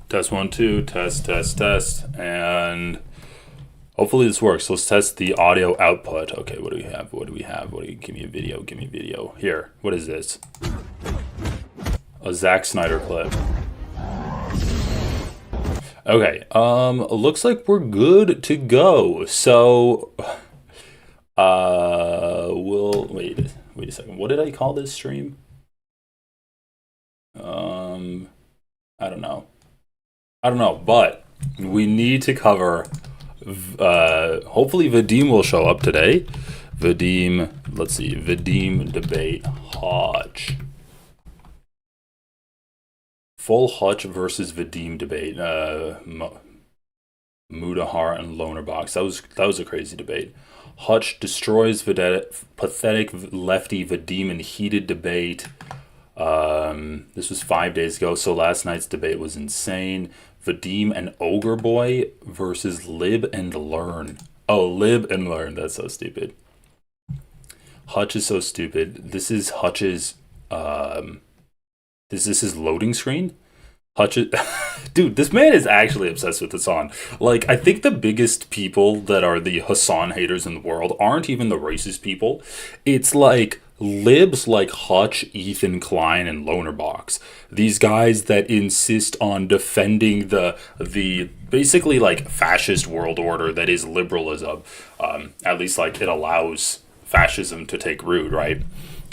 Test 1, 2, test, and hopefully this works. Let's test the audio output. Okay, what do we have? Give me a video. Here, what is this? A Zack Snyder clip. Okay, looks like we're good to go. So, we'll wait a second. What did I call this stream? I don't know, but we need to cover, hopefully Vadim will show up today. Vadim, let's see, Vadim debate, Hutch. Full Hutch versus Vadim debate, Mudahar and Lonerbox. That was a crazy debate. Hutch destroys pathetic lefty Vadim in heated debate. This was 5 days ago, so last night's debate was insane. Vadim and Ogre Boy versus Lib and Learn. Oh, Lib and Learn, that's so stupid. Hutch is so stupid. This is Hutch's, is this his loading screen? Dude, this man is actually obsessed with Hassan. Like, I think the biggest people that are the Hassan haters in the world aren't even the racist people. It's like libs like Hutch, Ethan Klein, and Lonerbox. These guys that insist on defending the basically like fascist world order that is liberalism. At least like it allows fascism to take root, right?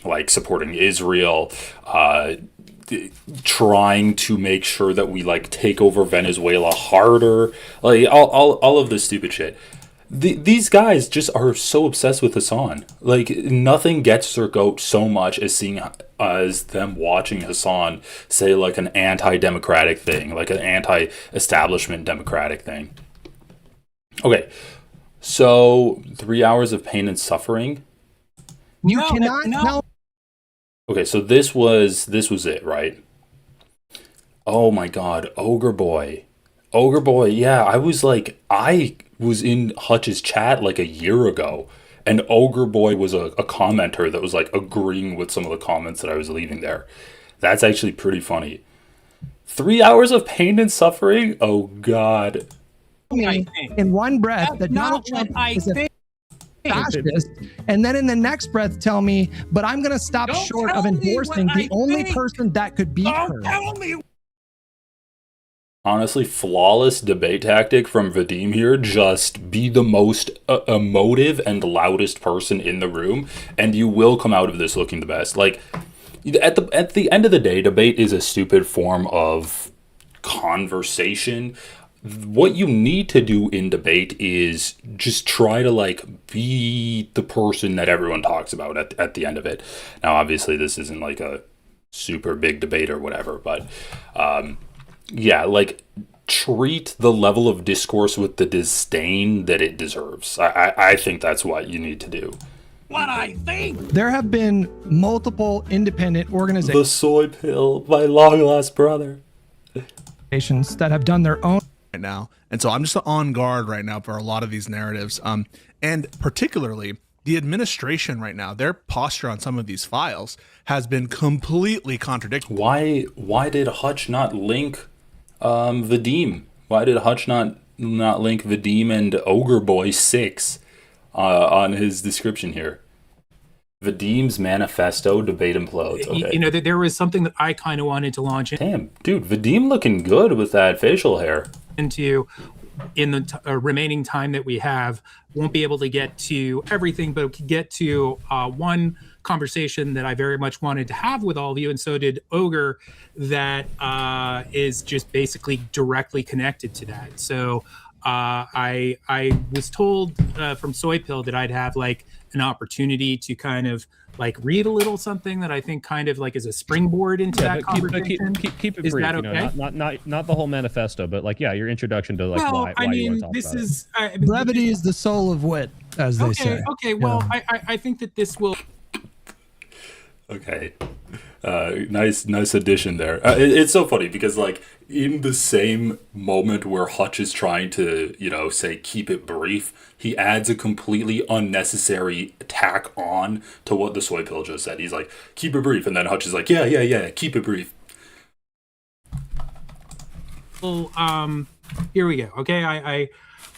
Like supporting Israel, trying to make sure that we like take over Venezuela harder, like all of this stupid shit. These guys just are so obsessed with Hassan. Like nothing gets their goat so much as them watching Hassan say like an anti-democratic thing, like an anti-establishment democratic thing. Okay, so 3 hours of pain and suffering. You cannot tell. Okay, so this was it, right? Oh my god, Ogre Boy, yeah, I was in Hutch's chat like a year ago, and Ogre Boy was a commenter that was like agreeing with some of the comments that I was leaving there. That's actually pretty funny. 3 hours of pain and suffering? Oh god. In one breath that Donald Trump is a fascist, and then in the next breath tell me, but I'm going to stop short of endorsing the only person that could beat her. Honestly, flawless debate tactic from Vadim here. Just be the most emotive and loudest person in the room, and you will come out of this looking the best. Like, at the end of the day, debate is a stupid form of conversation. What you need to do in debate is just try to like be the person that everyone talks about at the end of it. Now, obviously, this isn't like a super big debate or whatever, but yeah, like treat the level of discourse with the disdain that it deserves. I think that's what you need to do. What I think. There have been multiple independent organizations. The soy pill, my long lost brother. That have done their own. Right now, and so I'm just on guard right now for a lot of these narratives, and particularly the administration right now. Their posture on some of these files has been completely contradictory. Why did Hutch not link Vadim? Why did Hutch not link Vadim and Ogre Boy 6 on his description here? Vadim's manifesto debate implodes. Okay. You know, there was something that I kind of wanted to launch Damn, dude, Vadim looking good with that facial hair. into in the remaining time that we have. Won't be able to get to everything, but we could get to one conversation that I very much wanted to have with all of you, and so did Ogre, that is just basically directly connected to that. So I was told from Soy Pill that I'd have like an opportunity to kind of like read a little something that I think kind of like is a springboard into that conversation. Keep it Is brief. that okay? You know, not the whole manifesto, but like your introduction to like why you want to talk this about is Brevity is the soul of wit, as they say. Okay, well, I think that this will. Okay. Nice addition there. It's so funny because like in the same moment where Hutch is trying to, say keep it brief, he adds a completely unnecessary tack on to what the Soy Pill just said. He's like, keep it brief, and then Hutch is like, yeah, keep it brief. here we go. Okay,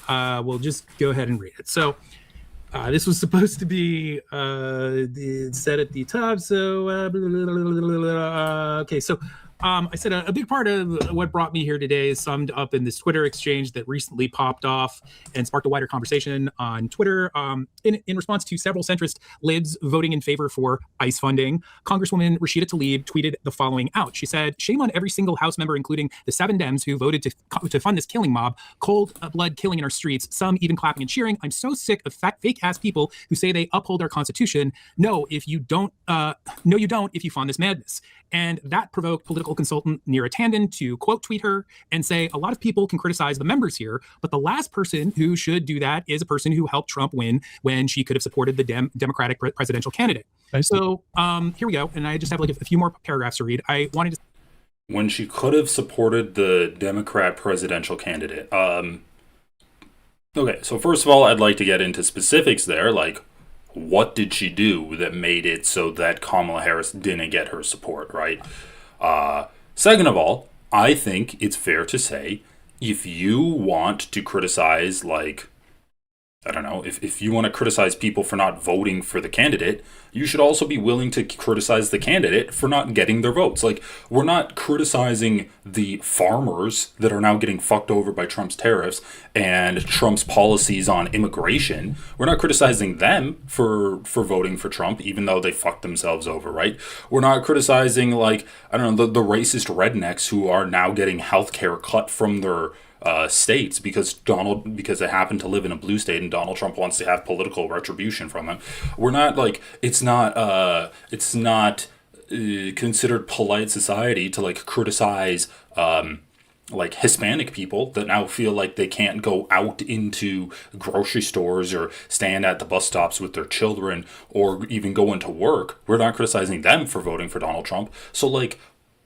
I will just go ahead and read it. So this was supposed to be said at the top. So okay, so I said a big part of what brought me here today is summed up in this Twitter exchange that recently popped off and sparked a wider conversation on Twitter. In response to several centrist libs voting in favor for ICE funding, Congresswoman Rashida Tlaib tweeted the following out. She said, "Shame on every single House member, including the 7 Dems who voted to fund this killing mob, cold blood killing in our streets, some even clapping and cheering. I'm so sick of fake-ass people who say they uphold our Constitution. No, you don't if you fund this madness." And that provoked political consultant Neera Tanden to quote tweet her and say, "A lot of people can criticize the members here, but the last person who should do that is a person who helped Trump win when she could have supported the Democratic presidential candidate." So here we go. And I just have like a few more paragraphs to read. I wanted to... When she could have supported the Democrat presidential candidate. Okay, so first of all, I'd like to get into specifics there, like, what did she do that made it so that Kamala Harris didn't get her support, right? Second of all, I think it's fair to say, if you want to criticize, like, I don't know, if you want to criticize people for not voting for the candidate, you should also be willing to criticize the candidate for not getting their votes. Like, we're not criticizing the farmers that are now getting fucked over by Trump's tariffs and Trump's policies on immigration. We're not criticizing them for voting for Trump, even though they fucked themselves over, right? We're not criticizing, like, I don't know, the racist rednecks who are now getting healthcare cut from their states because they happen to live in a blue state and Donald Trump wants to have political retribution from them. We're not like, it's not considered polite society to like criticize like Hispanic people that now feel like they can't go out into grocery stores or stand at the bus stops with their children or even go into work. We're not criticizing them for voting for Donald Trump. So like,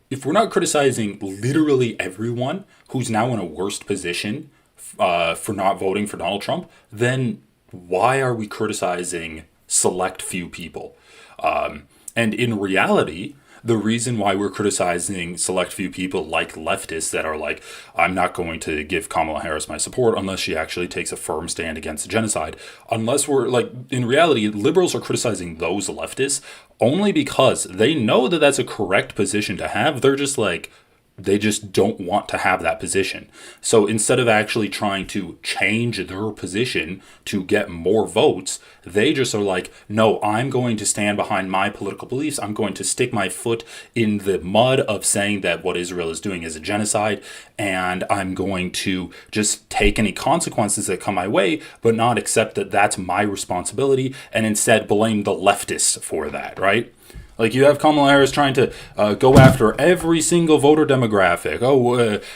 if we're not criticizing literally everyone who's now in a worse position for not voting for Donald Trump, then why are we criticizing select few people? And in reality, the reason why we're criticizing select few people like leftists that are like, I'm not going to give Kamala Harris my support unless she actually takes a firm stand against genocide. Unless we're like, in reality, liberals are criticizing those leftists only because they know that that's a correct position to have. They're just like, they just don't want to have that position. So instead of actually trying to change their position to get more votes, they just are like, no, I'm going to stand behind my political beliefs. I'm going to stick my foot in the mud of saying that what Israel is doing is a genocide, and I'm going to just take any consequences that come my way, but not accept that that's my responsibility, and instead blame the leftists for that, right? Like, you have Kamala Harris trying to go after every single voter demographic.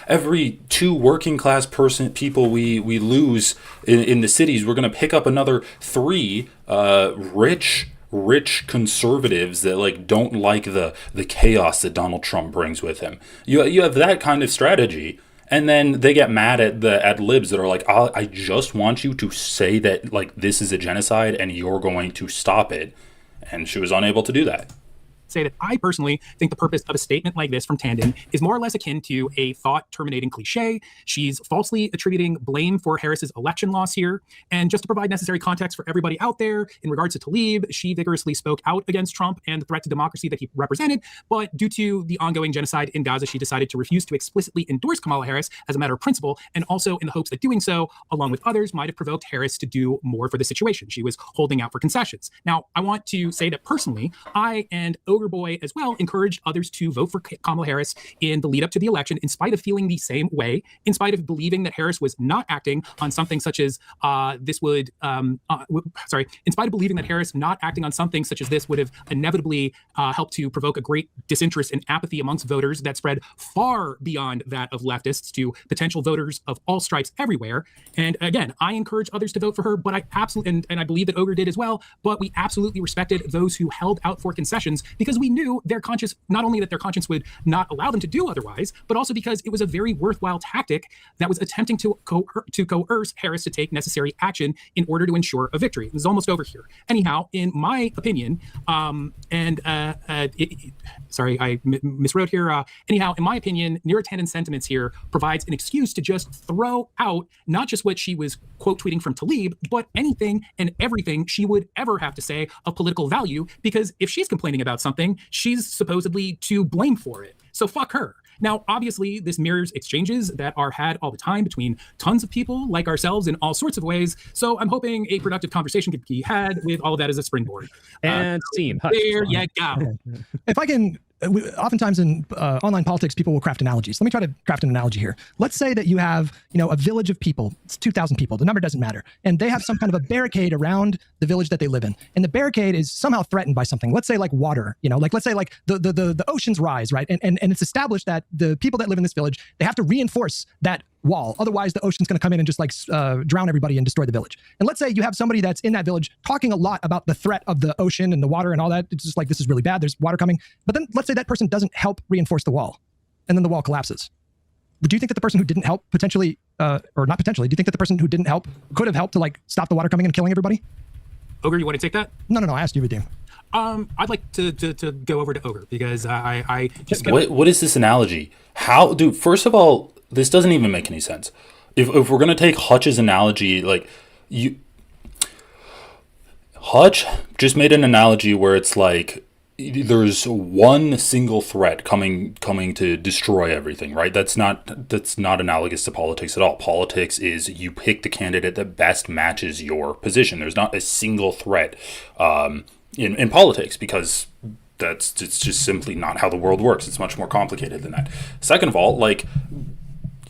Every 2 working class people we lose in the cities, we're going to pick up another 3 rich conservatives that like don't like the chaos that Donald Trump brings with him. You have that kind of strategy. And then they get mad at libs that are like, I just want you to say that like this is a genocide and you're going to stop it. And she was unable to do that. Say that I personally think the purpose of a statement like this from Tanden is more or less akin to a thought-terminating cliche. She's falsely attributing blame for Harris's election loss here. And just to provide necessary context for everybody out there, in regards to Tlaib, she vigorously spoke out against Trump and the threat to democracy that he represented. But due to the ongoing genocide in Gaza, she decided to refuse to explicitly endorse Kamala Harris as a matter of principle, and also in the hopes that doing so, along with others, might have provoked Harris to do more for the situation. She was holding out for concessions. Now, I want to say that personally, I and Ogre Boy as well encouraged others to vote for Kamala Harris in the lead up to the election, in spite of feeling the same way, in spite of believing that Harris was not acting on something such as in spite of believing that Harris not acting on something such as this would have inevitably helped to provoke a great disinterest and apathy amongst voters that spread far beyond that of leftists to potential voters of all stripes everywhere. And again, I encourage others to vote for her, but I absolutely, and I believe that Ogre did as well, but we absolutely respected those who held out for concessions because because we knew their conscience, not only that their conscience would not allow them to do otherwise, but also because it was a very worthwhile tactic that was attempting to coerce Harris to take necessary action in order to ensure a victory. It was almost over here. Anyhow, in my opinion, sorry, I miswrote here. Anyhow, in my opinion, Neera Tanen's sentiments here provides an excuse to just throw out not just what she was quote tweeting from Tlaib, but anything and everything she would ever have to say of political value, because if she's complaining about something, she's supposedly to blame for it. So fuck her. Now, obviously, this mirrors exchanges that are had all the time between tons of people like ourselves in all sorts of ways. So I'm hoping a productive conversation can be had with all of that as a springboard. And scene. There you go. If I can, oftentimes in online politics, people will craft analogies. Let me try to craft an analogy here. Let's say that you have, a village of people. It's 2,000 people. The number doesn't matter. And they have some kind of a barricade around the village that they live in. And the barricade is somehow threatened by something. Let's say like water, let's say like the oceans rise, right? And it's established that the people that live in this village, they have to reinforce that wall. Otherwise, the ocean's going to come in and just drown everybody and destroy the village. And let's say you have somebody that's in that village talking a lot about the threat of the ocean and the water and all that. It's just like, this is really bad. There's water coming. But then let's say that person doesn't help reinforce the wall, and then the wall collapses. Do you think that the person who didn't help potentially, or not potentially, do you think that the person who didn't help could have helped to stop the water coming and killing everybody? Ogre, you want to take that? No, I asked you, Vadim. I'd like to go over to Ogre because I just... What is this analogy? How, dude, first of all, this doesn't even make any sense. If we're going to take Hutch's analogy, Hutch just made an analogy where it's like there's one single threat coming to destroy everything, right? That's not analogous to politics at all. Politics is you pick the candidate that best matches your position. There's not a single threat in politics, because it's just simply not how the world works. It's much more complicated than that. Second of all,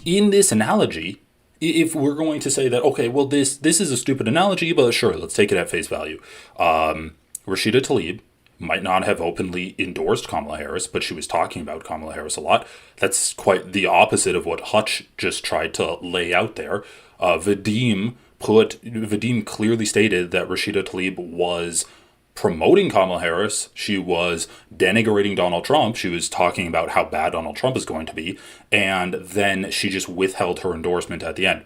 in this analogy, if we're going to say that, okay, well, this is a stupid analogy, but sure, let's take it at face value. Rashida Tlaib might not have openly endorsed Kamala Harris, but she was talking about Kamala Harris a lot. That's quite the opposite of what Hutch just tried to lay out there. Vadim clearly stated that Rashida Tlaib was promoting Kamala Harris. She was denigrating Donald Trump. She was talking about how bad Donald Trump is going to be, and then she just withheld her endorsement at the end.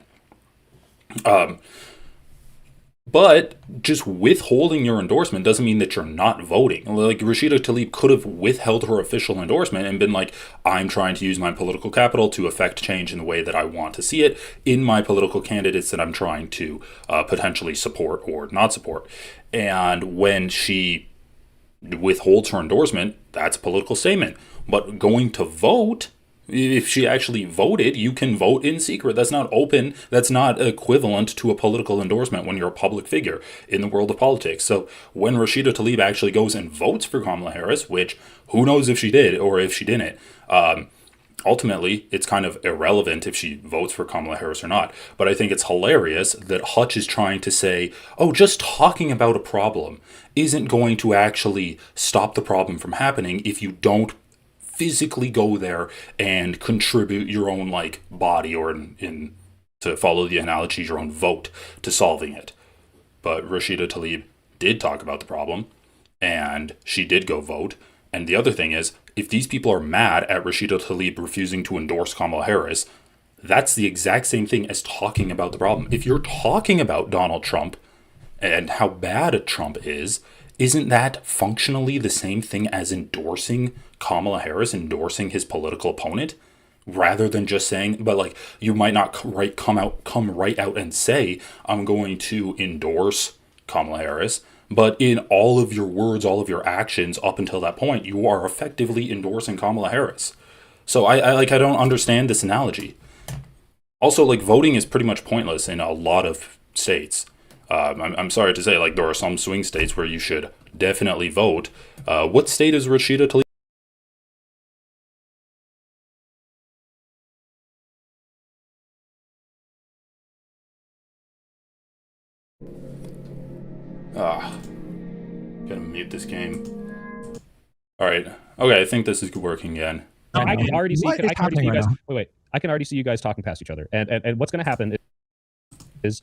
But just withholding your endorsement doesn't mean that you're not voting. Rashida Tlaib could have withheld her official endorsement and been like, I'm trying to use my political capital to affect change in the way that I want to see it in my political candidates that I'm trying to potentially support or not support. And when she withholds her endorsement, that's a political statement. But going to vote, if she actually voted, you can vote in secret. That's not open. That's not equivalent to a political endorsement when you're a public figure in the world of politics. So when Rashida Tlaib actually goes and votes for Kamala Harris, which who knows if she did or if she didn't, ultimately it's kind of irrelevant if she votes for Kamala Harris or not. But I think it's hilarious that Hutch is trying to say, oh, just talking about a problem isn't going to actually stop the problem from happening if you don't physically go there and contribute your own body, or in to follow the analogy, your own vote to solving it. But Rashida Tlaib did talk about the problem, and she did go vote. And the other thing is, if these people are mad at Rashida Tlaib refusing to endorse Kamala Harris, that's the exact same thing as talking about the problem. If you're talking about Donald Trump and how bad Trump is, isn't that functionally the same thing as endorsing Kamala Harris, endorsing his political opponent, rather than just saying, but you might not come right out and say, I'm going to endorse Kamala Harris, but in all of your words, all of your actions up until that point, you are effectively endorsing Kamala Harris. So I don't understand this analogy. Also, voting is pretty much pointless in a lot of states. I'm sorry to say, there are some swing states where you should definitely vote. What state is Rashida Tlaib? Gotta mute this game. All right. Okay, I think this is working again. I can already see. I can already see you guys. Now? Wait. I can already see you guys talking past each other. And what's going to happen? is,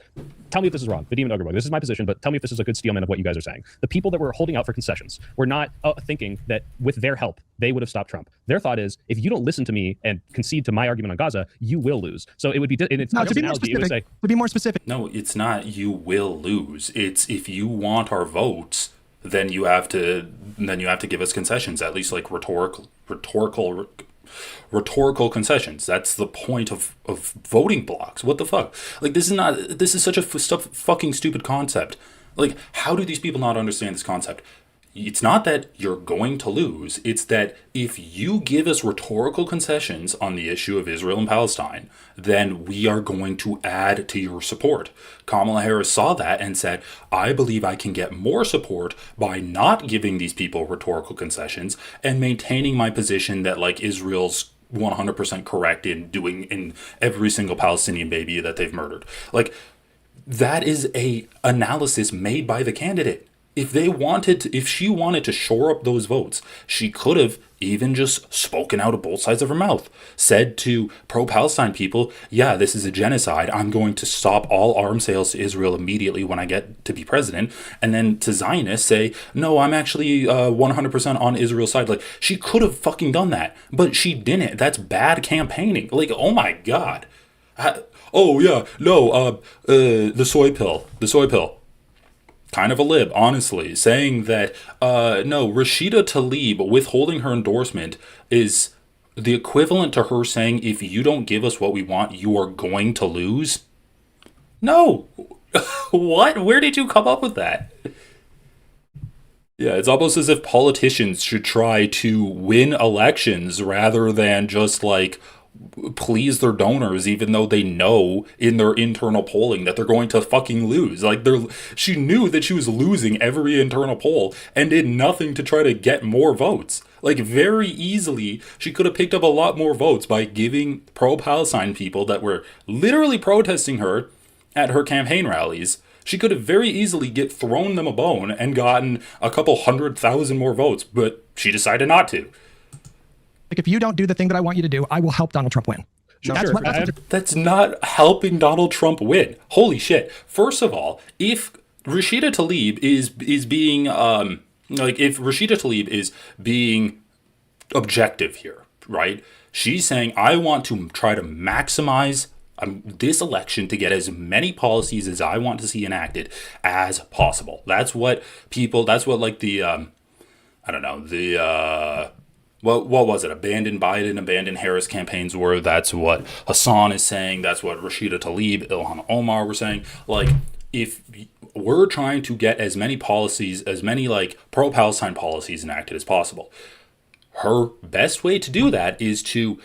tell me if this is wrong. Vadim and Ugrabug, this is my position, but tell me if this is a good steelman of what you guys are saying. The people that were holding out for concessions were not thinking that with their help, they would have stopped Trump. Their thought is, if you don't listen to me and concede to my argument on Gaza, you will lose. So it would be, and it's No, not to be more analogy, it would specific, say, to be more specific. No, it's not you will lose. It's if you want our votes, then you have to give us concessions, at least like rhetorical concessions. That's the point of voting blocks. What the fuck? Like, this is such a fucking stupid concept. Like, how do these people not understand this concept? It's not that you're going to lose. It's that if you give us rhetorical concessions on the issue of Israel and Palestine, then we are going to add to your support. Kamala Harris saw that and said, I believe I can get more support by not giving these people rhetorical concessions and maintaining my position that, like, Israel's 100% correct in every single Palestinian baby that they've murdered. Like, that is a analysis made by the candidate. If she wanted to shore up those votes, she could have even just spoken out of both sides of her mouth, said to pro-Palestine people, yeah, this is a genocide. I'm going to stop all arms sales to Israel immediately when I get to be president. And then to Zionists say, no, I'm actually 100% on Israel's side. Like, she could have fucking done that, but she didn't. That's bad campaigning. Like, oh my God. Oh yeah, no, the soy pill. Kind of a lib, honestly, saying that, no, Rashida Tlaib withholding her endorsement is the equivalent to her saying, if you don't give us what we want, you are going to lose. No. What? Where did you come up with that? Yeah, it's almost as if politicians should try to win elections rather than just, like, please their donors, even though they know in their internal polling that they're going to fucking lose. Like, she knew that she was losing every internal poll and did nothing to try to get more votes. Like, very easily, she could have picked up a lot more votes by giving pro-Palestine people that were literally protesting her at her campaign rallies. She could have very easily thrown them a bone and gotten a couple 100,000 more votes, but she decided not to. Like, if you don't do the thing that I want you to do, I will help Donald Trump win. That's not helping Donald Trump win. Holy shit. First of all, if Rashida Tlaib is being if Rashida Tlaib is being objective here, right? She's saying, I want to try to maximize this election to get as many policies as I want to see enacted as possible. That's what like the what was it? Abandon Biden, abandon Harris campaigns were. That's what Hassan is saying. That's what Rashida Tlaib, Ilhan Omar were saying. Like, if we're trying to get as many policies, as many like pro-Palestine policies enacted as possible, her best way to do that is to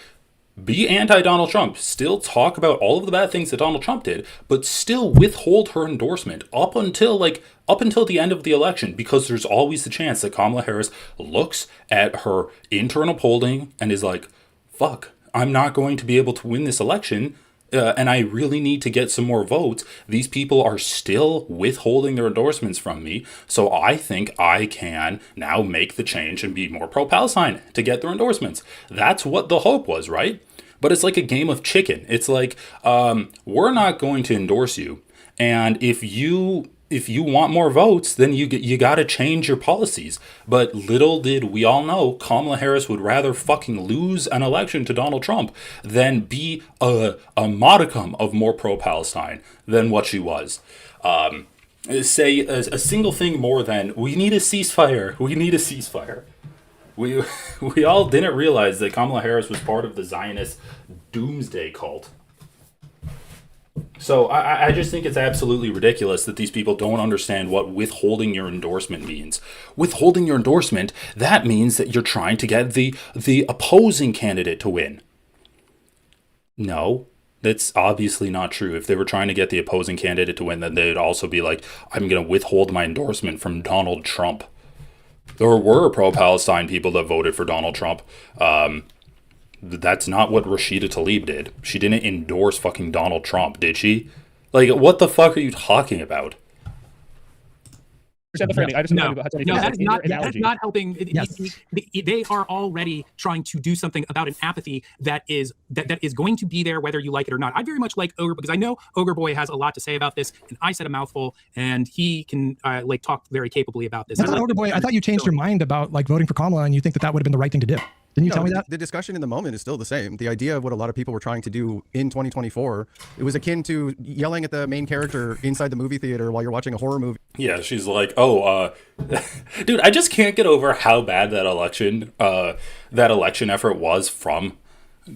be anti-Donald Trump, still talk about all of the bad things that Donald Trump did, but still withhold her endorsement up until the end of the election, because there's always the chance that Kamala Harris looks at her internal polling and is like, fuck, I'm not going to be able to win this election, and I really need to get some more votes. These people are still withholding their endorsements from me, so I think I can now make the change and be more pro-Palestine to get their endorsements. That's what the hope was, right? But it's like a game of chicken. It's like, we're not going to endorse you, and if you want more votes, then you got to change your policies. But little did we all know, Kamala Harris would rather fucking lose an election to Donald Trump than be a modicum of more pro-Palestine than what she was. Say a single thing more than, we need a ceasefire. We need a ceasefire. We all didn't realize that Kamala Harris was part of the Zionist doomsday cult. So I just think it's absolutely ridiculous that these people don't understand what withholding your endorsement means. Withholding your endorsement, that means that you're trying to get the opposing candidate to win. No, that's obviously not true. If they were trying to get the opposing candidate to win, then they'd also be like, I'm going to withhold my endorsement from Donald Trump. There were pro-Palestine people that voted for Donald Trump. That's not what Rashida Tlaib did. She didn't endorse fucking Donald Trump, did she? Like, what the fuck are you talking about? understand the framing. I just No, don't know no, that is not analogy. helping. Yes. They are already trying to do something about an apathy that is going to be there whether you like it or not. I very much like Ogre because I know Ogre Boy has a lot to say about this, and I said a mouthful, and he can like talk very capably about this. I thought, Ogre Boy, I thought you changed your mind about like voting for Kamala, and you think that would have been the right thing to do. Didn't you tell me that? The discussion in the moment is still the same. The idea of what a lot of people were trying to do in 2024, it was akin to yelling at the main character inside the movie theater while you're watching a horror movie. Yeah, she's like, oh, dude, I just can't get over how bad that election effort was from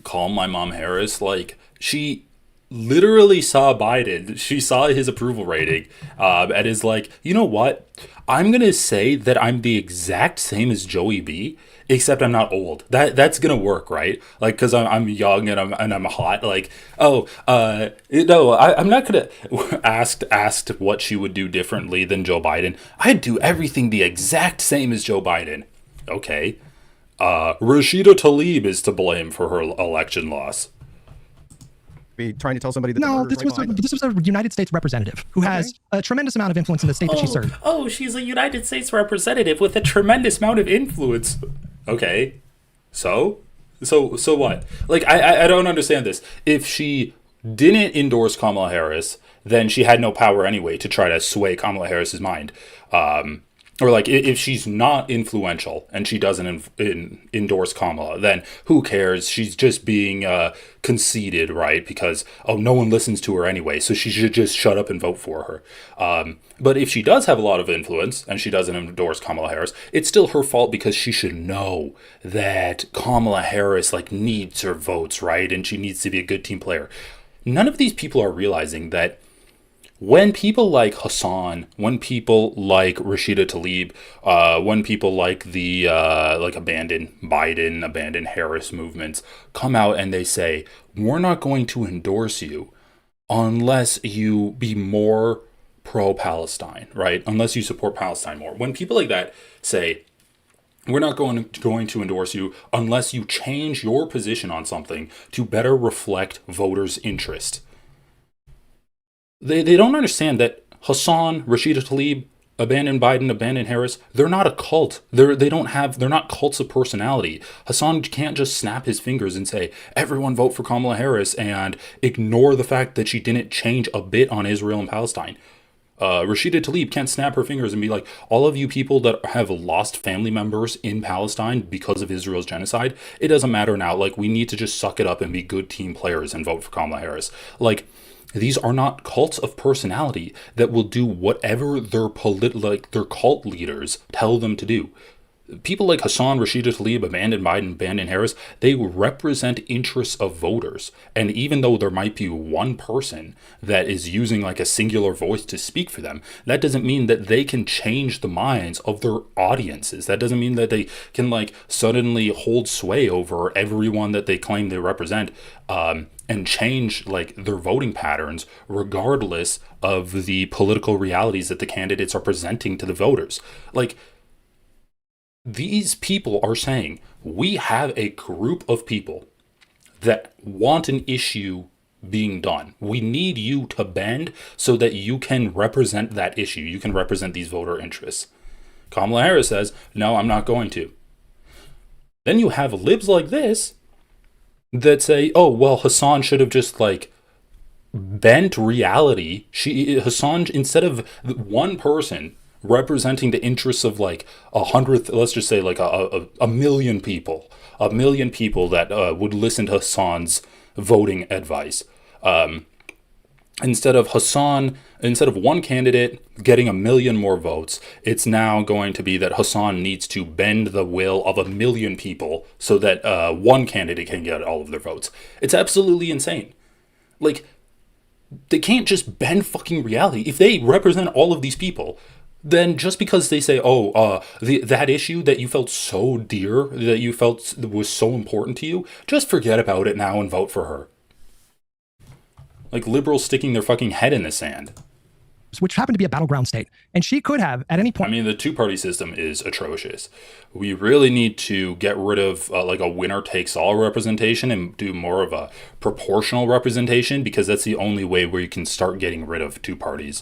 Call My Mom Harris. Like, she literally saw Biden. She saw his approval rating, and is like, you know what? I'm gonna say that I'm the exact same as Joey B, except I'm not old. That's gonna work, right? Like, cause I'm young and I'm hot. Like, no, I'm not gonna asked what she would do differently than Joe Biden. I'd do everything the exact same as Joe Biden. Okay, Rashida Tlaib is to blame for her election loss. Be trying to tell somebody that No, this was a United States representative who has a tremendous amount of influence in the state that she served. Oh, she's a United States representative with a tremendous amount of influence. Okay, so what? Like, I don't understand this. If she didn't endorse Kamala Harris, then she had no power anyway to try to sway Kamala Harris's mind. Or like, if she's not influential and she doesn't endorse Kamala, then who cares? She's just being conceited, right? Because, oh, no one listens to her anyway, so she should just shut up and vote for her. But if she does have a lot of influence and she doesn't endorse Kamala Harris, it's still her fault because she should know that Kamala Harris, like, needs her votes, right? And she needs to be a good team player. None of these people are realizing that when people like Hassan, when people like Rashida Tlaib, when people like the abandoned Biden, abandoned Harris movements come out and they say, we're not going to endorse you unless you be more pro-Palestine, right? Unless you support Palestine more. When people like that say, we're not going to endorse you unless you change your position on something to better reflect voters' interest. They don't understand that Hassan, Rashida Tlaib, abandoned Biden, abandoned Harris, they're not a cult. They're not cults of personality. Hassan can't just snap his fingers and say, everyone vote for Kamala Harris and ignore the fact that she didn't change a bit on Israel and Palestine. Rashida Tlaib can't snap her fingers and be like, all of you people that have lost family members in Palestine because of Israel's genocide, it doesn't matter now. Like, we need to just suck it up and be good team players and vote for Kamala Harris. Like, these are not cults of personality that will do whatever their cult leaders tell them to do. People like Hassan, Rashida Tlaib, abandoned Biden, abandoned Harris, they represent interests of voters. And even though there might be one person that is using like a singular voice to speak for them, that doesn't mean that they can change the minds of their audiences. That doesn't mean that they can like suddenly hold sway over everyone that they claim they represent, and change like their voting patterns regardless of the political realities that the candidates are presenting to the voters. Like, these people are saying, we have a group of people that want an issue being done. We need you to bend so that you can represent that issue. You can represent these voter interests. Kamala Harris says, no, I'm not going to. Then you have libs like this that say, oh, well, Hassan should have just like bent reality. Hassan, instead of one person representing the interests of like 100, let's just say like a million people that would listen to Hassan's voting advice. Instead of one candidate getting 1 million more votes, it's now going to be that Hassan needs to bend the will of 1 million people so that one candidate can get all of their votes. It's absolutely insane. Like, they can't just bend fucking reality. If they represent all of these people, then just because they say, that issue that you felt so dear, that you felt was so important to you, just forget about it now and vote for her. Like liberals sticking their fucking head in the sand. Which happened to be a battleground state. And she could have, at any point... I mean, the two-party system is atrocious. We really need to get rid of like a winner-takes-all representation and do more of a proportional representation, because that's the only way where you can start getting rid of two parties.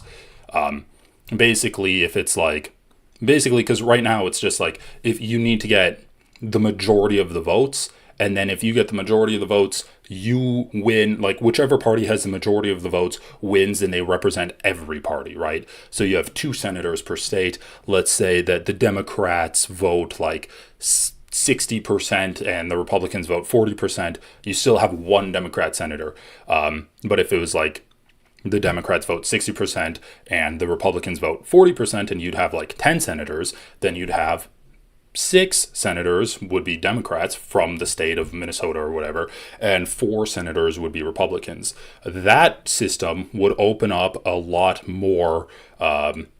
Basically, if it's like Basically, because right now it's just like, if you need to get the majority of the votes, and then if you get the majority of the votes, you win. Like, whichever party has the majority of the votes wins, and they represent every party, right? So you have 2 senators per state. Let's say that the Democrats vote like 60% and the Republicans vote 40%. You still have 1 Democrat senator. But if it was like the Democrats vote 60% and the Republicans vote 40%, and you'd have like 10 senators, then you'd have 6 senators would be Democrats from the state of Minnesota or whatever, and 4 senators would be Republicans. That system would open up a lot more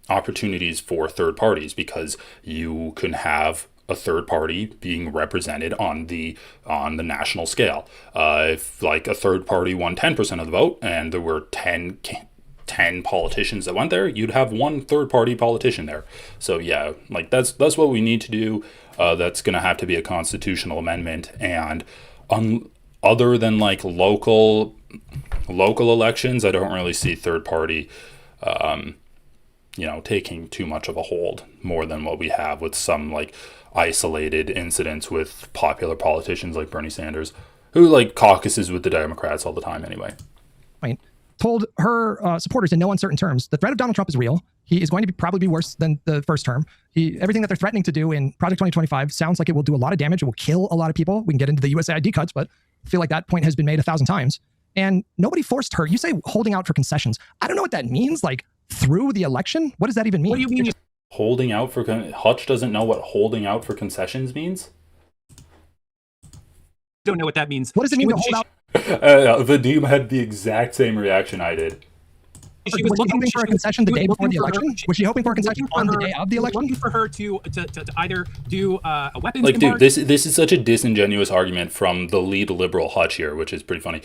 opportunities for third parties, because you can have a third party being represented on the national scale. If like a third party won 10% of the vote and there were 10 politicians that went there, you'd have 1 third party politician there. So yeah, like that's what we need to do. That's going to have to be a constitutional amendment. And other than like local elections, I don't really see third party taking too much of a hold, more than what we have with some like isolated incidents with popular politicians like Bernie Sanders, who like caucuses with the Democrats all the time anyway. Right. Told her supporters in no uncertain terms, the threat of Donald Trump is real. He is going to probably be worse than the first term. Everything that they're threatening to do in Project 2025 sounds like it will do a lot of damage. It will kill a lot of people. We can get into the USAID cuts, but I feel like that point has been made 1,000 times. And nobody forced her. You say holding out for concessions. I don't know what that means. Like, through the election? What does that even mean? What do you mean? Holding out for Hutch doesn't know what holding out for concessions means? Don't know what that means. What does it mean to hold out? Vadim had the exact same reaction I did. She was hoping for a concession the day before the election? Was she hoping for a concession on the day of the election? Looking for her to either do a weapons like, embargo. dude, this is such a disingenuous argument from the lead liberal Hutch here, which is pretty funny.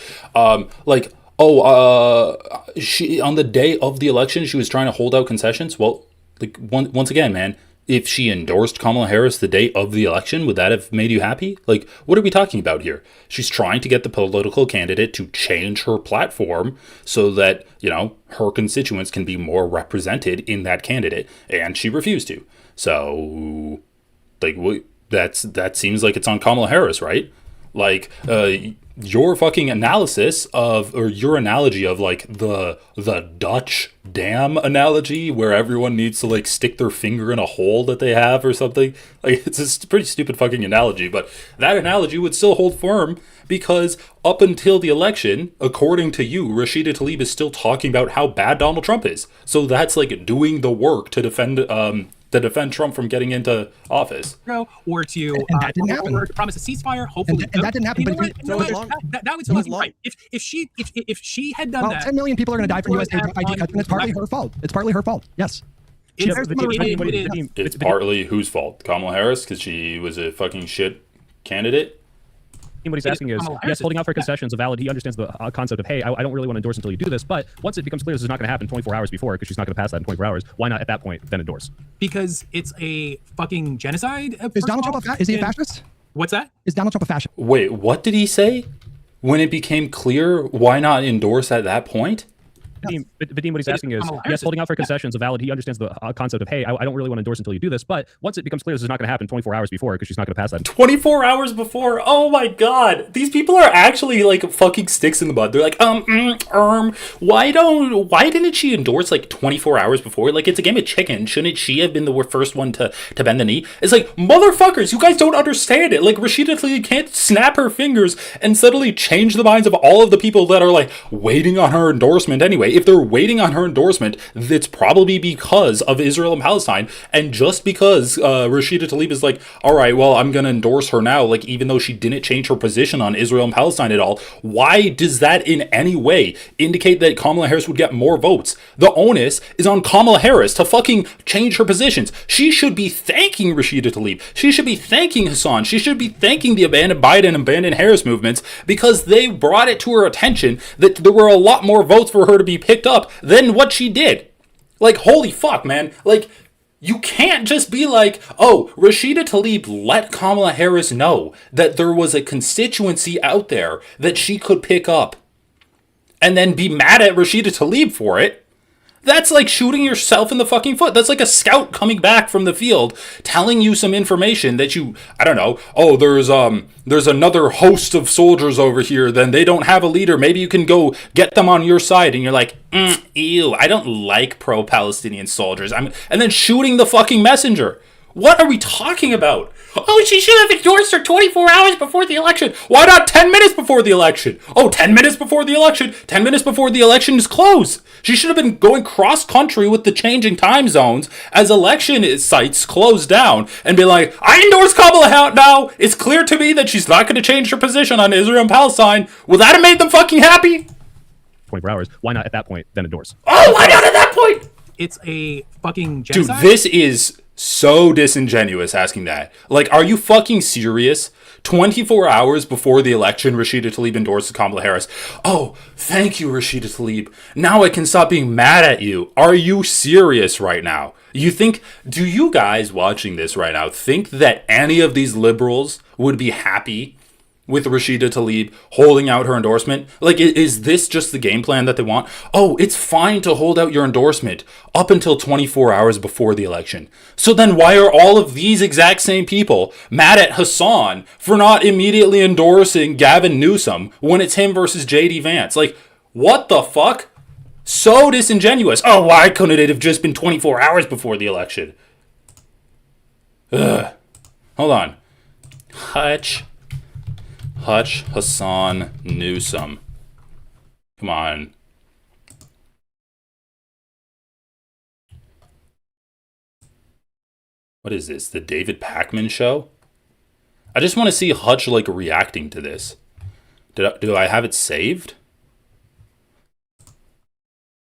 She on the day of the election, she was trying to hold out concessions. Well, like once again, man, if she endorsed Kamala Harris the day of the election, would that have made you happy? Like, what are we talking about here? She's trying to get the political candidate to change her platform so that, her constituents can be more represented in that candidate, and she refused to. So, like, that seems like it's on Kamala Harris, right? Like, your fucking analysis of, or your analogy of like the Dutch dam analogy, where everyone needs to like stick their finger in a hole that they have or something. Like, it's a pretty stupid fucking analogy, but that analogy would still hold firm, because up until the election, according to you, Rashida Tlaib is still talking about how bad Donald Trump is. So that's like doing the work to defend Trump from getting into office. Or to that didn't happen. Or to promise a ceasefire, hopefully. And that didn't happen. That was right. If she had done that, 10 million people are going to die from USAID cuts, and it's partly her fault. It's partly her fault. Yes. It's partly whose fault? Kamala Harris, because she was a fucking shit candidate? What he's asking is, yes, holding out for concessions is valid. He understands the concept of, hey, I don't really want to endorse until you do this. But once it becomes clear this is not going to happen 24 hours before, because she's not going to pass that in 24 hours, why not at that point then endorse? Because it's a fucking genocide. Is Donald Trump is he a fascist? What's that? Is Donald Trump a fascist? Wait, what did he say? When it became clear, why not endorse at that point? Vadim, what he's asking is, yes, holding out for concessions is valid. He understands the concept of, hey, I don't really want to endorse until you do this. But once it becomes clear this is not going to happen 24 hours before, because she's not going to pass that. 24 hours before? Oh my god. These people are actually like fucking sticks in the mud. They're like, why didn't she endorse like 24 hours before? Like, it's a game of chicken. Shouldn't she have been the first one to bend the knee? It's like, motherfuckers, you guys don't understand it. Like, Rashida Tlaib can't snap her fingers and suddenly change the minds of all of the people that are like waiting on her endorsement anyway. If they're waiting on her endorsement, it's probably because of Israel and Palestine. And just because Rashida Tlaib is like, all right, well, I'm going to endorse her now, like, even though she didn't change her position on Israel and Palestine at all, why does that in any way indicate that Kamala Harris would get more votes? The onus is on Kamala Harris to fucking change her positions. She should be thanking Rashida Tlaib. She should be thanking Hassan. She should be thanking the Abandon Biden and Abandon Harris movements, because they brought it to her attention that there were a lot more votes for her to be picked up than what she did. Like, holy fuck, man. Like, you can't just be like, oh, Rashida Tlaib let Kamala Harris know that there was a constituency out there that she could pick up, and then be mad at Rashida Tlaib for it. That's like shooting yourself in the fucking foot. That's like a scout coming back from the field telling you some information that you, I don't know, oh, there's another host of soldiers over here, then they don't have a leader. Maybe you can go get them on your side. And you're like, ew, I don't like pro-Palestinian soldiers. And then shooting the fucking messenger. What are we talking about? Oh, she should have endorsed her 24 hours before the election. Why not 10 minutes before the election? Oh, 10 minutes before the election. 10 minutes before the election is closed. She should have been going cross-country with the changing time zones as election sites close down and be like, I endorse Kamala now. It's clear to me that she's not going to change her position on Israel and Palestine. Will that have made them fucking happy? 24 hours. Why not at that point then endorse? Oh, why not at that point? It's a fucking Dude, genocide. this is so disingenuous asking that. Like, are you fucking serious? 24 hours before the election, Rashida Tlaib endorses Kamala Harris. Oh, thank you, Rashida Tlaib. Now I can stop being mad at you. Are you serious right now? Do you guys watching this right now think that any of these liberals would be happy with Rashida Tlaib holding out her endorsement? Like, is this just the game plan that they want? Oh, it's fine to hold out your endorsement up until 24 hours before the election. So then why are all of these exact same people mad at Hassan for not immediately endorsing Gavin Newsom when it's him versus JD Vance? Like, what the fuck? So disingenuous. Oh, why couldn't it have just been 24 hours before the election? Ugh. Hold on. Hutch, Hassan, Newsom. Come on. What is this? The David Pakman show? I just want to see Hutch like reacting to this. Do I have it saved?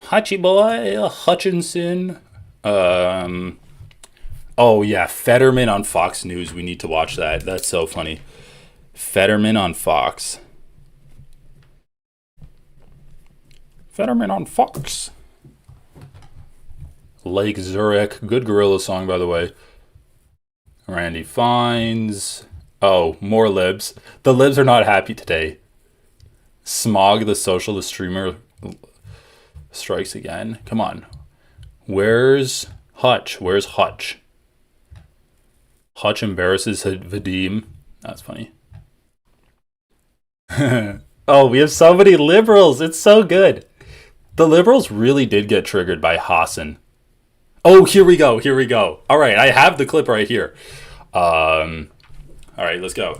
Hutchy boy, Hutchinson. Oh yeah, Fetterman on Fox News. We need to watch that. That's so funny. Fetterman on Fox. Fetterman on Fox. Lake Zurich. Good Gorilla song, by the way. Randy Fines. Oh, more libs. The libs are not happy today. Smog, the socialist streamer, strikes again. Come on. Where's Hutch? Where's Hutch? Hutch embarrasses Vadim. That's funny. Oh, we have so many liberals. It's so good. The liberals really did get triggered by Hassan. Oh, here we go. All right, I have the clip right here. All right, let's go.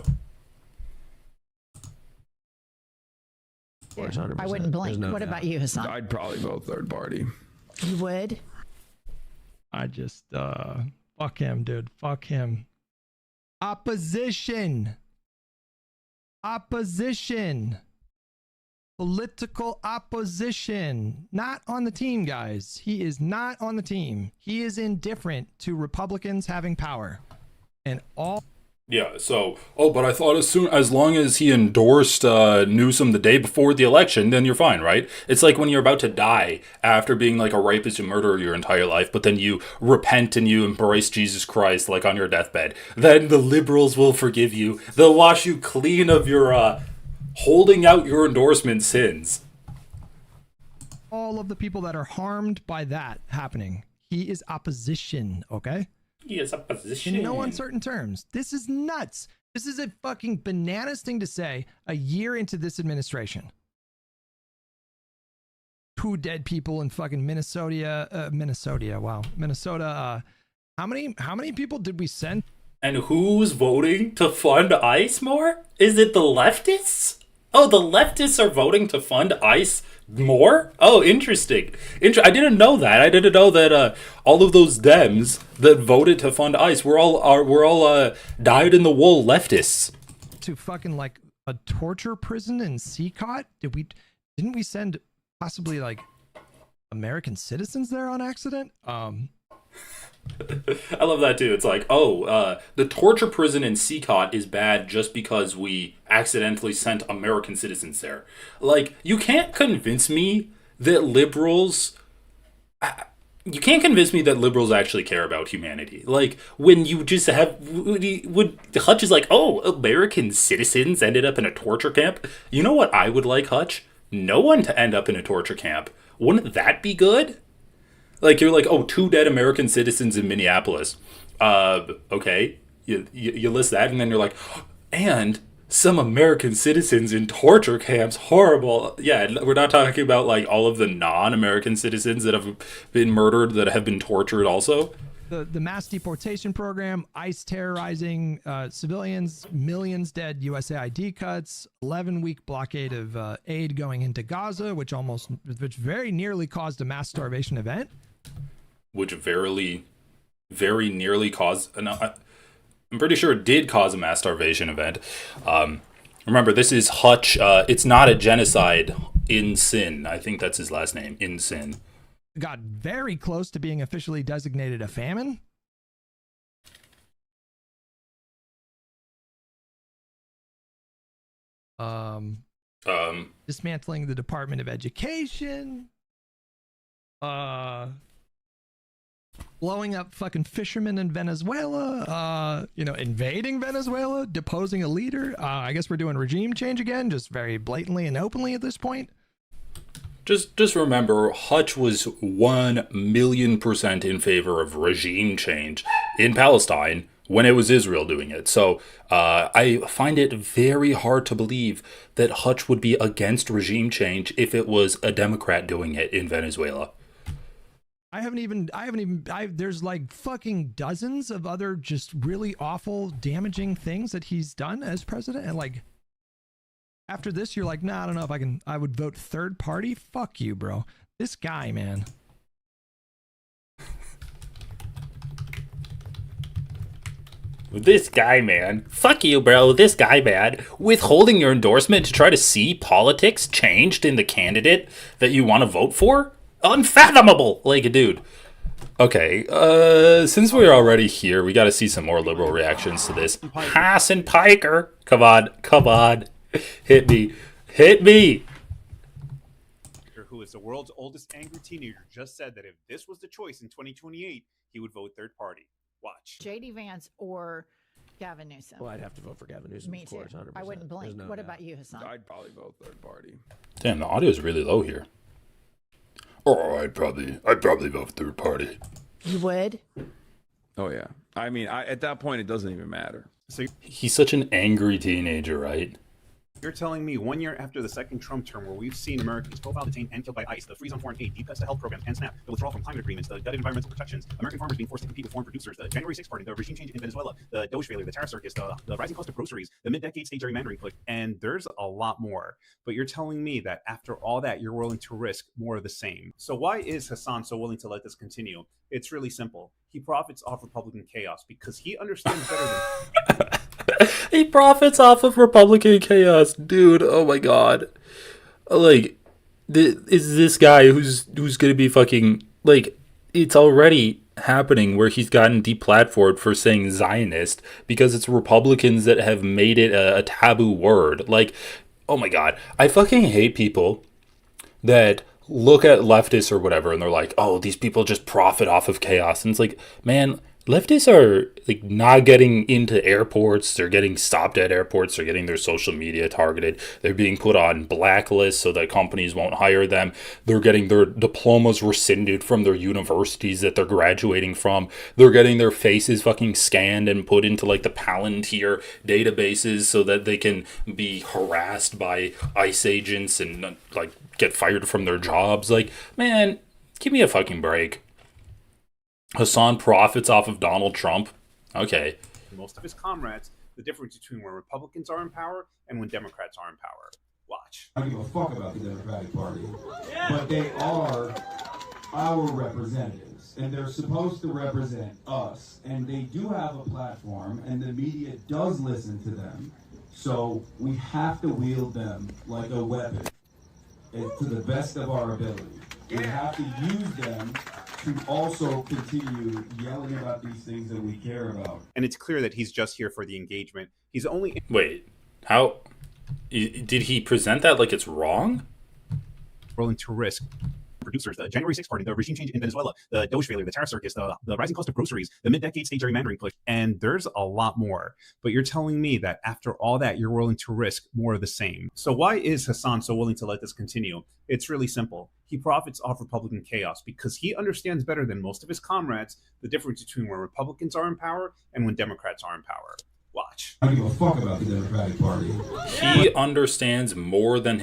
I wouldn't blink. What about you, Hassan? I'd probably vote third party. You would? I just fuck him, dude. Fuck him. Opposition. Political opposition. Not on the team, guys. He is not on the team. He is indifferent to Republicans having power. And all. Yeah, so, but I thought as long as he endorsed Newsom the day before the election, then you're fine, right? It's like when you're about to die after being like a rapist and murderer your entire life, but then you repent and you embrace Jesus Christ like on your deathbed. Then the liberals will forgive you. They'll wash you clean of your holding out your endorsement sins. All of the people that are harmed by that happening. He is opposition, okay? He is opposition. In no uncertain terms. This is nuts. This is a fucking bananas thing to say a year into this administration. 2 dead people in fucking Minnesota. Wow. Minnesota. How many people did we send? And who's voting to fund ICE more? Is it the leftists? Oh, the leftists are voting to fund ICE more? Oh, interesting. I didn't know that. I didn't know that all of those Dems that voted to fund ICE were all dyed in the wool leftists. To fucking like a torture prison in Seacott? Didn't we send possibly like American citizens there on accident? I love that too. It's like, the torture prison in Seacott is bad just because we accidentally sent American citizens there. Like, you can't convince me that liberals actually care about humanity. Like, when you just have, Hutch is like, oh, American citizens ended up in a torture camp. You know what I would like, Hutch? No one to end up in a torture camp. Wouldn't that be good? Like, you're like, oh, 2 dead American citizens in Minneapolis. Okay. You list that, and then you're like, and some American citizens in torture camps. Horrible. Yeah, we're not talking about, like, all of the non-American citizens that have been murdered, that have been tortured also. The mass deportation program, ICE terrorizing civilians, millions dead USAID cuts, 11-week blockade of aid going into Gaza, which very nearly caused a mass starvation event. Which very nearly caused... I'm pretty sure it did cause a mass starvation event. Remember, this is Hutch. It's not a genocide in sin. I think that's his last name, in sin. Got very close to being officially designated a famine. Dismantling the Department of Education. Blowing up fucking fishermen in Venezuela. Invading Venezuela, deposing a leader. I guess we're doing regime change again, just very blatantly and openly at this point. Just remember, Hutch was 1,000,000% in favor of regime change in Palestine when it was Israel doing it. So I find it very hard to believe that Hutch would be against regime change if it was a Democrat doing it in Venezuela. There's like fucking dozens of other just really awful, damaging things that he's done as president. And like, after this, you're like, nah, I don't know if I would vote third party. Fuck you, bro. This guy, man. This guy, man. Fuck you, bro. This guy, man. Withholding your endorsement to try to see politics changed in the candidate that you want to vote for? Unfathomable! Like, dude. Okay, since we're already here, we gotta see some more liberal reactions to this. Hassan Piker! Come on. Hit me! Who is the world's oldest angry teenager just said that if this was the choice in 2028, he would vote third party. Watch. JD Vance or Gavin Newsom. Well, I'd have to vote for Gavin Newsom. Me of course, too. 100%. I wouldn't blink. What about you, Hassan? I'd probably vote third party. Damn, the audio is really low here. Oh, I'd probably vote third party. You would? Oh yeah. I mean, at that point, it doesn't even matter. So He's such an angry teenager, right? you're telling me 1 year after the second Trump term, where we've seen Americans profiled, detained, and killed by ICE, the freeze on foreign aid, deep cuts to health programs, and SNAP, the withdrawal from climate agreements, the gutted environmental protections, American farmers being forced to compete with foreign producers, the January 6th party, the regime change in Venezuela, the Doge failure, the tariff circus, the rising cost of groceries, the mid-decade state gerrymandering clique, and there's a lot more. But you're telling me that after all that, you're willing to risk more of the same. So why is Hassan so willing to let this continue? It's really simple. He profits off Republican chaos because he understands better than... He profits off of Republican chaos, dude. Oh my god. Like, is this guy who's gonna be fucking, like, it's already happening where he's gotten deplatformed for saying Zionist because it's Republicans that have made it a taboo word. Like, oh my god. I fucking hate people that look at leftists or whatever and they're like, oh, these people just profit off of chaos. And it's like, man, leftists are like not getting into airports. They're getting stopped at airports. They're getting their social media targeted. They're being put on blacklists so that companies won't hire them. They're getting their diplomas rescinded from their universities that they're graduating from. They're getting their faces fucking scanned and put into like the Palantir databases so that they can be harassed by ICE agents and like get fired from their jobs. Like, man, give me a fucking break. Hassan profits off of Donald Trump. Okay. most of his comrades the difference between when Republicans are in power and when Democrats are in power. Watch. I don't give a fuck about the Democratic Party, but they are our representatives, and they're supposed to represent us, and they do have a platform, and the media does listen to them, so we have to wield them like a weapon to the best of our ability. We have to use them to also continue yelling about these things that we care about. And it's clear that he's just here for the engagement. He's only... Wait, how... Did he present that like it's wrong? Willing to risk producers, the January 6th party, the regime change in Venezuela, the Doge failure, the tariff circus, the rising cost of groceries, the mid-decade state gerrymandering push, and there's a lot more. But you're telling me that after all that, you're willing to risk more of the same. So why is Hassan so willing to let this continue? It's really simple. He profits off Republican chaos because he understands better than most of his comrades the difference between when Republicans are in power and when Democrats are in power. Watch. I don't give a fuck about the Democratic Party. He understands more than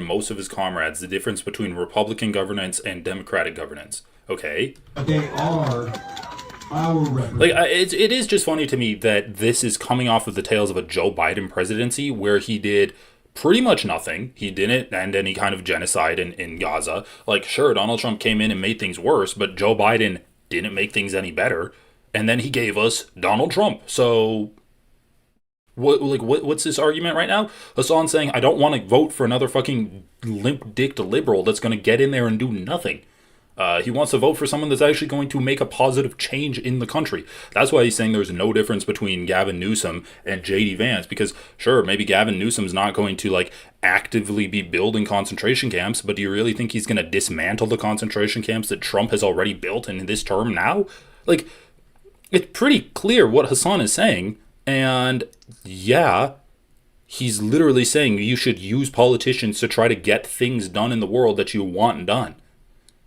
most of his comrades the difference between Republican governance and Democratic governance. Okay. But they are our representatives. Like it is just funny to me that this is coming off of the tails of a Joe Biden presidency where he did pretty much nothing. He didn't end any kind of genocide in Gaza. Like, sure, Donald Trump came in and made things worse, but Joe Biden didn't make things any better. And then he gave us Donald Trump. So, what's this argument right now? Hassan saying, I don't want to vote for another fucking limp-dicked liberal that's going to get in there and do nothing. He wants to vote for someone that's actually going to make a positive change in the country. That's why he's saying there's no difference between Gavin Newsom and J.D. Vance. Because, sure, maybe Gavin Newsom's not going to, like, actively be building concentration camps, but do you really think he's going to dismantle the concentration camps that Trump has already built in this term now? Like, it's pretty clear what Hassan is saying, and yeah, he's literally saying you should use politicians to try to get things done in the world that you want done.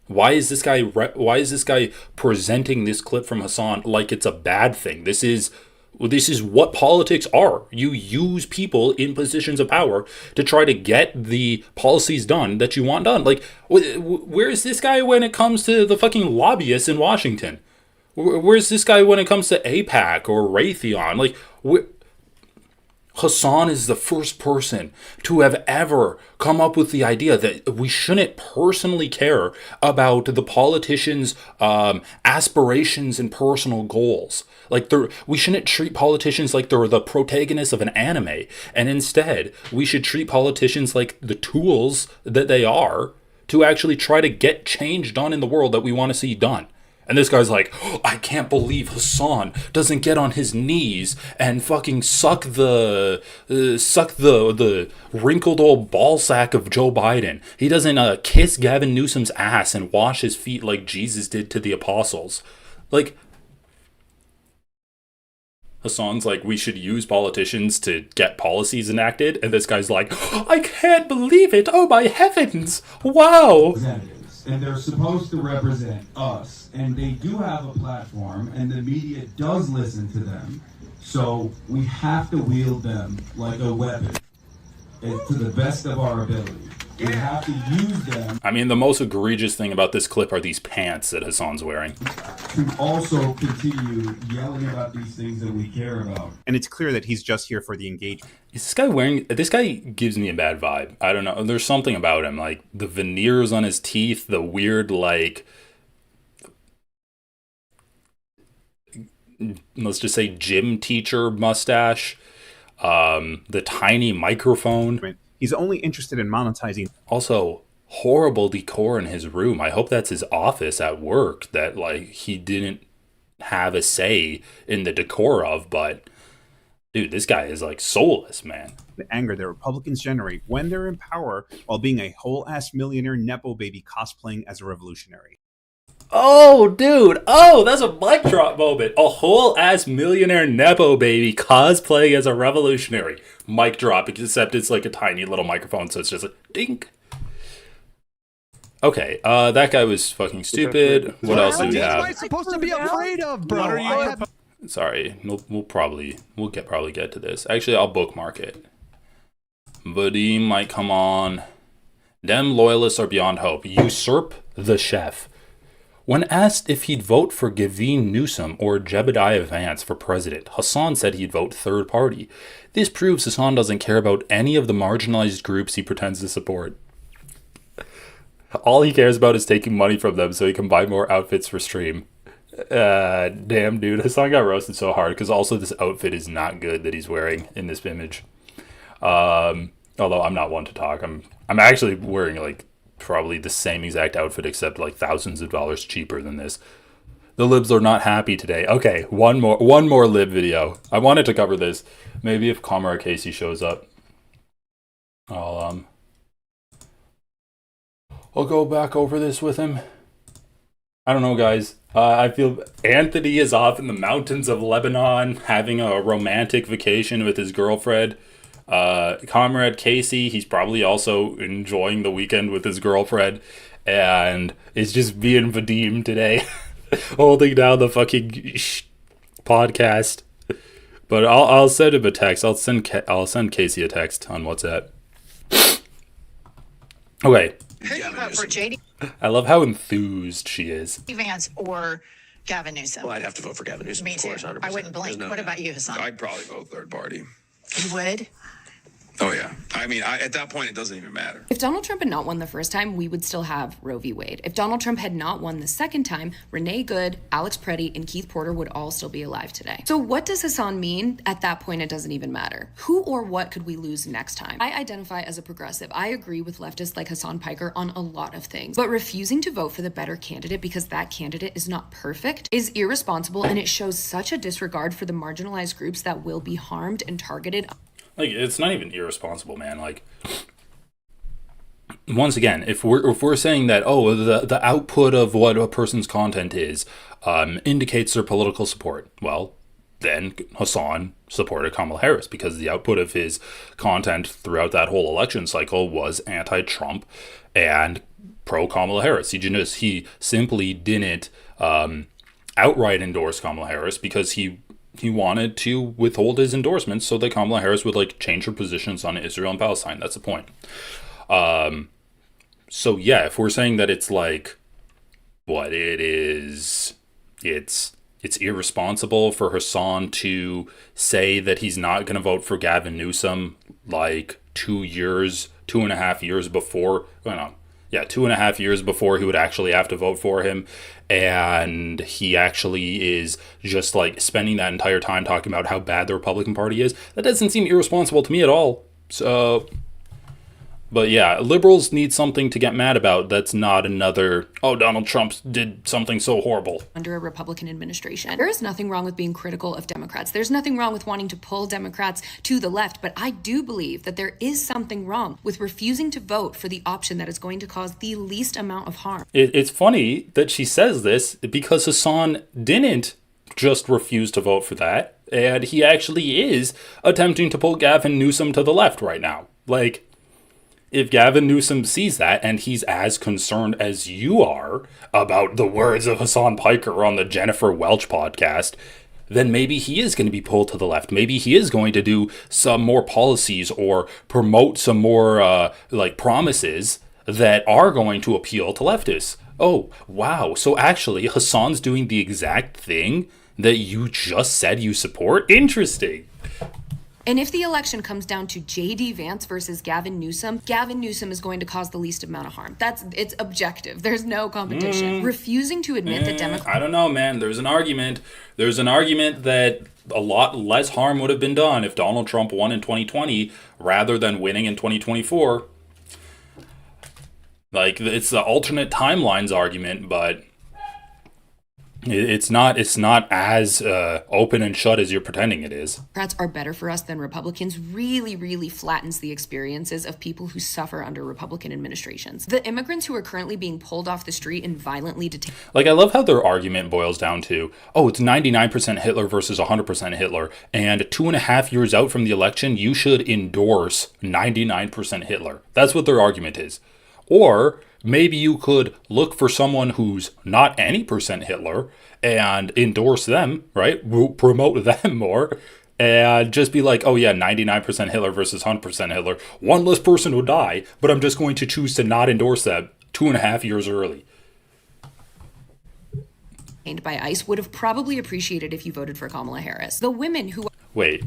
Why is this guy presenting this clip from Hassan like it's a bad thing? This is what politics are. You use people in positions of power to try to get the policies done that you want done. Like, where is this guy when it comes to the fucking lobbyists in Washington? Where's this guy when it comes to AIPAC or Raytheon? Like, Hassan is the first person to have ever come up with the idea that we shouldn't personally care about the politicians' aspirations and personal goals. Like, we shouldn't treat politicians like they're the protagonists of an anime. And instead, we should treat politicians like the tools that they are to actually try to get change done in the world that we want to see done. And this guy's like, oh, I can't believe Hassan doesn't get on his knees and fucking suck the wrinkled old ball sack of Joe Biden. He doesn't kiss Gavin Newsom's ass and wash his feet like Jesus did to the apostles. Like, Hassan's like, we should use politicians to get policies enacted. And this guy's like, oh, I can't believe it. Oh, my heavens. Wow. And they're supposed to represent us, and they do have a platform, and the media does listen to them, so we have to wield them like a weapon to the best of our ability. We have to use them. I mean, the most egregious thing about this clip are these pants that Hassan's wearing. To also continue yelling about these things that we care about. And it's clear that he's just here for the engagement. Is this guy wearing... This guy gives me a bad vibe. I don't know. There's something about him. Like, the veneers on his teeth, the weird, like... Let's just say gym teacher mustache. The tiny microphone. He's only interested in monetizing. Also, horrible decor in his room. I hope that's his office at work that, like, he didn't have a say in the decor of, but dude, this guy is like soulless, man. The anger that Republicans generate when they're in power while being a whole-ass millionaire Nepo baby cosplaying as a revolutionary. Oh, dude. Oh, that's a mic drop moment. A whole-ass millionaire Nepo baby cosplaying as a revolutionary. Mic drop, except it's like a tiny little microphone, so it's just a dink. Okay, that guy was fucking stupid. What else do we have? What am I supposed to be afraid of, bro? Sorry, we'll probably get to this. Actually, I'll bookmark it. Vadi might come on. Dem loyalists are beyond hope. Usurp the chef. When asked if he'd vote for Gavin Newsom or Jebediah Vance for president, Hassan said he'd vote third party. This proves Hassan doesn't care about any of the marginalized groups he pretends to support. All he cares about is taking money from them so he can buy more outfits for stream. Damn, dude. Hassan got roasted so hard because also this outfit is not good that he's wearing in this image. Although I'm not one to talk. I'm actually wearing like probably the same exact outfit except like thousands of dollars cheaper than this. The libs are not happy today. Okay, one more lib video. I wanted to cover this. Maybe if Kamara Casey shows up, I'll I'll go back over this with him. I don't know, guys. I feel Anthony is off in the mountains of Lebanon having a romantic vacation with his girlfriend. Comrade Casey, he's probably also enjoying the weekend with his girlfriend. And it's just being Vadim today, holding down the fucking podcast. But I'll send him a text. I'll send Casey a text on WhatsApp. Okay. Who do you vote for, JD I love how enthused she is. Vance or Gavin Newsom? Well, I'd have to vote for Gavin Newsom. Me of too. course, 100%. I wouldn't blink. What about you, Hassan? I'd probably vote third party. You would? Oh yeah. I mean, at that point, it doesn't even matter. If Donald Trump had not won the first time, we would still have Roe v. Wade. If Donald Trump had not won the second time, Renee Good, Alex Preddy, and Keith Porter would all still be alive today. So what does Hassan mean? At that point, it doesn't even matter. Who or what could we lose next time? I identify as a progressive. I agree with leftists like Hassan Piker on a lot of things. But refusing to vote for the better candidate because that candidate is not perfect is irresponsible, and it shows such a disregard for the marginalized groups that will be harmed and targeted. Like, it's not even irresponsible, man. Like, once again, if we're saying that, oh, the output of what a person's content is indicates their political support, well, then Hassan supported Kamala Harris because the output of his content throughout that whole election cycle was anti-Trump and pro-Kamala Harris. He simply didn't outright endorse Kamala Harris because he wanted to withhold his endorsements so that Kamala Harris would like change her positions on Israel and Palestine. That's the point. So yeah, if we're saying that it's like what it is, it's irresponsible for Hassan to say that he's not going to vote for Gavin Newsom like 2.5 years before. Well, no. Yeah, 2.5 years before he would actually have to vote for him. And he actually is just like spending that entire time talking about how bad the Republican Party is. That doesn't seem irresponsible to me at all. So, but yeah, liberals need something to get mad about. That's not another, oh, Donald Trump did something so horrible. Under a Republican administration. There is nothing wrong with being critical of Democrats. There's nothing wrong with wanting to pull Democrats to the left, but I do believe that there is something wrong with refusing to vote for the option that is going to cause the least amount of harm. It's funny that she says this because Hassan didn't just refuse to vote for that, and he actually is attempting to pull Gavin Newsom to the left right now. Like, if Gavin Newsom sees that and he's as concerned as you are about the words of Hassan Piker on the Jennifer Welch podcast, then maybe he is going to be pulled to the left. Maybe he is going to do some more policies or promote some more promises that are going to appeal to leftists. Oh, wow. So actually, Hassan's doing the exact thing that you just said you support? Interesting. And if the election comes down to JD Vance versus Gavin Newsom is going to cause the least amount of harm. It's objective. There's no competition. Refusing to admit that Democrats... I don't know, man. There's an argument that a lot less harm would have been done if Donald Trump won in 2020 rather than winning in 2024. Like, it's the alternate timelines argument, but it's not as open and shut as you're pretending it is. Democrats are better for us than Republicans really, really flattens the experiences of people who suffer under Republican administrations. The immigrants who are currently being pulled off the street and violently detained. Like, I love how their argument boils down to, oh, it's 99% Hitler versus 100% Hitler, and 2.5 years out from the election, you should endorse 99% Hitler. That's what their argument is. Or maybe you could look for someone who's not any percent Hitler and endorse them, right? Promote them more and just be like, oh yeah, 99% Hitler versus 100% Hitler. One less person will die, but I'm just going to choose to not endorse them 2.5 years early. By ICE would have probably appreciated if you voted for Kamala Harris. The women who... Wait.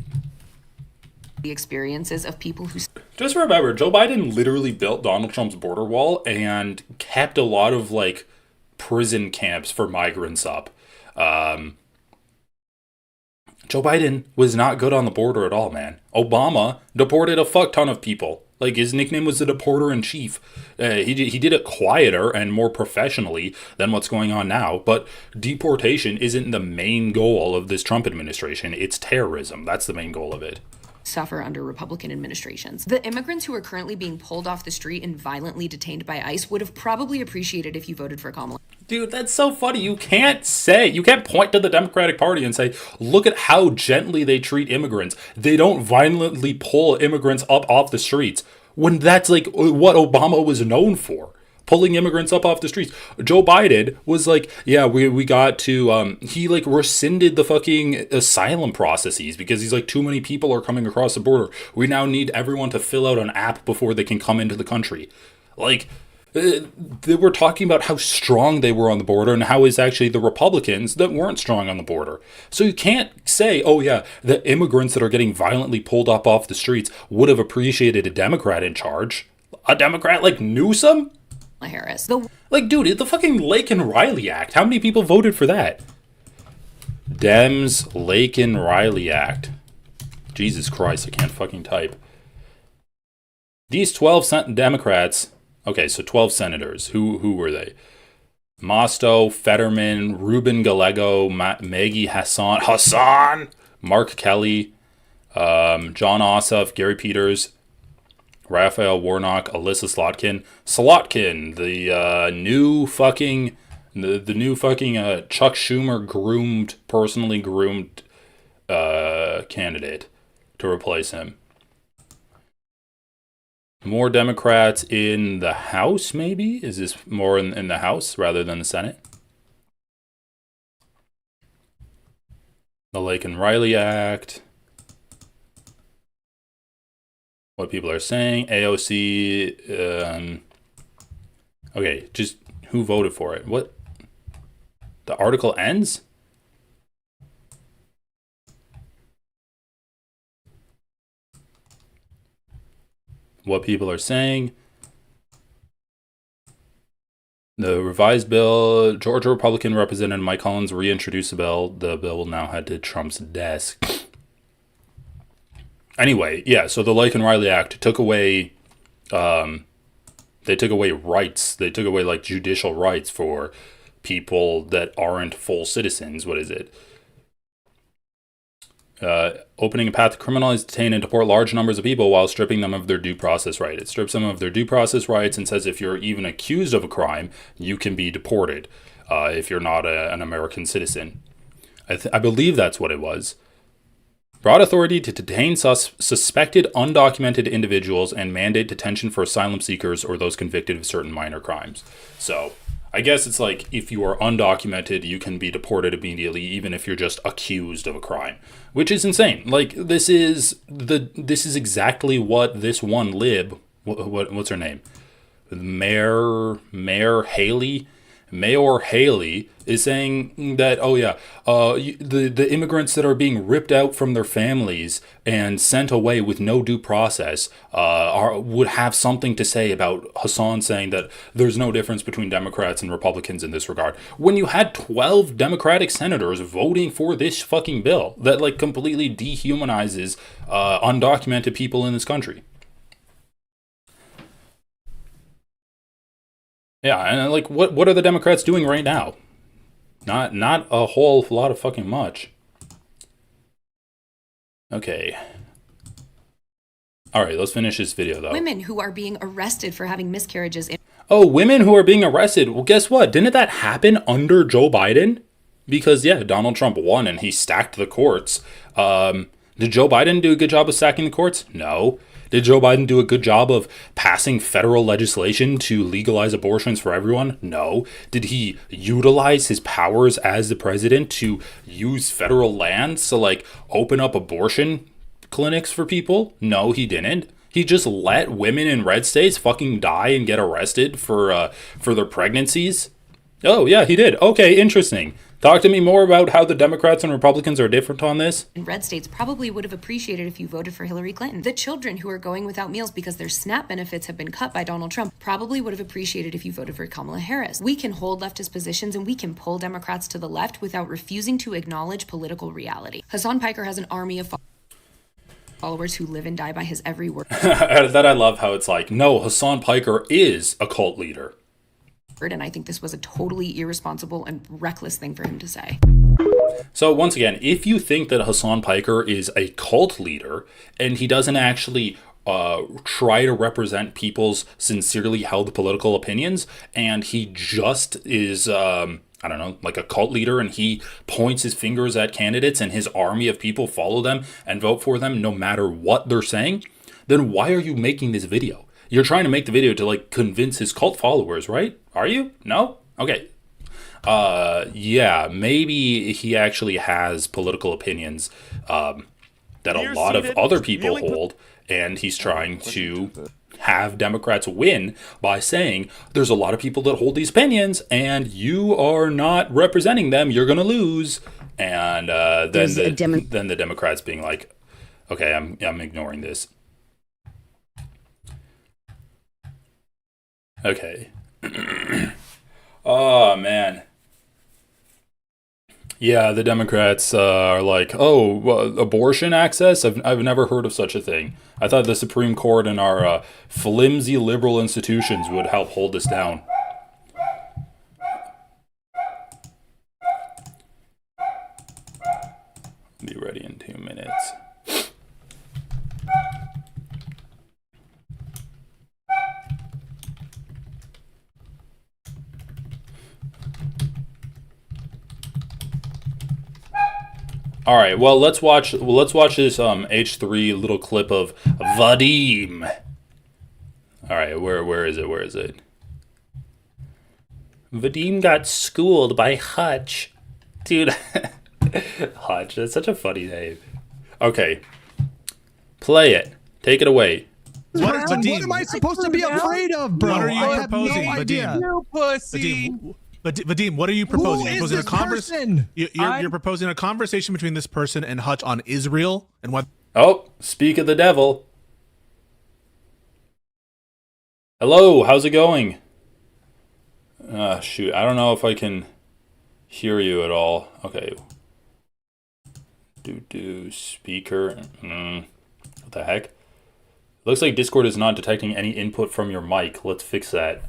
The experiences of people who... Just remember, Joe Biden literally built Donald Trump's border wall and kept a lot of, like, prison camps for migrants up. Joe Biden was not good on the border at all, man. Obama deported a fuck ton of people. Like, his nickname was the deporter-in-chief. He did it quieter and more professionally than what's going on now. But deportation isn't the main goal of this Trump administration. It's terrorism. That's the main goal of it. suffer under Republican administrations. The immigrants who are currently being pulled off the street and violently detained by ICE would have probably appreciated if you voted for Kamala. Dude, that's so funny. You can't point to the Democratic Party and say, look at how gently they treat immigrants. They don't violently pull immigrants up off the streets, when that's like what Obama was known for. Pulling immigrants up off the streets. Joe Biden was like, yeah, we got to, he like rescinded the fucking asylum processes because he's like, too many people are coming across the border. We now need everyone to fill out an app before they can come into the country. Like, they were talking about how strong they were on the border and how it's actually the Republicans that weren't strong on the border. So you can't say, oh yeah, the immigrants that are getting violently pulled up off the streets would have appreciated a Democrat in charge. A Democrat like Newsom? Harris. Like, dude, the fucking Lake and Riley Act. How many people voted for that? Dems Lake and Riley Act. Jesus Christ, I can't fucking type. These 12 Democrats. Okay, so 12 senators. Who were they? Mosto, Fetterman, Ruben Gallego, Maggie Hassan, Mark Kelly, John Ossoff, Gary Peters, Raphael Warnock, Alyssa Slotkin, the new fucking Chuck Schumer personally groomed candidate to replace him. More Democrats in the House, maybe? Is this more in the House rather than the Senate? The Lake and Riley Act. What people are saying. AOC. Okay, just who voted for it? What? The article ends? What people are saying. The revised bill, Georgia Republican Representative Mike Collins reintroduced the bill. The bill will now head to Trump's desk. Anyway, yeah, so the Lake and Riley Act took away, they took away rights. They took away, like, judicial rights for people that aren't full citizens. What is it? Opening a path to criminalize, detain, and deport large numbers of people while stripping them of their due process right. It strips them of their due process rights and says if you're even accused of a crime, you can be deported if you're not an American citizen. I believe that's what it was. Broad authority to detain suspected undocumented individuals and mandate detention for asylum seekers or those convicted of certain minor crimes. So I guess it's like if you are undocumented, you can be deported immediately, even if you're just accused of a crime, which is insane. Like this is exactly what this one lib, what's her name, Mayor Haley is saying that, oh yeah, the immigrants that are being ripped out from their families and sent away with no due process would have something to say about Hassan saying that there's no difference between Democrats and Republicans in this regard. When you had 12 Democratic senators voting for this fucking bill that like completely dehumanizes undocumented people in this country. Yeah, and like, what are the Democrats doing right now? Not a whole lot of fucking much. Okay. All right, let's finish this video, though. Women who are being arrested for having miscarriages. Oh, women who are being arrested. Well, guess what? Didn't that happen under Joe Biden? Because, yeah, Donald Trump won and he stacked the courts. Did Joe Biden do a good job of stacking the courts? No. Did Joe Biden do a good job of passing federal legislation to legalize abortions for everyone? No. Did he utilize his powers as the president to use federal lands to like open up abortion clinics for people? No, he didn't. He just let women in red states fucking die and get arrested for their pregnancies. Oh, yeah, he did. Okay, interesting. Talk to me more about how the Democrats and Republicans are different on this. In red states probably would have appreciated if you voted for Hillary Clinton. The children who are going without meals because their SNAP benefits have been cut by Donald Trump probably would have appreciated if you voted for Kamala Harris. We can hold leftist positions and we can pull Democrats to the left without refusing to acknowledge political reality. Hassan Piker has an army of followers who live and die by his every word. That I love how it's like, no, Hassan Piker is a cult leader. and I think this was a totally irresponsible and reckless thing for him to say. So once again, if you think that Hassan Piker is a cult leader and he doesn't actually try to represent people's sincerely held political opinions, and he just is I don't know, like a cult leader, and he points his fingers at candidates and his army of people follow them and vote for them no matter what they're saying, then why are you making this video? You're trying to make the video to like convince his cult followers, right? Are you? No? Okay. Yeah, maybe he actually has political opinions that a lot of other people hold, and he's trying to have Democrats win by saying there's a lot of people that hold these opinions and you are not representing them, you're gonna lose. And then the Democrats being like, okay, I'm ignoring this. Okay. Oh man. Yeah, the Democrats are like, abortion access? I've never heard of such a thing. I thought the Supreme Court and our flimsy liberal institutions would help hold this down. Be ready in 2 minutes. All right, well let's watch this H3 little clip of Vadim. All right, where is it? Vadim got schooled by Hutch. Dude, Hutch, that's such a funny name. Okay. Play it. Take it away. What am I supposed to be afraid of, bro? What are you proposing, no idea. Vadim? Pussy. Vadim, what are you proposing? Who is this person? You're proposing a conversation between this person and Hutch on Israel and what? Oh, speak of the devil. Hello, how's it going? Shoot, I don't know if I can hear you at all. Okay. Speaker. What the heck? Looks like Discord is not detecting any input from your mic. Let's fix that.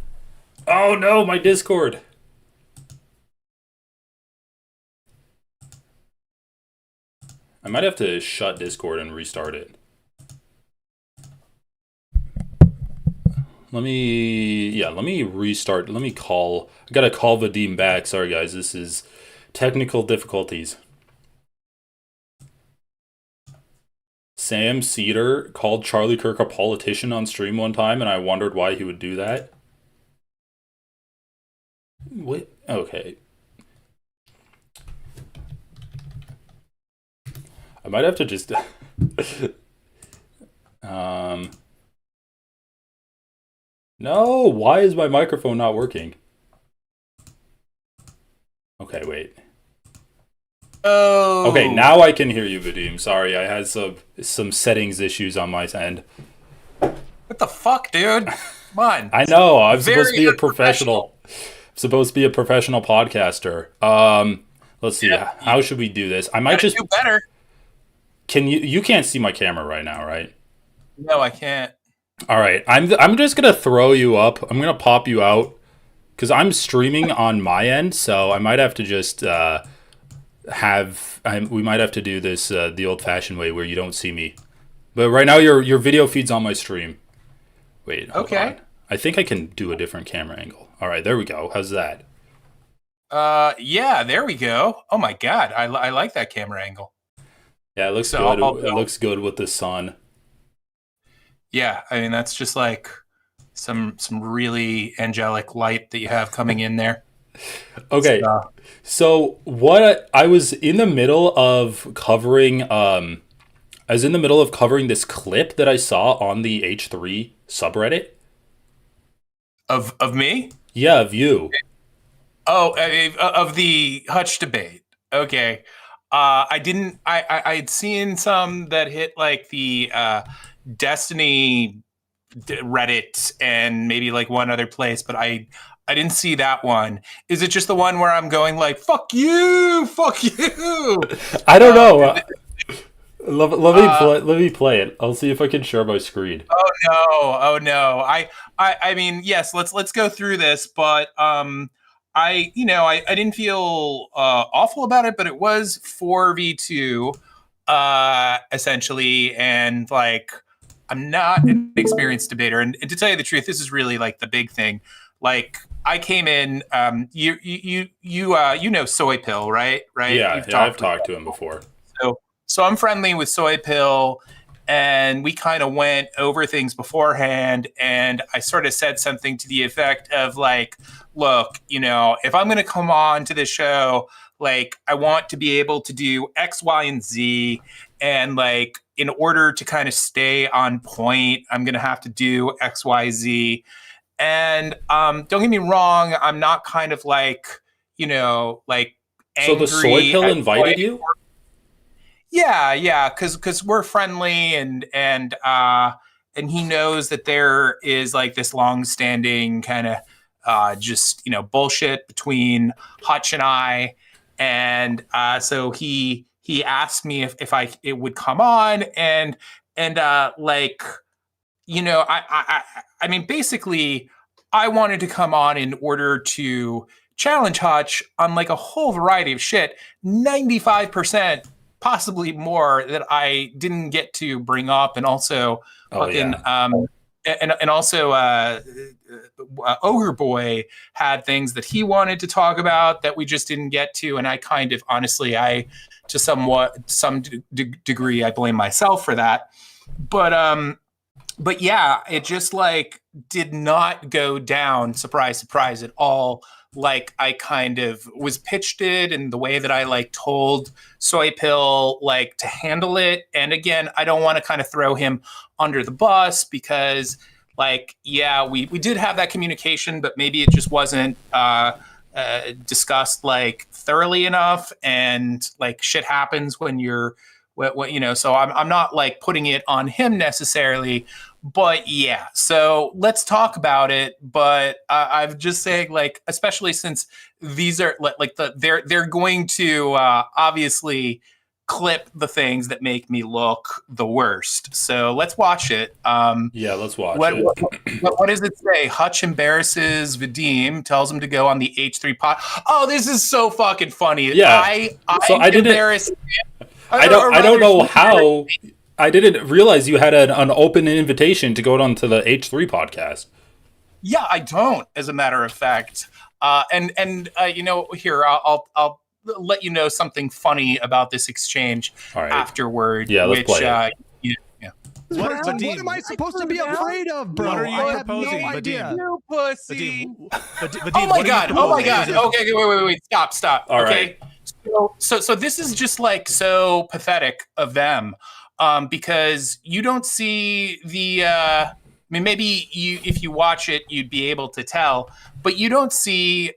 Oh no, my Discord. I might have to shut Discord and restart it. Let me restart. I gotta call Vadim back. Sorry guys, this is technical difficulties. Sam Cedar called Charlie Kirk a politician on stream one time, and I wondered why he would do that. Wait, okay. I might have to just no, why is my microphone not working? Okay, wait. Oh. Okay, now I can hear you, Vadim. Sorry, I had some settings issues on my end. What the fuck, dude? Come on. I know, I'm supposed to be a professional. Supposed to be a professional podcaster. Let's see. Yeah, how should we do this? I might just do better. Can you can't see my camera right now, right? No, I can't. All right. I'm just going to throw you up. I'm going to pop you out cuz I'm streaming on my end, so I might have to just we might have to do this the old-fashioned way where you don't see me. But right now your video feed's on my stream. Wait, hold on. I think I can do a different camera angle. All right, there we go. How's that? Yeah, there we go. Oh my god, I like that camera angle. Yeah, it looks good. It looks good with the sun. Yeah, I mean that's just like some really angelic light that you have coming in there. Okay, so what I was in the middle of covering, this clip that I saw on the H3 subreddit. Of me? Yeah, of you. Oh, of the Hutch debate. Okay. I'd seen some that hit like the Destiny Reddit and maybe like one other place, but I didn't see that one. Is it just the one where I'm going like, fuck you? I don't know. Let me play it. I'll see if I can share my screen. Oh no. I mean, yes, let's go through this, but I didn't feel awful about it, but it was 4v2 essentially, and like I'm not an experienced debater, and to tell you the truth, this is really like the big thing. Like I came in, you know Soy Pill, right? Yeah, I've talked to him before. So I'm friendly with Soy Pill, and we kind of went over things beforehand, and I sort of said something to the effect of like, look, if I'm going to come on to the show, like I want to be able to do X, Y, and Z, and like in order to kind of stay on point, I'm going to have to do X, Y, Z. And don't get me wrong, I'm not kind of like, like angry. So the Soy Pill invited you? Yeah, because we're friendly, and he knows that there is like this long-standing kind of just bullshit between Hutch and I, and so he asked me if it would come on, and like I mean basically I wanted to come on in order to challenge Hutch on like a whole variety of shit. 95%. Possibly more that I didn't get to bring up, and also and also Ogre Boy had things that he wanted to talk about that we just didn't get to, and I kind of honestly, to some degree, I blame myself for that, but yeah, it just like did not go down, surprise at all, like I kind of was pitched it, and the way that I like told Soy Pill like to handle it. And again, I don't want to kind of throw him under the bus, because like, yeah, we did have that communication, but maybe it just wasn't discussed like thoroughly enough, and like shit happens when you're so I'm not like putting it on him necessarily, but yeah, so let's talk about it. But I'm just saying, like, especially since these are like they're going to obviously clip the things that make me look the worst. So let's watch it. Yeah, let's watch it. What does it say? Hutch embarrasses Vadim, tells him to go on the H3 pod. Oh, this is so fucking funny. Yeah. I embarrassed. I don't know how. I didn't realize you had an open invitation to go on to the H3 podcast. Yeah, I don't, as a matter of fact. And here I'll let you know something funny about this exchange afterward. Yeah, let's play it. What am I supposed to be afraid of, bro? What are you I have proposing, no idea. You pussy. Vadim, Oh my god. Okay, wait. Stop. All okay. Right. So this is just like so pathetic of them, because you don't see the. I mean, maybe if you watch it, you'd be able to tell, but you don't see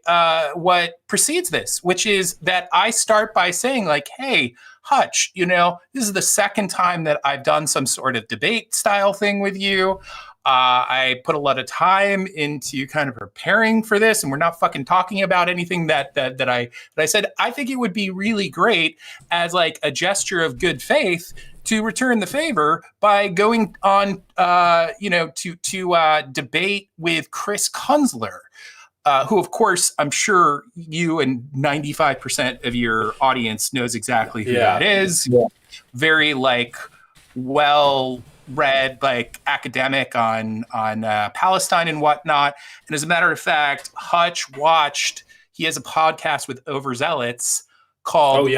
what precedes this, which is that I start by saying like, "Hey, Hutch, this is the second time that I've done some sort of debate style thing with you. I put a lot of time into kind of preparing for this, and we're not fucking talking about anything that I said. I think it would be really great as like a gesture of good faith to return the favor by going on, to debate with Chris Kunzler, who, of course, I'm sure you and 95% of your audience knows exactly who that is. Yeah. Very like well-read, like academic on Palestine and whatnot. And as a matter of fact, Hutch he has a podcast with overzealots called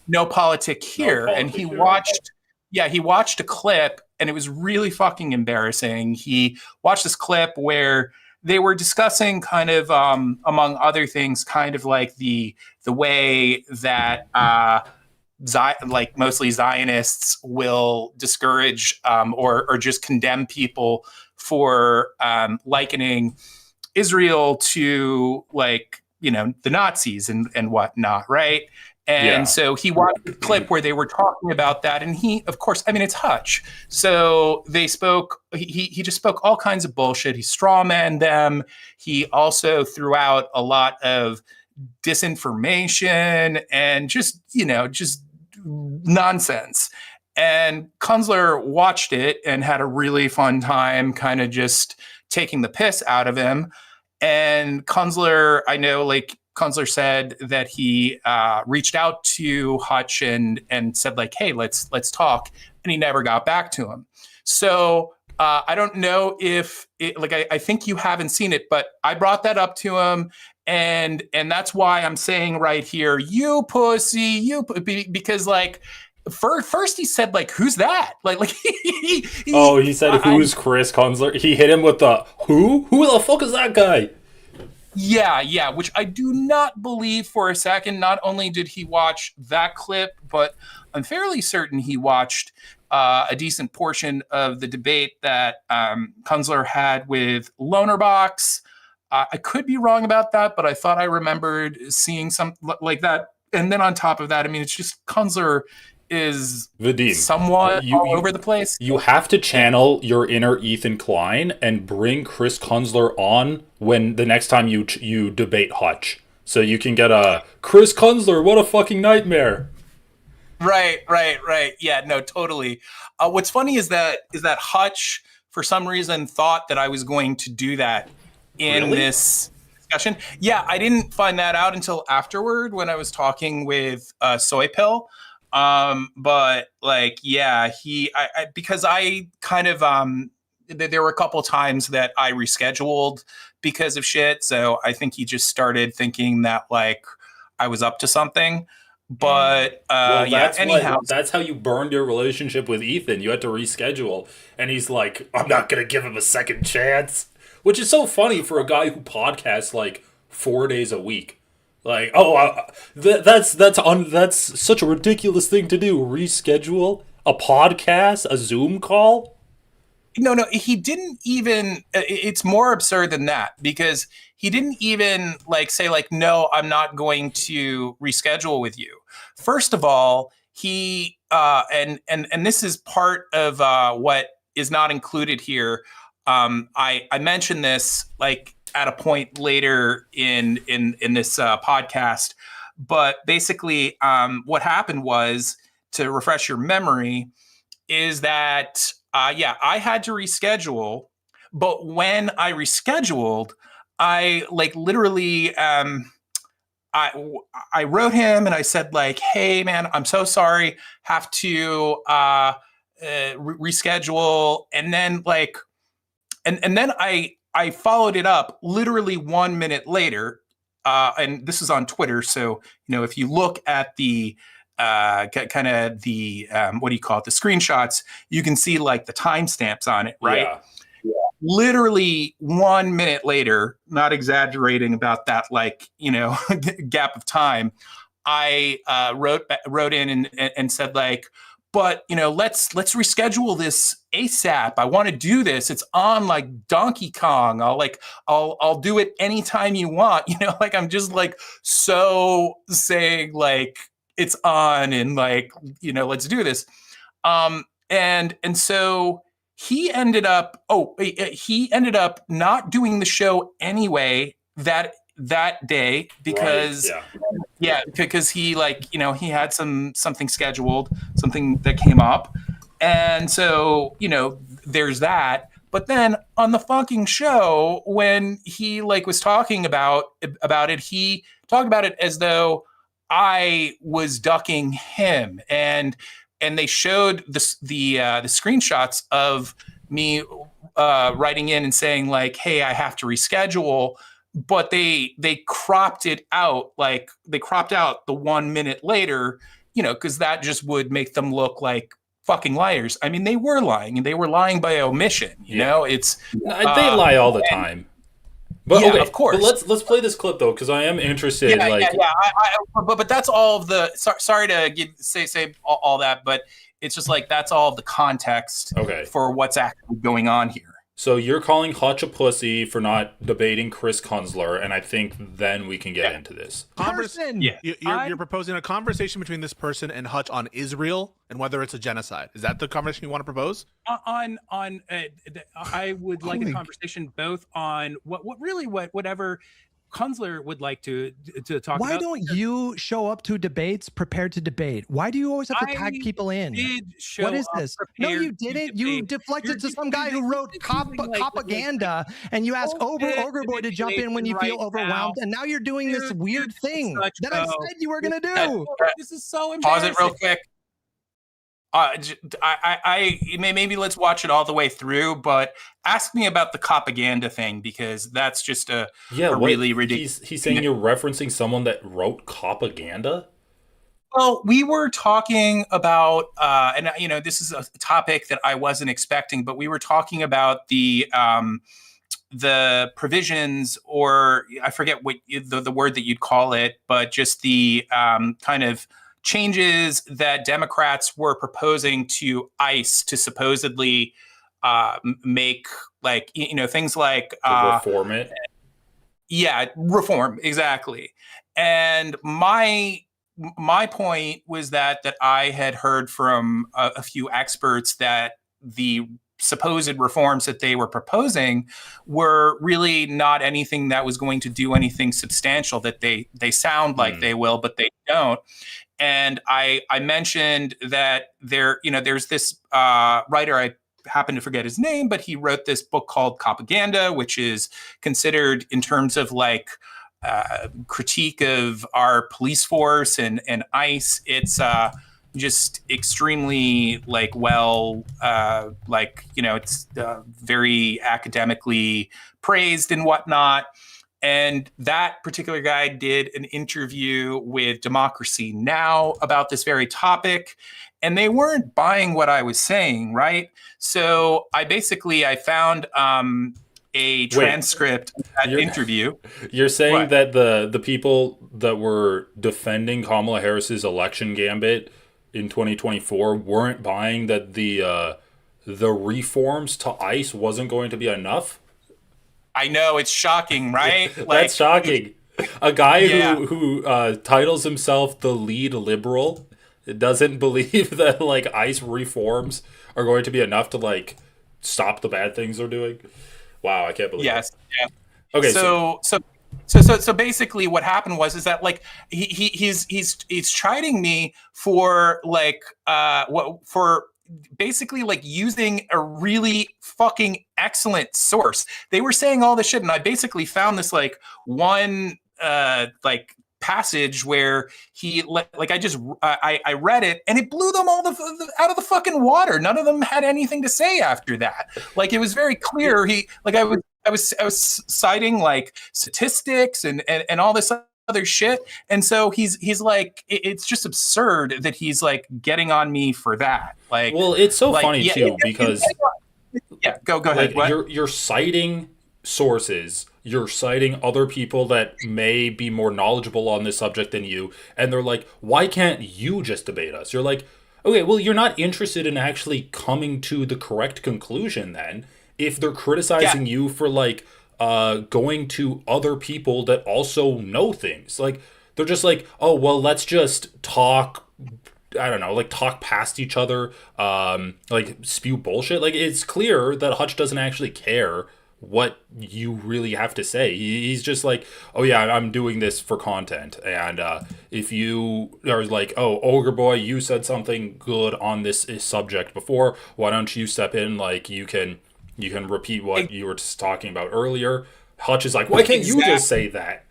No Politic Here. And he watched a clip, and it was really fucking embarrassing. He watched this clip where they were discussing kind of, among other things, kind of like the way that like mostly Zionists will discourage or just condemn people for likening Israel to like, the Nazis and whatnot, right? And so he watched a clip where they were talking about that. And he, of course, I mean, it's Hutch. So they spoke, he just spoke all kinds of bullshit. He strawmanned them. He also threw out a lot of disinformation and just nonsense. And Kunzler watched it and had a really fun time kind of just taking the piss out of him. And Kunzler, I know, like, Kunzler said that he reached out to Hutch and said, like, hey, let's talk. And he never got back to him. So I don't know if I think you haven't seen it, but I brought that up to him. And that's why I'm saying right here, you pussy, because like, first he said, like, who's that? Like he said, who's Chris Kunzler? He hit him with the, who the fuck is that guy? Yeah, which I do not believe for a second. Not only did he watch that clip, but I'm fairly certain he watched a decent portion of the debate that Kunzler had with Lonerbox. I could be wrong about that, but I thought I remembered seeing something like that. And then on top of that, I mean, it's just Kunzler is Vadim, somewhat all over the place. You have to channel your inner Ethan Klein and bring Chris Kunzler on when the next time you debate Hutch, so you can get a Chris Kunzler, what a fucking nightmare. Right. Yeah, no, totally. What's funny is that Hutch, for some reason, thought that I was going to do that in this discussion. Yeah, I didn't find that out until afterward when I was talking with Soy Pill. But like, yeah, because I kind of, there were a couple of times that I rescheduled because of shit. So I think he just started thinking that like I was up to something, but, anyhow, that's how you burned your relationship with Ethan. You had to reschedule and he's like, I'm not going to give him a second chance, which is so funny for a guy who podcasts like 4 days a week. Like, that's such a ridiculous thing to do. Reschedule a podcast, a Zoom call. No, he didn't even. It's more absurd than that, because he didn't even like say like, no, I'm not going to reschedule with you. First of all, he and this is part of what is not included here. I mentioned this like at a point later in this podcast, but basically what happened was, to refresh your memory, is that I had to reschedule, but when I rescheduled, I like literally I wrote him and I said like, hey man, I'm so sorry, have to reschedule, and then like and then I followed it up literally 1 minute later, and this is on Twitter. So, you know, if you look at the kind of the what do you call it, the screenshots, you can see like the timestamps on it, right? Yeah. Literally 1 minute later, not exaggerating about that, like, you know, gap of time, I wrote in and said like, but you know, let's reschedule this ASAP. I want to do this. It's on like Donkey Kong. I'll do it anytime you want. You know, like I'm just like so saying like it's on and like, you know, let's do this. And so he ended up not doing the show anyway that day because because he like, you know, he had something scheduled, something that came up, and so, you know, there's that. But then on the fucking show, when he like was talking about it, he talked about it as though I was ducking him, and they showed the screenshots of me writing in and saying like, hey, I have to reschedule. But they cropped it out, like they cropped out the 1 minute later, you know, because that just would make them look like fucking liars. I mean, they were lying, and they were lying by omission. You know, it's they lie all the time. But yeah, okay, of course. But let's play this clip though, because I am interested. But that's all of the. Sorry to say all that, but it's just like that's all of the context for what's actually going on here. So you're calling Hutch a pussy for not debating Chris Kunzler, and I think then we can get into this. You're proposing a conversation between this person and Hutch on Israel and whether it's a genocide. Is that the conversation you want to propose? I would like a conversation both on whatever Kunzler would like to talk Why about. don't you show up to debates prepared to debate? Why do you always have to tag people in? What is this? No, you didn't. You deflected to some guy who wrote propaganda, and you asked Ogre Boy to jump in when you feel overwhelmed, and now you're doing this weird thing that I said you were going to do. This is so Pause embarrassing. it real quick. Maybe let's watch it all the way through, but ask me about the propaganda thing, because that's just a really ridiculous. He's saying you're referencing someone that wrote propaganda. Well, we were talking about, and this is a topic that I wasn't expecting, but we were talking about the provisions, or I forget what the word that you'd call it, but just the kind of changes that Democrats were proposing to ICE to supposedly make, like, things like reform it. Yeah, reform, exactly. And my point was that I had heard from a few experts that the supposed reforms that they were proposing were really not anything that was going to do anything substantial, that they sound like they will, but they don't. And I mentioned that there's this writer, I happen to forget his name, but he wrote this book called Propaganda, which is considered, in terms of like critique of our police force and ICE, it's just extremely it's very academically praised and whatnot. And that particular guy did an interview with Democracy Now! About this very topic, and they weren't buying what I was saying, right? So I found a transcript of that interview. You're saying that the people that were defending Kamala Harris's election gambit in 2024 weren't buying that the reforms to ICE wasn't going to be enough? I know, it's shocking, right? That's shocking. A guy who titles himself the lead liberal doesn't believe that like ICE reforms are going to be enough to like stop the bad things they're doing. Wow, I can't believe it. Yeah. Okay, so basically what happened was that like he's chiding me for basically like using a really fucking excellent source. They were saying all this shit, and I basically found this like one passage where he I read it, and it blew them all out of the fucking water. None of them had anything to say after that. Like, it was very clear. I was citing like statistics and all this other shit, and so he's like, it's just absurd that he's like getting on me for that. Like, well, it's so funny too, because go ahead. Like, you're citing sources, you're citing other people that may be more knowledgeable on this subject than you, and they're like, why can't you just debate us? You're like, okay, well, you're not interested in actually coming to the correct conclusion then, if they're criticizing you for like going to other people that also know things. Like, they're just like, oh, well, let's just talk, I don't know, like talk past each other, like spew bullshit. Like, it's clear that Hutch doesn't actually care what you really have to say. He's just like, oh yeah, I'm doing this for content. And if you are like, oh, Ogre Boy, you said something good on this subject before, why don't you step in? Like, you can repeat what you were just talking about earlier. Hutch is like, why can't you just say that?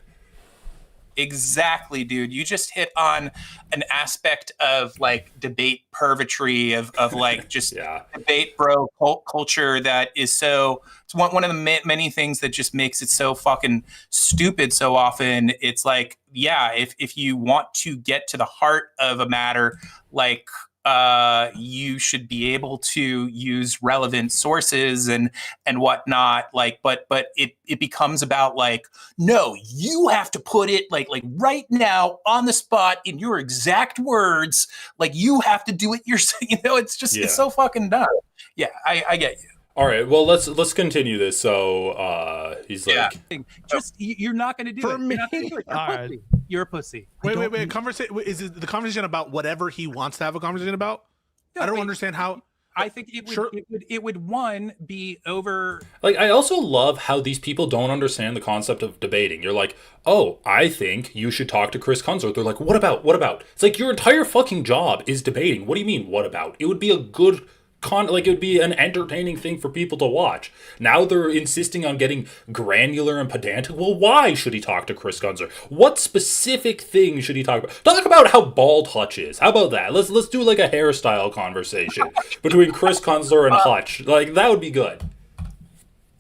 Exactly, dude. You just hit on an aspect of like debate purgatory, of like just debate bro culture that is so, it's one of the many things that just makes it so fucking stupid so often. It's like, yeah, if you want to get to the heart of a matter, like you should be able to use relevant sources and whatnot. Like, but it becomes about like, no, you have to put it like right now on the spot in your exact words. Like, you have to do it yourself. It's just it's so fucking dumb. Yeah, I get you. All right, well, let's continue this. So he's like, just you're not going to do for it. Me? You're a pussy. Wait. Is it the conversation about whatever he wants to have a conversation about? I don't understand how. I think it would one be over. Like, I also love how these people don't understand the concept of debating. You're like, oh, I think you should talk to Chris Kunzler. They're like, what about? What about? It's like your entire fucking job is debating. What do you mean, what about? It would be a good like it would be an entertaining thing for people to watch. Now they're insisting on getting granular and pedantic. Well, why should he talk to Chris Kunzler? What specific thing should he talk about? Talk about how bald Hutch is. How about that? Let's do like a hairstyle conversation between Chris Kunzler and Hutch. Like, that would be good.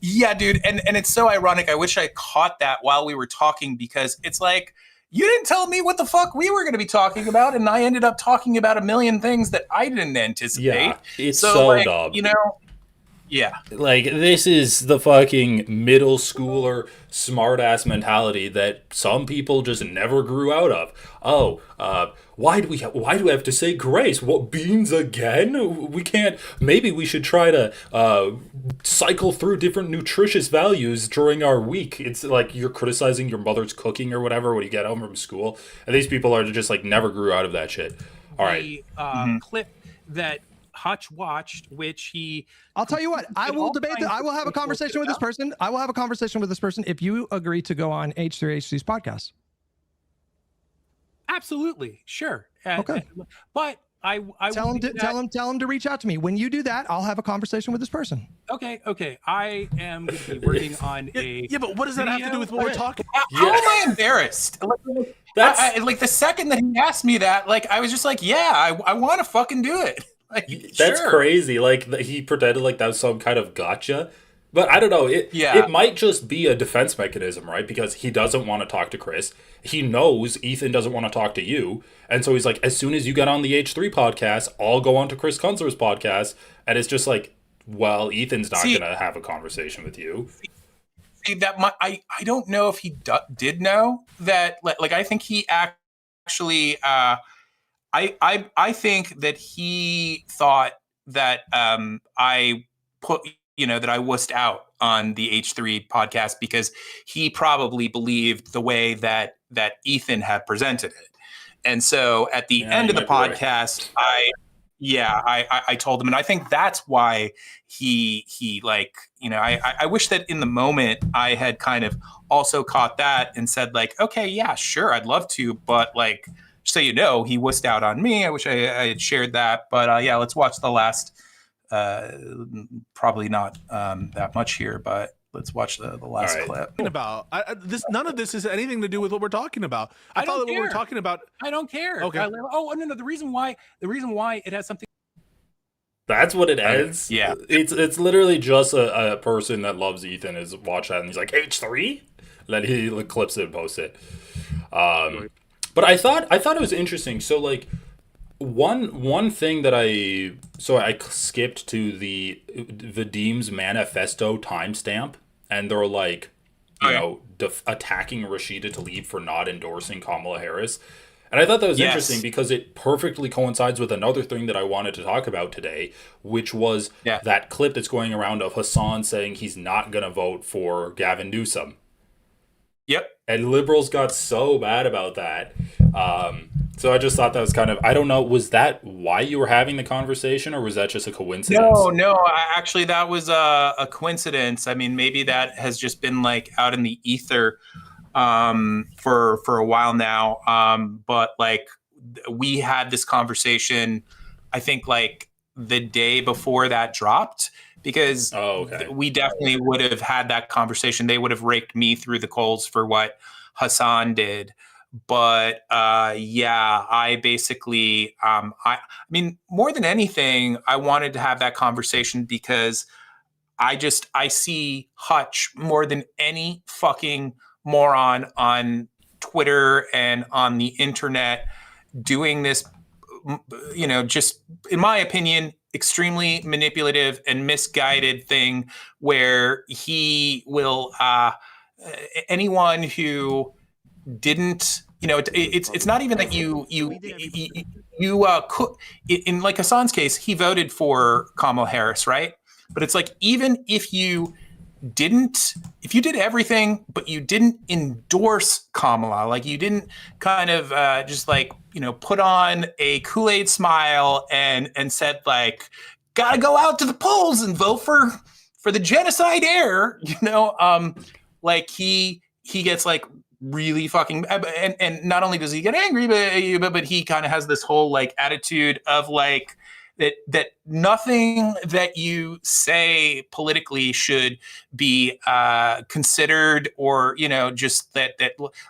Yeah, dude, and it's so ironic. I wish I caught that while we were talking, because it's like, you didn't tell me what the fuck we were going to be talking about, and I ended up talking about a million things that I didn't anticipate. Yeah, it's so like, dumb. You know, yeah. Like, this is the fucking middle schooler smartass mentality that some people just never grew out of. Oh, why do we have to say grace? What, beans again? We can't. Maybe we should try to cycle through different nutritious values during our week. It's like you're criticizing your mother's cooking or whatever when you get home from school, and these people are just like never grew out of that shit. All right. The clip that Hutch watched, which he... I'll tell you what, I will debate that. I will have a conversation with this person. I will have a conversation with this person if you agree to go on H3H3's podcast. Absolutely, sure. Okay. But I tell him to reach out to me. When you do that, I'll have a conversation with this person. Okay. I am going to be working on a... Yeah, but what does that have to do with what we're talking about? How am I embarrassed? Like the second that he asked me that, like, I was just like, yeah, I want to fucking do it. Like, that's sure. crazy. Like, he pretended like that was some kind of gotcha. But I don't know. It might just be a defense mechanism, right? Because he doesn't want to talk to Chris. He knows Ethan doesn't want to talk to you. And so he's like, as soon as you get on the H3 podcast, I'll go on to Chris Kunzler's podcast. And it's just like, well, Ethan's not going to have a conversation with you. See, I don't know if he did know that. Like, I think he actually... I think that he thought that I put, that I wussed out on the H3 podcast because he probably believed the way that Ethan had presented it. And so at the end of the podcast, I told him, and I think that's why he like, I wish that in the moment I had kind of also caught that and said like, okay, yeah, sure, I'd love to, but like, so he wussed out on me. I wish I had shared that, but yeah, let's watch the last. Probably not that much here, but let's watch the last clip. About none of this has anything to do with what we're talking about. I thought that what we're talking about. I don't care. Okay. No. The reason why it has something. That's what it is. Yeah. It's literally just a person that loves Ethan is watch that and he's like H3. Then he clips it and posts it. But I thought it was interesting. So like one thing that I skipped to the Vadim's manifesto timestamp, and they're like, attacking Rashida Tlaib for not endorsing Kamala Harris. And I thought that was interesting because it perfectly coincides with another thing that I wanted to talk about today, which was that clip that's going around of Hassan saying he's not going to vote for Gavin Newsom. Yep. And liberals got so bad about that. So I just thought that was kind of, I don't know, was that why you were having the conversation, or was that just a coincidence? No, actually that was a coincidence. I mean, maybe that has just been like out in the ether for a while now. But like we had this conversation, I think like the day before that dropped, because we definitely would have had that conversation. They would have raked me through the coals for what Hassan did. But I basically, I mean, more than anything, I wanted to have that conversation because I see Hutch more than any fucking moron Twitter and on the internet doing this, just in my opinion, extremely manipulative and misguided thing where he will, anyone who didn't, it's not even that you could, in like Hassan's case, he voted for Kamala Harris, right? But it's like, even if you did everything, but you didn't endorse Kamala, like you didn't kind of just like, put on a Kool-Aid smile and said like, gotta go out to the polls and vote for the genocide heir, like he gets like really fucking, and not only does he get angry, but he kind of has this whole like attitude of like that nothing that you say politically should be considered, or just that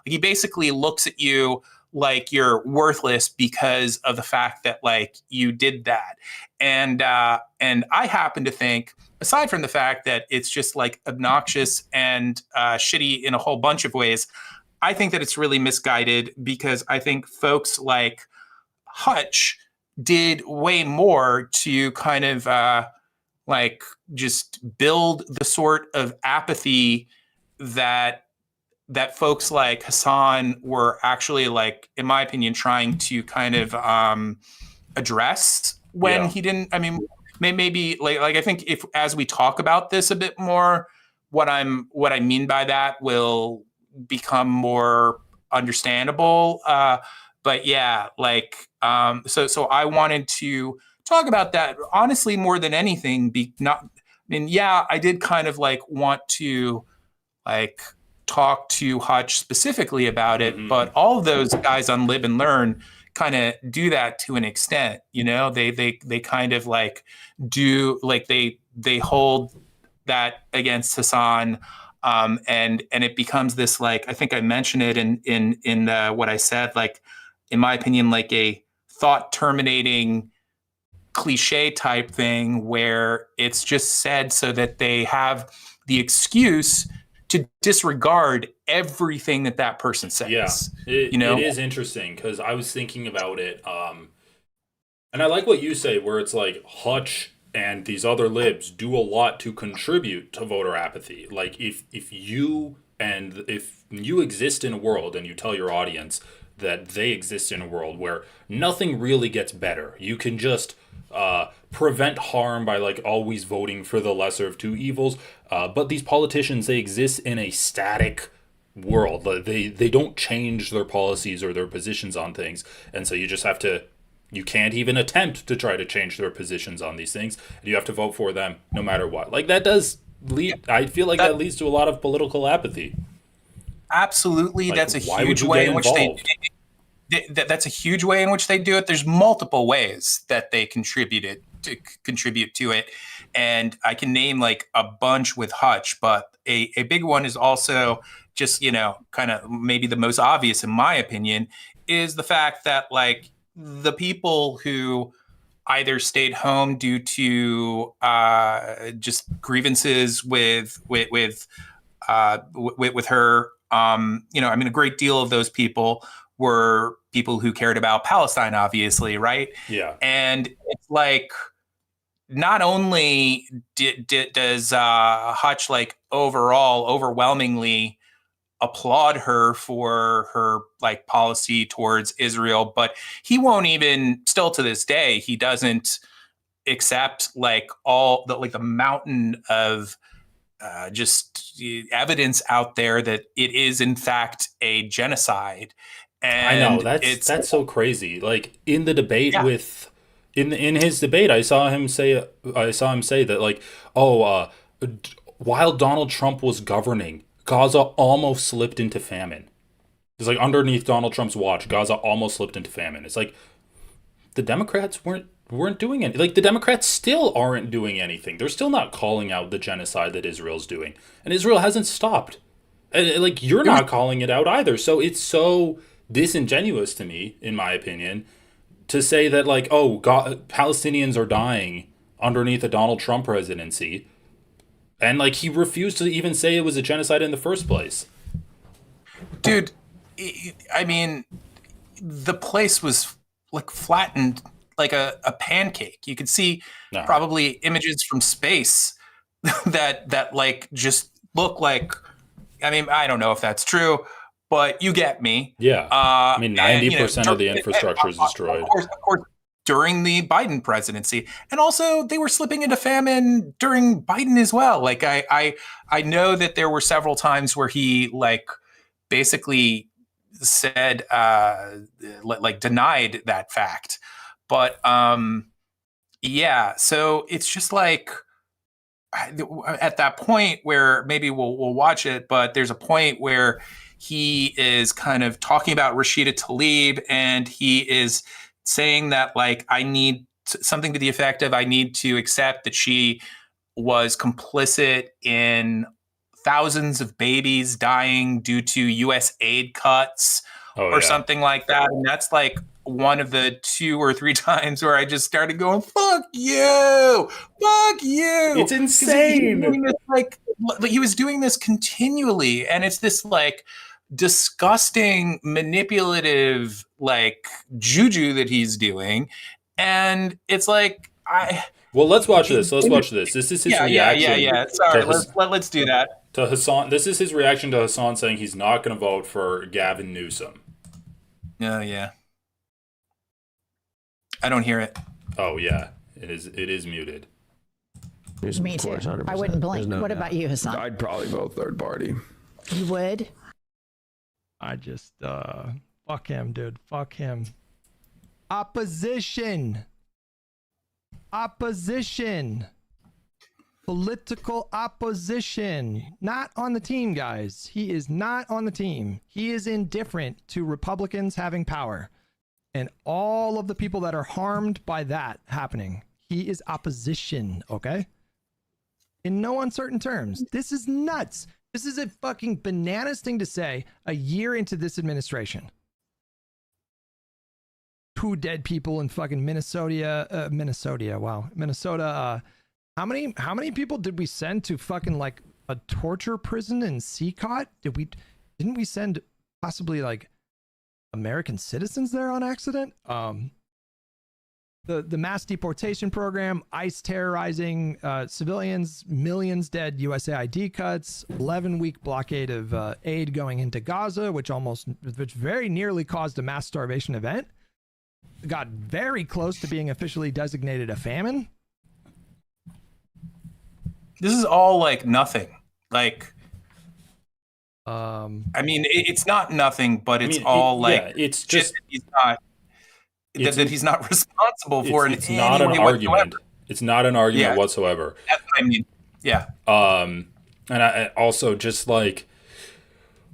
he basically looks at you like you're worthless because of the fact that like you did that. And I happen to think, aside from the fact that it's just like obnoxious and shitty in a whole bunch of ways, I think that it's really misguided, because I think folks like Hutch did way more to kind of like just build the sort of apathy that folks like Hassan were actually, like, in my opinion, trying to kind of address when he didn't. I mean, maybe like I think if, as we talk about this a bit more, what I mean by that will become more understandable. But yeah, like so I wanted to talk about that honestly more than anything. I did kind of like want to like talk to Hutch specifically about it, but all of those guys on Live and Learn kind of do that to an extent. They kind of like do, like they hold that against Hassan, and it becomes this, like, I think I mentioned it in what I said, like, in my opinion, like a thought terminating cliche type thing where it's just said so that they have the excuse to disregard everything that person says. Yeah, it is interesting, because I was thinking about it, and I like what you say, where it's like Hutch and these other libs do a lot to contribute to voter apathy. Like if you exist in a world and you tell your audience that they exist in a world where nothing really gets better, you can just prevent harm by like always voting for the lesser of two evils. But these politicians, they exist in a static world. They don't change their policies or their positions on things. And so you can't even attempt to try to change their positions on these things. And you have to vote for them no matter what. Like that does lead, I feel like that leads to a lot of political apathy. Absolutely. Like, that's a why huge would you way get in which involved? that's a huge way in which they do it. There's multiple ways that they contribute to it. And I can name like a bunch with Hutch, but a big one is also just, kind of maybe the most obvious in my opinion, is the fact that like the people who either stayed home due to just grievances with her, I mean, a great deal of those people were people who cared about Palestine, obviously, right? Yeah. And it's like, not only does Hutch like overwhelmingly applaud her for her like policy towards Israel, but he won't even, still to this day, he doesn't accept like all the mountain of just evidence out there that it is in fact a genocide. And I know that's so crazy. Like in the debate in his debate, I saw him say that like, while Donald Trump was governing, Gaza almost slipped into famine. It's like underneath Donald Trump's watch, Gaza almost slipped into famine. It's like the Democrats weren't doing anything. Like the Democrats still aren't doing anything. They're still not calling out the genocide that Israel's doing, and Israel hasn't stopped. And like you're not calling it out either. So it's so disingenuous to me, in my opinion, to say that like, Palestinians are dying underneath a Donald Trump presidency, and like he refused to even say it was a genocide in the first place. Dude, I mean, the place was like flattened like a pancake. You could see probably images from space that like just look like, I mean, I don't know if that's true, but you get me. Yeah. I mean, 90% of the infrastructure is destroyed. Of course, during the Biden presidency. And also they were slipping into famine during Biden as well. Like I know that there were several times where he like basically said, like denied that fact. But Yeah, so it's just like at that point where maybe we'll watch it, but there's a point where he is kind of talking about Rashida Tlaib, and he is saying that like I need something to the effect of I need to accept that she was complicit in thousands of babies dying due to U.S. aid cuts or something like that. And that's like one of the 2 or 3 times where I just started going, fuck you, fuck you. It's insane. He was doing this continually. And it's this like disgusting, manipulative, like juju that he's doing. And it's like, well, let's watch this. Let's watch this. This is his reaction. Yeah. Sorry, let's do that. To Hassan, this is his reaction to Hassan saying he's not going to vote for Gavin Newsom. Oh yeah. I don't hear it. Oh yeah, it is muted. Me too. 100%. I wouldn't blink. What about you, Hassan? I'd probably vote third party. You would? I just fuck him, dude. Fuck him. Opposition. Political opposition. Not on the team, guys. He is not on the team. He is indifferent to Republicans having power and all of the people that are harmed by that happening. He is opposition, okay? In no uncertain terms. This is nuts. This is a fucking bananas thing to say a year into this administration. 2 dead people in fucking Minnesota. Minnesota. How many people did we send to fucking like a torture prison in Seacott? Didn't we send possibly like American citizens there on accident? The mass deportation program, ICE terrorizing civilians, millions dead, USAID cuts, 11-week blockade of aid going into Gaza, which very nearly caused a mass starvation event. Got very close to being officially designated a famine. This is all like nothing. Like, I mean, it's not nothing, but it's it's just that he's not that he's not responsible for it. It's not an argument. Whatsoever. It's not an argument whatsoever. That's what I mean. Yeah. And I also just like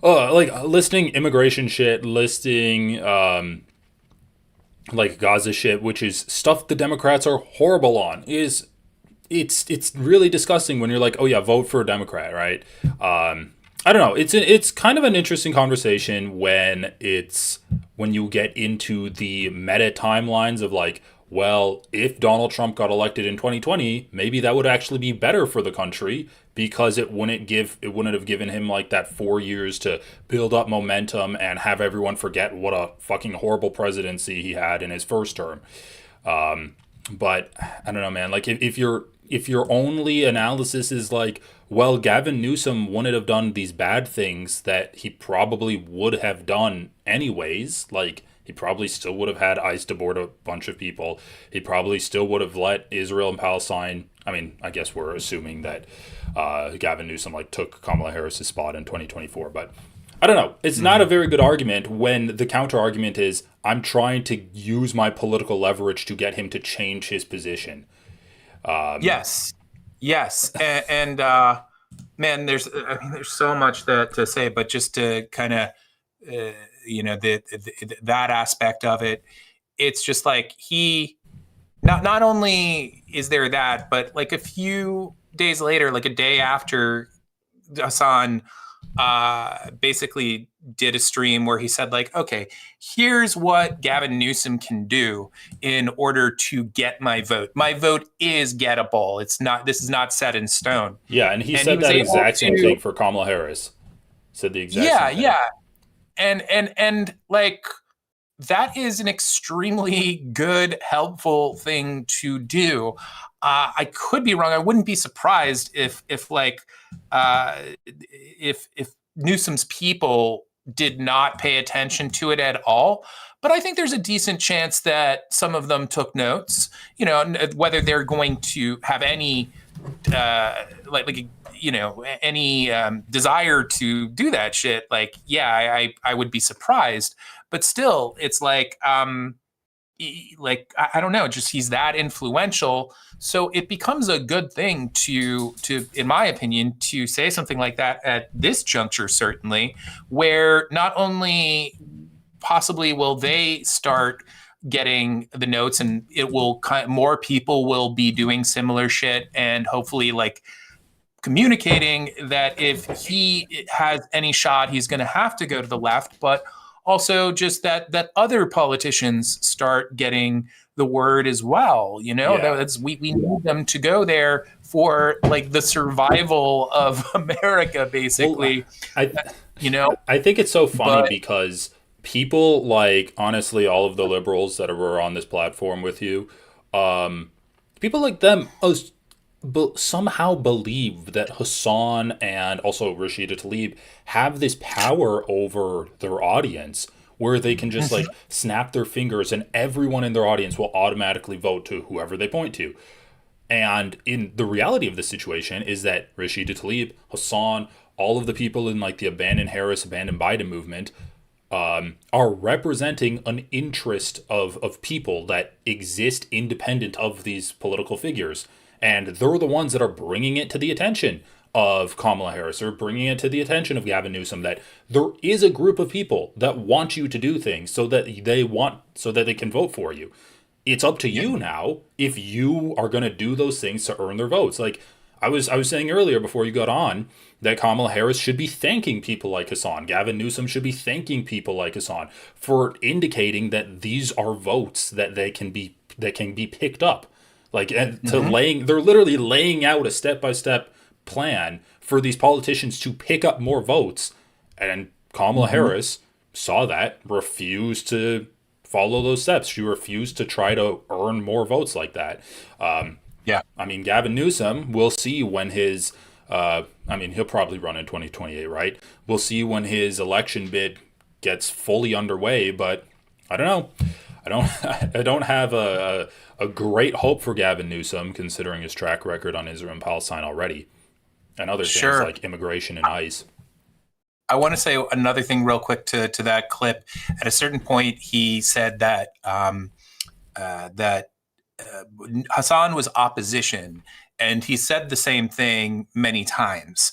listing immigration shit, listing like Gaza shit, which is stuff the Democrats are horrible on, it's really disgusting when you're like, oh yeah, vote for a Democrat, right? I don't know. It's kind of an interesting conversation when you get into the meta timelines of like, well, if Donald Trump got elected in 2020, maybe that would actually be better for the country because it wouldn't have given him like that 4 years to build up momentum and have everyone forget what a fucking horrible presidency he had in his first term. But I don't know, man. Like if your only analysis is like, well, Gavin Newsom wouldn't have done these bad things that he probably would have done anyways. Like he probably still would have had ICE deport a bunch of people. He probably still would have let Israel and Palestine. I mean, I guess we're assuming that Gavin Newsom like took Kamala Harris's spot in 2024, but I don't know. It's not a very good argument when the counter argument is I'm trying to use my political leverage to get him to change his position. Yes, and man, there's so much to say, but just to kind of that aspect of it, it's just like he not only is there that, but like a few days later, like a day after Hassan basically did a stream where he said like, okay, here's what Gavin Newsom can do in order to get my vote. My vote is gettable. This is not set in stone. Yeah. And he said that exact same thing for Kamala Harris. Said the exact same thing. Yeah. And like, that is an extremely good, helpful thing to do. I could be wrong. I wouldn't be surprised if Newsom's people did not pay attention to it at all. But I think there's a decent chance that some of them took notes. Whether they're going to have any any desire to do that shit. Like, yeah, I would be surprised. But still, it's like, like I don't know, just he's that influential. So it becomes a good thing to in my opinion to say something like that at this juncture, certainly, where not only possibly will they start getting the notes, and it will more people will be doing similar shit, and hopefully like communicating that if he has any shot, he's going to have to go to the left, but also just that other politicians start getting the word as well. You know, that's we need them to go there for like the survival of America, basically. Well, you know, I think it's so funny because people like, honestly, all of the liberals that were on this platform with you, people like them somehow believe that Hassan and also Rashida Tlaib have this power over their audience where they can just like snap their fingers and everyone in their audience will automatically vote to whoever they point to. And in the reality of the situation is that Rashida Tlaib, Hassan, all of the people in like the Abandon Harris, Abandon Biden movement are representing an interest of people that exist independent of these political figures. And they're the ones that are bringing it to the attention of Kamala Harris, or bringing it to the attention of Gavin Newsom, that there is a group of people that want you to do things so that they can vote for you. It's up to you now if you are going to do those things to earn their votes. Like I was saying earlier before you got on, that Kamala Harris should be thanking people like Hassan. Gavin Newsom should be thanking people like Hassan for indicating that these are votes that can be picked up. Like, and they're literally laying out a step-by-step plan for these politicians to pick up more votes. And Kamala Harris saw that, refused to follow those steps. She refused to try to earn more votes like that. I mean, Gavin Newsom, we'll see when his, he'll probably run in 2028, right? We'll see when his election bid gets fully underway, but I don't know. I don't have a great hope for Gavin Newsom, considering his track record on Israel and Palestine already, and other things like immigration and ICE. I want to say another thing real quick to that clip. At a certain point, he said that Hassan was opposition, and he said the same thing many times.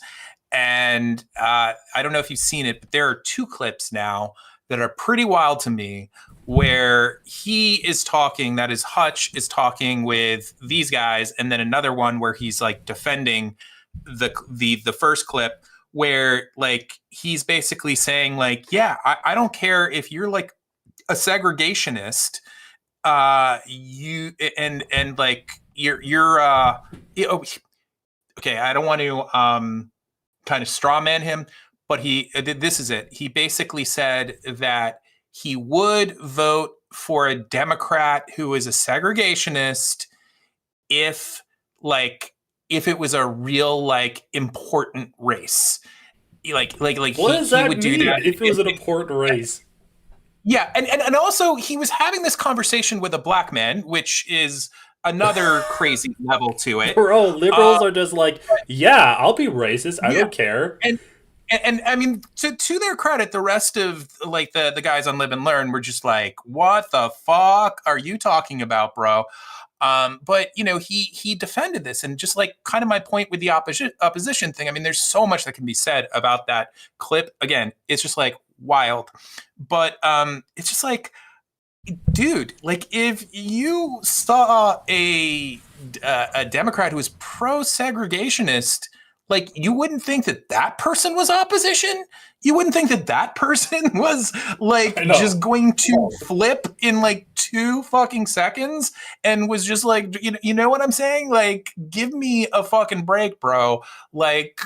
And I don't know if you've seen it, but there are two clips now that are pretty wild to me, where he is talking, that is Hutch is talking with these guys, and then another one where he's like defending the first clip, where like he's basically saying like, yeah, I don't care if you're like a segregationist, you and like you're okay, I don't want to kind of straw man him, but this is it. He basically said that he would vote for a Democrat who is a segregationist if it was a real like important race. Like what does he that would mean do that if it was an important race? Yeah, and also he was having this conversation with a black man, which is another crazy level to it. Bro, liberals are just like, yeah, I'll be racist. I don't care. And I mean, to their credit, the rest of like the guys on Live and Learn were just like, what the fuck are you talking about, bro? But you know, he defended this, and just like kind of my point with the opposition thing. I mean, there's so much that can be said about that clip. Again, it's just like wild, but it's just like, dude, like if you saw a Democrat who was pro-segregationist, like you wouldn't think that person was opposition. You wouldn't think that person was like just going to flip in like 2 fucking seconds and was just like, you know what I'm saying? Like, give me a fucking break, bro. Like,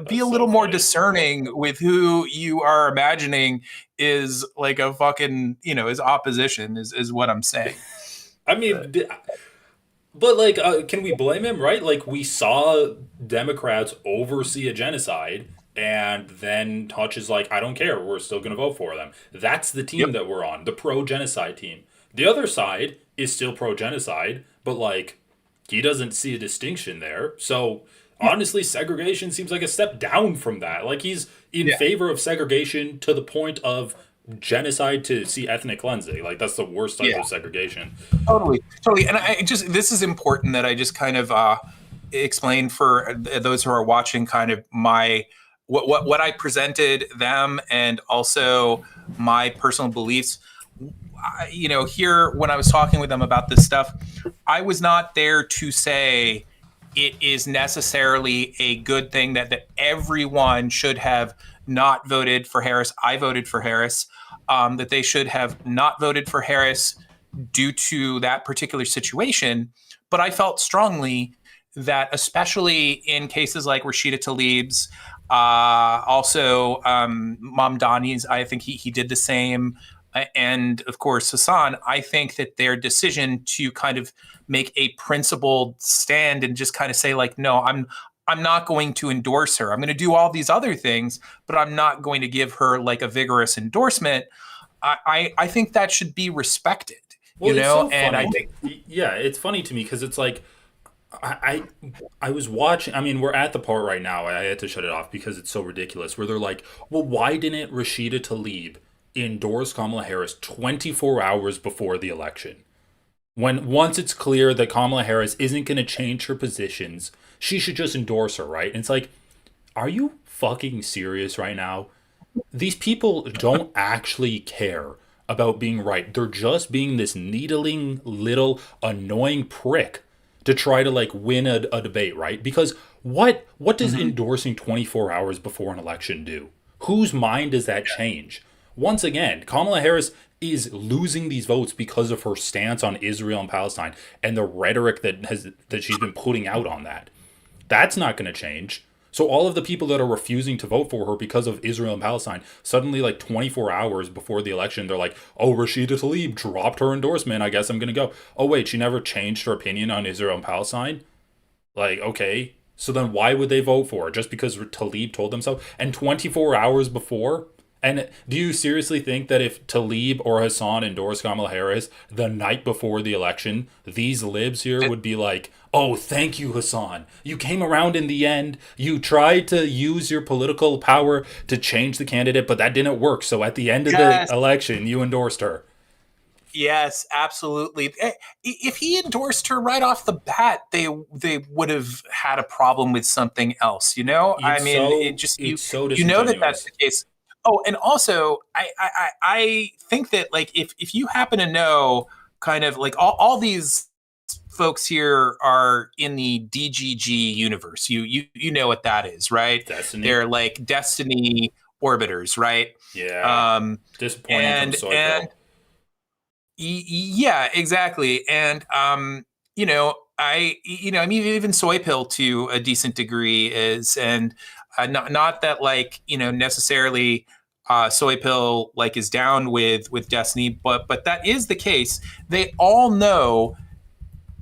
be a little more discerning with who you are imagining is like a fucking, is opposition is what I'm saying. I mean, but like, can we blame him, right? Like, we saw Democrats oversee a genocide, and then Hutch is like, I don't care, we're still going to vote for them. That's the team that we're on, the pro-genocide team. The other side is still pro-genocide, but like, he doesn't see a distinction there. So, honestly, segregation seems like a step down from that. Like, he's in favor of segregation to the point of genocide to see ethnic cleansing. Like, that's the worst type of segregation. Totally. And this is important that I just kind of explain for those who are watching kind of what I presented them, and also my personal beliefs. Here, when I was talking with them about this stuff, I was not there to say it is necessarily a good thing that everyone should have not voted for Harris. I voted for Harris. That they should have not voted for Harris due to that particular situation. But I felt strongly that, especially in cases like Rashida Tlaib's, also Mamdani's, I think he did the same. And of course, Hassan, I think that their decision to kind of make a principled stand and just kind of say, like, no, I'm not going to endorse her. I'm going to do all these other things, but I'm not going to give her like a vigorous endorsement. I think that should be respected, Well, you know? it's so And I funny. think, Yeah, it's funny to me because it's like, I was watching. I mean, we're at the part right now. I had to shut it off because it's so ridiculous. Where they're like, "Well, why didn't Rashida Tlaib endorse Kamala Harris 24 hours before the election? When once it's clear that Kamala Harris isn't going to change her positions, she should just endorse her, right?" And it's like, are you fucking serious right now? These people don't actually care about being right. They're just being this needling little annoying prick to try to like win a debate, right? Because what does endorsing 24 hours before an election do? Whose mind does that change? Once again, Kamala Harris is losing these votes because of her stance on Israel and Palestine and the rhetoric that she's been putting out on that. That's not going to change. So all of the people that are refusing to vote for her because of Israel and Palestine, suddenly like 24 hours before the election, they're like, oh, Rashida Tlaib dropped her endorsement. I guess I'm going to go. Oh, wait, she never changed her opinion on Israel and Palestine? Like, okay. So then why would they vote for her? Just because Tlaib told them so? And 24 hours before? And do you seriously think that if Tlaib or Hassan endorsed Kamala Harris the night before the election, these libs here would be like, oh, thank you, Hassan. You came around in the end. You tried to use your political power to change the candidate, but that didn't work. So at the end of the election, you endorsed her. yes, absolutely. If he endorsed her right off the bat, they would have had a problem with something else, you know? You know that that's the case. Oh, and also, I think that, like, if you happen to know kind of like all these folks here are in the DGG universe, you know what that is, right? Destiny. They're like Destiny orbiters, right? Yeah. Disappointing from Soyfield. Yeah, exactly. And I mean, even Soy Pill to a decent degree is, and not that like necessarily Soy Pill like is down with Destiny, but that is the case. They all know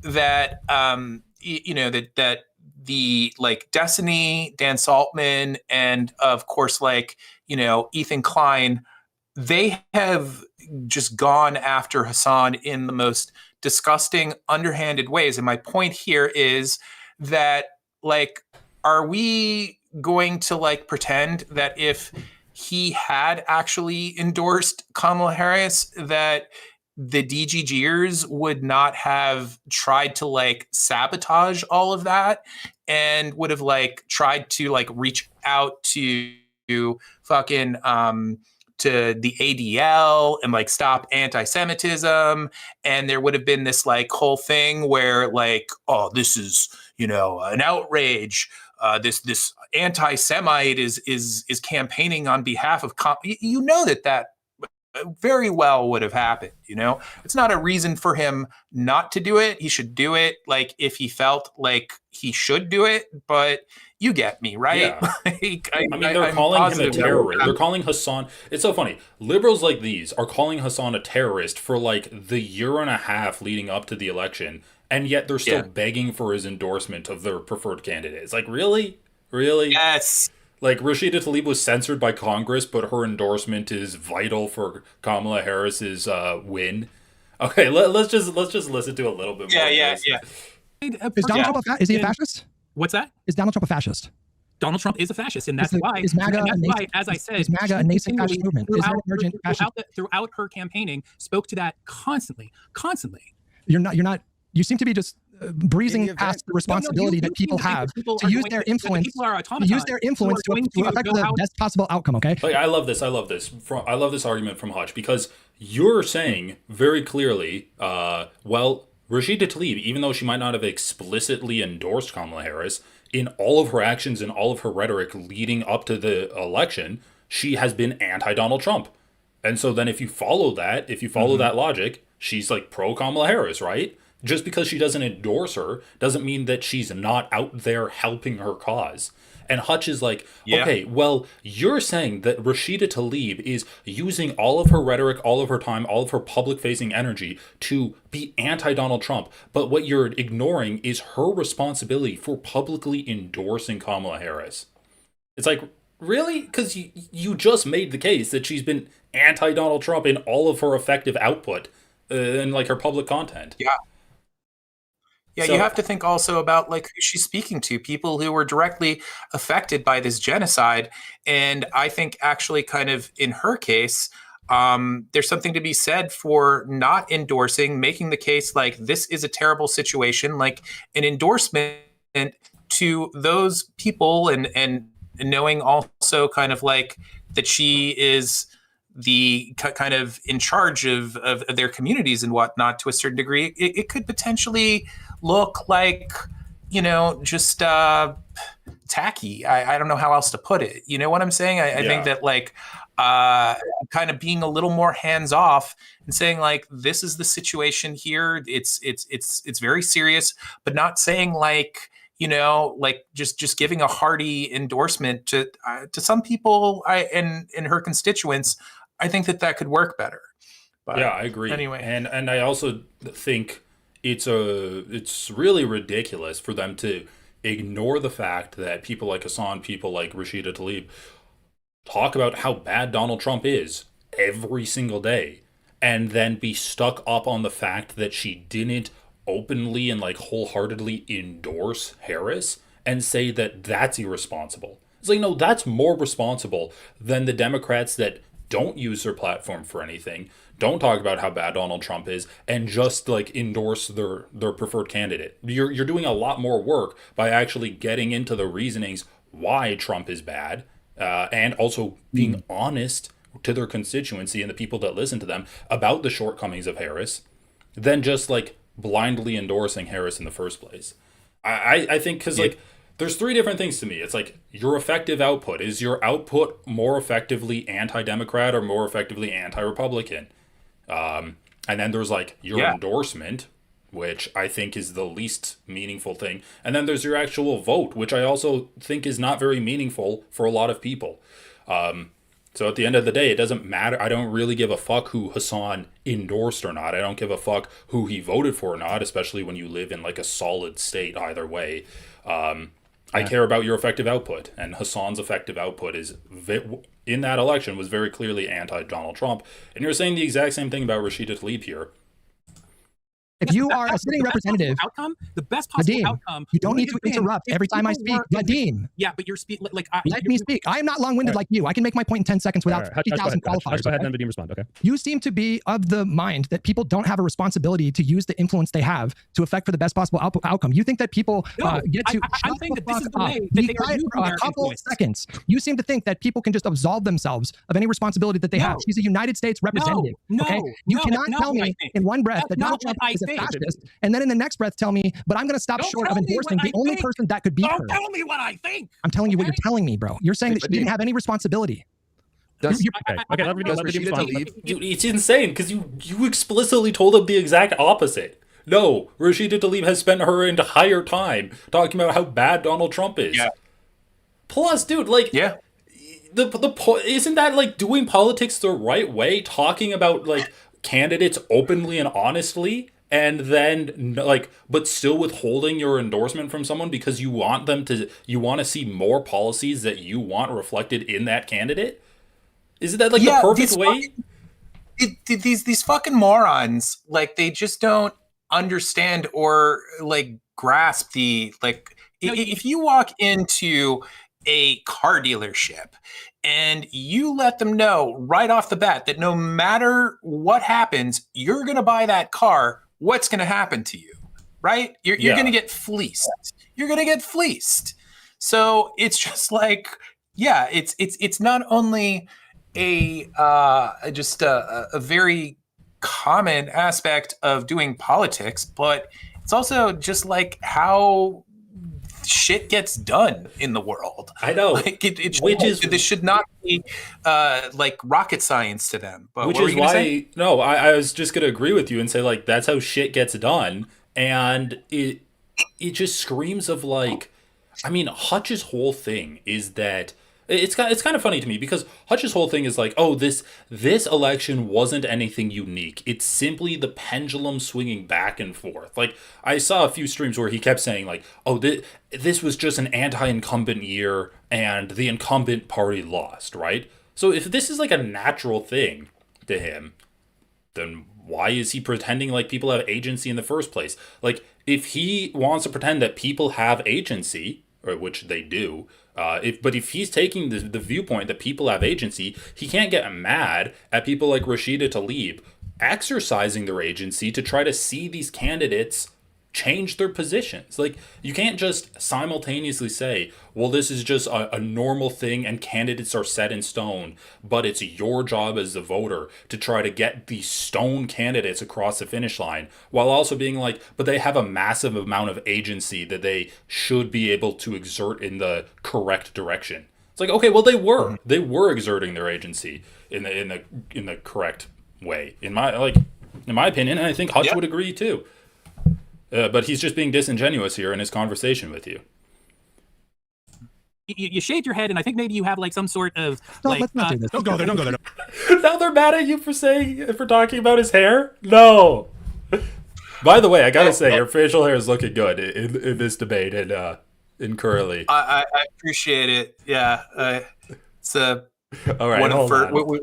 that that the like Destiny, Dan Saltman, and of course like Ethan Klein, they have just gone after Hassan in the most disgusting, underhanded ways. And my point here is that, like, are we going to like pretend that if he had actually endorsed Kamala Harris, that the DGGers would not have tried to like sabotage all of that and would have like tried to like reach out to fucking to the ADL and like stop anti-Semitism, and there would have been this like whole thing where like, oh, this is an outrage. This anti-Semite is campaigning on behalf of that very well would have happened. It's not a reason for him not to do it. He should do it like if he felt like he should do it, but you get me, right? Yeah. I mean, they're calling him a terrorist. They're calling Hassan. It's so funny. Liberals like these are calling Hassan a terrorist for like the year and a half leading up to the election, and yet they're still begging for his endorsement of their preferred candidate. It's like, really? Yes. Like, Rashida Tlaib was censored by Congress, but her endorsement is vital for Kamala Harris's win. Okay, let's just listen to a little bit more. Yeah. Is Donald Trump is he a fascist? What's that? Is Donald Trump a fascist? Donald Trump is a fascist, and that's Is why. As I said, is MAGA a nascent fascist movement? Is there an emergent fascist? Throughout her campaigning, spoke to that constantly. You're not. You seem to be just breezing past the responsibility that people have to use their influence. To use their influence to affect the best possible outcome. Okay. Like, I love this. I love this argument from Hutch, because you're saying very clearly, well, Rashida Tlaib, even though she might not have explicitly endorsed Kamala Harris, in all of her actions and all of her rhetoric leading up to the election, she has been anti-Donald Trump. And so then if you follow that, that logic, she's like pro-Kamala Harris, right? Just because she doesn't endorse her doesn't mean that she's not out there helping her cause. And Hutch is like, okay, well, you're saying that Rashida Tlaib is using all of her rhetoric, all of her time, all of her public-facing energy to be anti-Donald Trump. But what you're ignoring is her responsibility for publicly endorsing Kamala Harris. It's like, really? Because you just made the case that she's been anti-Donald Trump in all of her effective output and like her public content. Yeah. Yeah, so, you have to think also about like who she's speaking to, people who were directly affected by this genocide. And I think actually kind of in her case, there's something to be said for not endorsing, making the case like this is a terrible situation, like an endorsement to those people and knowing also kind of like that she is the kind of in charge of their communities and whatnot to a certain degree. It could potentially look like, just tacky. I don't know how else to put it. You know what I'm saying? I think that like kind of being a little more hands off and saying like, this is the situation here. It's very serious, but not saying like, like just giving a hearty endorsement to some people and her constituents. I think that could work better. But yeah, I agree. Anyway, and I also think it's really ridiculous for them to ignore the fact that people like Hassan, people like Rashida Tlaib talk about how bad Donald Trump is every single day, and then be stuck up on the fact that she didn't openly and like wholeheartedly endorse Harris and say that that's irresponsible. It's like, no, that's more responsible than the Democrats that don't use their platform for anything, don't talk about how bad Donald Trump is, and just like endorse their preferred candidate. You're doing a lot more work by actually getting into the reasonings why Trump is bad, and also being honest to their constituency and the people that listen to them about the shortcomings of Harris, than just like blindly endorsing Harris in the first place. I think because like there's three different things to me. It's like your effective output. Is your output more effectively anti-Democrat or more effectively anti-Republican? And then there's like your endorsement, which I think is the least meaningful thing. And then there's your actual vote, which I also think is not very meaningful for a lot of people. So at the end of the day, it doesn't matter. I don't really give a fuck who Hassan endorsed or not. I don't give a fuck who he voted for or not, especially when you live in like a solid state either way. I care about your effective output, and Hassan's effective output is in that election was very clearly anti-Donald Trump. And you're saying the exact same thing about Rashida Tlaib here. If you are a sitting representative, the best possible outcome. You don't need to interrupt every time I speak, Vadim. Yeah, but you're speaking like. Let me speak. I am not long-winded like you. I can make my point in 10 seconds without 50,000 qualifiers. Go ahead, then Vadim respond. Okay. You seem to be of the mind that people don't have a responsibility to use the influence they have to affect for the best possible outcome. You think that people get to. I'm saying that this is the way that they are using for a couple seconds. You seem to think that people can just absolve themselves of any responsibility that they have. She's a United States representative. Okay. You cannot tell me in one breath that Donald Trump is a fascist. And then in the next breath tell me, but I'm going to stop short of endorsing the only person that could beat her. Don't tell me what I think. I'm telling you what you're telling me, bro. You're saying that she didn't have any responsibility. It's insane because you explicitly told him the exact opposite. No, Rashida Tlaib has spent her entire time talking about how bad Donald Trump is. Yeah. Plus, dude, like, the isn't that like doing politics the right way? Talking about like candidates openly and honestly. And then, like, but still withholding your endorsement from someone because you want to see more policies that you want reflected in that candidate? Isn't that like the perfect way? These fucking morons, like, they just don't understand or like grasp the like. If you walk into a car dealership and you let them know right off the bat that no matter what happens, you're going to buy that car, what's going to happen to you, right? You're going to get fleeced. You're going to get fleeced. So it's just like, yeah, it's not only a very common aspect of doing politics, but it's also just like how shit gets done in the world. I know, like this should not be like rocket science to them. But which is why I was just gonna agree with you and say like that's how shit gets done, and it just screams of like, I mean, Hutch's whole thing is that. It's kind of funny to me because Hutch's whole thing is like, oh, this election wasn't anything unique. It's simply the pendulum swinging back and forth. Like, I saw a few streams where he kept saying like, oh, this was just an anti-incumbent year and the incumbent party lost, right? So if this is like a natural thing to him, then why is he pretending like people have agency in the first place? Like, if he wants to pretend that people have agency, or which they do, if he's taking the viewpoint that people have agency, he can't get mad at people like Rashida Tlaib exercising their agency to try to see these candidates change their positions. Like, you can't just simultaneously say, well, this is just a normal thing and candidates are set in stone, but it's your job as the voter to try to get these stone candidates across the finish line, while also being like, but they have a massive amount of agency that they should be able to exert in the correct direction. It's like, okay, well, they were exerting their agency in the correct way, in my opinion, and I think Hutch would agree too. But he's just being disingenuous here in his conversation with you. You shaved your head, and I think maybe you have like some sort of let's not do this. Don't go there. Don't go there. Now they're mad at you for talking about his hair? No. By the way, I gotta say, your facial hair is looking good in this debate in Curly. I appreciate it. Yeah, it's a all right. Hold on.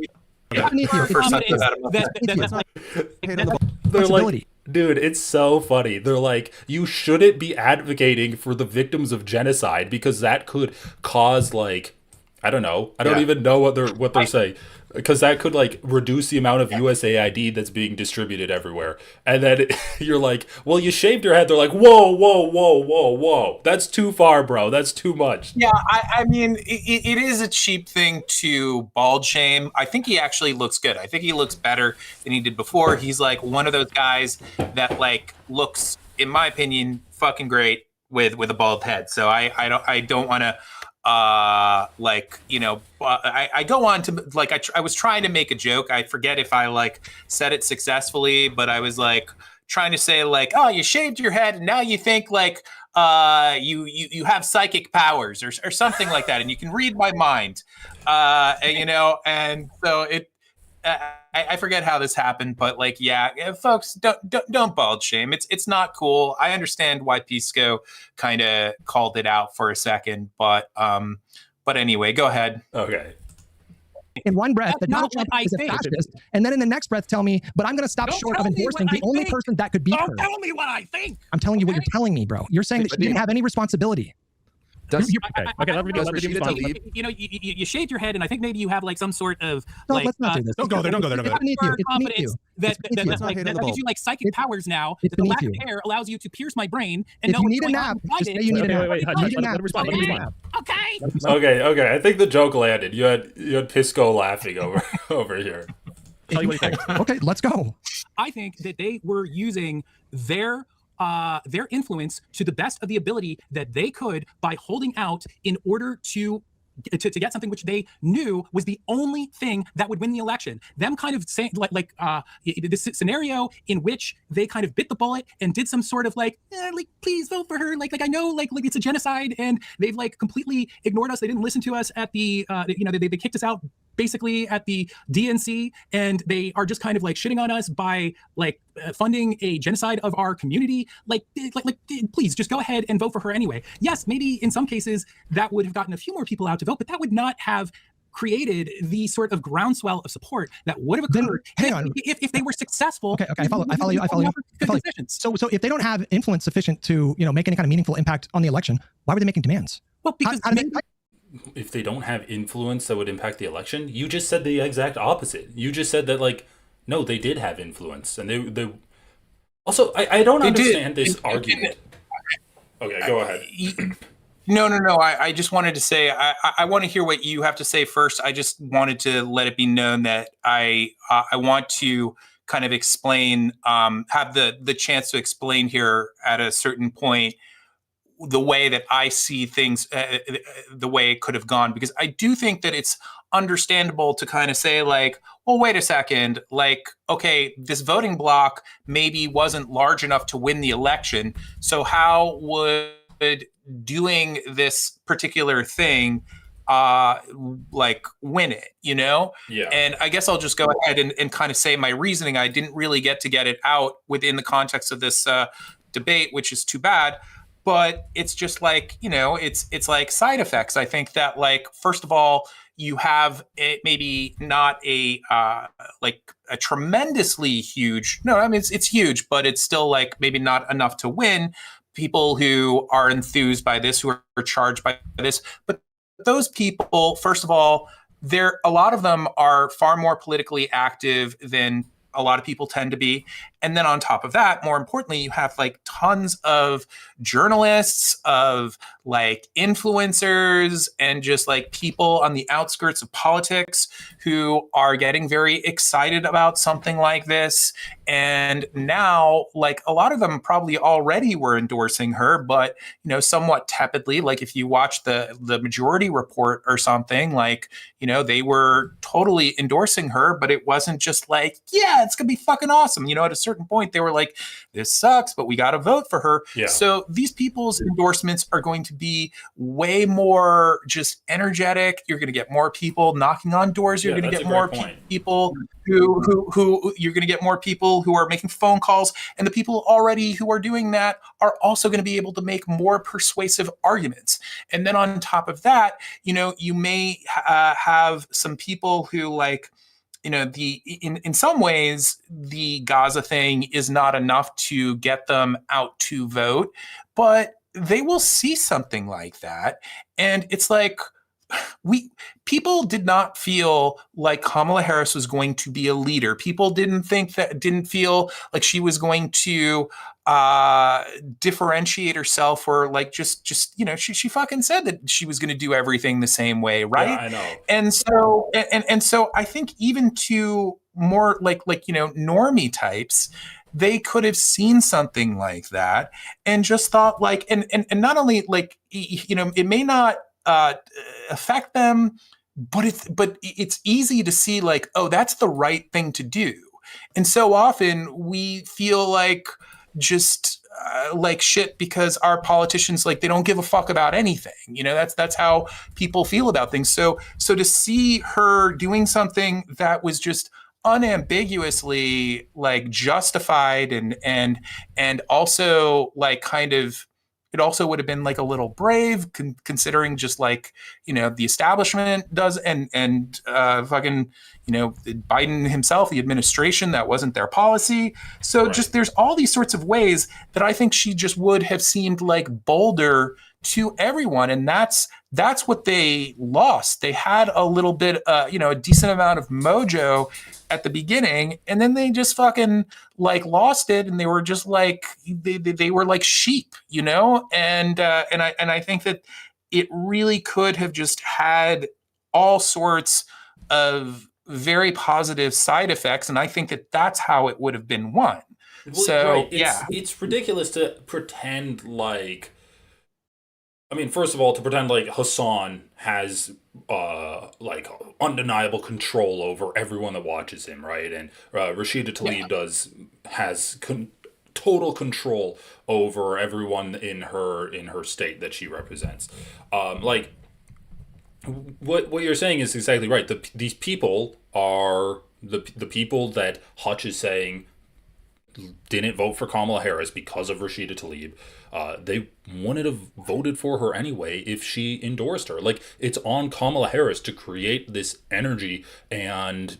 They're like, dude, it's so funny. They're like, you shouldn't be advocating for the victims of genocide because that could cause like, I don't know. I don't even know what they're saying. Because that could like reduce the amount of USAID that's being distributed everywhere. And then you're like, well, you shaved your head. They're like, whoa. That's too far, bro. That's too much. Yeah, I mean, it is a cheap thing to bald shame. I think he actually looks good. I think he looks better than he did before. He's like one of those guys that like looks, in my opinion, fucking great with a bald head. So I don't want to. I go on to like I was trying to make a joke. I forget if I like said it successfully, but I was like trying to say like, oh, you shaved your head and now you think like you have psychic powers or something like that, and you can read my mind, and so it. I forget how this happened, but like, yeah, folks, don't bald shame. It's not cool. I understand why Pisco kind of called it out for a second, but anyway, go ahead. Okay. In one breath, that Donald Trump is a fascist, and then in the next breath, tell me, but I'm going to stop short of endorsing the only person that could beat her. Don't tell me what I think. I'm telling you what you're telling me, bro. You're saying that she didn't have any responsibility. Okay, let me respond. You shaved your head, and I think maybe you have like some sort of like. Let's not do this. Don't go there. Don't go there. It's beneath you. It's beneath you. That gives you like psychic powers now. It's the lack beneath of you. hair allows you to pierce my brain and if know you need a nap, just say you need a nap. Wait, You need a nap. let me respond. Okay. I think the joke landed. You had Pisco laughing over here. Tell you what you think. Okay, let's go. I think that they were using their influence to the best of the ability that they could by holding out in order to get something which they knew was the only thing that would win the election. Them kind of saying this scenario in which they kind of bit the bullet and did some sort of like please vote for her. Like I know like it's a genocide and they've like completely ignored us. They didn't listen to us at the they kicked us out basically at the DNC, and they are just kind of like shitting on us by like funding a genocide of our community. Like please just go ahead and vote for her anyway. Yes, maybe in some cases that would have gotten a few more people out to vote, but that would not have created the sort of groundswell of support that would have occurred if they were successful. Okay, I follow you. So if they don't have influence sufficient to make any kind of meaningful impact on the election, why were they making demands? Well, because if they don't have influence that would impact the election. You just said the exact opposite. You just said that, like, no, they did have influence, and they also, I don't understand this argument. Okay, go ahead. No. I just wanted to say I want to hear what you have to say first. I just wanted to let it be known that I want to kind of explain, have the chance to explain here at a certain point the way that I see things, the way it could have gone, because I do think that it's understandable to kind of say, like, well, wait a second, like, okay, this voting block maybe wasn't large enough to win the election. So how would doing this particular thing like win it, you know? Yeah. And I guess I'll just go ahead and kind of say my reasoning. I didn't really get to get it out within the context of this debate, which is too bad. But it's just like, you know, it's like side effects. I think that, like, first of all, you have it maybe not a like a tremendously huge. No, I mean it's huge, but it's still like maybe not enough to win. People who are enthused by this, who are charged by this, but those people, first of all, a lot of them are far more politically active than a lot of people tend to be. And then on top of that, more importantly, you have like tons of journalists, of like influencers, and just like people on the outskirts of politics who are getting very excited about something like this. And now, like, a lot of them probably already were endorsing her, but, you know, somewhat tepidly. Like, if you watch the Majority Report or something, like, you know, they were totally endorsing her, but it wasn't just like, yeah, it's gonna be fucking awesome. You know, at a certain point, they were like, this sucks, but we got to vote for her. Yeah. So these people's endorsements are going to be way more just energetic. You're going to get more people knocking on doors. You're going to get more people who you're going to get more people who are making phone calls, and the people already who are doing that are also going to be able to make more persuasive arguments. And then on top of that, you know, you may have some people who, like, you know, in some ways, the Gaza thing is not enough to get them out to vote, but they will see something like that. And it's like, people did not feel like Kamala Harris was going to be a leader. People didn't feel like she was going to differentiate herself, or like just you know, she fucking said that she was going to do everything the same way, right? Yeah, I know. And so I think even to more like you know, normie types, they could have seen something like that and just thought like, and not only like, you know, it may not affect them, but it's easy to see like, oh, that's the right thing to do. And so often we feel like just like shit because our politicians, like, they don't give a fuck about anything. You know, that's how people feel about things. So to see her doing something that was just unambiguously like justified and also like kind of, it also would have been like a little brave considering just like, you know, the establishment does and fucking, you know, Biden himself, the administration, that wasn't their policy. So just there's all these sorts of ways that I think she just would have seemed like bolder to everyone. And that's what they lost. They had a little bit, you know, a decent amount of mojo at the beginning, and then they just fucking like lost it, and they were just like they were like sheep, you know. And I think that it really could have just had all sorts of very positive side effects, and I think that that's how it would have been won. Well, so it's ridiculous to pretend like, I mean, first of all, to pretend like Hassan has like undeniable control over everyone that watches him, right? And Rashida Tlaib has total control over everyone in her state that she represents. Like, what you're saying is exactly right. These people are the people that Hutch is saying didn't vote for Kamala Harris because of Rashida Tlaib. They wouldn't have voted for her anyway if she endorsed her. Like, it's on Kamala Harris to create this energy and,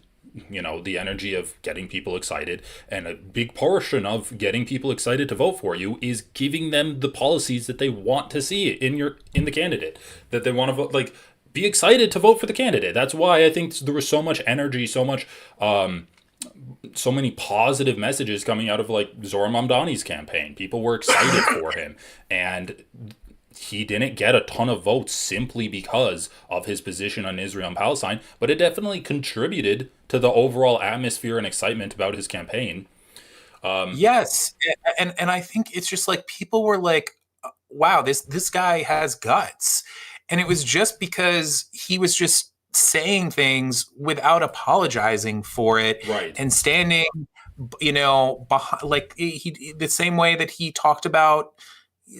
you know, the energy of getting people excited. And a big portion of getting people excited to vote for you is giving them the policies that they want to see in the candidate that they want to vote. Like, be excited to vote for the candidate. That's why I think there was so much energy, so much, so many positive messages coming out of like Zohran Mamdani's campaign. People were excited for him, and he didn't get a ton of votes simply because of his position on Israel and Palestine, but it definitely contributed to the overall atmosphere and excitement about his campaign. Yes, and I think it's just like people were like, "Wow, this guy has guts," and it was just because he was just saying things without apologizing for it, Right. and standing, behind, like he the same way that he talked about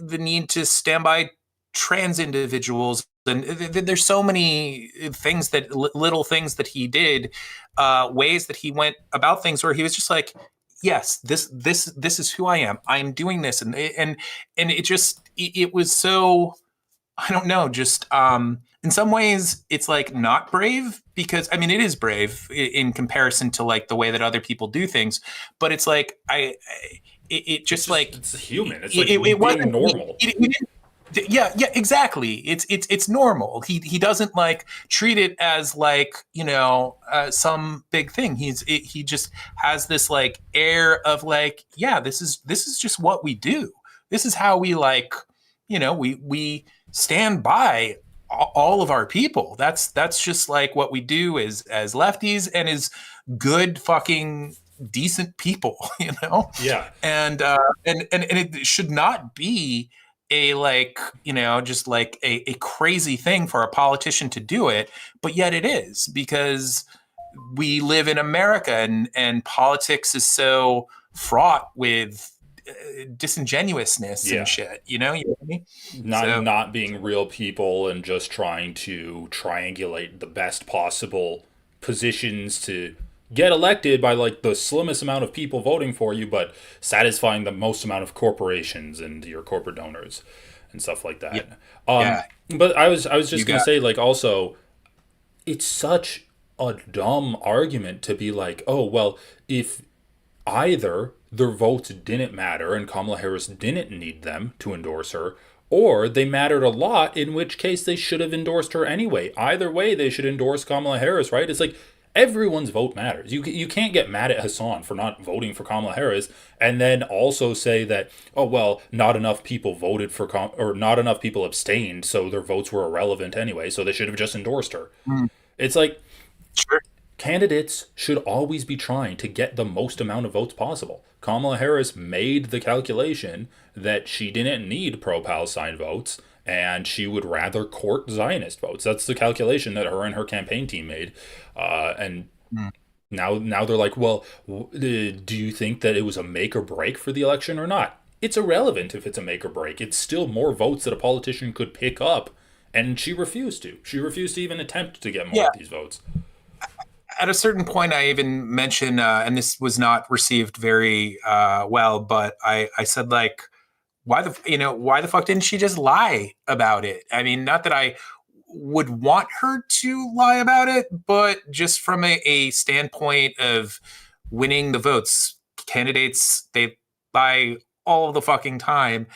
the need to stand by trans individuals. And there's so many things that little things that he did, ways that he went about things where he was just like, yes, this is who I am. I am doing this, and it just it was so, I don't know, just in some ways it's like not brave, because I mean it is brave in comparison to like the way that other people do things, but it's like it just like it's human. It's like it wasn't normal. Yeah, exactly. It's normal. He doesn't like treat it as like, some big thing. He just has this like air of like, yeah, this is just what we do. This is how we like, we stand by all of our people. That's just like what we do as lefties and as good fucking decent people, Yeah. And it should not be a like, just like a crazy thing for a politician to do it, but yet it is, because we live in America, and politics is so fraught with disingenuousness and shit, you know what I mean? Not being real people and just trying to triangulate the best possible positions to get elected by like the slimmest amount of people voting for you, but satisfying the most amount of corporations and your corporate donors and stuff like that. But I was just gonna say, like, also, it's such a dumb argument to be like, oh well, if either their votes didn't matter and Kamala Harris didn't need them to endorse her, or they mattered a lot, in which case they should have endorsed her anyway. Either way, they should endorse Kamala Harris, right? It's like, everyone's vote matters. You can't get mad at Hassan for not voting for Kamala Harris and then also say that, oh well, not enough people voted for or not enough people abstained, so their votes were irrelevant anyway, so they should have just endorsed her. It's like, sure, candidates should always be trying to get the most amount of votes possible. Kamala Harris made the calculation that she didn't need pro-Palestine votes, and she would rather court Zionist votes. That's the calculation that her and her campaign team made. Now they're like, well, do you think that it was a make or break for the election or not? It's irrelevant if it's a make or break. It's still more votes that a politician could pick up, and she refused to. She refused to even attempt to get more of these votes. At a certain point, I even mentioned, and this was not received very well, but I said, like, why the fuck didn't she just lie about it? I mean, not that I would want her to lie about it, but just from a standpoint of winning the votes, candidates, they lie all the fucking time,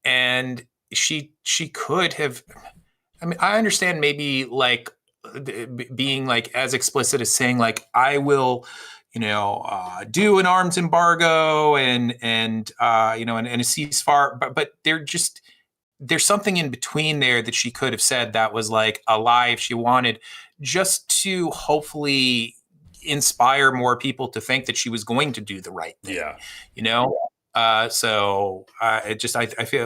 and she could have. I mean, I understand maybe like being like as explicit as saying like, I will, do an arms embargo and a ceasefire, but there's something in between there that she could have said that was like a lie if she wanted, just to hopefully inspire more people to think that she was going to do the right thing. So I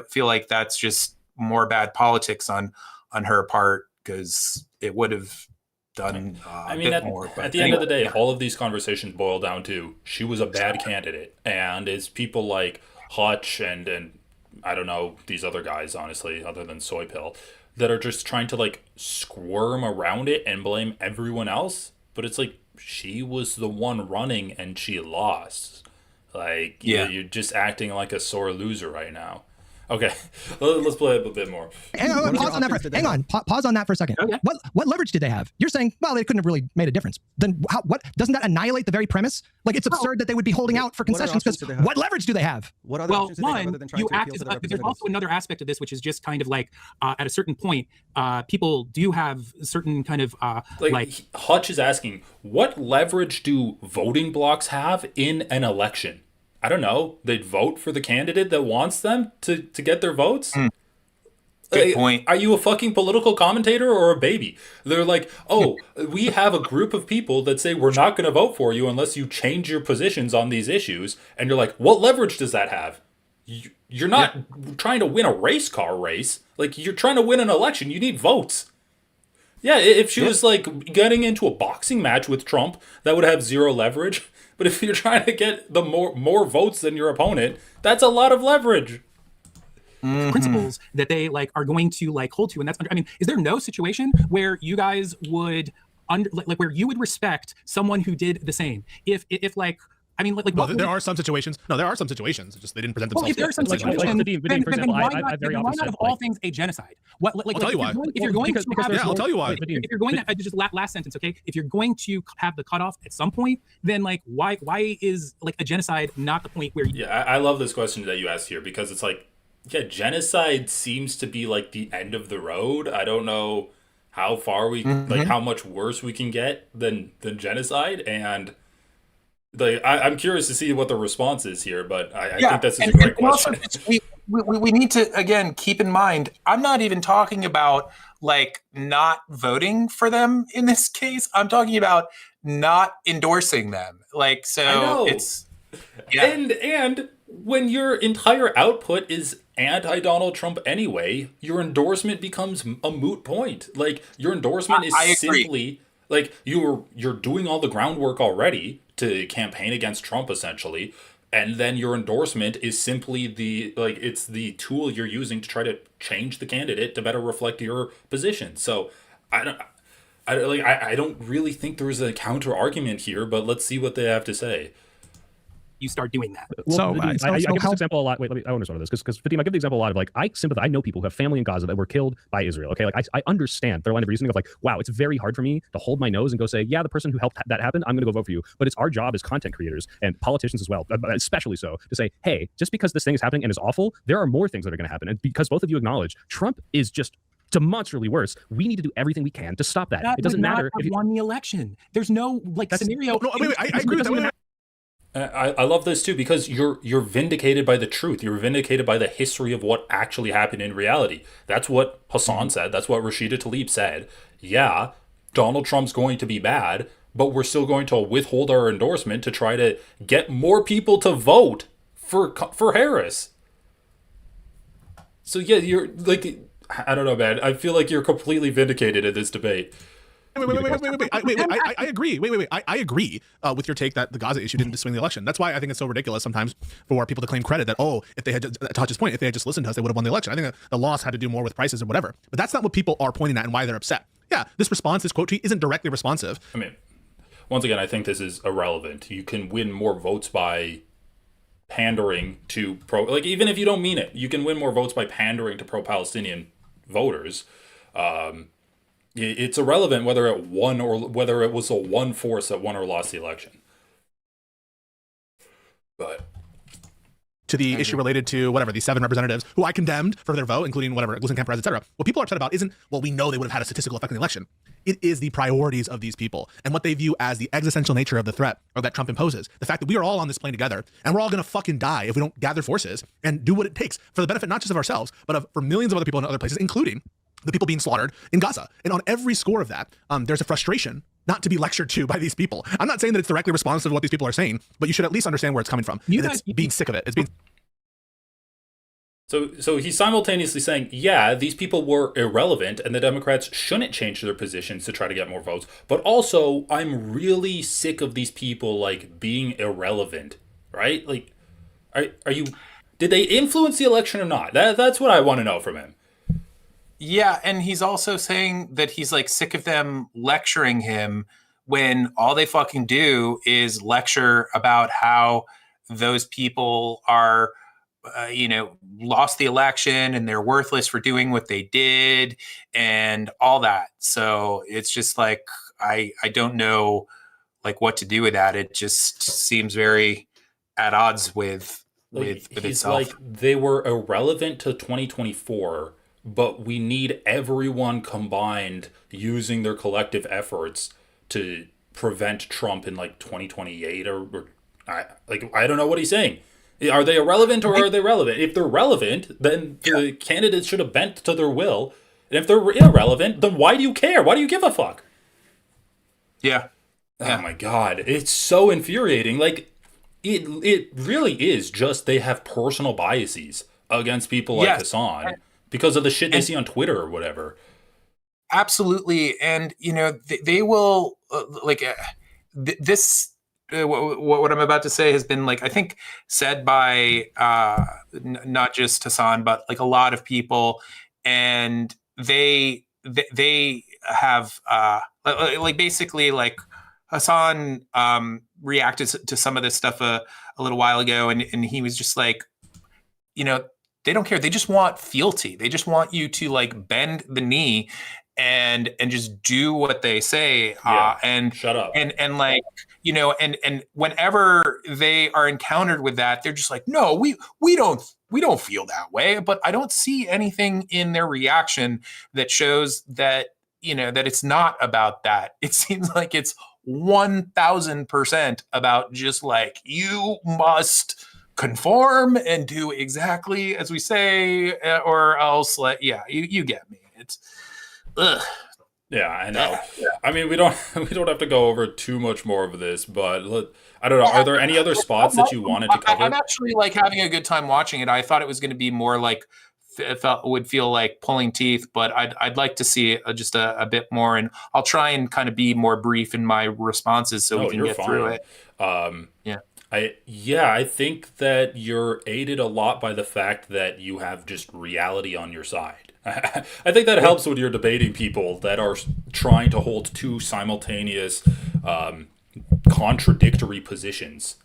feel like that's just more bad politics on her part, because it would have done I mean, more. At the end of the day, all of these conversations boil down to she was a bad candidate, and it's people like Hutch and I don't know these other guys, honestly, other than Soy Pill, that are just trying to like squirm around it and blame everyone else. But it's like, she was the one running and she lost. Like, you're just acting like a sore loser right now. Okay, let's play it a bit more. Pause on that for a second. Okay. What leverage did they have? You're saying, well, they couldn't have really made a difference. Then what doesn't that annihilate the very premise? Like, it's absurd that they would be holding out for concessions because what leverage do they have? What other options do they have other than trying to appeal to their there's representatives? also another aspect of this, which is just kind of like at a certain point, people do have certain kind of Hutch is asking, what leverage do voting blocks have in an election? I don't know. They'd vote for the candidate that wants them to get their votes? Good point. Are you a fucking political commentator or a baby? They're like, oh, we have a group of people that say we're not going to vote for you unless you change your positions on these issues. And you're like, what leverage does that have? You're not trying to win a race car race. Like, you're trying to win an election. You need votes. Yeah, if she was like getting into a boxing match with Trump, that would have zero leverage. But if you're trying to get the more votes than your opponent, that's a lot of leverage. Principles that they are going to hold to, and that's I mean, is there no situation where you guys would where you would respect someone who did the same? If I mean, there are some situations. No, there are some situations. Just they didn't present themselves. Well, if there are some situations, then why not of all things a genocide? I'll tell you why. If you're going to have, I'll tell you why. If you're going to just last sentence, okay? If you're going to have the cutoff at some point, then why is a genocide not the point where? I love this question that you asked here because it's genocide seems to be the end of the road. I don't know how far we how much worse we can get than genocide, and I'm curious to see what the response is here, but I think this is a great question. We need to, again, keep in mind, I'm not even talking about not voting for them in this case. I'm talking about not endorsing them. It's and when your entire output is anti-Donald Trump anyway, your endorsement becomes a moot point. Your endorsement is simply you're doing all the groundwork already to campaign against Trump essentially, and then your endorsement is simply it's the tool you're using to try to change the candidate to better reflect your position. So I don't really think there is a counter argument here, but let's see what they have to say. You start doing that. Well, I give this example a lot. Wait, I want to respond to this because Vadim, I give the example a lot of I sympathize. I know people who have family in Gaza that were killed by Israel. Okay, I understand their line of reasoning of wow, it's very hard for me to hold my nose and go say, yeah, the person who helped that happen, I'm going to go vote for you. But it's our job as content creators and politicians as well, especially so, to say, hey, just because this thing is happening and is awful, there are more things that are going to happen. And because both of you acknowledge Trump is just demonstrably worse, we need to do everything we can to stop that. It doesn't matter if you won the election. There's no scenario. No, wait, I agree with that. I love this too because you're vindicated by the truth. You're vindicated by the history of what actually happened in reality. That's what Hassan said. That's what Rashida Tlaib said. Yeah, Donald Trump's going to be bad, but we're still going to withhold our endorsement to try to get more people to vote for Harris. So yeah, you're I don't know, man. I feel like you're completely vindicated in this debate. Wait. I agree. I agree with your take that the Gaza issue didn't swing the election. That's why I think it's so ridiculous sometimes for people to claim credit that, if they had, to Hutch's point, if they had just listened to us, they would have won the election. I think the loss had to do more with prices and whatever. But that's not what people are pointing at and why they're upset. Yeah, this quote tweet isn't directly responsive. I mean, once again, I think this is irrelevant. You can win more votes by pandering to even if you don't mean it, you can win more votes by pandering to pro-Palestinian voters. It's irrelevant whether it won or whether it was a one force that won or lost the election. But to the issue related to these 7 representatives who I condemned for their vote, including Glusenkamp, Perez, etc. What people are upset about isn't, we know they would have had a statistical effect in the election. It is the priorities of these people and what they view as the existential nature of the threat or that Trump imposes. The fact that we are all on this plane together and we're all going to fucking die if we don't gather forces and do what it takes for the benefit not just of ourselves, but for millions of other people in other places, including the people being slaughtered in Gaza. And on every score of that, there's a frustration not to be lectured to by these people. I'm not saying that it's directly responsive to what these people are saying, but you should at least understand where it's coming from. It's being sick of it. It's being... So he's simultaneously saying, yeah, these people were irrelevant and the Democrats shouldn't change their positions to try to get more votes. But also, I'm really sick of these people being irrelevant, right? Are you? Did they influence the election or not? That's what I want to know from him. Yeah, and he's also saying that he's sick of them lecturing him when all they fucking do is lecture about how those people are lost the election and they're worthless for doing what they did and all that. So it's just like, I don't know like what to do with that. It just seems very at odds with He's itself. like, they were irrelevant to 2024, but we need everyone combined using their collective efforts to prevent Trump in like 2028 or I don't know what he's saying. Are they irrelevant or are they relevant? If they're relevant, then the candidates should have bent to their will. And if they're irrelevant, then why do you care? Why do you give a fuck? Yeah. Oh my God. It's so infuriating. Like, it really is just they have personal biases against people like Hassan because of the shit they see on Twitter or whatever. Absolutely. And, they will this. What I'm about to say has been like, I think, said by not just Hassan, but like a lot of people, and they have like basically like Hassan reacted to some of this stuff a little while ago, and he was just like, they don't care. They just want fealty. They just want you to like bend the knee and just do what they say. And shut up. And like, and whenever they are encountered with that, they're just like, no, we don't feel that way. But I don't see anything in their reaction that shows that, that it's not about that. It seems like it's 1000% about just like, you must conform and do exactly as we say, or else you get me. It's ugh. Yeah, I know. I mean, we don't have to go over too much more of this, but I don't know. Are there any other spots that you wanted to cover? I'm actually like having a good time watching it. I thought it was going to be more like would feel like pulling teeth, but I'd like to see just a bit more, and I'll try and kind of be more brief in my responses so we can get through it. I think that you're aided a lot by the fact that you have just reality on your side. I think that helps when you're debating people that are trying to hold two simultaneous, contradictory positions.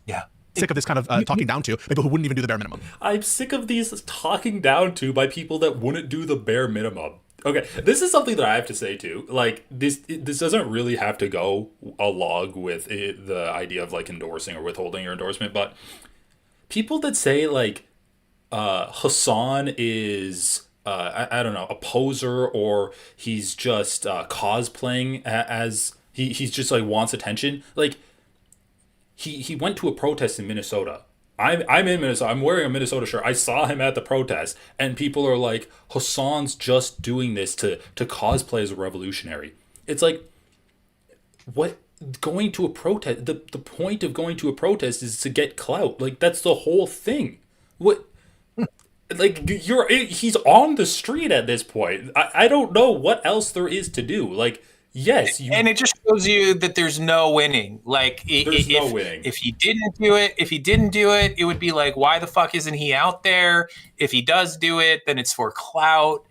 Yeah. Sick of this kind of talking down to people who wouldn't even do the bare minimum. I'm sick of these talking down to by people that wouldn't do the bare minimum. Okay, this is something that I have to say too. Like, this doesn't really have to go along with the idea of like endorsing or withholding your endorsement, but people that say like Hassan is I don't know, a poser, or he's just cosplaying as he's just like wants attention. Like, he went to a protest in Minnesota. I'm in Minnesota. I'm wearing a Minnesota shirt. I saw him at the protest, and people are like, Hassan's just doing this to cosplay as a revolutionary. It's like, what? Going to a protest, the point of going to a protest is to get clout. Like, that's the whole thing. What? Like, he's on the street at this point. I don't know what else there is to do. Like, yes, and it just shows you that there's no winning. Like, no winning. If he didn't do it, it would be like, why the fuck isn't he out there? If he does do it, then it's for clout.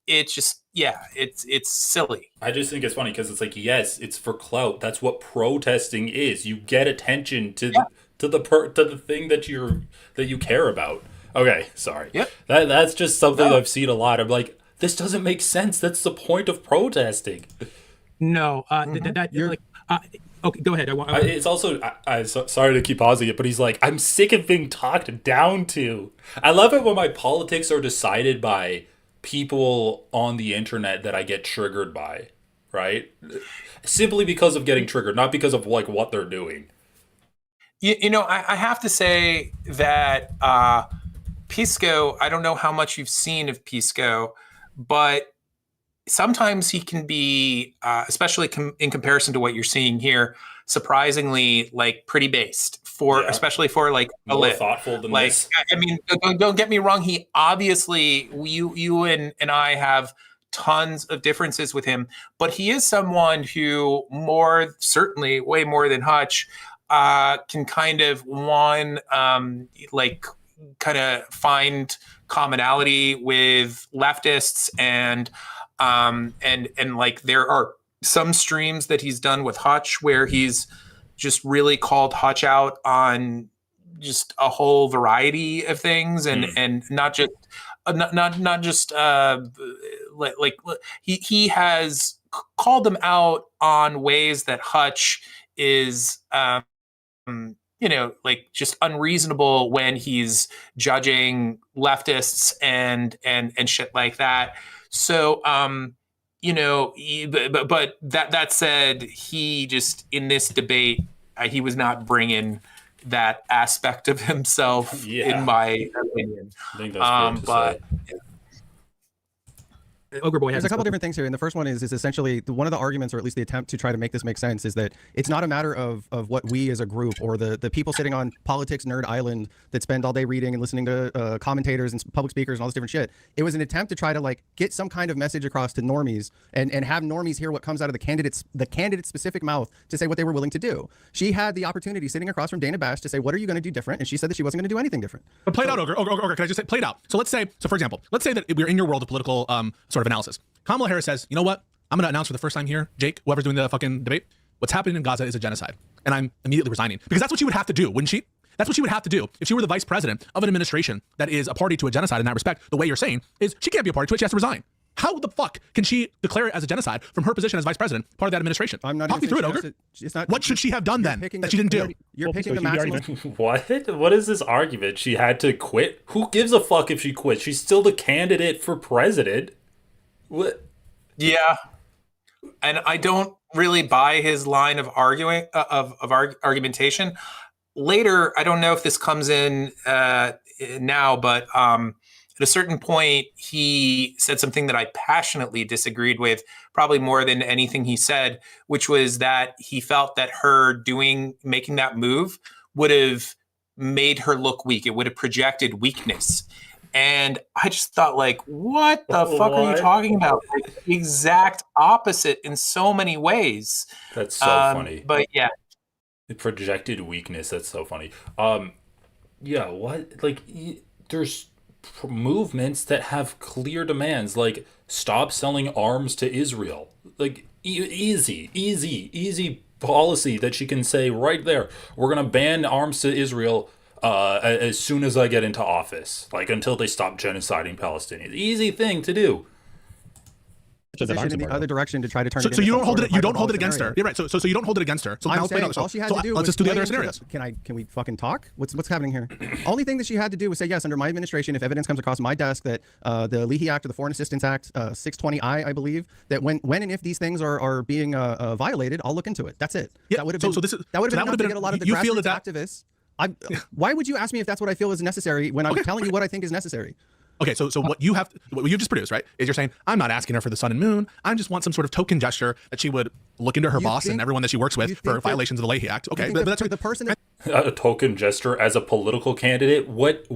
It's just, it's silly. I just think it's funny because it's like, yes, it's for clout. That's what protesting is. You get attention to the thing that you care about. Okay, sorry. Yep. That's just something I've seen a lot. I'm like, this doesn't make sense. That's the point of protesting. No, okay, go ahead. It's also, sorry to keep pausing it, but he's like, I'm sick of being talked down to. I love it when my politics are decided by people on the internet that I get triggered by, right? Simply because of getting triggered, not because of like what they're doing. I have to say that Pisco, I don't know how much you've seen of Pisco, but sometimes he can be, especially in comparison to what you're seeing here, surprisingly like pretty based especially for like a more lit. thoughtful than like this. I mean, don't get me wrong. He obviously, you and I have tons of differences with him, but he is someone who certainly way more than Hutch can kind of kind of find commonality with leftists and like there are some streams that he's done with Hutch where he's just really called Hutch out on just a whole variety of things, and not just not just like he has called them out on ways that Hutch is like just unreasonable when he's judging leftists and shit like that. So but that said, he just in this debate he was not bringing that aspect of himself, in my opinion. I think that's fair to say. Ogre Boy There's has a couple different things here, and the first one is essentially one of the arguments, or at least the attempt to try to make this make sense, is that it's not a matter of what we as a group or the people sitting on Politics Nerd Island that spend all day reading and listening to commentators and public speakers and all this different shit. It was an attempt to try to like get some kind of message across to normies and have normies hear what comes out of the candidate's specific mouth to say what they were willing to do. She had the opportunity sitting across from Dana Bash to say, what are you going to do different? And she said that she wasn't going to do anything different. But play it out, Ogre. Can I just say, play it out? So for example, let's say that we're in your world of political sort of analysis. Kamala Harris says, you know what? I'm going to announce for the first time here, Jake, whoever's doing the fucking debate, what's happening in Gaza is a genocide. And I'm immediately resigning. Because that's what she would have to do, wouldn't she? That's what she would have to do if she were the vice president of an administration that is a party to a genocide in that respect. The way you're saying is she can't be a party to it. She has to resign. How the fuck can she declare it as a genocide from her position as vice president, part of that administration? I'm not Talk me through it, Ogre. What should she have done then that she didn't do? You're picking the maximum. What is this argument? She had to quit? Who gives a fuck if she quits? She's still the candidate for president. What? Yeah, and I don't really buy his line of arguing argumentation. Later, I don't know if this comes in now, but at a certain point, he said something that I passionately disagreed with, probably more than anything he said, which was that he felt that her making that move would have made her look weak. It would have projected weakness. And I just thought, like, what the fuck are you talking about? Like, the exact opposite in so many ways. That's so funny. But yeah. It projected weakness. That's so funny. Yeah, what? Like, there's movements that have clear demands, like stop selling arms to Israel. Like, easy policy that she can say right there. We're going to ban arms to Israel as soon as I get into office, like until they stop genociding Palestinians. Easy thing to do. Position in the other direction to try to turn it. So you don't hold it. You don't hold it against her. You're right. So you don't hold it against her. So I'm saying all she had to do. Let's just do the other scenarios. Can we fucking talk? What's happening here? Only thing that she had to do was say yes. Under my administration, if evidence comes across my desk that the Leahy Act or the Foreign Assistance Act 620I, I believe, that when and if these things are being violated, I'll look into it. That's it. Yeah. That would have been. That would have been enough to get a lot of the grassroots activists. Why would you ask me if that's what I feel is necessary when I'm telling you what I think is necessary? Okay, so what you've just produced, right, is you're saying, I'm not asking her for the sun and moon. I just want some sort of token gesture that she would look into her boss and everyone that she works with for violations of the Leahy Act. Okay, but that's the person that a token gesture as a political candidate. What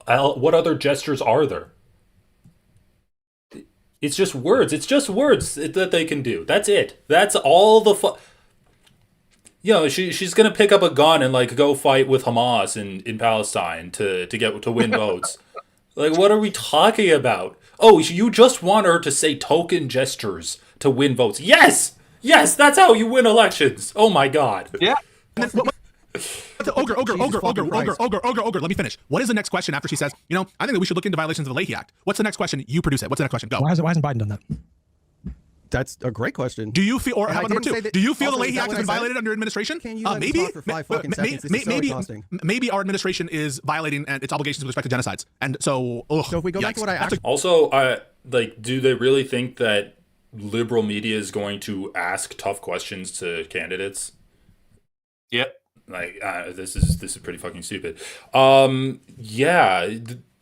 other gestures are there? It's just words. It's just words that they can do. That's it. That's all the she's gonna pick up a gun and like go fight with Hamas in Palestine to win votes. Like, what are we talking about? Oh, you just want her to say token gestures to win votes. Yes, that's how you win elections. Oh my God. Yeah. Ogre. Let me finish. What is the next question after she says, I think that we should look into violations of the Leahy Act? What's the next question? You produce it. What's the next question? Go. Why hasn't Biden done that? That's a great question. Do you feel, or how about number two? Do you feel the Leahy Act has been violated under your administration? Can you let me talk for 5 fucking seconds? This is so exhausting. Maybe our administration is violating its obligations with respect to genocides. And so if we go back to what I asked. Also, do they really think that liberal media is going to ask tough questions to candidates? Yep. Like, this is pretty fucking stupid.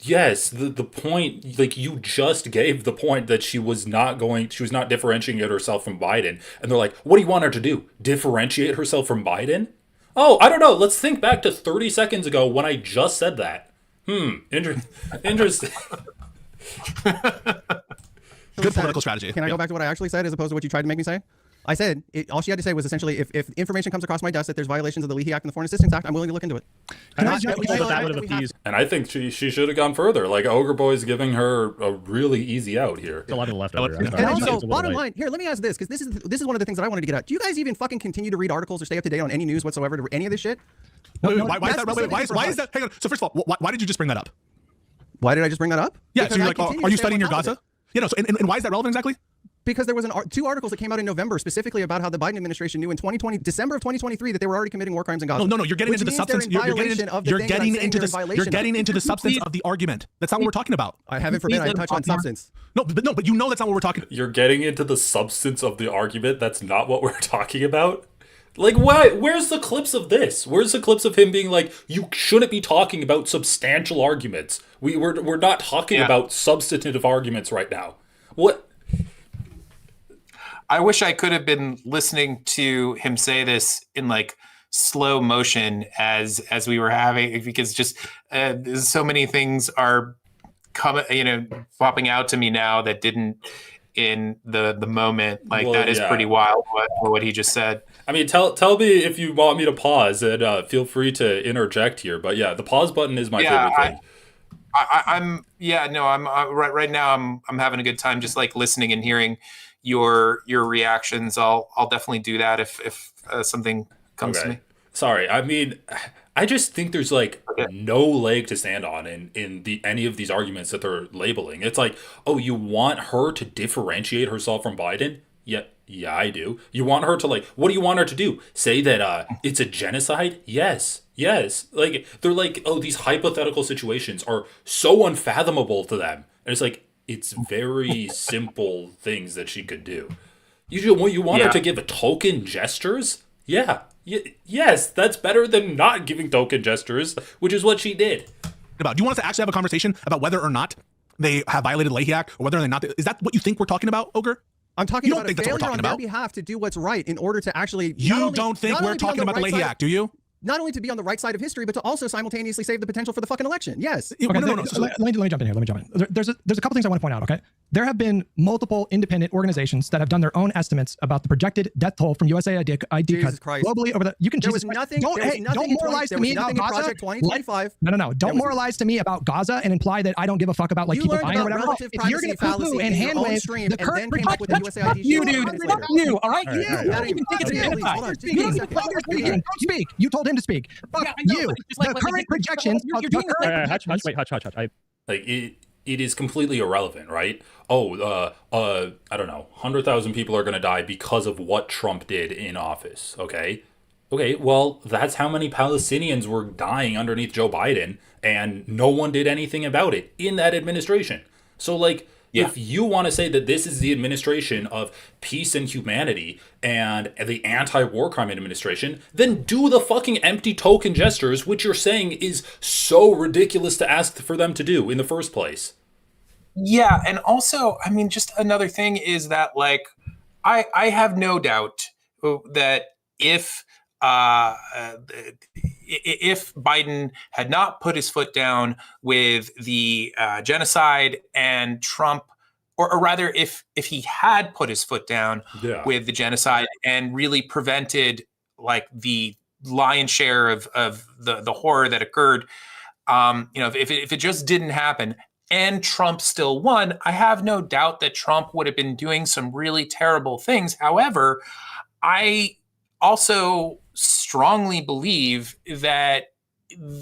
Yes, the point, like, you just gave the point that she was not differentiating herself from Biden. And they're like, what do you want her to do? Differentiate herself from Biden? Oh, I don't know. Let's think back to 30 seconds ago when I just said that. Interesting. Good political strategy. Can I go back to what I actually said as opposed to what you tried to make me say? I said, all she had to say was essentially, if information comes across my desk that there's violations of the Leahy Act and the Foreign Assistance Act, I'm willing to look into it. And I think she should have gone further. Like, Ogre Boy's giving her a really easy out here. A lot of the leftover. And also, bottom line, here, let me ask this, because this is one of the things that I wanted to get at. Do you guys even fucking continue to read articles or stay up to date on any news whatsoever to any of this shit? Why is that relevant? Why is that? Hang on. So first of all, why did you just bring that up? Why did I just bring that up? Yeah. Because So you're I like, continue are to you stay studying your on top of Gaza? it. You know. So and why is that relevant exactly? Because there was two articles that came out in November specifically about how the Biden administration knew in December of 2023 that they were already committing war crimes in Gaza. No. You're getting into the substance. You're getting into the substance of the argument. That's not what we're talking about. I haven't forbidden. I touch on substance. But you know that's not what we're talking about. You're getting into the substance of the argument. That's not what we're talking about. Like, why? Where's the clips of this? Where's the clips of him being like, you shouldn't be talking about substantial arguments. We're not talking about substantive arguments right now. What? I wish I could have been listening to him say this in like slow motion as we were having, because just so many things are popping out to me now that didn't in the moment. Like, that is pretty wild what he just said. I mean, tell me if you want me to pause, and feel free to interject here. But yeah, the pause button is my favorite thing. I'm right now. I'm having a good time just like listening and hearing your reactions. I'll definitely do that if something comes to me. Sorry, I mean, I just think there's like no leg to stand on in any of these arguments that they're labeling. It's like, oh, you want her to differentiate herself from Biden? Yeah, I do. You want her to like, what do you want her to do? Say that it's a genocide? Yes. Like, they're like, oh, these hypothetical situations are so unfathomable to them. And it's like, it's very simple things that she could do. You want her to give a token gestures? Yeah. Yes, that's better than not giving token gestures, which is what she did. Do you want us to actually have a conversation about whether or not they have violated Leahy Act, or whether or not is that what you think we're talking about, Ogre? I'm talking about a failure on their behalf to do what's right in order to actually. You don't think we're talking about the Leahy Act, do you? Not only to be on the right side of history, but to also simultaneously save the potential for the fucking election. Yes. Okay, let me jump in here. There's a couple things I want to point out, okay? There have been multiple independent organizations that have done their own estimates about the projected death toll from USAID cuts globally over the. You can. Don't moralize to me about Gaza. Project 2025. No. Don't moralize to me about Gaza and imply that I don't give a fuck about like people dying or whatever. If you're going to poo-poo and hand wave the current project, you, dude. You, all right? You don't even think it's genocide. Don't speak. You told him to speak. Fuck you. The current projections. Hutch. Like, it is completely irrelevant, right? I don't know, 100,000 people are going to die because of what Trump did in office, okay? Okay, well, that's how many Palestinians were dying underneath Joe Biden, and no one did anything about it in that administration. So, like, if you want to say that this is the administration of peace and humanity and the anti-war crime administration, then do the fucking empty token gestures, which you're saying is so ridiculous to ask for them to do in the first place. Yeah, and also, I mean, just another thing is that, like, I have no doubt that if Biden had not put his foot down with the genocide and Trump, or rather, if he had put his foot down with the genocide and really prevented like the lion's share of the horror that occurred, if it just didn't happen and Trump still won, I have no doubt that Trump would have been doing some really terrible things. However, I also strongly believe that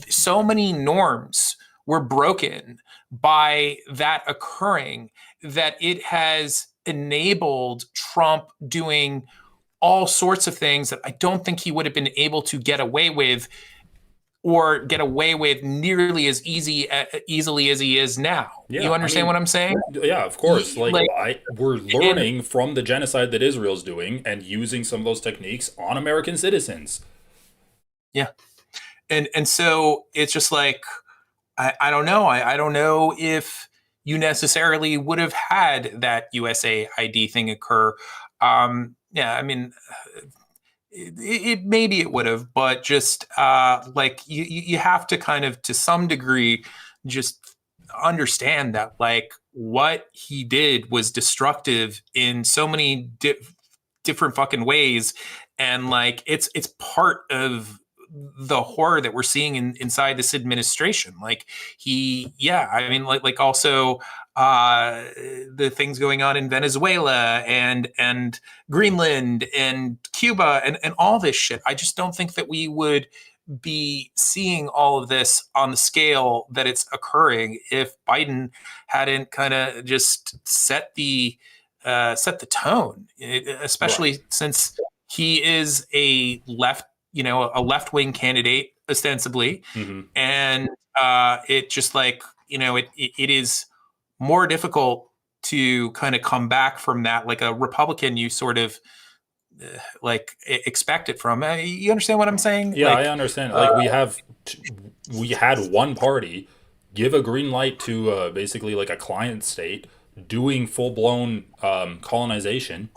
so many norms were broken by that occurring that it has enabled Trump doing all sorts of things that I don't think he would have been able to get away with, or get away with nearly as easily as he is now. Yeah, you understand what I'm saying? Yeah, of course. We're learning from the genocide that Israel's doing and using some of those techniques on American citizens. Yeah. And so it's just like, I don't know. I don't know if you necessarily would have had that USAID thing occur. I mean, maybe it would have, but just like you have to kind of, to some degree, just understand that like what he did was destructive in so many different fucking ways, and like it's part of the horror that we're seeing inside this administration. Like also the things going on in Venezuela and Greenland and Cuba and all this shit. I just don't think that we would be seeing all of this on the scale that it's occurring if Biden hadn't kind of just set the tone, especially since he is a left-wing candidate ostensibly, and it just like it is more difficult to kind of come back from that. Like a Republican, you sort of expect it from. You understand what I'm saying? Yeah, I understand. Like we had one party give a green light to basically like a client state doing full-blown colonization,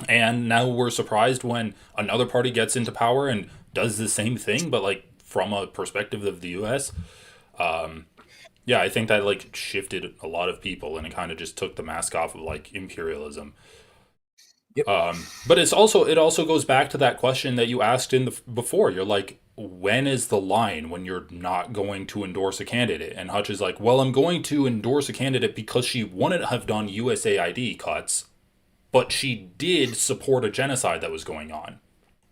and now we're surprised when another party gets into power and does the same thing, but like from a perspective of the U.S. Yeah, I think that like shifted a lot of people, and it kind of just took the mask off of like imperialism. Yep. But it also goes back to that question that you asked before. You're like, when is the line when you're not going to endorse a candidate? And Hutch is like, well, I'm going to endorse a candidate because she wouldn't have done USAID cuts, but she did support a genocide that was going on.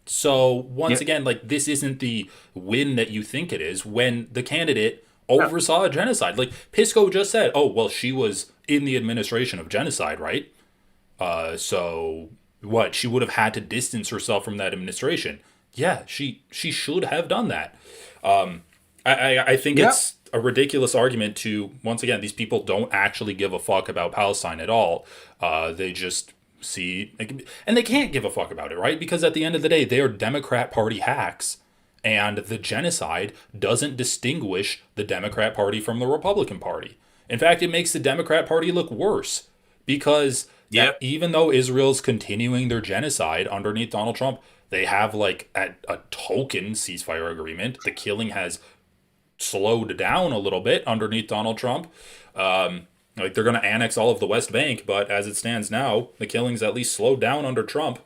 So once again, like, this isn't the win that you think it is when the candidate oversaw a genocide. Like Pisco just said, oh, well, she was in the administration of genocide, right? So what? She would have had to distance herself from that administration. Yeah, she should have done that. I think it's a ridiculous argument to, once again, these people don't actually give a fuck about Palestine at all. They just see, and they can't give a fuck about it, right? Because at the end of the day, they are Democrat Party hacks, and the genocide doesn't distinguish the Democrat Party from the Republican Party. In fact, it makes the Democrat Party look worse, because even though Israel's continuing their genocide underneath Donald Trump, they have like a token ceasefire agreement. The killing has slowed down a little bit underneath Donald Trump. Like they're going to annex all of the West Bank, but as it stands now, the killings at least slowed down under Trump.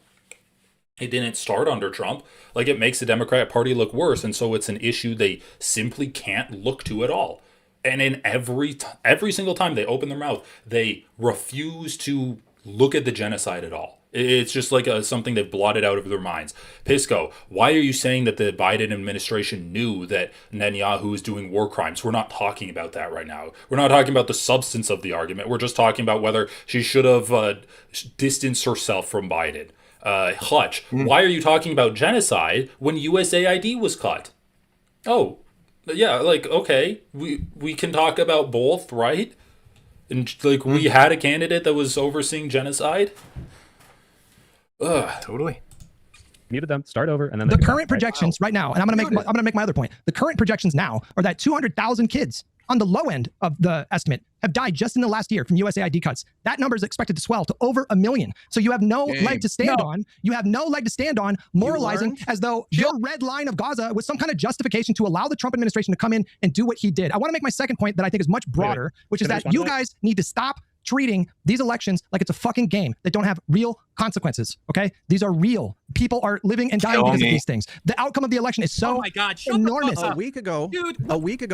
It didn't start under Trump. Like, it makes the Democrat Party look worse, and so it's an issue they simply can't look to at all. And in every single time they open their mouth, they refuse to look at the genocide at all. It's just like something they've blotted out of their minds. Pisco, why are you saying that the Biden administration knew that Netanyahu is doing war crimes? We're not talking about that right now. We're not talking about the substance of the argument. We're just talking about whether she should have distanced herself from Biden. Hutch, why are you talking about genocide when USAID was cut? Oh, yeah, like, okay, we can talk about both, right? And like, we had a candidate that was overseeing genocide. Totally. Muted them, start over, and then the current projections right now, and I'm gonna make my other point. The current projections now are that 200,000 kids on the low end of the estimate have died just in the last year from USAID cuts. That number is expected to swell to over 1 million. So you have no leg to stand on. You have no leg to stand on, moralizing as though your red line of Gaza was some kind of justification to allow the Trump administration to come in and do what he did. I want to make my second point that I think is much broader, which is that you guys need to stop treating these elections like it's a fucking game that don't have real consequences. Okay, these are real. People are living and dying because of these things. The outcome of the election is so enormous. A week ago,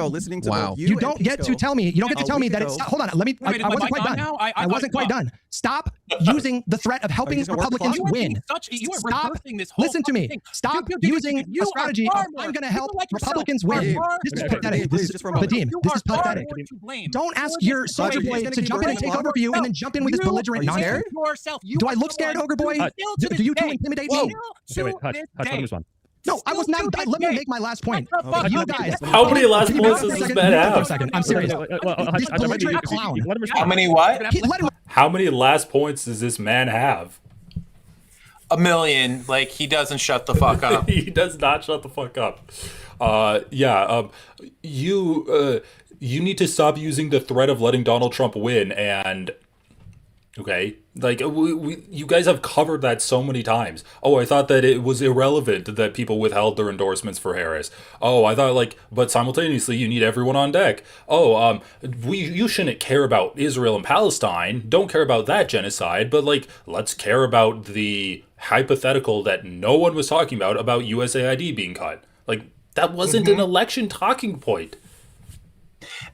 listening to both you don't get to tell me. You don't get to tell me that it's. Hold on, let me. I wasn't quite done. I wasn't quite done. Stop using the threat of helping Republicans win. Stop. Listen to me. Stop using a strategy of I'm going to help Republicans win. This is pathetic. Vadim, this is pathetic. Don't ask your soldier boy to jump in and take over for you, and then jump in with this belligerent nonsense. Do I look scared, Ogre Boy? Do you two intimidate me? Wait, Hutch, let me respond. No, I was not. Let me make my last point. You guys. How many last points does this man have? I'm serious. How many what? How many last points does this man have? 1 million. Like, he doesn't shut the fuck up. He does not shut the fuck up. You need to stop using the threat of letting Donald Trump win, and okay, like you guys have covered that so many times. Oh, I thought that it was irrelevant that people withheld their endorsements for Harris. Oh, I thought but simultaneously you need everyone on deck. Oh, you shouldn't care about Israel and Palestine. Don't care about that genocide, but let's care about the hypothetical that no one was talking about USAID being cut. Like, that wasn't an election talking point.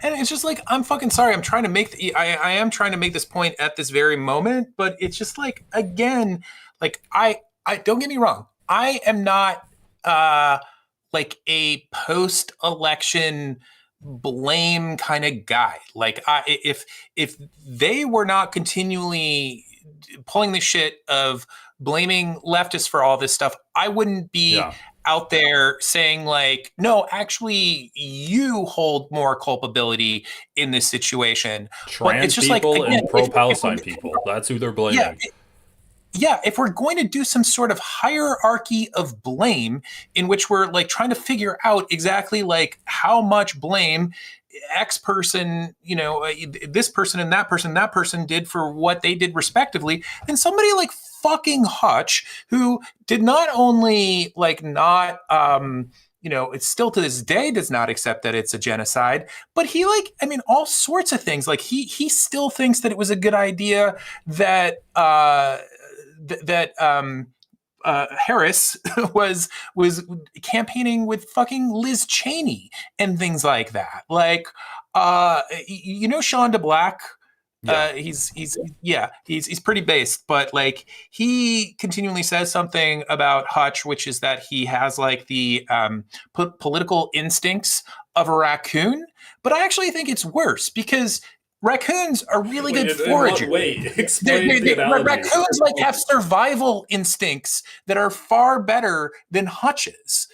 And it's just like, I'm fucking sorry. I'm trying to make I am trying to make this point at this very moment, but it's just like, again, like I don't get me wrong. I am not like a post-election blame kind of guy. Like if they were not continually pulling the shit of blaming leftists for all this stuff, I wouldn't be out there saying like, no, actually you hold more culpability in this situation. Trans but it's just people like, again, and pro-Palestine people. That's who they're blaming. Yeah, if we're going to do some sort of hierarchy of blame in which we're like trying to figure out exactly like how much blame X person, this person and that person did for what they did respectively, then somebody like fucking Hutch, who did not only like not it's still to this day does not accept that it's a genocide, but he all sorts of things. Like he still thinks that it was a good idea that Harris was campaigning with fucking Liz Cheney and things like that. Like, Sean DeBlack. He's pretty based, but like he continually says something about Hutch, which is that he has like the political instincts of a raccoon. But I actually think it's worse because raccoons are really good foragers. Raccoons like have survival instincts that are far better than Hutch's,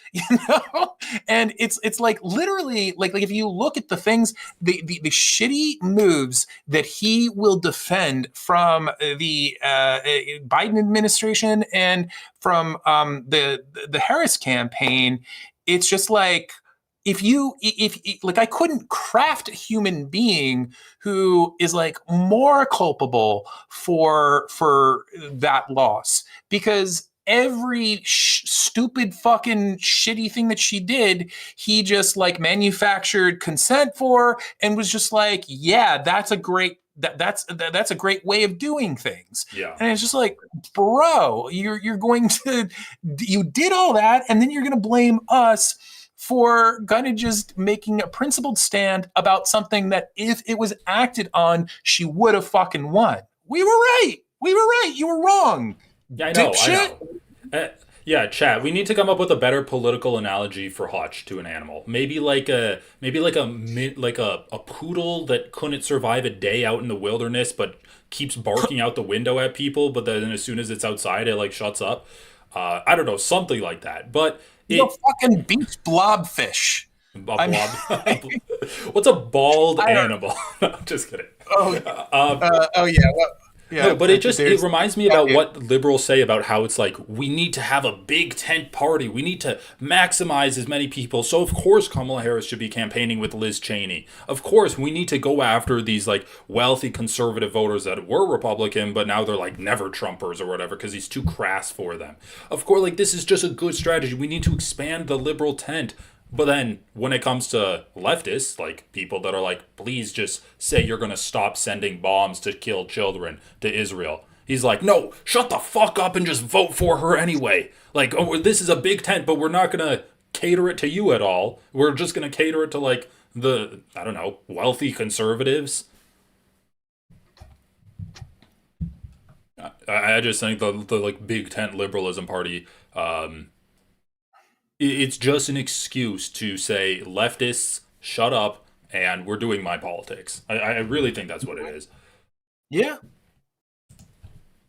And it's like literally like if you look at the things, the shitty moves that he will defend from the Biden administration and from the Harris campaign, it's just like. If I couldn't craft a human being who is like more culpable for that loss, because every stupid fucking shitty thing that she did, he just like manufactured consent for and was just like, yeah, that's a great way of doing things. Yeah. And it's just like, bro, you did all that and then you're going to blame us for kind of just making a principled stand about something that if it was acted on, she would have fucking won. We were right. You were wrong. Yeah, I know. Yeah, chat. We need to come up with a better political analogy for Hutch to an animal. Maybe like a poodle that couldn't survive a day out in the wilderness, but keeps barking out the window at people. But then as soon as it's outside, it like shuts up. I don't know, something like that. But fucking beach blobfish. What's a bald animal? No, just kidding. No, but it reminds me about what liberals say about how it's like we need to have a big tent party. We need to maximize as many people. So of course Kamala Harris should be campaigning with Liz Cheney. Of course we need to go after these like wealthy conservative voters that were Republican, but now they're like never Trumpers or whatever because he's too crass for them. Of course, like this is just a good strategy. We need to expand the liberal tent. But then when it comes to leftists, like people that are like, please just say you're going to stop sending bombs to kill children to Israel. He's like, no, shut the fuck up and just vote for her anyway. Like, oh, this is a big tent, but we're not going to cater it to you at all. We're just going to cater it to like the, I don't know, wealthy conservatives. I just think the like big tent liberalism party, it's just an excuse to say leftists shut up and we're doing my politics. I really think that's what it is. Yeah.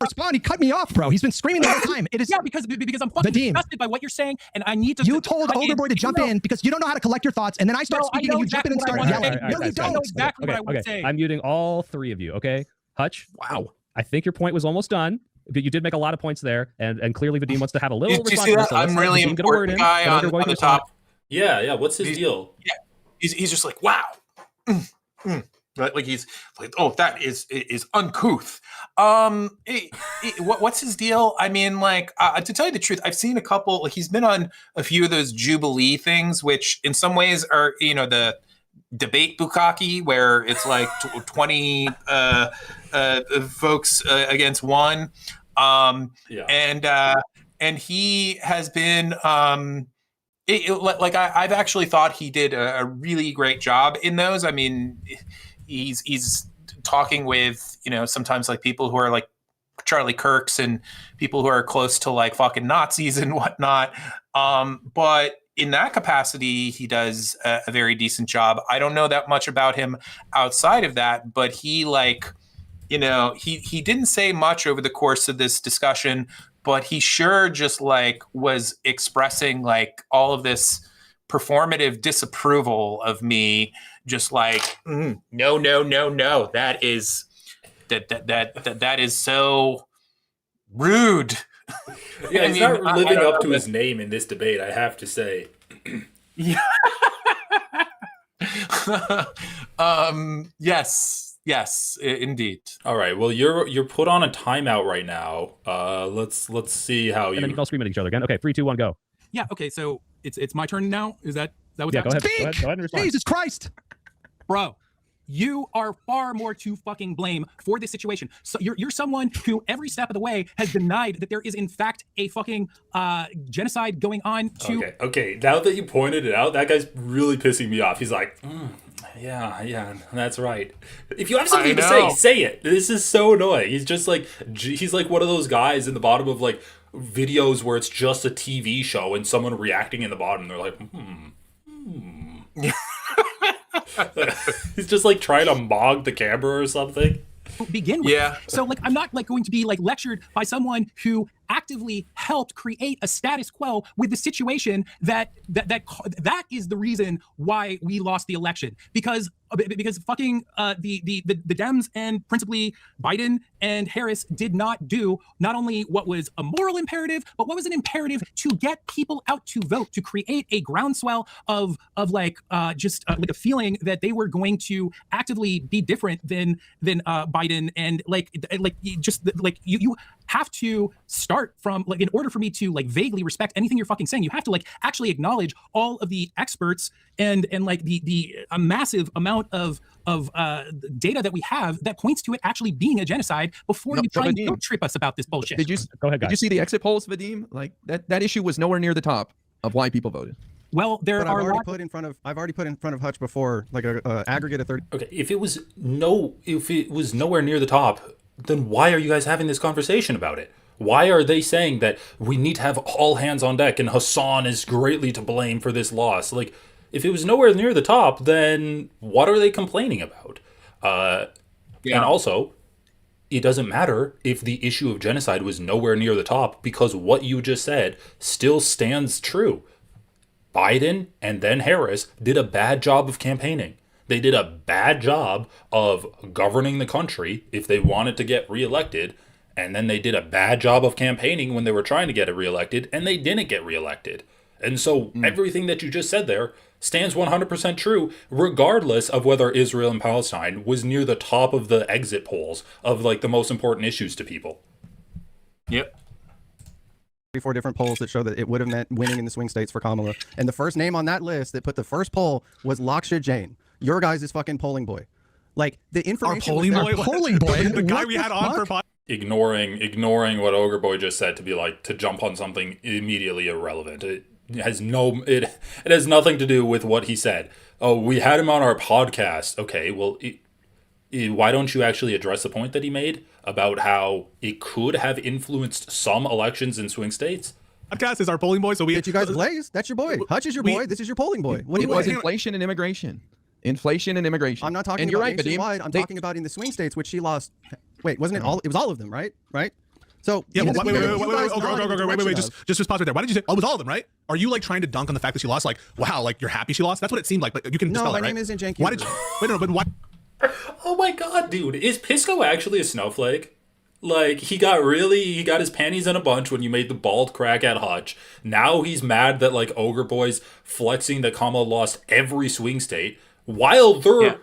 Respond. He cut me off, bro. He's been screaming the whole time. It is because I'm fucking disgusted by what you're saying, and I need to. You told Overboy to jump in because you don't know how to collect your thoughts, and then I start speaking, and you jump in and start yelling. No, you don't. I know exactly what I want to say. I'm muting all three of you. Okay, Hutch. Wow. I think your point was almost done. But you did make a lot of points there, and clearly Vadim wants to have a little response. I'm really important guy on the top. Yeah. What's his deal? Yeah, he's just like, wow. Right? Like he's like, oh, that is uncouth. What's his deal? I mean, like, to tell you the truth, I've seen a couple. Like, he's been on a few of those Jubilee things, which in some ways are, the debate bukkake, where it's like 20 folks against one. And he has been. I've actually thought he did a really great job in those. I mean, he's talking with, sometimes like people who are like Charlie Kirks and people who are close to like fucking Nazis and whatnot. But in that capacity, he does a very decent job. I don't know that much about him outside of that, but he he didn't say much over the course of this discussion, but he sure just was expressing all of this performative disapproval of me, just no, that is so rude. Yeah, he's not living up to his name in this debate, I have to say. Yeah. Yes, indeed. All right. Well, you're put on a timeout right now. Let's see how And then you can all scream at each other again. Okay, 3, 2, 1, go. Yeah. Okay. So it's my turn now. Is that what's Yeah, go happening? ahead. Go ahead and respond. Jesus Christ. Bro, you are far more to fucking blame for this situation. So you're someone who every step of the way has denied that there is in fact a fucking genocide going on. Okay. Now that you pointed it out, that guy's really pissing me off. He's like, yeah, that's right. If you have something to say it. This is so annoying. He's just he's like one of those guys in the bottom of videos where it's just a TV show and someone reacting in the bottom. They're like, He's just trying to mog the camera or something. Begin with. Yeah. So I'm not going to be lectured by someone who actively helped create a status quo with the situation that is the reason why we lost the election, because fucking the Dems and principally Biden and Harris did not do not only what was a moral imperative, but what was an imperative to get people out to vote, to create a groundswell of just a feeling that they were going to actively be different than Biden, and you have to start from in order for me to vaguely respect anything you're fucking saying, you have to actually acknowledge all of the experts and the a massive amount of data that we have that points to it actually being a genocide before you try and guilt trip us about this bullshit. Go ahead, guys. Did you see the exit polls, Vadim? That issue was nowhere near the top of why people voted. Well, I've already put in front of Hutch before, a aggregate of 30. Okay, if it was nowhere near the top, then why are you guys having this conversation about it? Why are they saying that we need to have all hands on deck and Hassan is greatly to blame for this loss? If it was nowhere near the top, then what are they complaining about? And also, it doesn't matter if the issue of genocide was nowhere near the top, because what you just said still stands true. Biden and then Harris did a bad job of campaigning. They did a bad job of governing the country if they wanted to get reelected, and then they did a bad job of campaigning when they were trying to get reelected, and they didn't get reelected. And so everything that you just said there stands 100% true, regardless of whether Israel and Palestine was near the top of the exit polls of the most important issues to people. Yep. 34 different polls that show that it would have meant winning in the swing states for Kamala. And the first name on that list that put the first poll was Laksha Jain, your guys' fucking polling boy. The information. Our polling boy? The guy What we the had on for fuck? Ignoring what Ogre Boy just said to be to jump on something immediately irrelevant. It has nothing to do with what he said. Oh, we had him on our podcast. Okay, well, why don't you actually address the point that he made about how it could have influenced some elections in swing states? Podcast is our polling boy, so we Did you guys blaze? That's your boy. Hutch is your boy. This is your polling boy. What do It you was want? inflation and immigration. Inflation and immigration. I'm not talking and about you're right, Vadim. nationwide. I'm talking about in the swing states, which she lost. Wait, wasn't it all? It was all of them, right? So yeah, even if wait, you guys nod in the direction of- just pause right there. Why did you say? Oh, it was all of them, right? Are you trying to dunk on the fact that she lost? Wow, you're happy she lost? That's what it seemed like. But you can No, dispel my that, right? name isn't Jen Why did you? Wait, no, but why? Oh my god, dude. Is Pisco actually a snowflake? He got his panties in a bunch when you made the bald crack at Hutch. Now he's mad that Ogre Boy's flexing that Kamala lost every swing state, while they're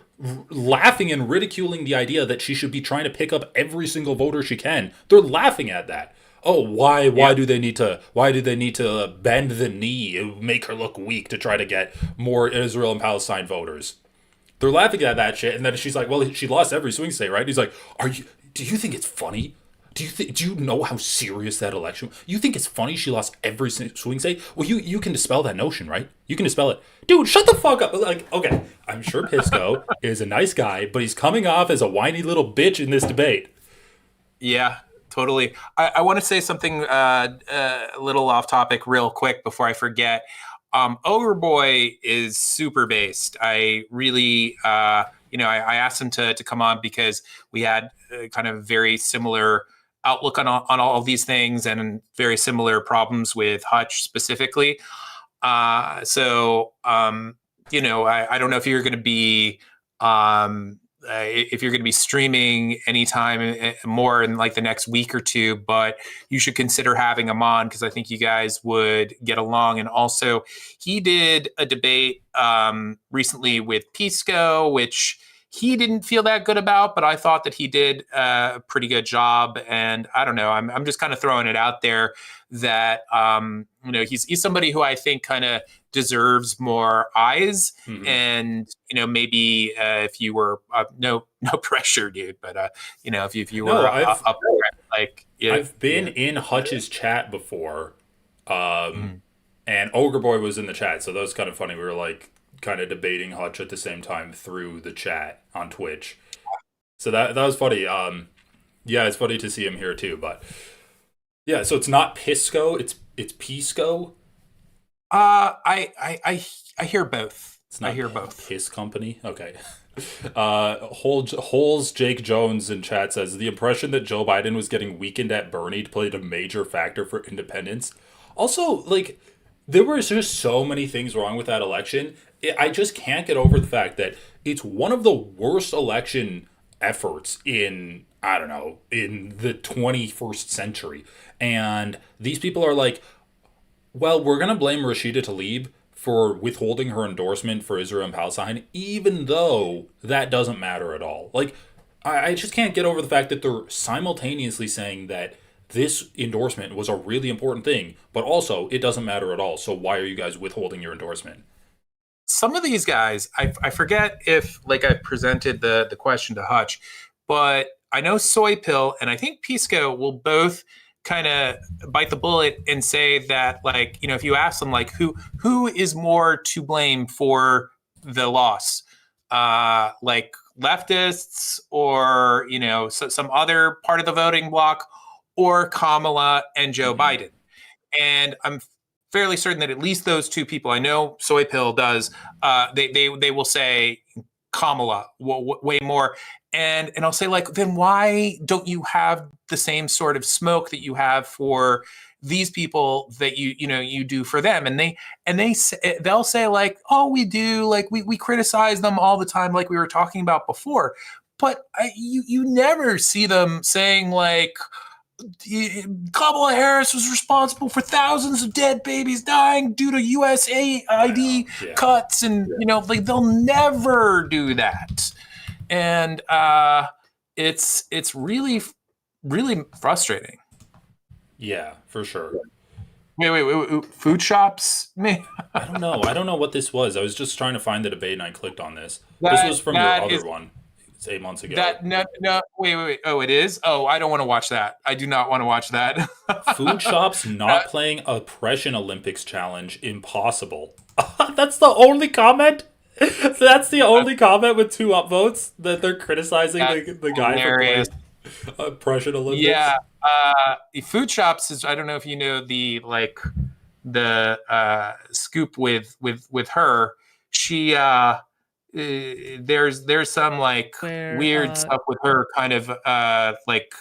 laughing and ridiculing the idea that she should be trying to pick up every single voter she can. They're laughing at that. Oh, why do they need to bend the knee and make her look weak to try to get more Israel and Palestine voters? They're laughing at that shit, and then she's like, well, she lost every swing state, right? He's like, do you think it's funny? Do you know how serious that election was? You think it's funny she lost every swing state? Well, you can dispel that notion, right? You can dispel it. Dude, shut the fuck up. Okay, I'm sure Pisco is a nice guy, but he's coming off as a whiny little bitch in this debate. Yeah, totally. I want to say something a little off topic real quick before I forget. Ogre Boy is super based. I really, I asked him to come on because we had kind of very similar outlook on all of these things and very similar problems with Hutch specifically. I don't know if you're going to be if you're going to be streaming anytime more in like the next week or two, but you should consider having him on because I think you guys would get along. And also, he did a debate recently with Pisco, which he didn't feel that good about, but I thought that he did a pretty good job. And I don't know, I'm just kind of throwing it out there that he's somebody who I think kind of deserves more eyes. Mhm. And maybe if you were no pressure, dude, but if you were up like I've been in Hutch's chat before, and Ogre Boy was in the chat, so that was kind of funny. We were like kind of debating Hutch at the same time through the chat on Twitch, so that was funny. Yeah, it's funny to see him here too, but yeah, so it's not Pisco, it's Pisco. I hear both. It's not I hear both. Piss Company. Okay. Holes Jake Jones in chat says the impression that Joe Biden was getting weakened at Bernie played a major factor for independence. Also, like, there was just so many things wrong with that election. I just can't get over the fact that it's one of the worst election efforts in, I don't know, in the 21st century. And these people are like, well, we're going to blame Rashida Tlaib for withholding her endorsement for Israel and Palestine, even though that doesn't matter at all. Like, I just can't get over the fact that they're simultaneously saying that this endorsement was a really important thing, but also it doesn't matter at all. So why are you guys withholding your endorsement? Some of these guys, I forget if like I presented the question to Hutch, but I know Soy Pill and I think Pisco will both kind of bite the bullet and say that, like, if you ask them like who is more to blame for the loss, like leftists or some other part of the voting bloc, or Kamala and Joe Biden. And I'm fairly certain that at least those two people, I know Soy Pill does, they will say Kamala way more. And I'll say, like, then why don't you have the same sort of smoke that you have for these people that you do for them? And they'll say like, oh, we do, like we criticize them all the time, like we were talking about before. But you never see them saying like, Kamala Harris was responsible for thousands of dead babies dying due to USAID cuts, and like they'll never do that. And it's really frustrating. Yeah, for sure. Wait. Food shops? Man. I don't know what this was. I was just trying to find the debate and I clicked on this. This was from your other one. It's 8 months ago. No, wait. Oh, it is? Oh, I don't want to watch that. I do not want to watch that. Food shops not playing Oppression Olympics challenge. Impossible. That's the only comment? That's the only comment with 2 upvotes that they're criticizing the guy hilarious. for playing Oppression Olympics. Yeah. Food shops is, I don't know if you know the scoop with her. She there's some like weird stuff with her, kind of like.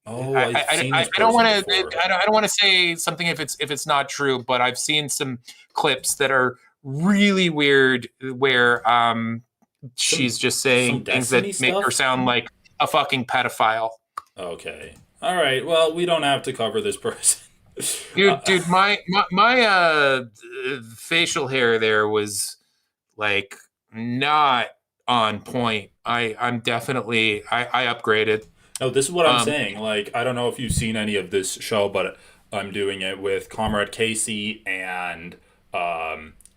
Oh, I don't want to. I don't want to say something if it's not true, but I've seen some clips that are really weird where she's just saying things that make her sound like a fucking pedophile. Okay. All right. Well, we don't have to cover this person. Dude, my facial hair there was like not on point. I'm definitely I upgraded. Oh, this is what I'm saying. Like, I don't know if you've seen any of this show, but I'm doing it with Comrade Casey and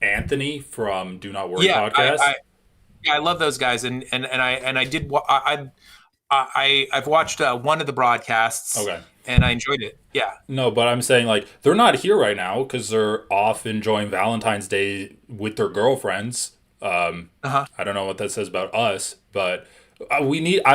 Anthony from Do Not Worry podcast. I love those guys, and I did. I've watched one of the broadcasts. Okay. And I enjoyed it. Yeah. No, but I'm saying, like, they're not here right now because they're off enjoying Valentine's Day with their girlfriends. I don't know what that says about us, but I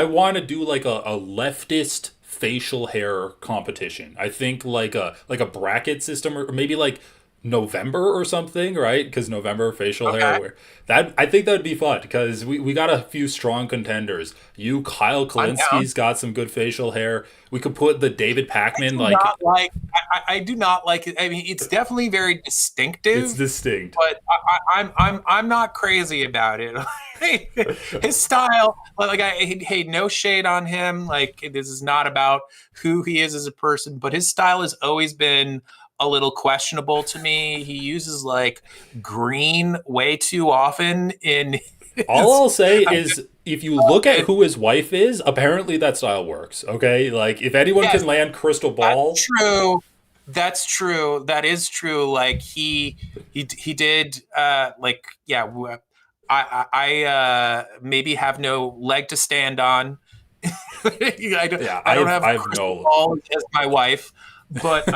want to do like a leftist facial hair competition. I think like a bracket system, or maybe like November or something, right? Because November facial hair, that I think that would be fun because we got a few strong contenders. Kyle Kalinski's got some good facial hair. We could put the David Pakman I do not like it. I mean, it's definitely very distinctive. It's distinct, but I'm not crazy about it. His style, hey, no shade on him. Like, this is not about who he is as a person, but his style has always been a little questionable to me. He uses like green way too often in all I'll say is if you look at who his wife is, apparently that style works. Okay, like if anyone can land crystal ball, that's true. That is true. Like he did I maybe have no leg to stand on. I don't have crystal ball as my wife, but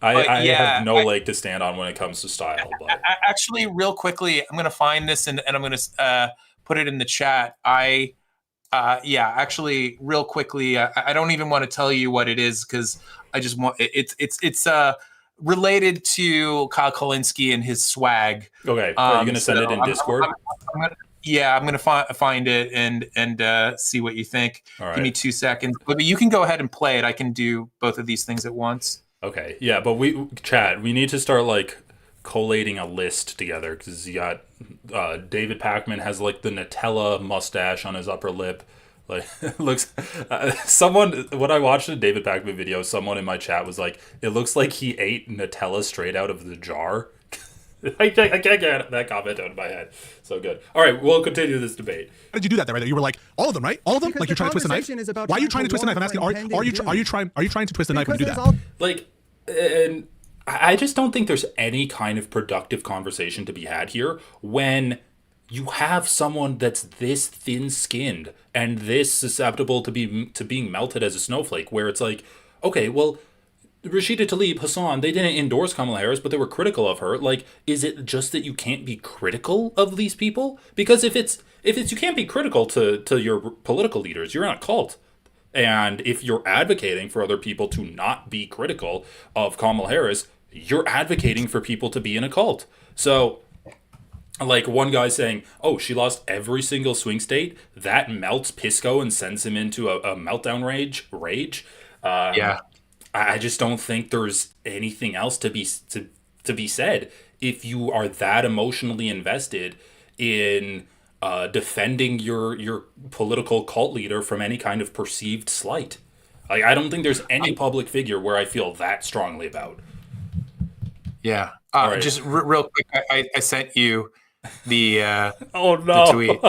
I have no leg to stand on when it comes to style. But actually, real quickly, I'm going to find this and I'm going to put it in the chat. Actually, real quickly, I don't even want to tell you what it is because I just want it's related to Kyle Kalinske and his swag. Okay, are you going to send it in Discord? I'm going to find it and see what you think. All right. Give me 2 seconds. But you can go ahead and play it. I can do both of these things at once. Okay, yeah, but we need to start like collating a list together because you got David Pakman has like the Nutella mustache on his upper lip. Like looks someone when I watched a David Pakman video, someone in my chat was like, it looks like he ate Nutella straight out of the jar. I can't get that comment out of my head. So good. All right, we'll continue this debate. How did you do that? There, right? You were like all of them, right? All of them. Because like you're trying to twist a knife. Why are you trying to twist a knife? I'm asking. Are you trying to twist a knife and do that? Like, and I just don't think there's any kind of productive conversation to be had here when you have someone that's this thin-skinned and this susceptible to being melted as a snowflake. Where it's like, okay, well, Rashida Tlaib, Hassan, they didn't endorse Kamala Harris, but they were critical of her. Like, is it just that you can't be critical of these people? Because if it's you can't be critical to your political leaders, you're in a cult. And if you're advocating for other people to not be critical of Kamala Harris, you're advocating for people to be in a cult. So, like one guy saying, oh, she lost every single swing state, that melts Pisco and sends him into a meltdown rage. I just don't think there's anything else to be said if you are that emotionally invested in defending your political cult leader from any kind of perceived slight. Like, I don't think there's any public figure where I feel that strongly about. Yeah. Right. Just real quick, I sent you the oh no the tweet.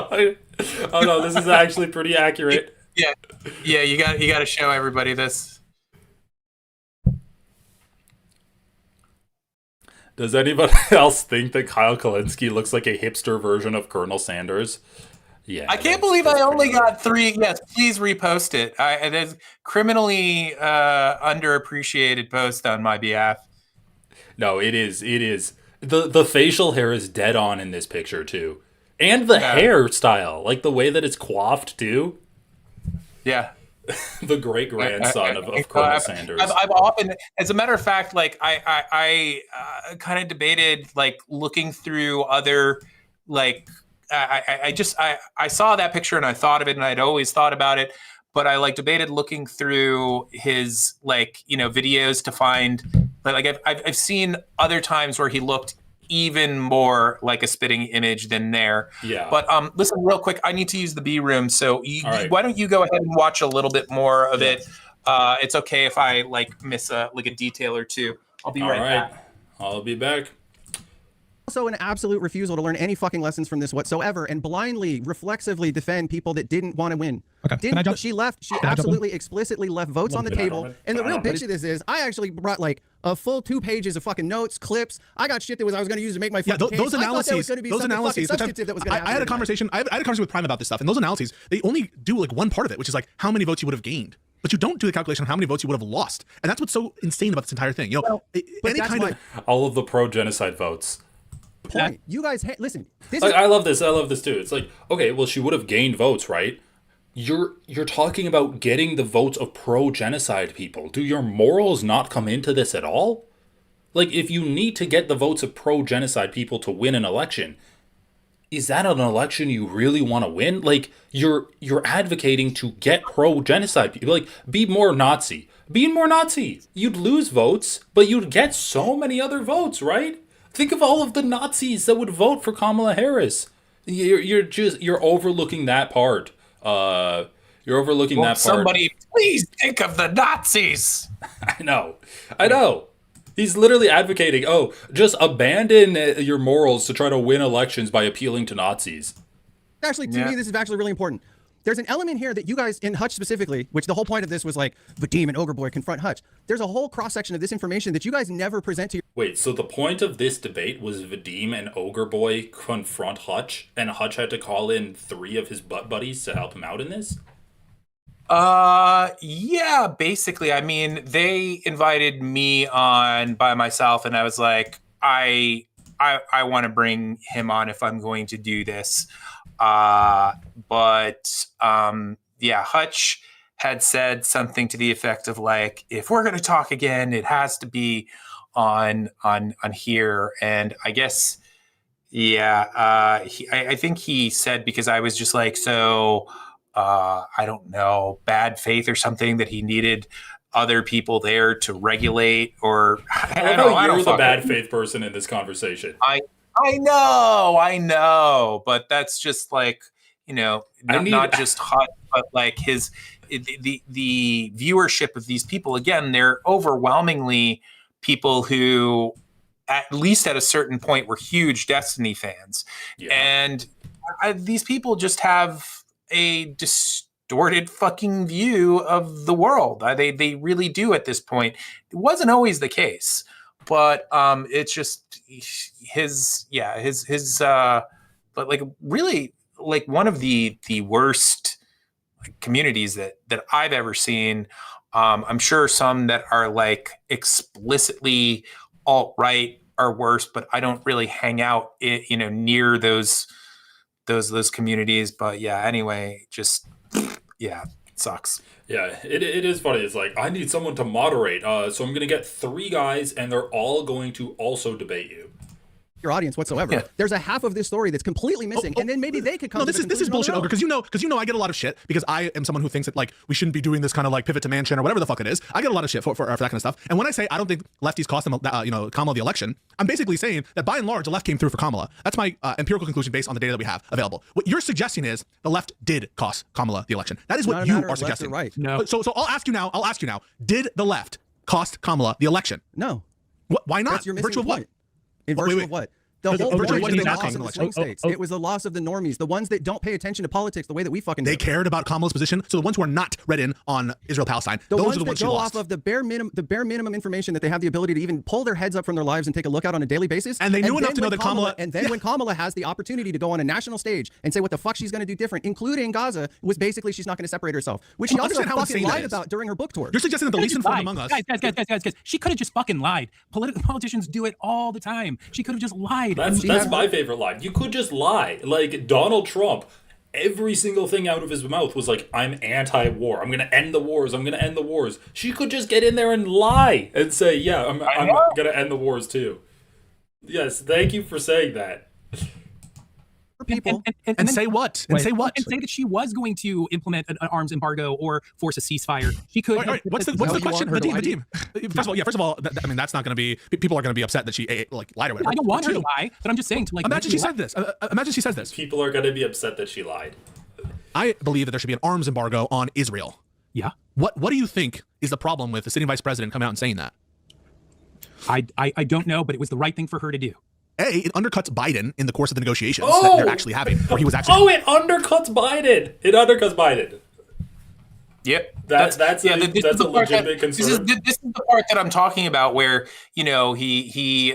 Oh no, this is actually pretty accurate. Yeah. You got to show everybody this. Does anybody else think that Kyle Kalinske looks like a hipster version of Colonel Sanders? Yeah. I can't believe I only got 3. Yes, please repost it. It is criminally underappreciated post on my behalf. No, it is. The facial hair is dead on in this picture too. And the hairstyle, like the way that it's coiffed too. Yeah. The great grandson of Colonel Sanders. I've often, as a matter of fact, like I kind of debated like looking through other like I saw that picture and I thought of it and I'd always thought about it, but I like debated looking through his like videos to find like I've seen other times where he looked even more like a spitting image than there. Yeah. But listen, real quick, I need to use the B room, so right. Why don't you go ahead and watch a little bit more of it? It's okay if I like miss a detail or two. I'll be right back. I'll be back. Also an absolute refusal to learn any fucking lessons from this whatsoever and blindly, reflexively defend people that didn't want to win. Okay. She absolutely explicitly left votes on the table. And the real bitch of this is I actually brought like a full 2 pages of fucking notes, clips. I got shit that I was going to use to make my fucking case. Those analyses, I had a conversation with Prime about this stuff, and those analyses, they only do like one part of it, which is like how many votes you would have gained. But you don't do the calculation on how many votes you would have lost. And that's what's so insane about this entire thing. All of the pro-genocide votes. Point. You guys, listen. I love this. I love this too. It's like, okay, well, she would have gained votes, right? You're talking about getting the votes of pro-genocide people. Do your morals not come into this at all? Like, if you need to get the votes of pro-genocide people to win an election, is that an election you really want to win? Like, you're advocating to get pro-genocide people. Like, be more Nazi. Be more Nazi. You'd lose votes, but you'd get so many other votes, right? Think of all of the Nazis that would vote for Kamala Harris. You're overlooking that part. You're overlooking that part. Somebody please think of the Nazis. I know. He's literally advocating, just abandon your morals to try to win elections by appealing to Nazis. Actually, to me, this is actually really important. There's an element here that you guys, in Hutch specifically, which the whole point of this was like, Vadim and Ogre Boy confront Hutch. There's a whole cross-section of this information that you guys never present to your... Wait, so the point of this debate was Vadim and Ogre Boy confront Hutch, and Hutch had to call in 3 of his butt buddies to help him out in this? Yeah, basically. I mean, they invited me on by myself, and I was like, I want to bring him on if I'm going to do this. Yeah, Hutch had said something to the effect of like, if we're going to talk again, it has to be on here. And I guess, I think he said, because I was just like, I don't know, bad faith or something, that he needed other people there to regulate, or I don't know. You're the bad faith person in this conversation. I know, but that's just like, not just Hutch, but like the viewership of these people. Again, they're overwhelmingly people who, at least at a certain point, were huge Destiny fans, and these people just have a distorted fucking view of the world. They really do at this point. It wasn't always the case, but it's just but like really like one of the worst communities that I've ever seen. I'm sure some that are like explicitly alt-right are worse, but I don't really hang out near those communities. But anyway, just it sucks. It is funny. It's like, I need someone to moderate, so I'm gonna get 3 guys and they're all going to also debate you. Your audience whatsoever. There's a half of this story that's completely missing, and then maybe they could come. No, this is bullshit, Ogre, because you know I get a lot of shit because I am someone who thinks that like we shouldn't be doing this kind of like pivot to mansion or whatever the fuck it is. I get a lot of shit for that kind of stuff. And when I say I don't think lefties cost them Kamala the election, I'm basically saying that by and large the left came through for Kamala. That's my empirical conclusion based on the data that we have available. What you're suggesting is the left did cost Kamala the election. That is what you are suggesting. Right? No. So I'll ask you now. Did the left cost Kamala the election? No. Why not? That's your missing Virtue of point. what? In virtue of what? The whole Virtue point of was the what loss of the swing states. It was the loss of the normies, the ones that don't pay attention to politics the way that we fucking do. They cared about Kamala's position, so the ones who are not read in on Israel-Palestine, those are the ones she lost. Off of the bare minimum information that they have the ability to even pull their heads up from their lives and take a look out on a daily basis. And they knew enough to know that Kamala... And then when Kamala has the opportunity to go on a national stage and say what the fuck she's going to do different, including Gaza, was basically she's not going to separate herself, which she also fucking lied about during her book tour. You're suggesting that the least informed among us... Guys. She could have just fucking lied. Politicians do it all the time. She could have just lied. That's my favorite line. You could just lie. Like Donald Trump, every single thing out of his mouth was like, I'm anti-war. I'm going to end the wars. I'm going to end the wars. She could just get in there and lie and say, yeah, I'm going to end the wars too. Yes, thank you for saying that. People and say what? And say what? And say that she was going to implement an arms embargo or force a ceasefire. She could. All right. What's the question, Vadim? First of all, that's not going to be. People are going to be upset that she lied or whatever. I don't want her to lie, but I'm just saying to Imagine she said this. Imagine she says this. People are going to be upset that she lied. I believe that there should be an arms embargo on Israel. Yeah. What do you think is the problem with the sitting vice president coming out and saying that? I don't know, but it was the right thing for her to do. It undercuts Biden in the course of the negotiations that they're actually having, where he was actually... it undercuts Biden. It undercuts Biden. Yep. That's a legitimate concern. This is the part that I'm talking about where, he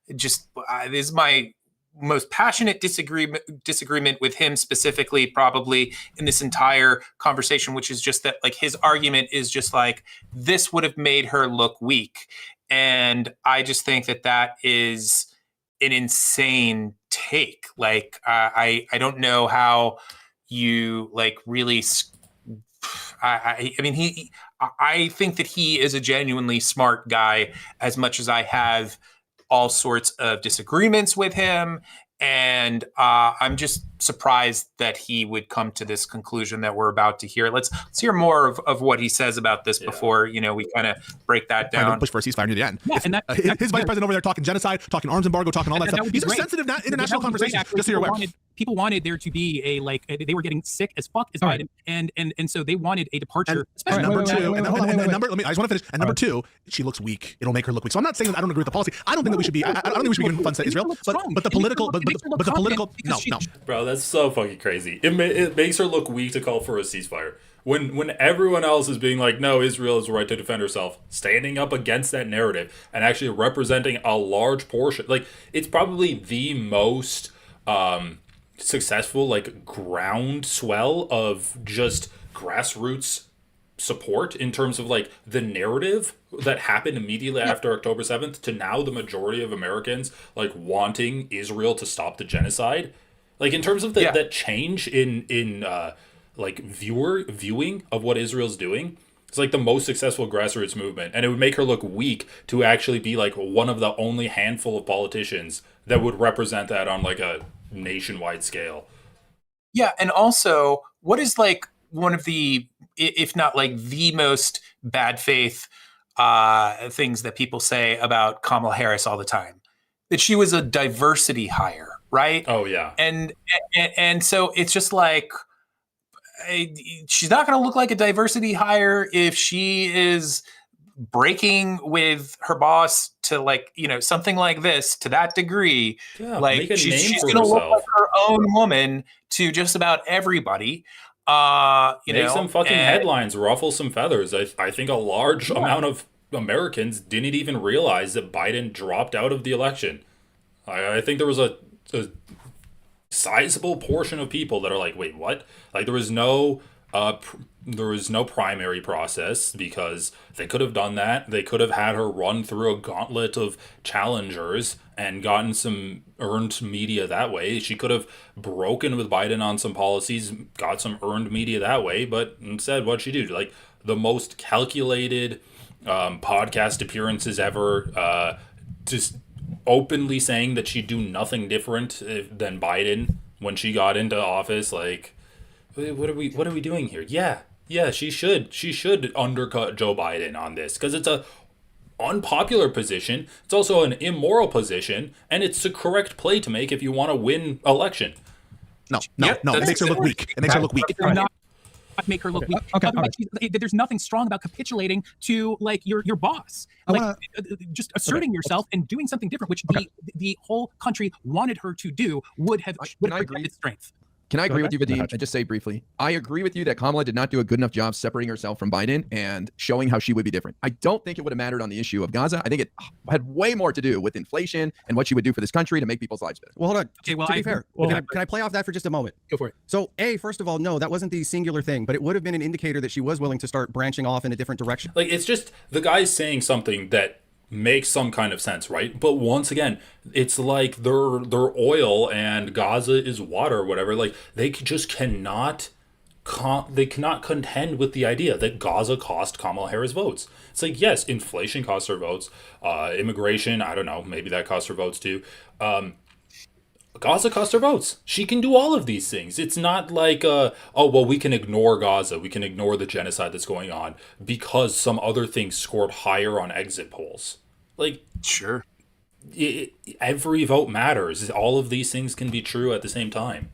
this is my most passionate disagreement with him specifically, probably in this entire conversation, which is just that like his argument is just like, this would have made her look weak. And I just think that is an insane take. Like, I don't know how you like really I mean, I think that he is a genuinely smart guy, as much as I have all sorts of disagreements with him. And I'm just surprised that he would come to this conclusion that we're about to hear. Let's hear more of what he says about this before, you know, we kind of break that down. Push for a ceasefire near the end. Yeah, and his vice president over there talking genocide, talking arms embargo, talking all that stuff. These are sensitive international conversations. Just so you're aware. People wanted there to be a, like, they were getting sick as fuck as Biden, and so they wanted a departure. And number two, I just want to finish. And number two, she looks weak. It'll make her look weak. So I'm not saying that I don't agree with the policy. I don't think that we should be. I don't think we should be giving funds to Israel. But the political, but the political, no. Bro, that's so fucking crazy. It makes her look weak to call for a ceasefire. When everyone else is being like, no, Israel has the right to defend herself, standing up against that narrative and actually representing a large portion, like, it's probably the most successful, like, groundswell of just grassroots support in terms of, like, the narrative that happened immediately after October 7th to now the majority of Americans, like, wanting Israel to stop the genocide. Like, in terms of that change in like viewing of what Israel's doing, it's like the most successful grassroots movement, and it would make her look weak to actually be like one of the only handful of politicians that would represent that on like a nationwide scale. Yeah, and also, what is like one of the, if not like the most bad faith things that people say about Kamala Harris all the time? That she was a diversity hire, right? Oh yeah, and so it's just like, she's not going to look like a diversity hire if she is breaking with her boss to, like, you know, something like this to that degree. Yeah, like she's going to look like her own woman to just about everybody. Make some fucking headlines, ruffle some feathers. I think a large amount of Americans didn't even realize that Biden dropped out of the election. I think there was a sizable portion of people that are like, wait, what? Like, there was no primary process, because they could have done that. They could have had her run through a gauntlet of challengers and gotten some earned media that way. She could have broken with Biden on some policies, got some earned media that way, but instead, what'd she do? Like, the most calculated podcast appearances ever, just openly saying that she'd do nothing different than Biden when she got into office. Like, what are we doing here? Yeah, she should undercut Joe Biden on this, because it's a unpopular position. It's also an immoral position, and it's the correct play to make if you want to win election. No, it makes her look weak. It makes her look weak. Make her look weak. Otherwise, there's nothing strong about capitulating to, like, your boss. Like, just asserting yourself and doing something different, which the whole country wanted her to do, would have protected strength. Can I agree with you, Vadim? I just say briefly, I agree with you that Kamala did not do a good enough job separating herself from Biden and showing how she would be different. I don't think it would have mattered on the issue of Gaza. I think it had way more to do with inflation and what she would do for this country to make people's lives better. Well, hold on. Okay, well, to be fair, can I play off that for just a moment? Go for it. So, first of all, no, that wasn't the singular thing, but it would have been an indicator that she was willing to start branching off in a different direction. Like, it's just the guy's saying something that makes some kind of sense, right? But once again, it's like they're oil and Gaza is water or whatever. Like, they just cannot contend with the idea that Gaza cost Kamala Harris votes. It's like, yes, inflation costs her votes, immigration, I don't know, maybe that costs her votes too. Gaza costs her votes. She can do all of these things. It's not like, we can ignore Gaza. We can ignore the genocide that's going on because some other things scored higher on exit polls. Like, sure. Every vote matters. All of these things can be true at the same time.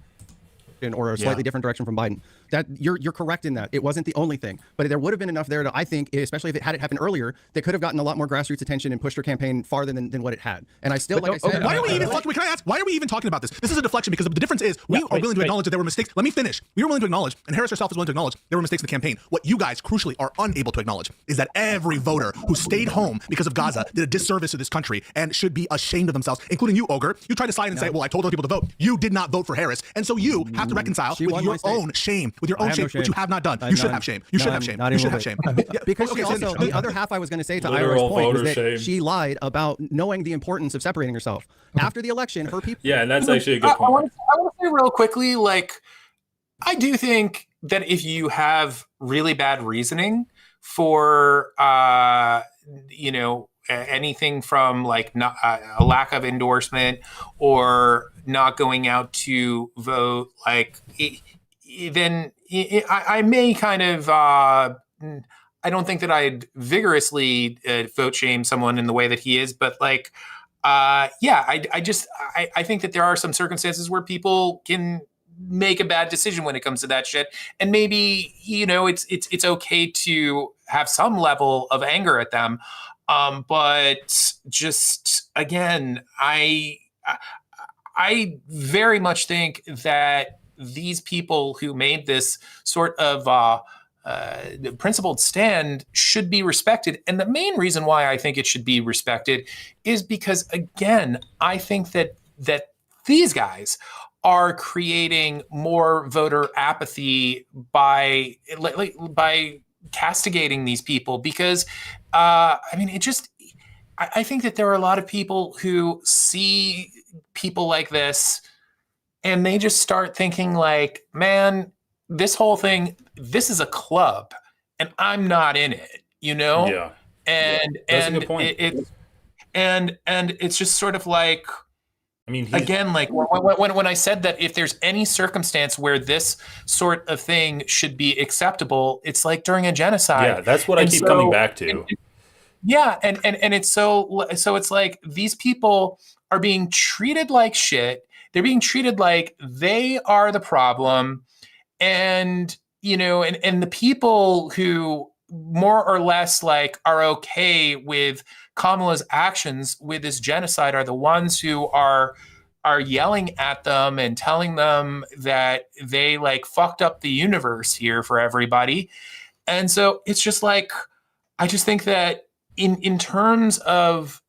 Or a slightly different direction from Biden. That you're correct in that. It wasn't the only thing, but there would have been enough there to, I think, especially if it had happened earlier, that could have gotten a lot more grassroots attention and pushed her campaign farther than what it had. And I still, I said, why are we even talking? Can I ask, why are we even talking about this? This is a deflection, because the difference is we are willing to acknowledge that there were mistakes. Let me finish. We were willing to acknowledge, and Harris herself is willing to acknowledge, there were mistakes in the campaign. What you guys crucially are unable to acknowledge is that every voter who stayed home because of Gaza did a disservice to this country and should be ashamed of themselves, including you, Ogre. You tried to side and say, well, I told other people to vote. You did not vote for Harris, and so you have to reconcile with your own shame, which you have not done. You should have shame. You should have shame. You should have shame. Because she also, the other half I was going to say to Ira's point was that she lied about knowing the importance of separating herself. After the election, her people... Yeah, and that's actually a good point. I want to say real quickly, like, I do think that if you have really bad reasoning for, anything from like not, a lack of endorsement or not going out to vote, like I may kind of, I don't think that I'd vigorously vote shame someone in the way that he is, but like, I think that there are some circumstances where people can make a bad decision when it comes to that shit, and maybe it's okay to have some level of anger at them, but just again, I very much think that these people who made this sort of principled stand should be respected. And the main reason why I think it should be respected is because, again, I think that these guys are creating more voter apathy by castigating these people. Because, I think that there are a lot of people who see people like this and they just start thinking like, man, this whole thing, this is a club and I'm not in it, Yeah. And That's a good point. And it's just sort of like, I mean, again, like when I said that if there's any circumstance where this sort of thing should be acceptable, it's like during a genocide. Yeah, that's what I keep coming back to. And it's so it's like these people are being treated like shit. They're being treated like they are the problem. And, and the people who more or less like are okay with Kamala's actions with this genocide are the ones who are yelling at them and telling them that they like fucked up the universe here for everybody. And so it's just like, I just think that in terms of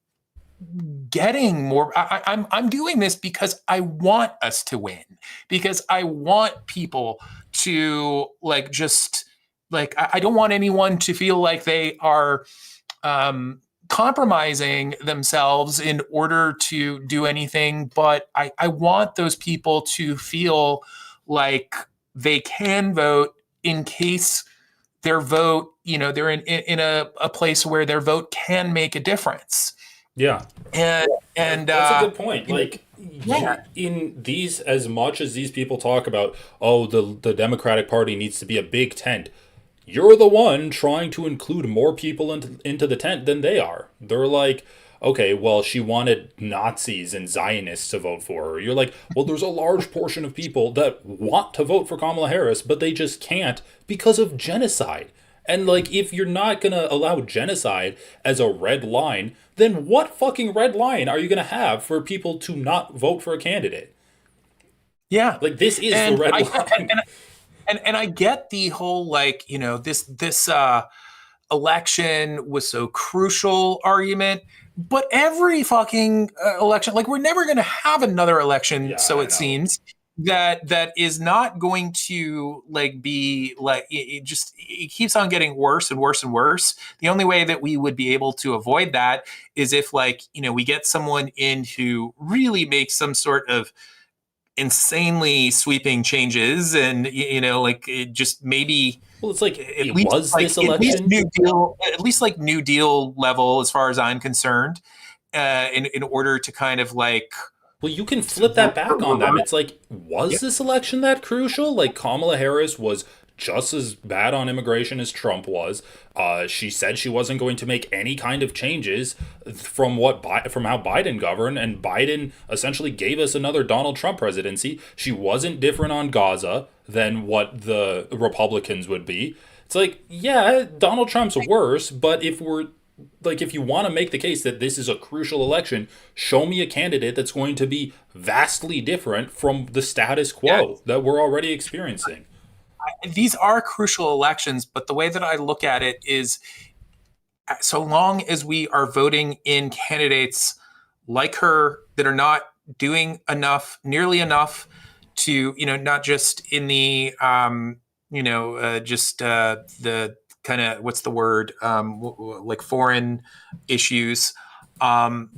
getting more, I'm doing this because I want us to win, because I want people to like, just like, I don't want anyone to feel like they are compromising themselves in order to do anything. But I want those people to feel like they can vote in case their vote, they're in a place where their vote can make a difference. Yeah. And that's a good point. Like, in these, as much as these people talk about, oh, the Democratic Party needs to be a big tent, you're the one trying to include more people into the tent than they are. They're like, okay, well, she wanted Nazis and Zionists to vote for her. You're like, well, there's a large portion of people that want to vote for Kamala Harris, but they just can't because of genocide. And like, if you're not going to allow genocide as a red line, then what fucking red line are you going to have for people to not vote for a candidate? Yeah. Like, this is the red line. And I get the whole, like, this election was so crucial argument, but every fucking election, like, we're never going to have another election, so it seems, that is not going to like be like, it keeps on getting worse and worse and worse. The only way that we would be able to avoid that is if, like, we get someone in who really makes some sort of insanely sweeping changes, and like, it just maybe, well, it's like, at it least, was like, this election at least like New Deal level, as far as I'm concerned, in order to kind of like, well, you can flip that back on them. It's like, was this election that crucial? Like, Kamala Harris was just as bad on immigration as Trump was. She said she wasn't going to make any kind of changes from how Biden governed, and Biden essentially gave us another Donald Trump presidency. She wasn't different on Gaza than what the Republicans would be. It's like, yeah, Donald Trump's worse, but if you want to make the case that this is a crucial election, show me a candidate that's going to be vastly different from the status quo that we're already experiencing. These are crucial elections, but the way that I look at it is, so long as we are voting in candidates like her that are not doing nearly enough to, not just in the, the kind of, what's the word, like foreign issues. Like,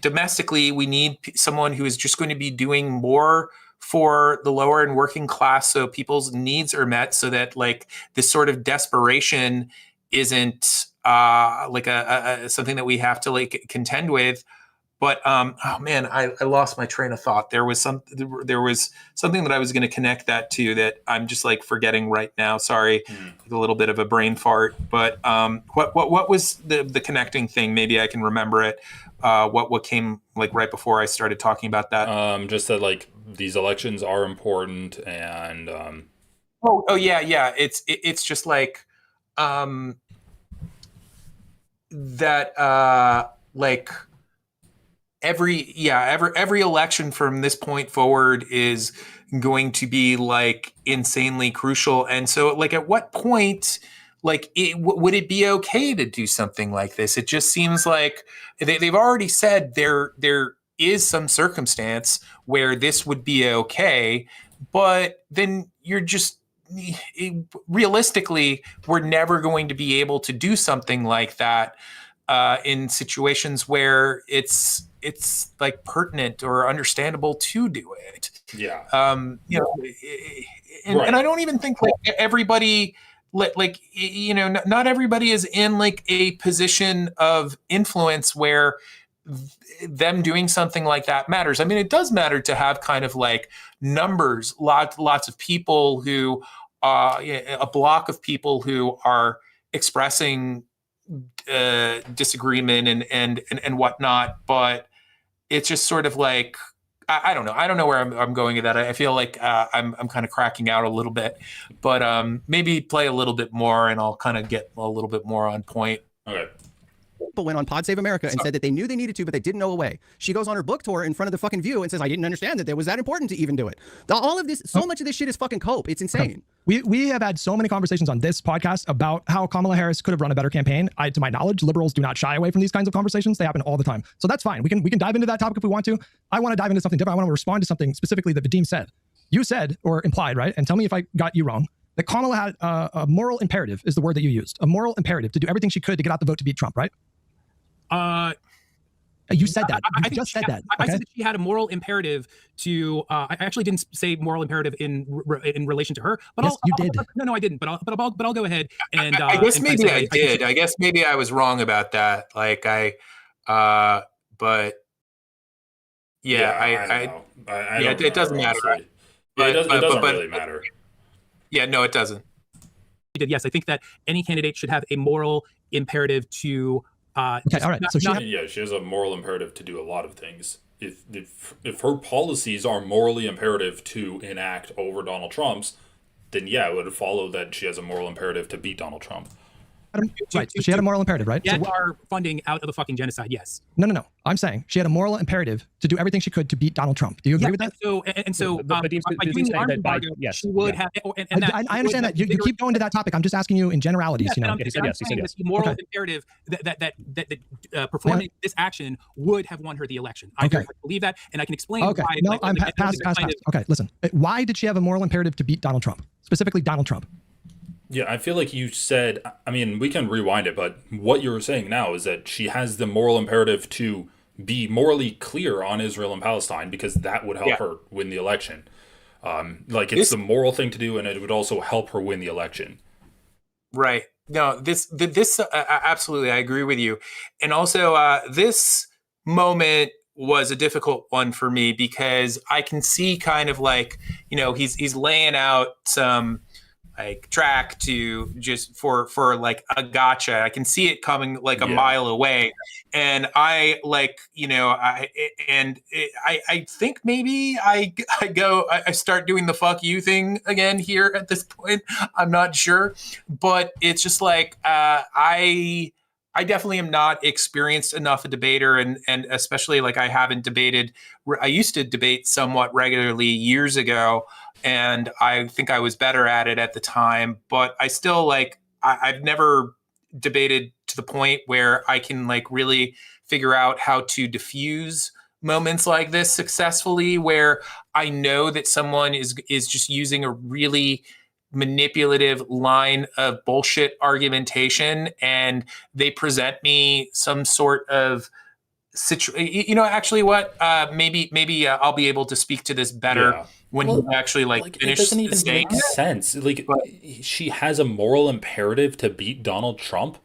domestically, we need someone who is just going to be doing more for the lower and working class so people's needs are met, so that like this sort of desperation isn't like a something that we have to like contend with. But oh man, I lost my train of thought. There was something that I was going to connect that to that I'm just like forgetting right now. Sorry, a little bit of a brain fart. But what was the connecting thing? Maybe I can remember it. What came like right before I started talking about that? Just that like these elections are important, and oh yeah. It's just like that like. Every election from this point forward is going to be like insanely crucial. And so like at what point like would it be okay to do something like this? It just seems like they've already said there is some circumstance where this would be okay, but then you're just realistically, we're never going to be able to do something like that in situations where it's like pertinent or understandable to do it. Yeah. You know, and I don't even think like everybody like you know not everybody is in like a position of influence where them doing something like that matters. I mean, it does matter to have kind of like numbers, lots of people who a block of people who are expressing disagreement and whatnot, but it's just sort of like I don't know. I don't know where I'm going with that. I feel like I'm kind of cracking out a little bit, but maybe play a little bit more, and I'll kind of get a little bit more on point. Okay. People went on Pod Save America and said that they knew they needed to, but they didn't know a way. She goes on her book tour in front of the fucking View and says, I didn't understand that it was that important to even do it. All of this, so much of this shit is fucking cope. It's insane. We have had so many conversations on this podcast about how Kamala Harris could have run a better campaign. To my knowledge, liberals do not shy away from these kinds of conversations. They happen all the time. So that's fine. We can dive into that topic if we want to. I want to dive into something different. I want to respond to something specifically that Vadim said. You said, or implied, right? And tell me if I got you wrong, that Kamala had a moral imperative is the word that you used. A moral imperative to do everything she could to get out the vote to beat Trump, right? You said that. You just said that. I said that she had a moral imperative to. I actually didn't say moral imperative in relation to her, but yes, you did. No, I didn't. But I'll go ahead and. I guess maybe I did. I guess maybe I was wrong about that. Like but yeah, it doesn't matter. It doesn't really matter. Yeah, no, it doesn't. Yes, I think that any candidate should have a moral imperative to. Okay, all right. So she has a moral imperative to do a lot of things. If her policies are morally imperative to enact over Donald Trump's, then yeah, it would follow that she has a moral imperative to beat Donald Trump. Right. So she had a moral imperative, right? Get our funding out of the fucking genocide. Yes. No. I'm saying she had a moral imperative to do everything she could to beat Donald Trump. Do you agree with that? By doing the arms embargo, she would have. I understand that. You keep going to that topic. I'm just asking you in generalities. Yes, he said yes. The moral imperative that performing this action would have won her the election. I believe that, and I can explain why. No, I'm past. Okay, listen. Why did she have a moral imperative to beat Donald Trump? Specifically, Donald Trump. Yeah, I feel like you said, I mean, we can rewind it, but what you're saying now is that she has the moral imperative to be morally clear on Israel and Palestine because that would help her win the election. It's the moral thing to do, and it would also help her win the election. Right. No, this absolutely, I agree with you. And also, this moment was a difficult one for me because I can see kind of like, he's laying out some like track to just for like a gotcha. I can see it coming like a mile away, and I think maybe I start doing the fuck you thing again here at this point. I'm not sure, but it's just like I definitely am not experienced enough a debater, and especially like I haven't debated. I used to debate somewhat regularly years ago, and I think I was better at it at the time. But I still I've never debated to the point where I can like really figure out how to diffuse moments like this successfully, where I know that someone is just using a really manipulative line of bullshit argumentation, and they present me some sort of actually what, maybe I'll be able to speak to this better when you actually it finish doesn't even saying make sense. Like, she has a moral imperative to beat Donald Trump.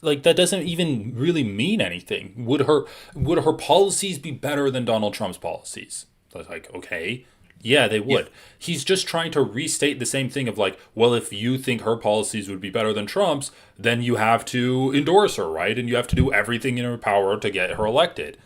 Like, that doesn't even really mean anything. Would her policies be better than Donald Trump's policies? Like, okay, yeah, they would. He's just trying to restate the same thing of like, well, if you think her policies would be better than Trump's, then you have to endorse her, right? And you have to do everything in your power to get her elected.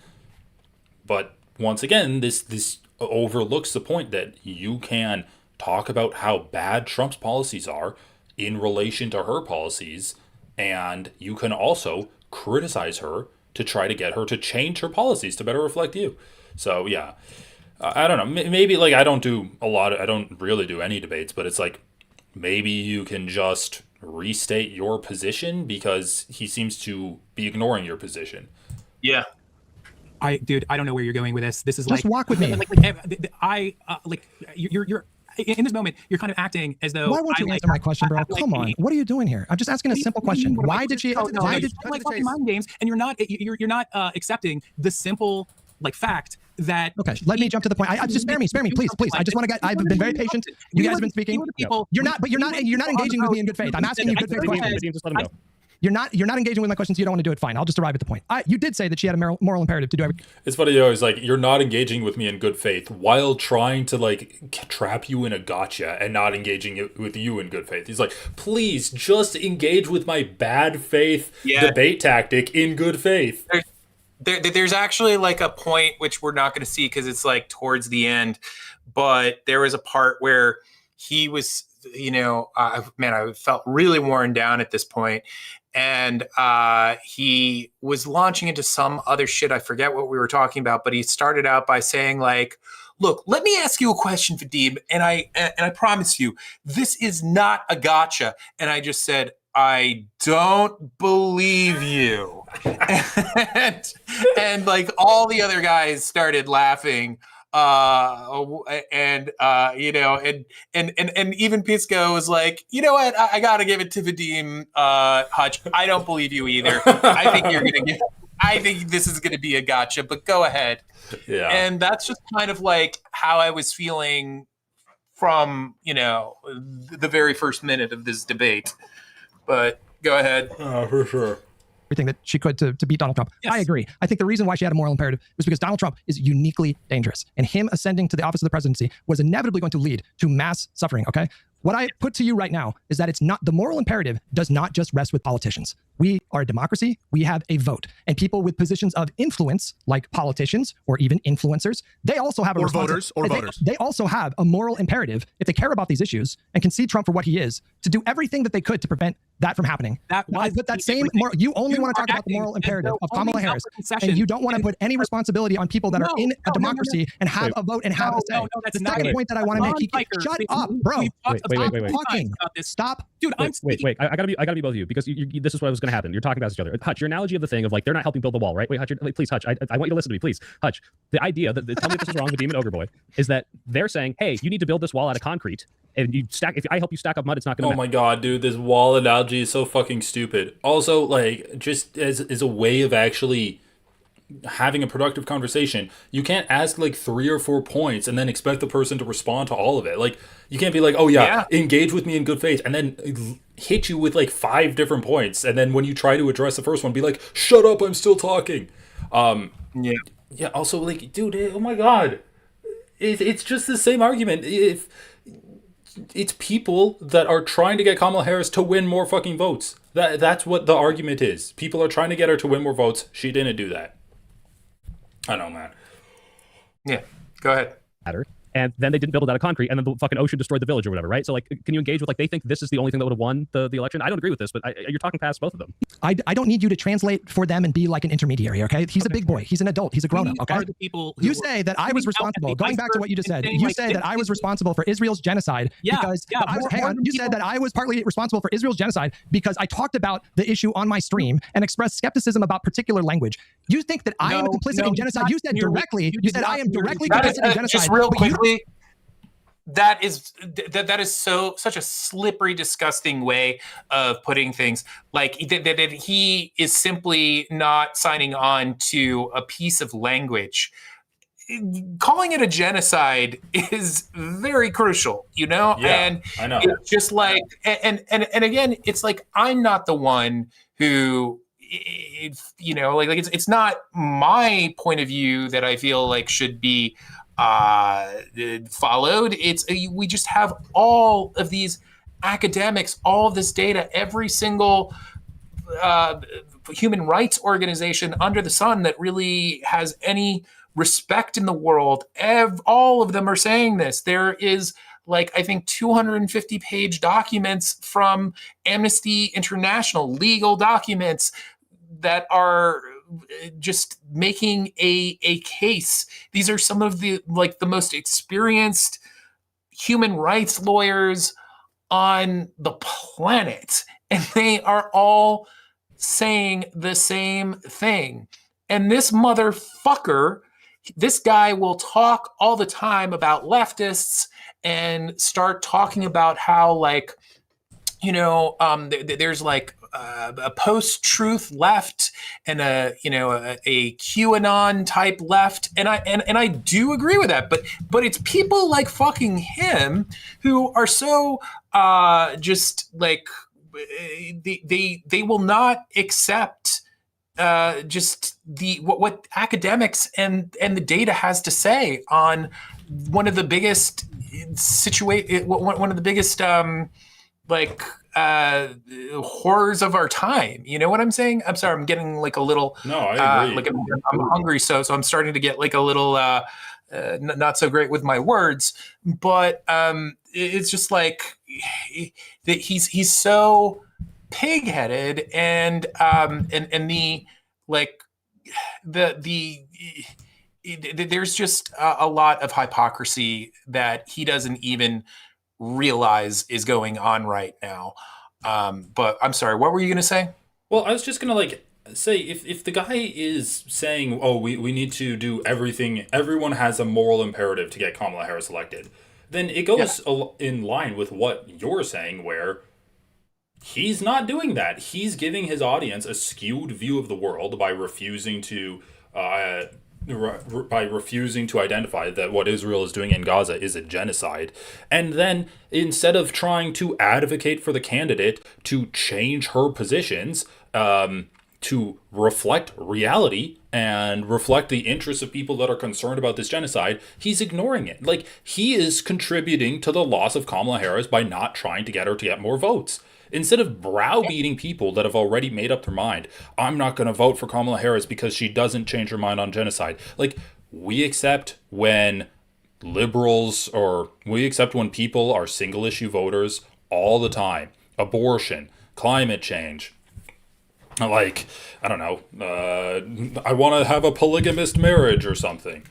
But once again, this overlooks the point that you can talk about how bad Trump's policies are in relation to her policies, and you can also criticize her to try to get her to change her policies to better reflect you. So yeah, I don't know. Maybe like I don't really do any debates, but it's like maybe you can just restate your position because he seems to be ignoring your position. Yeah. I don't know where you're going with this. This is just walk with me. You're in this moment, you're kind of acting as though. Why won't you answer my question, bro? Come on. What are you doing here? I'm just asking a simple question. Why did she? Why did like fucking mind games? And you're not accepting the simple fact that. Okay, let me jump to the point. I just spare me, please. I just want to get. I've been very patient. You guys have been speaking. You're not engaging with me in good faith. I'm asking you good faith questions. Just let him go. You're not engaging with my questions. You don't want to do it. Fine. I'll just arrive at the point. You did say that she had a moral imperative to do everything. It's funny, it's like you're not engaging with me in good faith while trying to like trap you in a gotcha and not engaging with you in good faith. He's like, please just engage with my bad faith debate tactic in good faith. There's actually like a point which we're not going to see because it's like towards the end, but there was a part where he was, I felt really worn down at this point. And he was launching into some other shit. I forget what we were talking about, but he started out by saying like, look, let me ask you a question, Vadim. And I promise you, this is not a gotcha. And I just said, I don't believe you. and like all the other guys started laughing. And even Pisco was like, you know what? I got to give it to Vadim, Hutch. I don't believe you either. I think this is going to be a gotcha, but go ahead. Yeah. And that's just kind of like how I was feeling from, the very first minute of this debate. But go ahead. For sure. Everything that she could to beat Donald Trump. Yes. I agree. I think the reason why she had a moral imperative was because Donald Trump is uniquely dangerous, and him ascending to the office of the presidency was inevitably going to lead to mass suffering. Okay. What I put to you right now is that it's not the moral imperative does not just rest with politicians. We are a democracy. We have a vote, and people with positions of influence, like politicians or even influencers, they also have a voters. They also have a moral imperative if they care about these issues and can see Trump for what he is, to do everything that they could to prevent that from happening. I put that same moral. You only want to talk about the moral imperative of Kamala Harris, and you don't want to put any responsibility on people that are in a democracy and have a vote and have a say. The second point that I want to make. Shut up, bro. Wait. Talking. Stop, dude. Wait. I gotta be both of you because this is what was gonna happen. You're talking about each other. Hutch, your analogy of the thing of like they're not helping build the wall, right? Wait, Hutch, please, Hutch. I want you to listen to me, please, Hutch. The idea that tell me if this is wrong with Demon Ogre Boy is that they're saying, hey, you need to build this wall out of concrete, and you stack. If I help you stack up mud, it's not gonna. Oh my god, dude, this wall analogy is so fucking stupid. Also, like, just as a way of actually having a productive conversation, you can't ask like 3 or 4 points and then expect the person to respond to all of it. Like, you can't be like, oh yeah, engage with me in good faith, and then hit you with like 5 different points, and then when you try to address the first one, be like, shut up, I'm still talking. Yeah. Also, like, dude, oh my god, it's just the same argument. If it's people that are trying to get Kamala Harris to win more fucking votes, that's what the argument is. People are trying to get her to win more votes. She didn't do that. I know, man. Yeah, go ahead. And then they didn't build it out of concrete, and then the fucking ocean destroyed the village or whatever, right? So, like, can you engage with, like, they think this is the only thing that would have won the election? I don't agree with this, but you're talking past both of them. I don't need you to translate for them and be like an intermediary, okay? He's a big boy. He's an adult. He's a grown-up, okay? You say that I was responsible, going back to what you just said, you say that I was responsible for Israel's genocide because, you said that I was partly responsible for Israel's genocide because I talked about the issue on my stream and expressed skepticism about particular language. You think that I am complicit in genocide? You said directly, I am directly complicit in genocide. Just real quickly, that is such a slippery, disgusting way of putting things. Like that he is simply not signing on to a piece of language. Calling it a genocide is very crucial, Yeah, and I know. it's just like, and again, it's like, I'm not the one who, like it's not my point of view that I feel like should be followed. It's we just have all of these academics, all of this data, every single human rights organization under the sun that really has any respect in the world. All of them are saying this. There is, like, I think 250-page documents from Amnesty International, legal documents that are just making a case. These are some of the most experienced human rights lawyers on the planet, and they are all saying the same thing. And this motherfucker, this guy will talk all the time about leftists and start talking about how, like, there's like a post-truth left and a QAnon type left, and I do agree with that, but it's people like fucking him who are so just like they will not accept just what academics and the data has to say on one of the biggest one of the biggest horrors of our time. You know what I'm saying? I'm sorry, I'm getting like a little. No, I agree. Like I'm hungry, so I'm starting to get like a little not so great with my words. But it's just like that he's so pig-headed, and the like the there's just a lot of hypocrisy that he doesn't even realize is going on right now. But I'm sorry, what were you going to say? Well, I was just going to say, if the guy is saying, oh, we need to do everything, everyone has a moral imperative to get Kamala Harris elected, then it goes in line with what you're saying, where he's not doing that. He's giving his audience a skewed view of the world by refusing to identify that what Israel is doing in Gaza is a genocide. And then instead of trying to advocate for the candidate to change her positions, to reflect reality and reflect the interests of people that are concerned about this genocide, he's ignoring it. Like, he is contributing to the loss of Kamala Harris by not trying to get her to get more votes. Instead of browbeating people that have already made up their mind, I'm not going to vote for Kamala Harris because she doesn't change her mind on genocide. Like, we accept when when people are single issue voters all the time. Abortion, climate change. Like, I don't know, I want to have a polygamist marriage or something.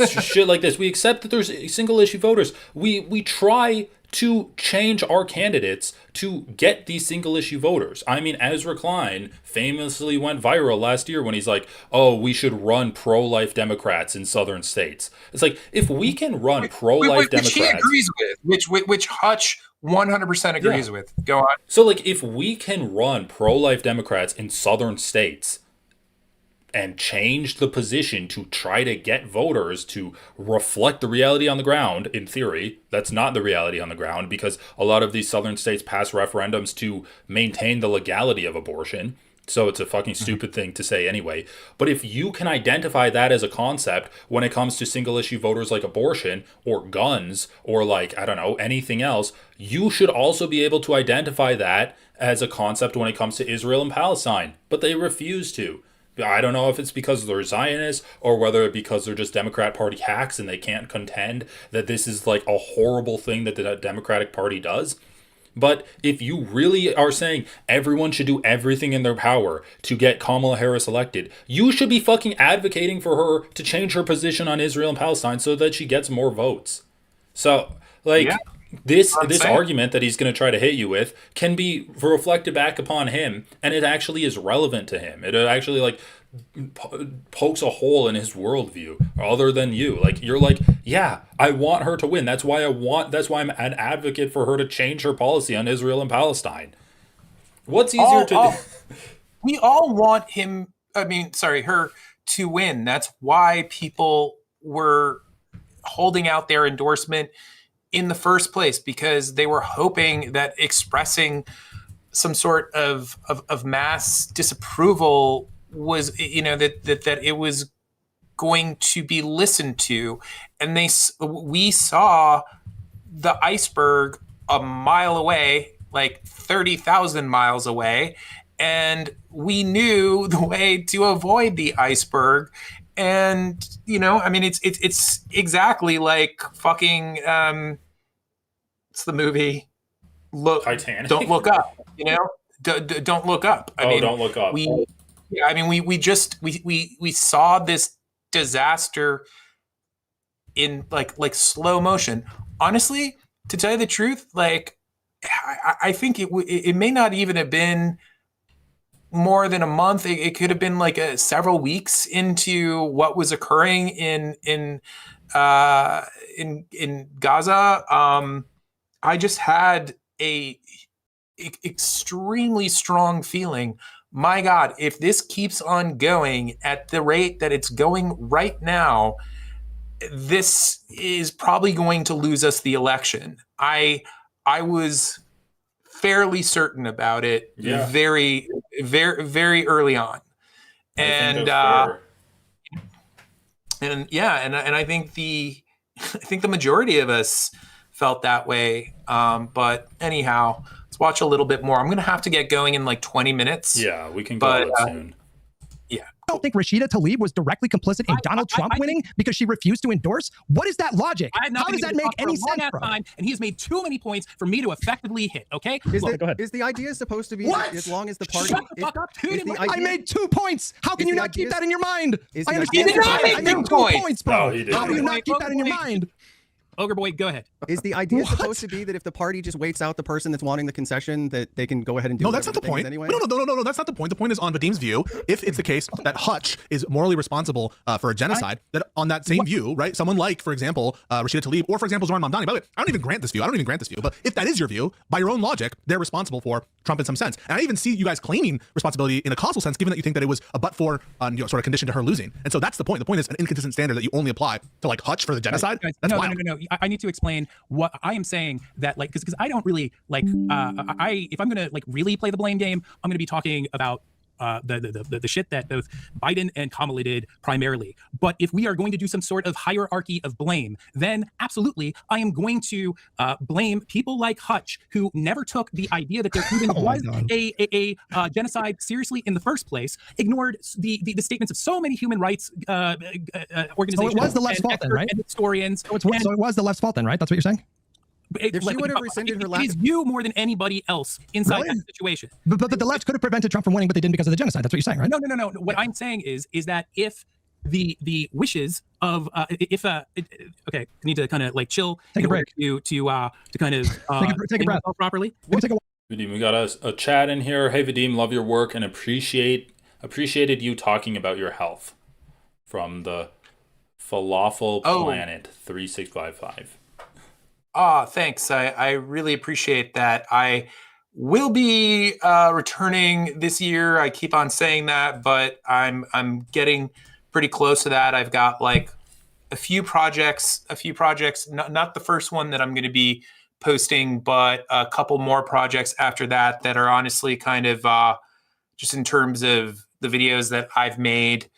Shit like this. We accept that there's single issue voters. We try to change our candidates to get these single issue voters. I mean, Ezra Klein famously went viral last year when he's like, oh, we should run pro-life Democrats in southern states. It's like, if we can run pro-life Democrats... Which he agrees with, which Hutch 100% agrees with. Go on. So, like, if we can run pro-life Democrats in southern states and change the position to try to get voters to reflect the reality on the ground, in theory, that's not the reality on the ground, because a lot of these southern states pass referendums to maintain the legality of abortion. So it's a fucking stupid thing to say anyway. But if you can identify that as a concept when it comes to single issue voters like abortion or guns or, like, I don't know, anything else, you should also be able to identify that as a concept when it comes to Israel and Palestine. But they refuse to. I don't know if it's because they're Zionists or whether it's because they're just Democrat Party hacks and they can't contend that this is like a horrible thing that the Democratic Party does. But if you really are saying everyone should do everything in their power to get Kamala Harris elected, you should be fucking advocating for her to change her position on Israel and Palestine so that she gets more votes. So, like, this argument that he's going to try to hit you with can be reflected back upon him, and it actually is relevant to him. It actually, like, pokes a hole in his worldview other than you. Like, you're like, yeah, I want her to win. That's why I'm an advocate for her to change her policy on Israel and Palestine. What's easier to do? We all want her to win. That's why people were holding out their endorsement in the first place, because they were hoping that expressing some sort of mass disapproval was, that it was going to be listened to. And we saw the iceberg a mile away, like 30,000 miles away, and we knew the way to avoid the iceberg. And it's exactly like fucking it's the movie Titanic. Don't Look Up. Don't look up. Don't look up. We saw this disaster in like slow motion. Honestly, to tell you the truth, like I think it may not even have been more than a month. It could have been like several weeks into what was occurring in Gaza. I just had a extremely strong feeling. My God, if this keeps on going at the rate that it's going right now, this is probably going to lose us the election. I was fairly certain about it very, very, very early on. And I think the majority of us felt that way. But anyhow, let's watch a little bit more. I'm going to have to get going in like 20 minutes. Yeah, we can go soon. I don't think Rashida Tlaib was directly complicit in Donald Trump winning because she refused to endorse. What is that logic? How does that make any sense, bro? And he has made too many points for me to effectively hit. Okay, go ahead. Is the idea supposed to be as long as the party? Shut the fuck up, dude. I made 2 points. How can you not keep that in your mind? I understand. He did not make 2 points, bro. How do you not keep that in your mind? Ogre Boy, go ahead. Is the idea supposed to be that if the party just waits out the person that's wanting the concession, that they can go ahead and do? No, that's not the point. Anyway? No, that's not the point. The point is, on Vadim's view, if it's the case that Hutch is morally responsible for a genocide, that on that same view, right, someone like, for example, Rashida Tlaib, or for example, Zoran Mamdani. By the way, I don't even grant this view. But if that is your view, by your own logic, they're responsible for Trump in some sense. And I even see you guys claiming responsibility in a causal sense, given that you think that it was a but-for sort of condition to her losing. And so that's the point. The point is an inconsistent standard that you only apply to like Hutch for the genocide. That's wild. No. I need to explain what I am saying, that like because I don't really like if I'm gonna like really play the blame game, I'm gonna be talking about the shit that both Biden and Kamala did primarily. But if we are going to do some sort of hierarchy of blame, then absolutely I am going to blame people like Hutch, who never took the idea that there even was a genocide seriously in the first place, ignored the statements of so many human rights organizations. So it was the left's fault then, right? And historians. So it was the left's fault then, right? That's what you're saying? If she would have rescinded her last... It is you more than anybody else inside that situation. But the left could have prevented Trump from winning, but they didn't because of the genocide. That's what you're saying, right? No. What I'm saying is that if the wishes of okay, I need to kind of like chill. Take a break. To kind of take a breath properly. Vadim, we got a chat in here. Hey Vadim, love your work and appreciated you talking about your health. From the Falafel Planet 3655. Thanks. I really appreciate that. I will be returning this year. I keep on saying that, but I'm getting pretty close to that. I've got like a few projects, not the first one that I'm going to be posting, but a couple more projects after that are honestly kind of just in terms of the videos that I've made,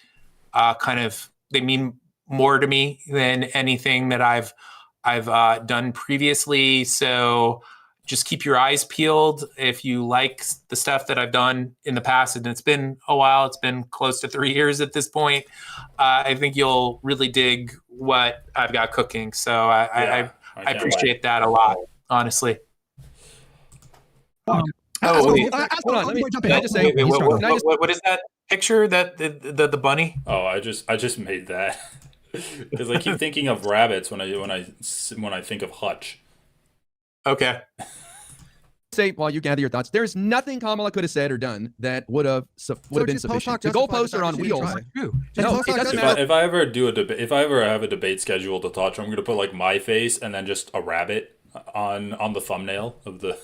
they mean more to me than anything that I've done previously. So just keep your eyes peeled if you like the stuff that I've done in the past. And it's been a while. It's been close to 3 years at this point. I think you'll really dig what I've got cooking. So I appreciate that a lot, honestly. Hold on. Let me jump in. What is that picture? That the bunny? Oh, I just made that. Because I keep thinking of rabbits when I think of Hutch. Okay. say, while you gather your thoughts, there's nothing Kamala could have said or done that would have been sufficient. The goalposts are on wheels. True. No, it doesn't matter. If I ever do a debate, if I ever have a debate scheduled to touch, I'm going to put like my face and then just a rabbit on the thumbnail of the.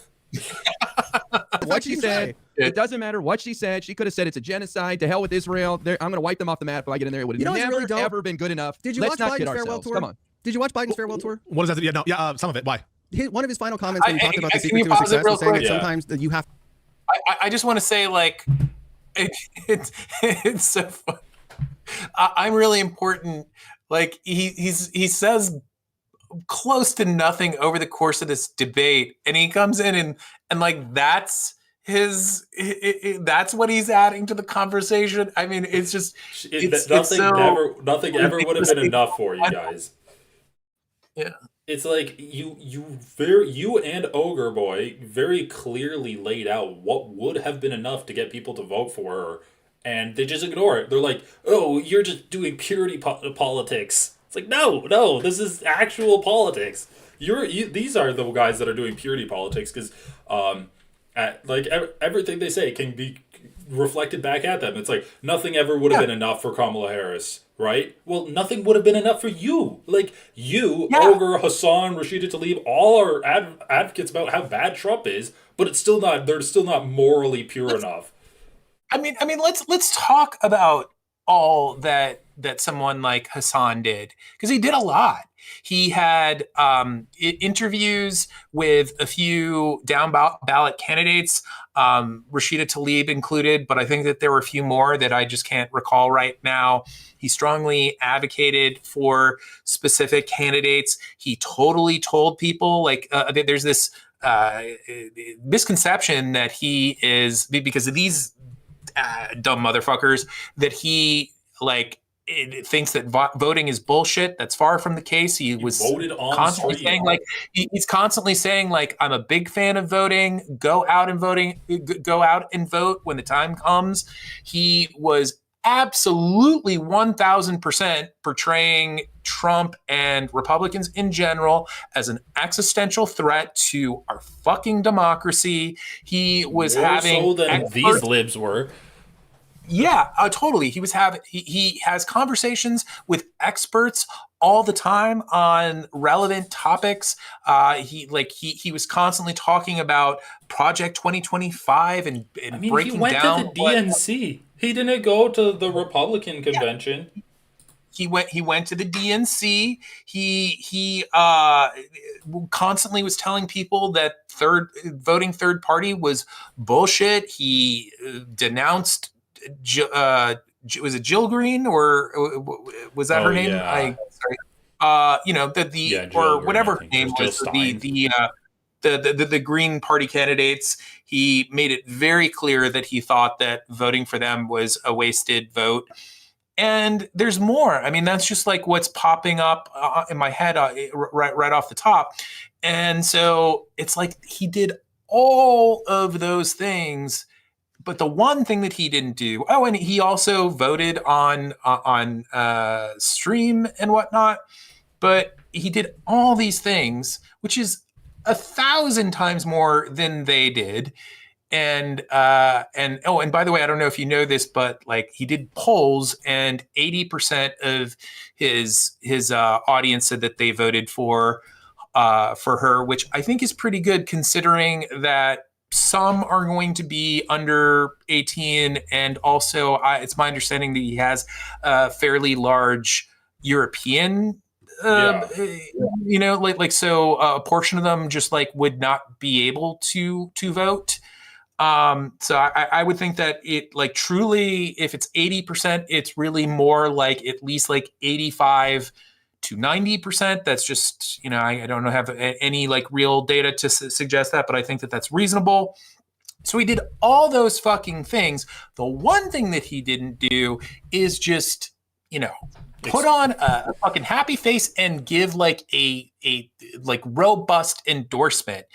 What she said, it doesn't matter what she said. She could have said it's a genocide. To hell with Israel. I'm going to wipe them off the map if I get in there. It would have never ever been good enough. Did you Let's watch not kid Biden's farewell ourselves. tour? Come on. Did you watch Biden's farewell tour? What does that? Yeah, some of it. Why? One of his final comments when he talked about the can secret you to his pause it success real was saying quick? that sometimes that you have. I just want to say, like, it's so fun. I'm really important. Like, he says close to nothing over the course of this debate, and he comes in and like that's that's what he's adding to the conversation. I mean, it's just nothing ever would have been enough for you guys. Yeah. It's like you and Ogre Boy very clearly laid out what would have been enough to get people to vote for her, and they just ignore it. They're like, "Oh, you're just doing purity politics." It's like, no, this is actual politics. These are the guys that are doing purity politics because, everything they say can be reflected back at them. It's like nothing ever would have been enough for Kamala Harris. Right? Well, nothing would have been enough for you. Like, Ogre, Hassan, Rashida Tlaib, all are advocates about how bad Trump is, but they're still not morally pure enough. I mean, let's talk about all that someone like Hassan did, because he did a lot. He had interviews with a few down ballot candidates, Rashida Tlaib included, but I think that there were a few more that I just can't recall right now. He strongly advocated for specific candidates. He totally told people, like, there's this misconception that he is, because of these dumb motherfuckers, that he, like, thinks that voting is bullshit. That's far from the case. He was constantly saying, like, he's constantly saying, like, I'm a big fan of voting. Go out and vote when the time comes. He was absolutely 1000% portraying Trump and Republicans in general as an existential threat to our fucking democracy. He was More having so than these libs were. Yeah, totally. He has conversations with experts all the time on relevant topics. He was constantly talking about Project 2025 and breaking he went down to the DNC. He didn't go to the Republican convention. He went to the DNC. He constantly was telling people that voting third party was bullshit. He denounced. Was it Jill Green, or was that her name? Yeah. Whatever her name was, the Green Party candidates. He made it very clear that he thought that voting for them was a wasted vote. And there's more. I mean, that's just like what's popping up in my head right off the top. And so it's like he did all of those things. But the one thing that he didn't do, and he also voted on stream and whatnot, but he did all these things, which is 1,000 times more than they did. And by the way, I don't know if you know this, but like he did polls, and 80% of his audience said that they voted for her, which I think is pretty good considering that some are going to be under 18, and also it's my understanding that he has a fairly large European, so a portion of them just like would not be able to vote. So I would think that it, like, truly, if it's 80%, it's really more like at least like 85 to 90%. That's just, I don't have any like real data to suggest that, but I think that that's reasonable. So he did all those fucking things. The one thing that he didn't do is just, put on a fucking happy face and give like a robust endorsement.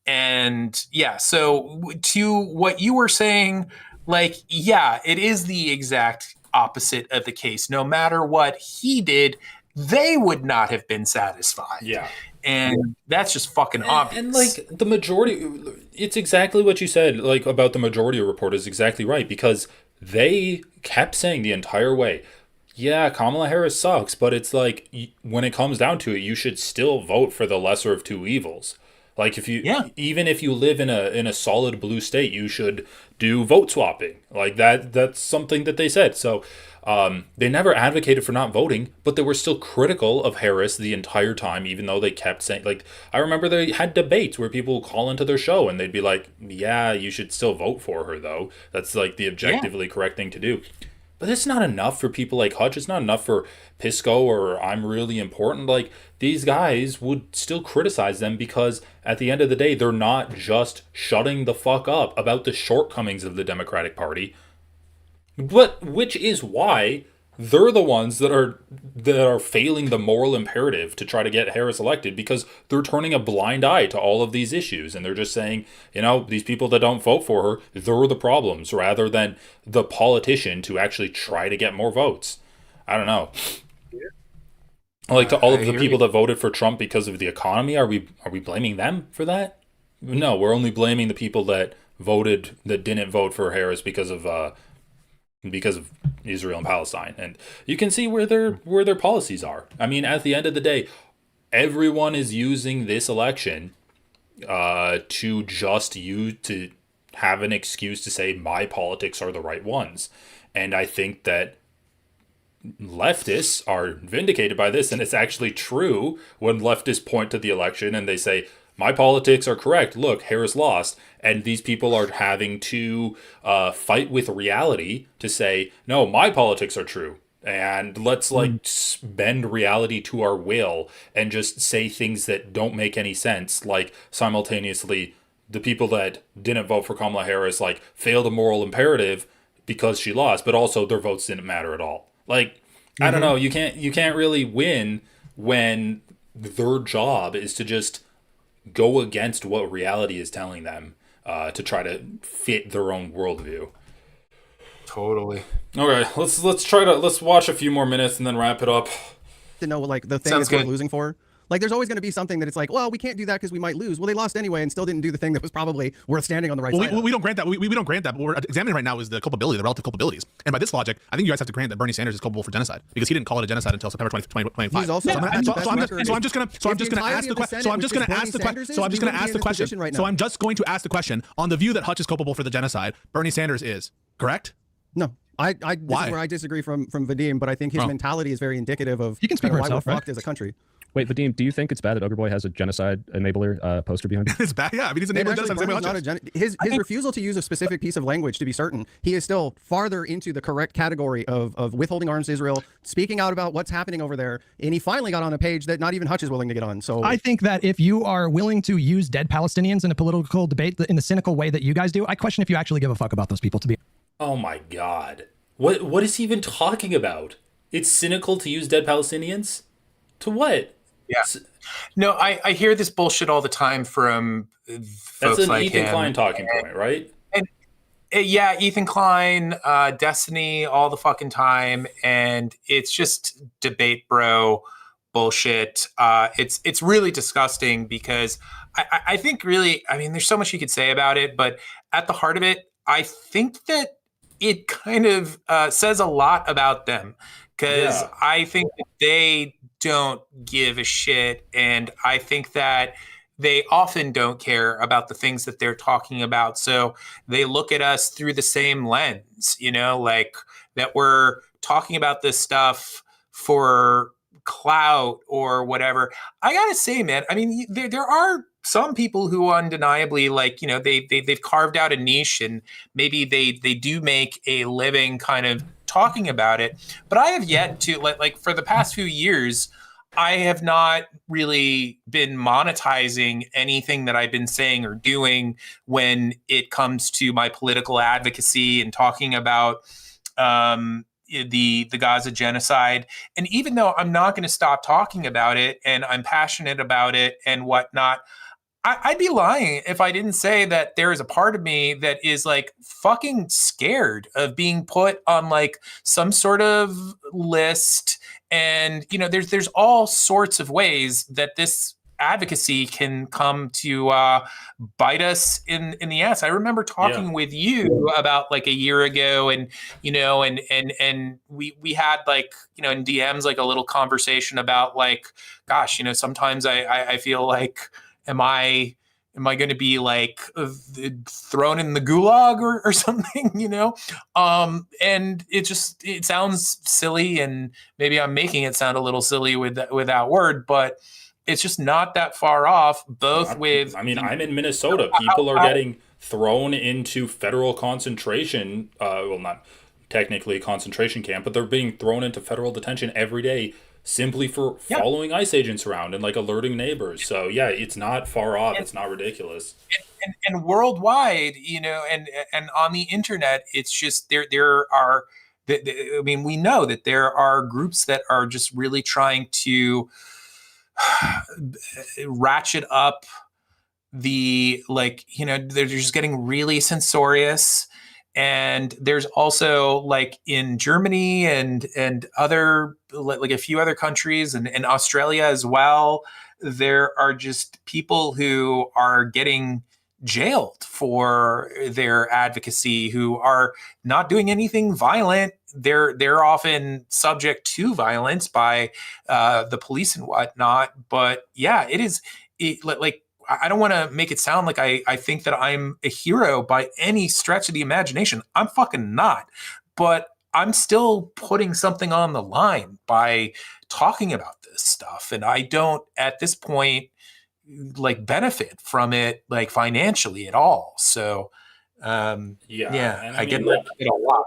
And yeah, so to what you were saying, like, yeah, it is the exact opposite of the case. No matter what he did, they would not have been satisfied. Yeah. And that's just fucking obvious. And like the majority, it's exactly what you said, like about the majority report is exactly right, because they kept saying the entire way, yeah, Kamala Harris sucks, but it's like when it comes down to it, you should still vote for the lesser of two evils. Like if you, even if you live in a solid blue state, you should do vote swapping. Like that's something that they said. So they never advocated for not voting, but they were still critical of Harris the entire time, even though they kept saying, like, I remember they had debates where people would call into their show and they'd be like, yeah, you should still vote for her though. That's like the objectively correct thing to do. But it's not enough for people like Hutch. It's not enough for Pisco or I'm Really Important. Like, these guys would still criticize them because at the end of the day, they're not just shutting the fuck up about the shortcomings of the Democratic Party. But which is why they're the ones that are failing the moral imperative to try to get Harris elected, because they're turning a blind eye to all of these issues and they're just saying, you know, these people that don't vote for her, they're the problems, rather than the politician to actually try to get more votes. I don't know. Like, to all of the people that voted for Trump because of the economy, are we blaming them for that? No, we're only blaming the people that didn't vote for Harris because of Israel and Palestine. And you can see where their policies are. I mean, at the end of the day, everyone is using this election to have an excuse to say my politics are the right ones. And I think that leftists are vindicated by this, and it's actually true when leftists point to the election and they say, my politics are correct. Look, Harris lost. And these people are having to fight with reality to say, no, my politics are true. And let's bend reality to our will and just say things that don't make any sense. Like, simultaneously, the people that didn't vote for Kamala Harris, like, failed a moral imperative because she lost, but also their votes didn't matter at all. Like, I don't know. You can't really win when their job is to just go against what reality is telling them to try to fit their own worldview. Totally. Okay, let's watch a few more minutes and then wrap it up. To know, like, the thing that we're losing for. Like, there's always going to be something that it's like, well, we can't do that because we might lose. Well, they lost anyway and still didn't do the thing that was probably worth standing on the right side. We don't grant that. We don't grant that. What we're examining right now is the culpability, the relative culpabilities. And by this logic, I think you guys have to grant that Bernie Sanders is culpable for genocide because he didn't call it a genocide until September 2025. He's also I'm just going to ask the question. So I'm just going to ask the question on the view that Hutch is culpable for the genocide. Bernie Sanders is correct. No. This is where I disagree from Vadim, but I think his mentality is very indicative of he can speak for why himself, we're right? fucked as a country. Wait, Vadim, do you think it's bad that Ogre has a genocide enabler poster behind him? It's bad, yeah. I mean, he's enabling genocide. His refusal to use a specific piece of language, to be certain, he is still farther into the correct category of withholding arms to Israel, speaking out about what's happening over there, and he finally got on a page that not even Hutch is willing to get on. So I think that if you are willing to use dead Palestinians in a political debate in the cynical way that you guys do, I question if you actually give a fuck about those people, to be. Oh my God. What is he even talking about? It's cynical to use dead Palestinians? To what? Yeah. No, I hear this bullshit all the time from folks That's an like Ethan him. Klein talking point, right? And yeah, Ethan Klein, Destiny, all the fucking time, and it's just debate, bro, bullshit. It's really disgusting because I think really, I mean, there's so much you could say about it, but at the heart of it, I think that it kind of says a lot about them because I think that they don't give a shit. And I think that they often don't care about the things that they're talking about. So they look at us through the same lens, you know, like that we're talking about this stuff for clout or whatever. I gotta say, man, I mean, there are some people who undeniably, like, you know, they've carved out a niche and maybe they do make a living kind of talking about it. But I have yet to, like for the past few years, I have not really been monetizing anything that I've been saying or doing when it comes to my political advocacy and talking about the Gaza genocide. And even though I'm not going to stop talking about it and I'm passionate about it and whatnot, I'd be lying if I didn't say that there is a part of me that is like fucking scared of being put on like some sort of list. And, you know, there's all sorts of ways that this advocacy can come to bite us in the ass. I remember talking with you about like a year ago, and and we had like in DMs like a little conversation about like, gosh, sometimes I feel like, am I going to be like thrown in the gulag or something, and it sounds silly, and maybe I'm making it sound a little silly with that word, but it's just not that far off. I'm in Minnesota. People are getting thrown into federal concentration. Well, not technically a concentration camp, but they're being thrown into federal detention every day simply for following ICE agents around and like alerting neighbors. So yeah, it's not far off. It's not ridiculous. And worldwide, and on the internet, it's just there are. I mean, we know that there are groups that are just really trying to ratchet up they're just getting really censorious. And there's also like in Germany and other like a few other countries and Australia as well, there are just people who are getting jailed for their advocacy, who are not doing anything violent. They're often subject to violence by the police and whatnot. But yeah, like I don't want to make it sound like I think that I'm a hero by any stretch of the imagination. I'm fucking not. But I'm still putting something on the line by talking about this stuff. And I don't, at this point, like benefit from it like financially at all. So and I get it a lot.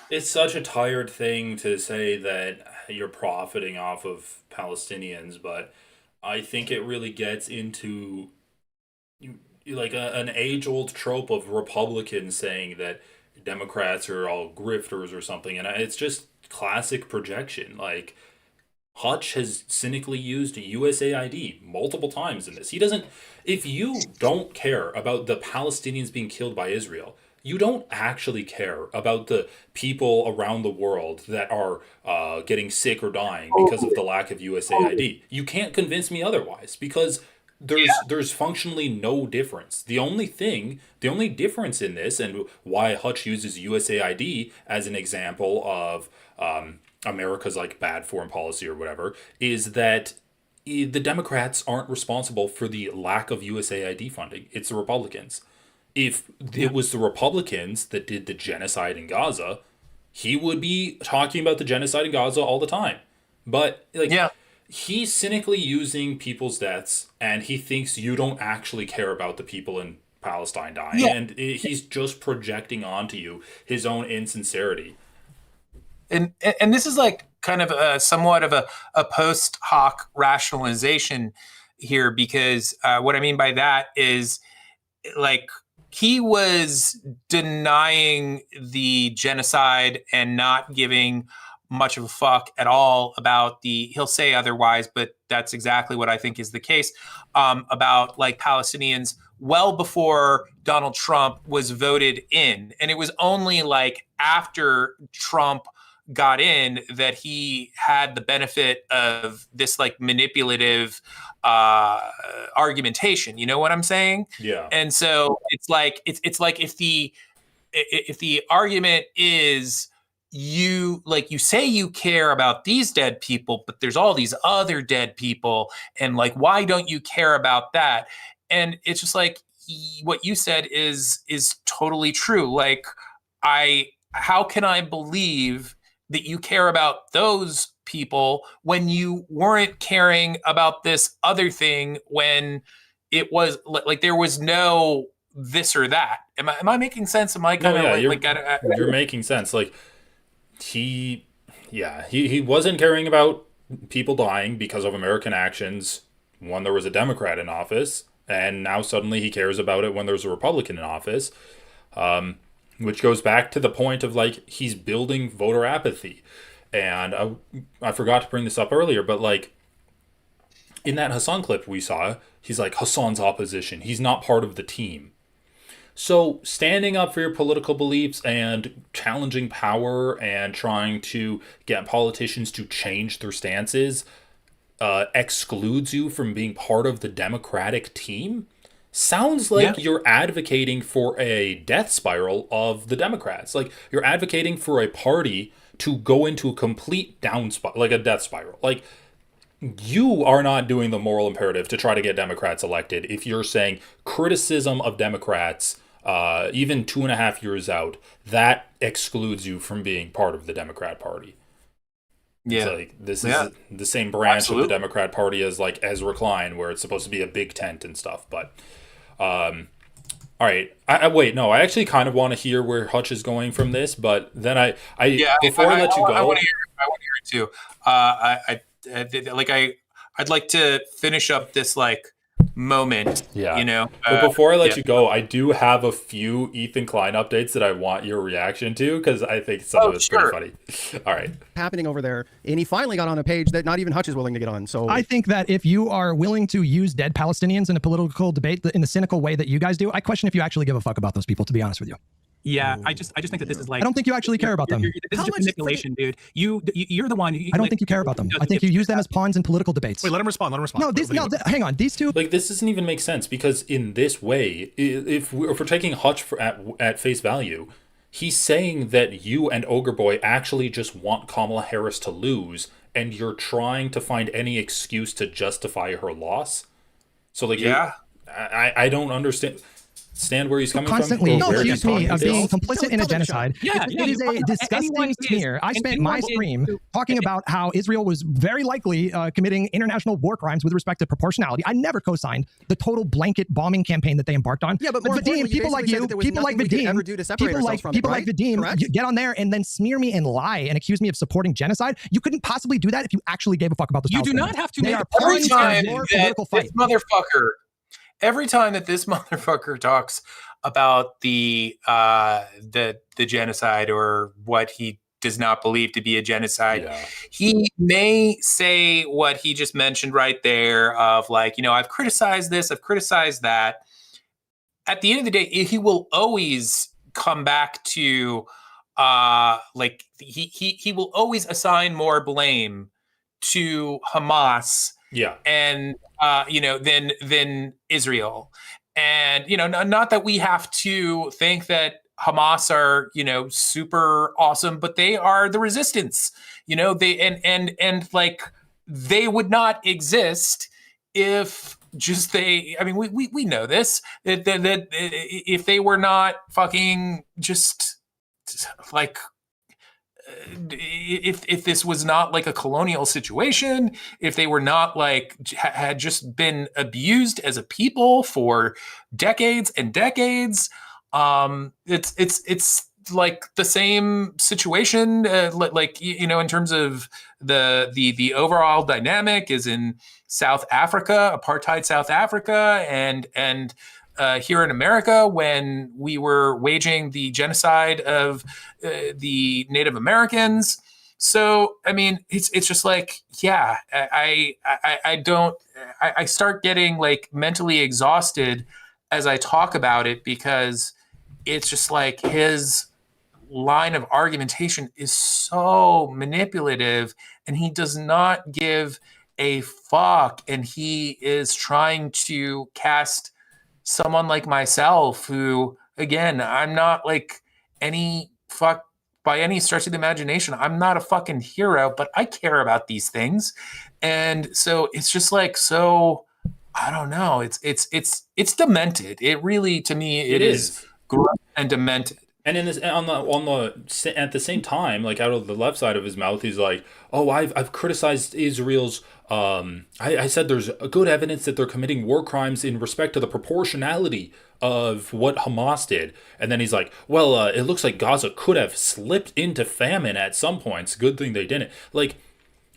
It's such a tired thing to say that you're profiting off of Palestinians, but I think it really gets into like an age-old trope of Republicans saying that Democrats are all grifters or something, and it's just classic projection. Like, Hutch has cynically used USAID multiple times in this. He doesn't. If you don't care about the Palestinians being killed by Israel, you don't actually care about the people around the world that are getting sick or dying because of the lack of USAID. You can't convince me otherwise, because there's functionally no difference. The only difference in this, and why Hutch uses USAID as an example of America's like bad foreign policy or whatever, is that the Democrats aren't responsible for the lack of USAID funding. It's the Republicans. If it was the Republicans that did the genocide in Gaza, he would be talking about the genocide in Gaza all the time. But he's cynically using people's deaths, and he thinks you don't actually care about the people in Palestine dying, and he's just projecting onto you his own insincerity. And this is like kind of somewhat of a post hoc rationalization here, because what I mean by that is like he was denying the genocide and not giving much of a fuck at all about he'll say otherwise, but that's exactly what I think is the case, about like Palestinians well before Donald Trump was voted in. And it was only like after Trump got in that he had the benefit of this like manipulative argumentation. You know what I'm saying? Yeah. And so it's like if the argument is you say you care about these dead people, but there's all these other dead people, and like why don't you care about that? And it's just like what you said is totally true. Like how can I believe that you care about those people when you weren't caring about this other thing, when it was like there was no this or that? Am I making sense? Am I kind of you're making sense. Like he wasn't caring about people dying because of American actions when there was a Democrat in office, and now suddenly he cares about it when there's a Republican in office. Which goes back to the point of like he's building voter apathy. And I forgot to bring this up earlier, but like in that Hassan clip we saw, he's like, Hassan's opposition. He's not part of the team. So standing up for your political beliefs and challenging power and trying to get politicians to change their stances, excludes you from being part of the Democratic team sounds like you're advocating for a death spiral of the Democrats. Like, you're advocating for a party to go into a complete down spiral, like a death spiral. Like, you are not doing the moral imperative to try to get Democrats elected if you're saying criticism of Democrats, even 2.5 years out, that excludes you from being part of the Democrat Party. Yeah. It's like, this is the same branch Absolutely. of the Democrat Party as like Ezra Klein, where it's supposed to be a big tent and stuff. But, all right. I actually kind of want to hear where Hutch is going from this, but then before I let you go, I want to hear it too. I'd like to finish up this like moment. Yeah. You know. But before I let you go, I do have a few Ethan Klein updates that I want your reaction to, because I think some of it's pretty funny. All right. Happening over there, and he finally got on a page that not even Hutch is willing to get on. So I think that if you are willing to use dead Palestinians in a political debate in the cynical way that you guys do, I question if you actually give a fuck about those people, to be honest with you. Yeah, I just think that this is like, I don't think you actually care about them. This is just manipulation, dude. You're the one. I don't think you care about them. I think you use them as pawns in political debates. Wait, let him respond. No, hang on. These two. Like, this doesn't even make sense, because in this way, if we're taking Hutch at face value, he's saying that you and Ogre Boy actually just want Kamala Harris to lose, and you're trying to find any excuse to justify her loss. So, like, I don't understand where he's coming constantly from. accuse me of being complicit in a genocide. It is a disgusting smear. I spent my stream talking about how Israel was very likely committing international war crimes with respect to proportionality. I never co-signed the total blanket bombing campaign that they embarked on. Yeah, but Vadim, people like you, people like Vadim, people like Vadim, get on there and then smear me and lie and accuse me of supporting genocide. You couldn't possibly do that if you actually gave a fuck about this. You do not have to make every time every time that this motherfucker talks about the genocide, or what he does not believe to be a genocide, he may say what he just mentioned right there of like, I've criticized this, I've criticized that. At the end of the day, he will always come back to he will always assign more blame to Hamas and than Israel. And not that we have to think that Hamas are super awesome, but they are the resistance. They and they would not exist if we know this, that if they were not fucking just like, if this was not like a colonial situation, if they were not like had just been abused as a people for decades and decades, it's like the same situation, in terms of the overall dynamic is in South Africa, apartheid South Africa, and here in America, when we were waging the genocide of the Native Americans. So, it's just like, I start getting like mentally exhausted as I talk about it, because it's just like his line of argumentation is so manipulative, and he does not give a fuck, and he is trying to cast someone like myself, who, again, I'm not like any fuck by any stretch of the imagination. I'm not a fucking hero, but I care about these things. And so it's just like, so I don't know. It's demented. It really, to me, it is gross and demented. And in this, at the same time, like out of the left side of his mouth, he's like, "Oh, I've criticized Israel's. I said there's good evidence that they're committing war crimes in respect to the proportionality of what Hamas did." And then he's like, "Well, it looks like Gaza could have slipped into famine at some points. Good thing they didn't." Like,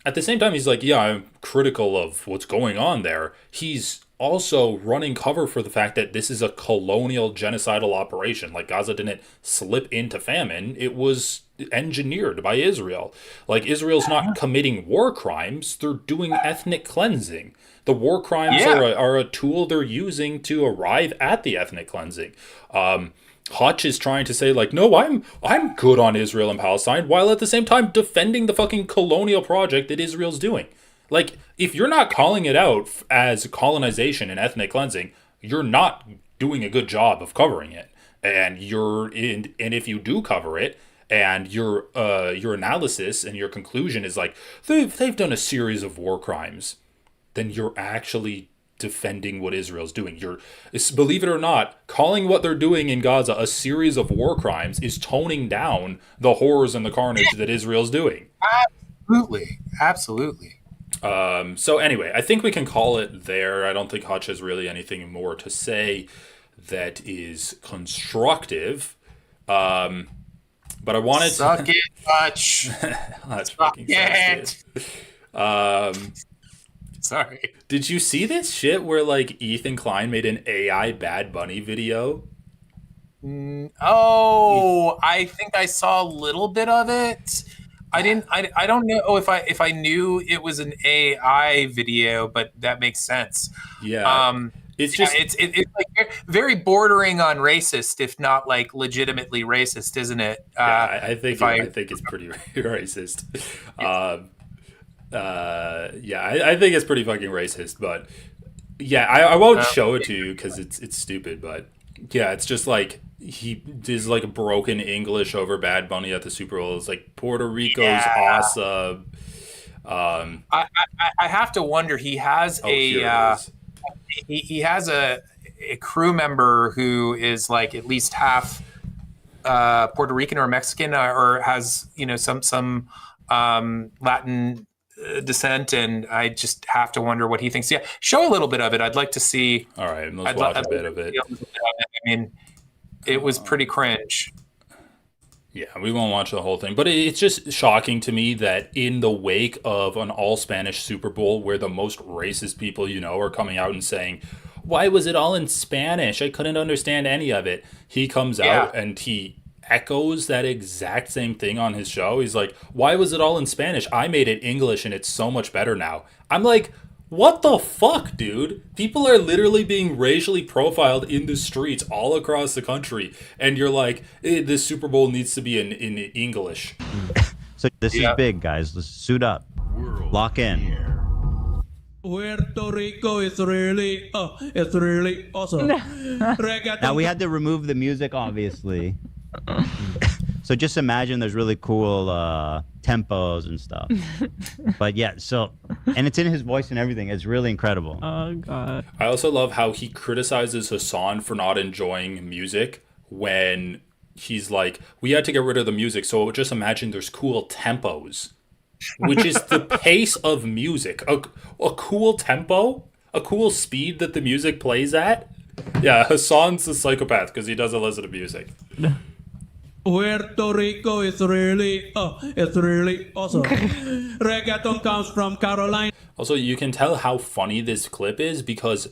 at the same time, he's like, "Yeah, I'm critical of what's going on there." He's also running cover for the fact that this is a colonial genocidal operation. Like, Gaza didn't slip into famine. It was engineered by Israel. Like, Israel's not committing war crimes. They're doing ethnic cleansing. The war crimes are a tool they're using to arrive at the ethnic cleansing. Hutch is trying to say, like, no, I'm good on Israel and Palestine, while at the same time defending the fucking colonial project that Israel's doing. Like, if you're not calling it out as colonization and ethnic cleansing, you're not doing a good job of covering it. And and if you do cover it, and your analysis and your conclusion is like they've done a series of war crimes, then you're actually defending what Israel's doing. Believe it or not, calling what they're doing in Gaza a series of war crimes is toning down the horrors and the carnage that Israel's doing. Absolutely. So anyway, I think we can call it there. I don't think Hutch has really anything more to say that is constructive. But I wanted Suck to... it, Hutch. Hutch Suck fucking it. Sorry. Did you see this shit where like Ethan Klein made an AI Bad Bunny video? Oh, I think I saw a little bit of it. I don't know if I knew it was an AI video, but that makes sense. Yeah. It's like very bordering on racist, if not like legitimately racist, isn't it? Yeah, I think it's pretty racist. I think it's pretty fucking racist, but yeah, I won't show it to you because it's stupid, but yeah, it's just like he does like a broken English over Bad Bunny at the Super Bowl. It's like Puerto Rico's awesome. I have to wonder. He has he has a crew member who is like at least half Puerto Rican or Mexican, or has some Latin descent, and I just have to wonder what he thinks. Yeah, show a little bit of it. I'd like to see. All right, let's watch a bit of it. I mean, it was pretty cringe. Yeah, we won't watch the whole thing, but it's just shocking to me that in the wake of an all-Spanish Super Bowl where the most racist people are coming out and saying, why was it all in Spanish? I couldn't understand any of it. He comes out and he echoes that exact same thing on his show. He's like, why was it all in Spanish? I made it English and it's so much better now. I'm like, what the fuck, dude? People are literally being racially profiled in the streets all across the country, and you're like, this Super Bowl needs to be in English. So this is big, guys. Let's suit up. Lock in. Puerto Rico is really awesome. Now we had to remove the music, obviously. So just imagine there's really cool tempos and stuff. But yeah, and it's in his voice and everything. It's really incredible. Oh, God. I also love how he criticizes Hassan for not enjoying music when he's like, we had to get rid of the music, so just imagine there's cool tempos, which is the pace of music. A cool tempo, a cool speed that the music plays at. Yeah, Hassan's a psychopath because he doesn't listen to music. Puerto Rico is really awesome. Reggaeton comes from Carolina. Also, you can tell how funny this clip is because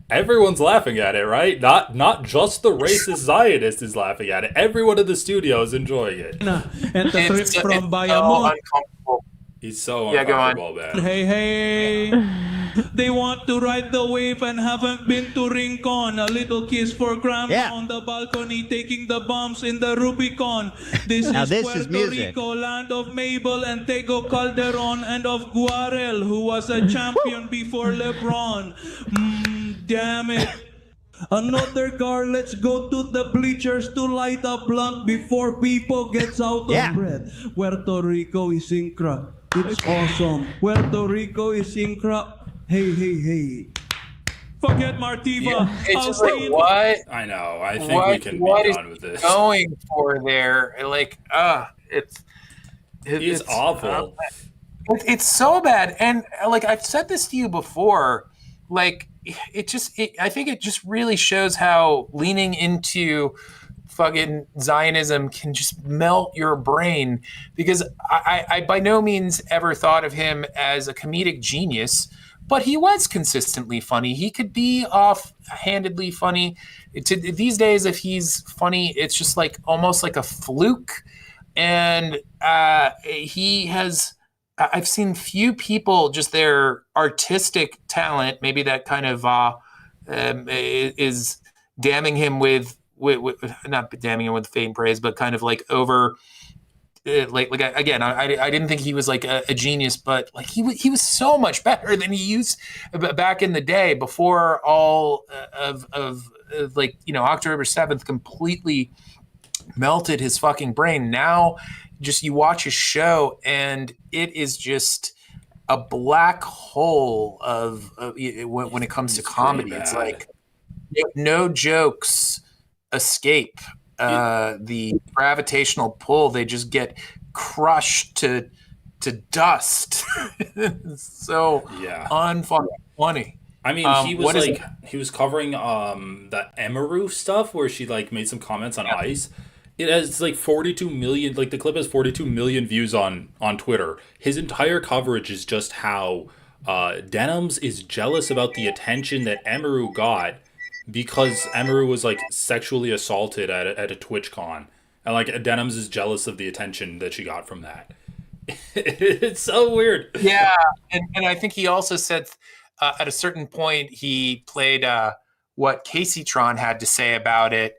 everyone's laughing at it, right? Not just the racist Zionist is laughing at it. Everyone in the studio is enjoying it. And the trip from Bayamon. He's so uncomfortable, man. Hey, they want to ride the wave and haven't been to Rincon. A little kiss for grandma on the balcony, taking the bombs in the Rubicon. This is Puerto Rico, land of Mabel and Tego Calderon, and of Guarel, who was a champion before LeBron. Damn it. Another car, let's go to the bleachers to light a blunt before people gets out of breath. Puerto Rico is incra. It's awesome. Puerto Rico is incra. Hey. Forget Martiva. Yeah, it's just like, what? I know. I think we can be done with this. Going for there? Like, it's awful. It's so bad. And like, I've said this to you before, like, I think it just really shows how leaning into fucking Zionism can just melt your brain, because I by no means ever thought of him as a comedic genius, but he was consistently funny. He could be offhandedly funny. These days, if he's funny, it's just like almost like a fluke. And he has, I've seen few people, just their artistic talent, maybe that kind of is damning him with not damning him with fame praise, but kind of like over again, I didn't think he was like a genius, but like he was so much better than he used back in the day before all of like, you know, October 7th completely melted his fucking brain. Now just you watch his show and it is just a black hole of when it comes to comedy. It's like no jokes escape the gravitational pull. They just get crushed to dust. So unfucking funny. I mean, he was covering that Emaru stuff where she like made some comments on ICE. It has like 42 million, like the clip has 42 million views on Twitter. His entire coverage is just how Denims is jealous about the attention that Emaru got because Emaru was like sexually assaulted at a TwitchCon. And like Denims is jealous of the attention that she got from that. It's so weird. Yeah, and I think he also said at a certain point he played what Casey Tron had to say about it.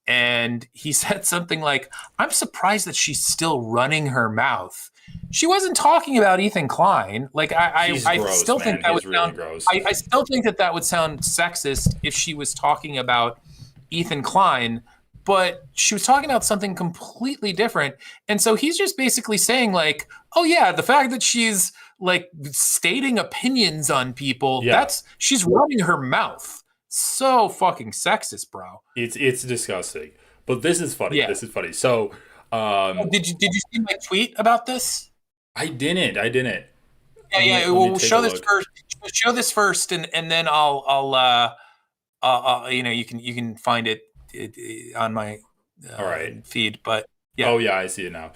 And he said something like, I'm surprised that she's still running her mouth. She wasn't talking about Ethan Klein. Like I still think that would sound gross. I still think that would sound sexist if she was talking about Ethan Klein, but she was talking about something completely different. And so he's just basically saying like, oh yeah, the fact that she's like stating opinions on people, she's running her mouth. So fucking sexist, bro. It's disgusting. But this is funny. Yeah. This is funny. So did you see my tweet about this? I didn't. Yeah. We'll show this first. Show this first, and then I'll you know, you can find it on my feed. But yeah. Oh yeah, I see it now.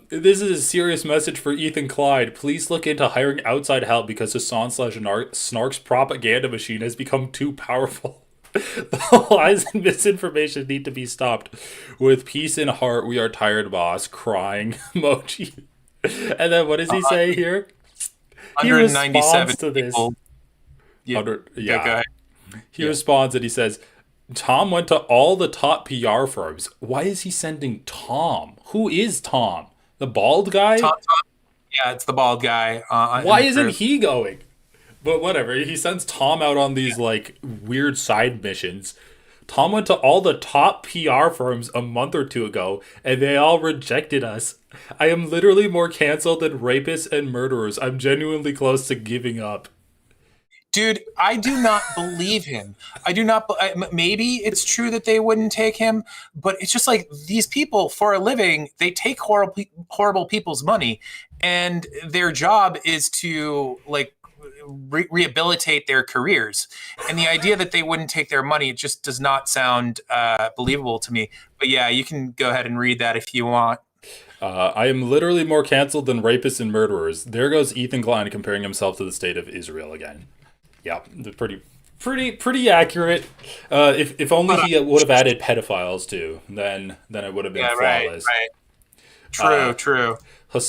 This is a serious message for Ethan Klein. Please look into hiring outside help because Hassan/Snark's propaganda machine has become too powerful. The lies and misinformation need to be stopped. With peace in heart, we are tired, boss. Crying emoji. And then what does he say here? He responds to this. Yeah. Go ahead. He responds and he says, Tom went to all the top PR firms. Why is he sending Tom? Who is Tom? The bald guy? Tom. Yeah, it's the bald guy. Why isn't he going? But whatever. He sends Tom out on these like weird side missions. Tom went to all the top PR firms a month or two ago, and they all rejected us. I am literally more canceled than rapists and murderers. I'm genuinely close to giving up. Dude, I do not believe him. I do not. Maybe it's true that they wouldn't take him, but it's just like these people, for a living, they take horrible people's money, and their job is to like rehabilitate their careers. And the idea that they wouldn't take their money, it just does not sound believable to me. But yeah, you can go ahead and read that if you want. I am literally more canceled than rapists and murderers. There goes Ethan Klein comparing himself to the state of Israel again. Yeah, pretty accurate. If only he would have added pedophiles too, then it would have been flawless. Right. True.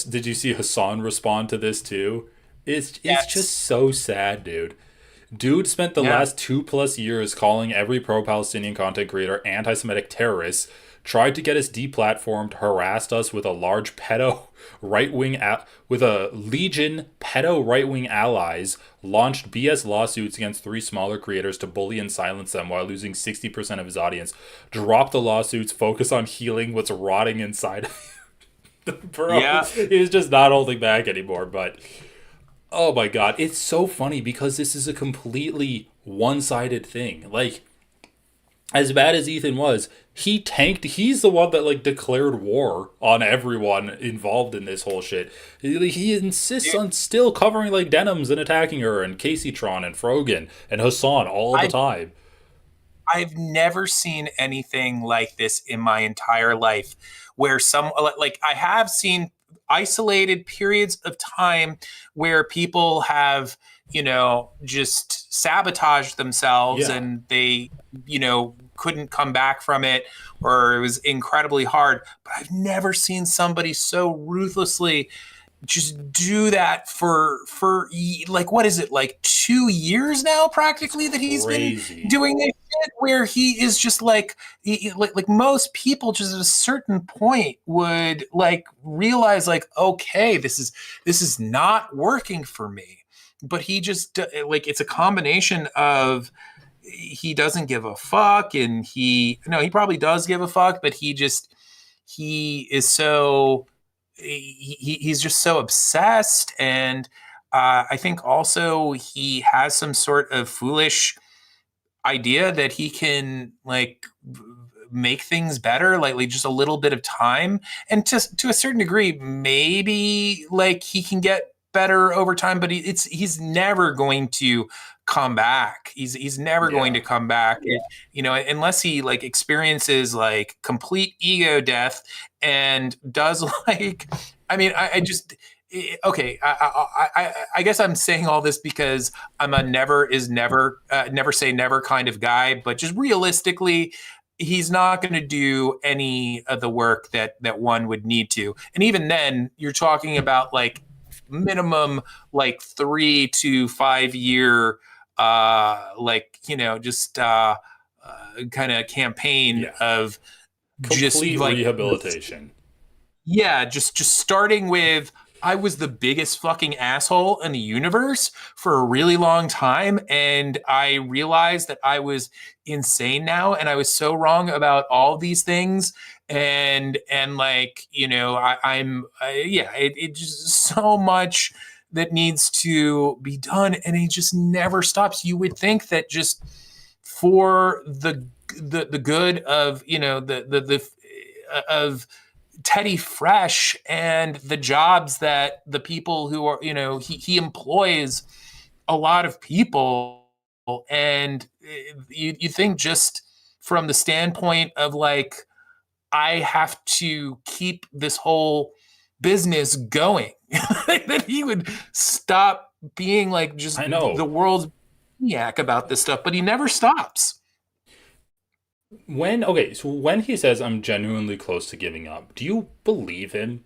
Did you see Hassan respond to this too? It's just so sad, dude. Dude spent the last 2+ years calling every pro-Palestinian content creator anti-Semitic terrorists, tried to get us deplatformed, harassed us with a large with a legion pedo right-wing allies, launched BS lawsuits against 3 smaller creators to bully and silence them while losing 60% of his audience, dropped the lawsuits, focus on healing what's rotting inside of him. Bro, he's just not holding back anymore, but oh my god, it's so funny because this is a completely one-sided thing. Like, as bad as Ethan was, he tanked. He's the one that like declared war on everyone involved in this whole shit. He insists on still covering like Denims and attacking her and Casey Tron and Frogan and Hassan all the time. I've never seen anything like this in my entire life, where I have seen isolated periods of time where people have, you know, just sabotaged themselves and they, you know, couldn't come back from it, or it was incredibly hard. But I've never seen somebody so ruthlessly just do that for like, what is it, like 2 years now practically that he's been doing this it where he is just like, like most people just at a certain point would like realize like, okay, this is not working for me. But he just like, it's a combination of he doesn't give a fuck, and he probably does give a fuck, but he is so he's just so obsessed. And I think also he has some sort of foolish idea that he can like make things better, like just a little bit of time, and to a certain degree maybe like he can get better over time, but he's never going to come back. He's never going to come back, unless he like experiences like complete ego death and does like, I mean, I just okay. I guess I'm saying all this because I'm a never say never kind of guy, but just realistically, he's not going to do any of the work that one would need to. And even then, you're talking about like minimum like 3 to 5 year kind of campaign of just complete like rehabilitation. Just starting with, I was the biggest fucking asshole in the universe for a really long time, and I realized that I was insane now, and I was so wrong about all these things, and like, it's just so much that needs to be done, and it just never stops. You would think that just for the good of of Teddy Fresh and the jobs that the people who are, he employs a lot of people, and you think just from the standpoint of like, I have to keep this whole business going, that he would stop being like just the world's maniac about this stuff, but he never stops. So when he says I'm genuinely close to giving up, do you believe him?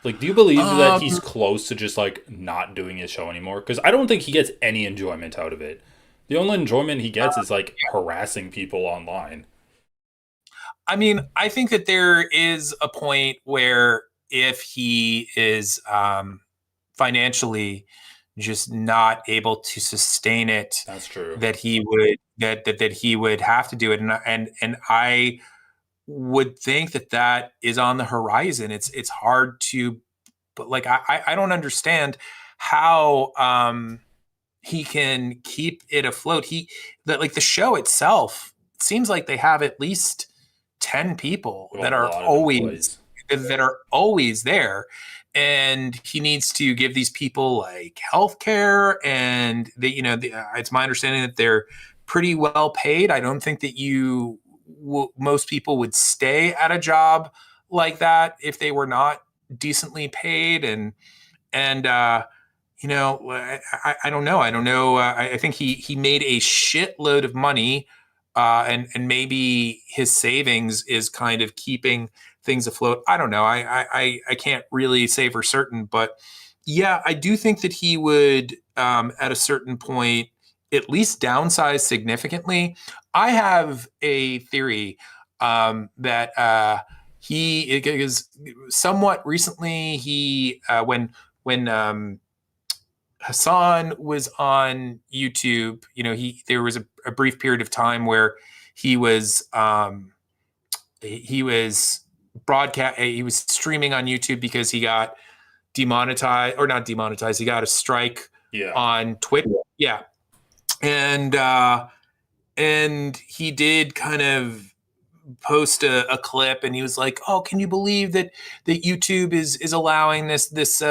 Like, do you believe that he's close to just like not doing his show anymore? Because I don't think he gets any enjoyment out of it. The only enjoyment he gets is like harassing people online. I mean, I think that there is a point where if he is financially just not able to sustain it, that's true, that he would that he would have to do it, and I would think that is on the horizon. It's hard to, but like I don't understand how he can keep it afloat. Like the show itself, it seems like they have at least 10 people that are always there, and he needs to give these people like healthcare, and it's my understanding that they're pretty well paid. I don't think that most people would stay at a job like that if they were not decently paid, and I don't know. I think he made a shitload of money, and maybe his savings is kind of keeping things afloat. I don't know. I can't really say for certain, but yeah, I do think that he would, at a certain point, at least downsize significantly. I have a theory that he is somewhat recently. He when Hassan was on YouTube, there was a brief period of time where he was broadcast. He was streaming on YouTube because he got demonetized, or not demonetized. He got a strike on Twitch. Yeah. And he did kind of post a clip, and he was like, "Oh, can you believe that YouTube is allowing this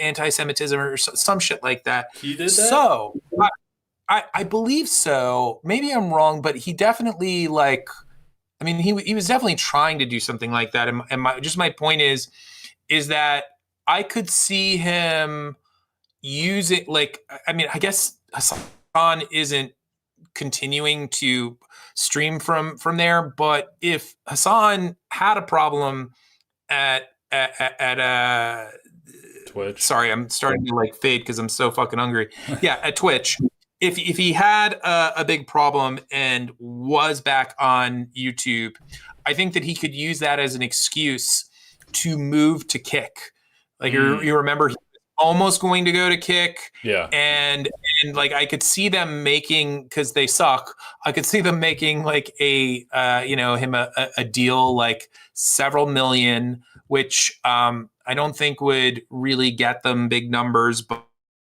anti-Semitism or some shit like that?" He did that? So I believe so. Maybe I'm wrong, but he definitely he was definitely trying to do something like that. And my point is that I could see him using, I guess Hassan isn't continuing to stream from there, but if Hassan had a problem at Twitch, sorry, I'm starting to fade because I'm so fucking hungry. Yeah, at Twitch, if he had a big problem and was back on YouTube, I think that he could use that as an excuse to move to Kick. Like you remember, he was almost going to go to Kick, and like I could see them making, because they suck. I could see them making like a him a deal like several million, which I don't think would really get them big numbers,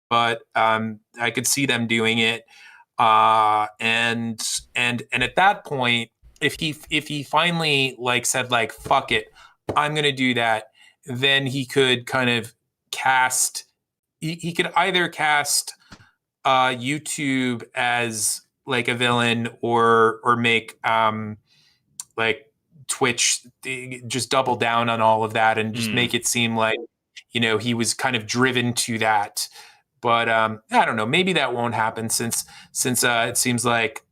but I could see them doing it. And at that point, if he finally like said like fuck it, I'm gonna do that, then he could kind of cast. He could either cast YouTube as like a villain, or make like Twitch just double down on all of that and just make it seem like he was kind of driven to that. But I don't know. Maybe that won't happen since it seems like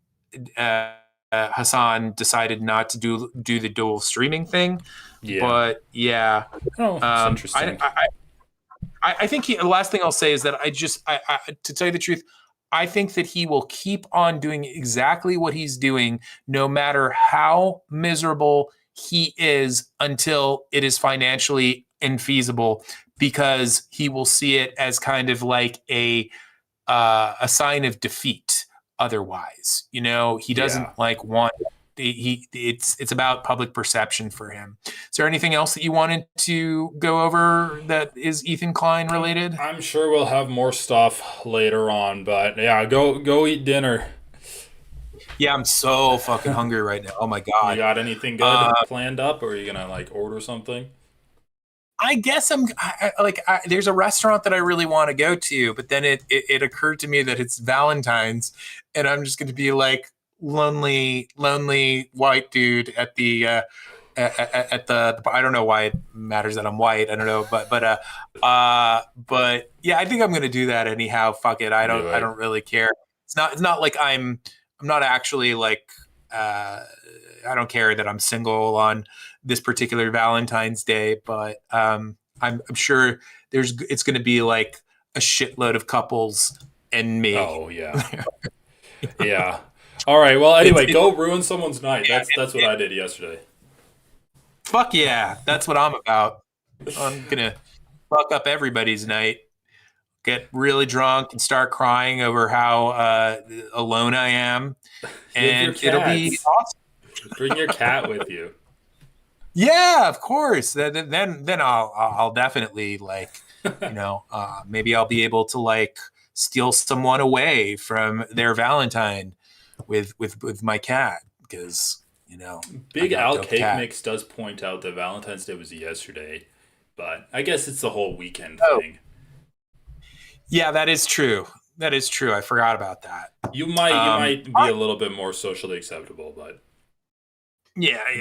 Hassan decided not to do the dual streaming thing. Yeah. But yeah, it's interesting. I think the last thing I'll say is that I to tell you the truth, I think that he will keep on doing exactly what he's doing, no matter how miserable he is, until it is financially infeasible, because he will see it as kind of like a sign of defeat. Otherwise, he doesn't like want. It's about public perception for him. Is there anything else that you wanted to go over that is Ethan Klein related? I'm sure we'll have more stuff later on, but yeah, go eat dinner. Yeah, I'm so fucking hungry right now. Oh my god! You got anything good planned up, or are you gonna like order something? I guess there's a restaurant that I really want to go to, but then it occurred to me that it's Valentine's, and I'm just going to be like lonely white dude at the I don't know why it matters that I'm white. I don't know, but yeah, I think I'm going to do that anyhow. Fuck it. I don't really care. It's not like I'm not actually like I don't care that I'm single on this particular Valentine's Day, but I'm sure it's going to be like a shitload of couples and me. Oh yeah. Yeah. All right. Well, anyway, go ruin someone's night. That's what I did yesterday. Fuck yeah. That's what I'm about. I'm going to fuck up everybody's night, get really drunk and start crying over how alone I am. And it'll be awesome. Bring your cat with you. Yeah, of course. Then I'll definitely like, maybe I'll be able to like steal someone away from their Valentine with my cat, because Big Al Cake Mix does point out that Valentine's Day was yesterday, but I guess it's the whole weekend thing. Yeah, that is true. I forgot about that. You might be a little bit more socially acceptable, but if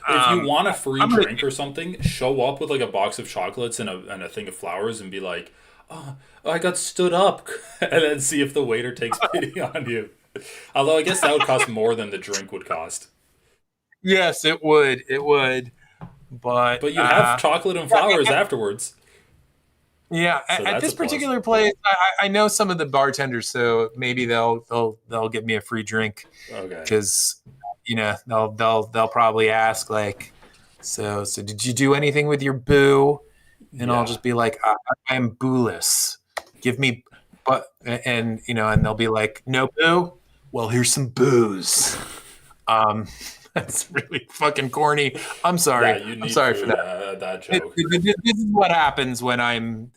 you want a free drink or something, show up with like a box of chocolates and a thing of flowers and be like, "Oh, I got stood up," and then see if the waiter takes pity on you. Although I guess that would cost more than the drink would cost. Yes, it would. But you have chocolate and flowers afterwards. Yeah, So at this particular place, I know some of the bartenders, so maybe they'll give me a free drink. Okay. Because they'll probably ask like, so did you do anything with your boo? And I'll just be like, I'm booless. Give me, and they'll be like, no boo. Well, here's some booze. That's really fucking corny. I'm sorry. Yeah, I'm sorry for that. That joke. This is what happens when I'm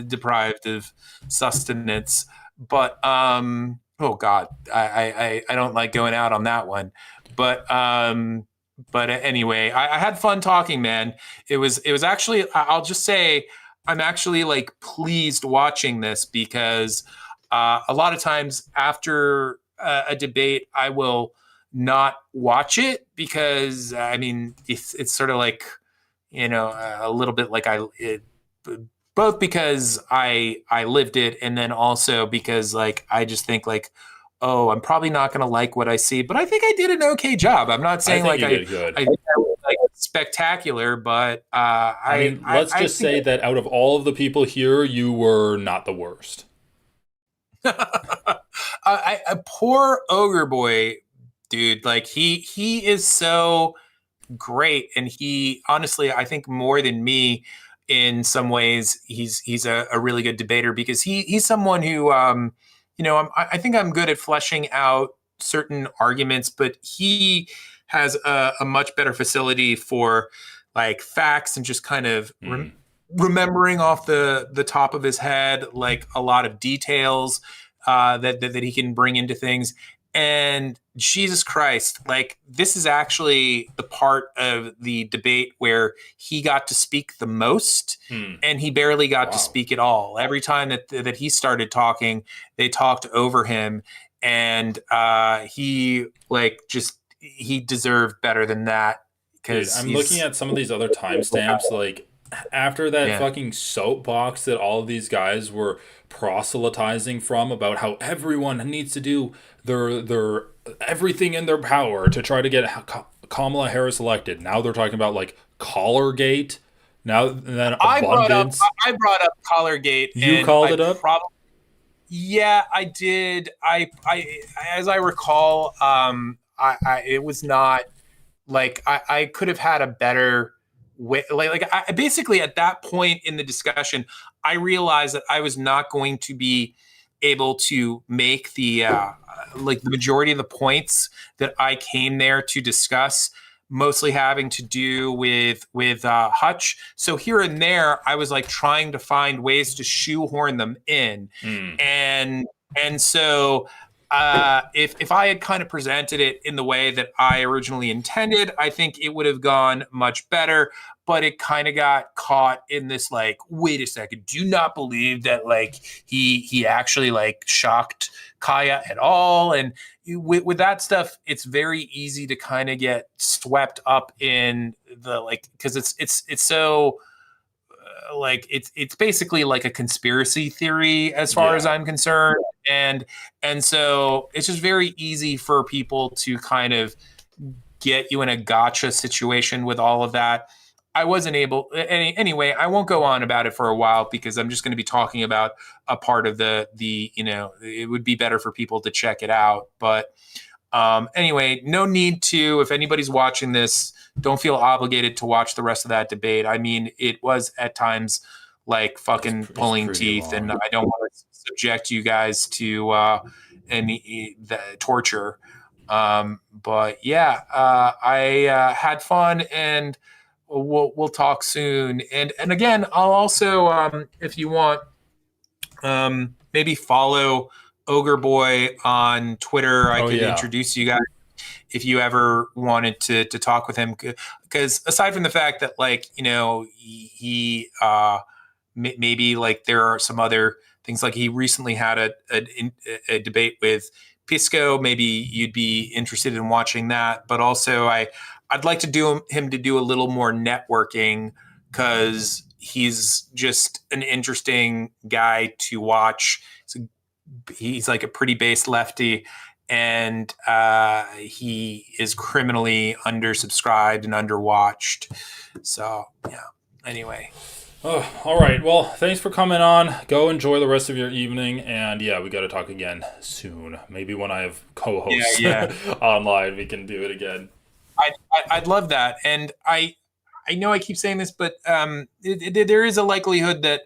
deprived of sustenance. But oh God, I don't like going out on that one. But anyway, I had fun talking, man. It was actually, I'll just say, I'm actually like pleased watching this, because a lot of times after a debate, I will not watch it, because I mean it's sort of like a little bit like both because I lived it, and then also because like I just think like, oh, I'm probably not going to like what I see, but I think I did an okay job. I'm not saying I did like spectacular, but I mean, let's just say that out of all of the people here, you were not the worst. Poor Ogre Boy, dude. Like he is so great, and he honestly, I think more than me, in some ways, he's a really good debater because he's someone who, I think I'm good at fleshing out certain arguments, but he has a much better facility for like facts and just kind of remembering off the top of his head, like a lot of details that he can bring into things. And Jesus Christ, like this is actually the part of the debate where he got to speak the most, and he barely got to speak at all. Every time that he started talking, they talked over him, and he deserved better than that. Because I'm looking at some of these other timestamps, like after that fucking soapbox that all of these guys were proselytizing from about how everyone needs to do their everything in their power to try to get Kamala Harris elected. Now they're talking about like Collargate. Now and then abundance. I brought up Collargate. You called it up? Yeah, I did. I as I recall, it was not like I could have had a better way. I basically at that point in the discussion, I realized that I was not going to be able to make the the majority of the points that I came there to discuss, mostly having to do with Hutch. So here and there, I was like trying to find ways to shoehorn them in, and so if I had kind of presented it in the way that I originally intended, I think it would have gone much better. But it kind of got caught in this like, wait a second, do you not believe that like he actually like shocked Kaya at all? And with that stuff, it's very easy to kind of get swept up in the like, because it's so like it's basically like a conspiracy theory as far as I'm concerned, and so it's just very easy for people to kind of get you in a gotcha situation with all of that. I wasn't able anyway. I won't go on about it for a while because I'm just going to be talking about a part of the it would be better for people to check it out. But anyway, no need to. If anybody's watching this, don't feel obligated to watch the rest of that debate. I mean, it was at times like fucking pulling teeth, and I don't want to subject you guys to any the torture. But yeah, I had fun, and we'll talk soon. And again, I'll also if you want, maybe follow Ogre Boy on Twitter. I could introduce you guys if you ever wanted to talk with him, because aside from the fact that like he maybe like there are some other things, like he recently had a debate with Pisco. Maybe you'd be interested in watching that. But also I'd like to do him to do a little more networking, because he's just an interesting guy to watch. He's like a pretty based lefty, and he is criminally undersubscribed and underwatched. So yeah. Anyway. Oh, all right. Well, thanks for coming on. Go enjoy the rest of your evening, and yeah, we got to talk again soon. Maybe when I have co-hosts online, we can do it again. I'd love that, and I know I keep saying this, but there is a likelihood that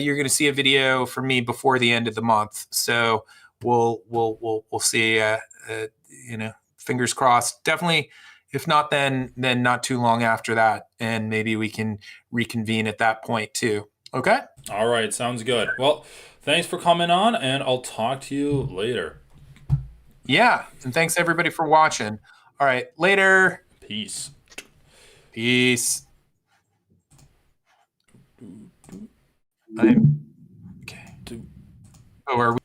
you're going to see a video from me before the end of the month. So we'll see. Fingers crossed. Definitely. If not, then not too long after that, and maybe we can reconvene at that point too. Okay. All right. Sounds good. Well, thanks for coming on, and I'll talk to you later. Yeah, and thanks everybody for watching. All right, later. Peace. Peace. Okay. Oh, are we?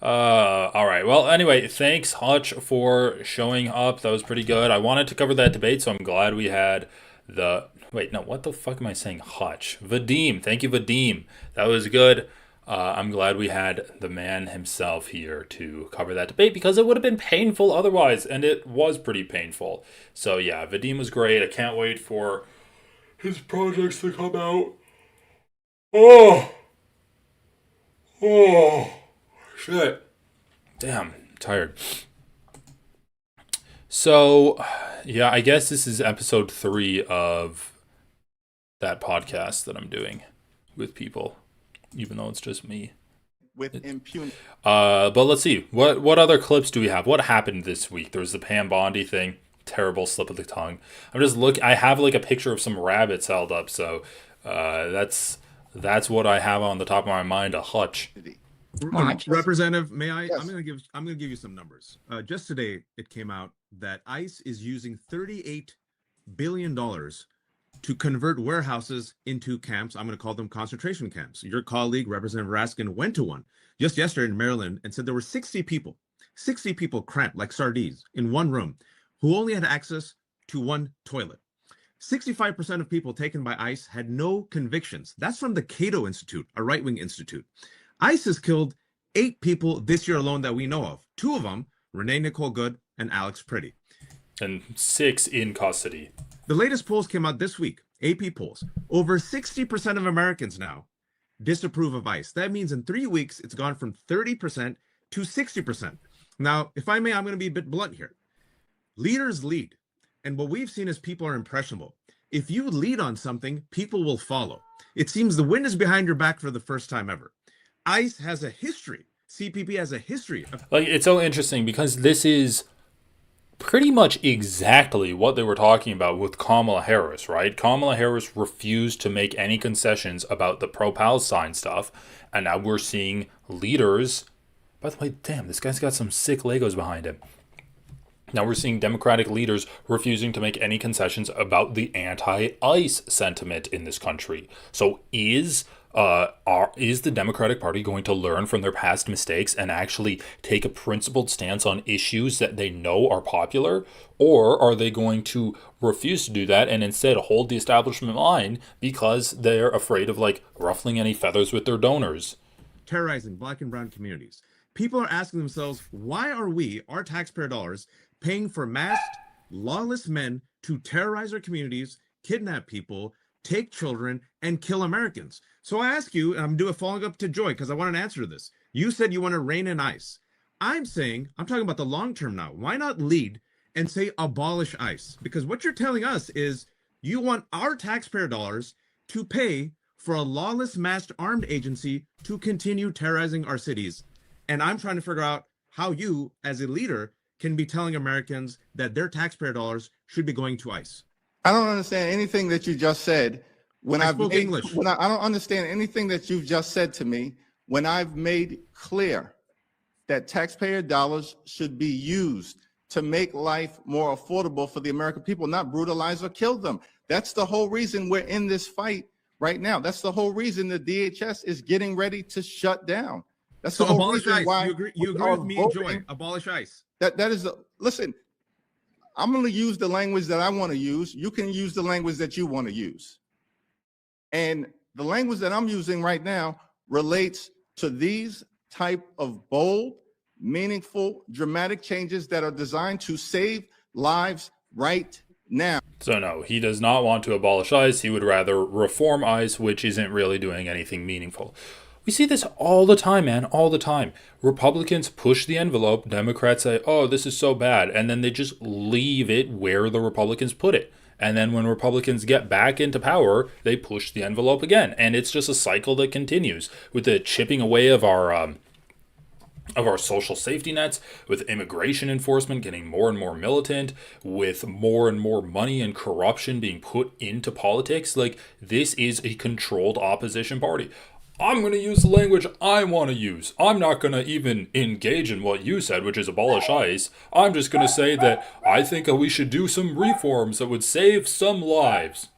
All right. Well, anyway, thanks Hutch for showing up. That was pretty good. I wanted to cover that debate, so I'm glad we had the... Wait, no, what the fuck am I saying? Hutch. Vadim. Thank you, Vadim. That was good. I'm glad we had the man himself here to cover that debate, because it would have been painful otherwise, and it was pretty painful. So yeah, Vadim was great. I can't wait for his projects to come out. Oh! Oh, shit. Damn, I'm tired. So, yeah, I guess this is episode 3 of that podcast that I'm doing with people, even though it's just me. With impunity. But let's see. What other clips do we have? What happened this week? There was the Pam Bondi thing. Terrible slip of the tongue. I'm just I have like a picture of some rabbits held up, so that's what I have on the top of my mind. A hutch. Representative, may I? Yes. I'm gonna give you some numbers. Just today, it came out that ICE is using $38 billion to convert warehouses into camps. I'm going to call them concentration camps. Your colleague, Representative Raskin, went to one just yesterday in Maryland and said there were 60 people cramped like sardines in one room who only had access to one toilet. 65% of people taken by ICE had no convictions. That's from the Cato Institute, a right-wing institute. ICE has killed 8 people this year alone that we know of. 2 of them, Renee Nicole Good and Alex Pretty. And 6 in custody. The latest polls came out this week, AP polls. Over 60% of Americans now disapprove of ICE. That means in 3 weeks, it's gone from 30% to 60%. Now, if I may, I'm going to be a bit blunt here. Leaders lead. And what we've seen is people are impressionable. If you lead on something, people will follow. It seems the wind is behind your back for the first time ever. ICE has a history. CPP has a history. It's so interesting because this is pretty much exactly what they were talking about with Kamala Harris, right? Kamala Harris refused to make any concessions about the pro-Palestine stuff, and now we're seeing leaders. By the way, damn, this guy's got some sick Legos behind him. Now we're seeing Democratic leaders refusing to make any concessions about the anti-ICE sentiment in this country. So is the Democratic Party going to learn from their past mistakes and actually take a principled stance on issues that they know are popular? Or are they going to refuse to do that and instead hold the establishment line because they're afraid of ruffling any feathers with their donors? Terrorizing Black and brown communities. People are asking themselves, why are we, our taxpayer dollars, paying for masked, lawless men to terrorize our communities, kidnap people, take children, and kill Americans? So I ask you, and I'm doing a following up to Joy because I want an answer to this. You said you want to rein in ICE. I'm talking about the long term now. Why not lead and say abolish ICE? Because what you're telling us is you want our taxpayer dollars to pay for a lawless masked armed agency to continue terrorizing our cities. And I'm trying to figure out how you, as a leader, can be telling Americans that their taxpayer dollars should be going to ICE. I don't understand anything that you just said. I spoke English. I don't understand anything that you've just said to me when I've made clear that taxpayer dollars should be used to make life more affordable for the American people, not brutalize or kill them. That's the whole reason we're in this fight right now. That's the whole reason the DHS is getting ready to shut down. That's So the whole abolish reason ICE. why You agree with me, Joy. Abolish ICE. That is listen. I'm going to use the language that I want to use. You can use the language that you want to use. And the language that I'm using right now relates to these type of bold, meaningful, dramatic changes that are designed to save lives right now. So no, he does not want to abolish ICE. He would rather reform ICE, which isn't really doing anything meaningful. We see this all the time, man, all the time. Republicans push the envelope. Democrats say, oh, this is so bad. And then they just leave it where the Republicans put it. And then when Republicans get back into power, they push the envelope again. And it's just a cycle that continues with the chipping away of our social safety nets, with immigration enforcement getting more and more militant, with more and more money and corruption being put into politics. This is a controlled opposition party. I'm going to use the language I want to use. I'm not going to even engage in what you said, which is abolish ICE. I'm just going to say that I think we should do some reforms that would save some lives.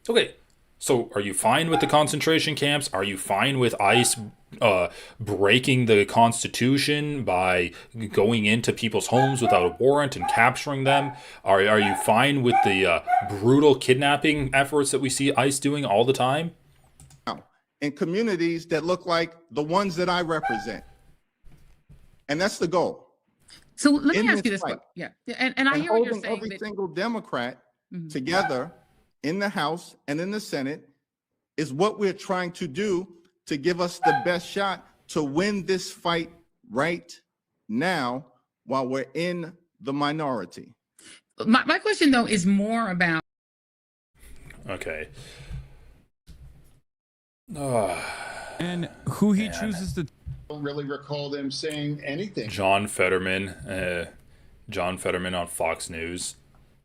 Okay, so are you fine with the concentration camps? Are you fine with ICE breaking the Constitution by going into people's homes without a warrant and capturing them? Are you fine with the brutal kidnapping efforts that we see ICE doing all the time? In communities that look like the ones that I represent. And that's the goal. So let me ask you this one. Yeah. And I hear what you're saying. Every single Democrat together in the House and in the Senate is what we're trying to do to give us the best shot to win this fight right now while we're in the minority. My question, though, is more about. Okay. And who he chooses to. I don't really recall them saying anything. John Fetterman on Fox News.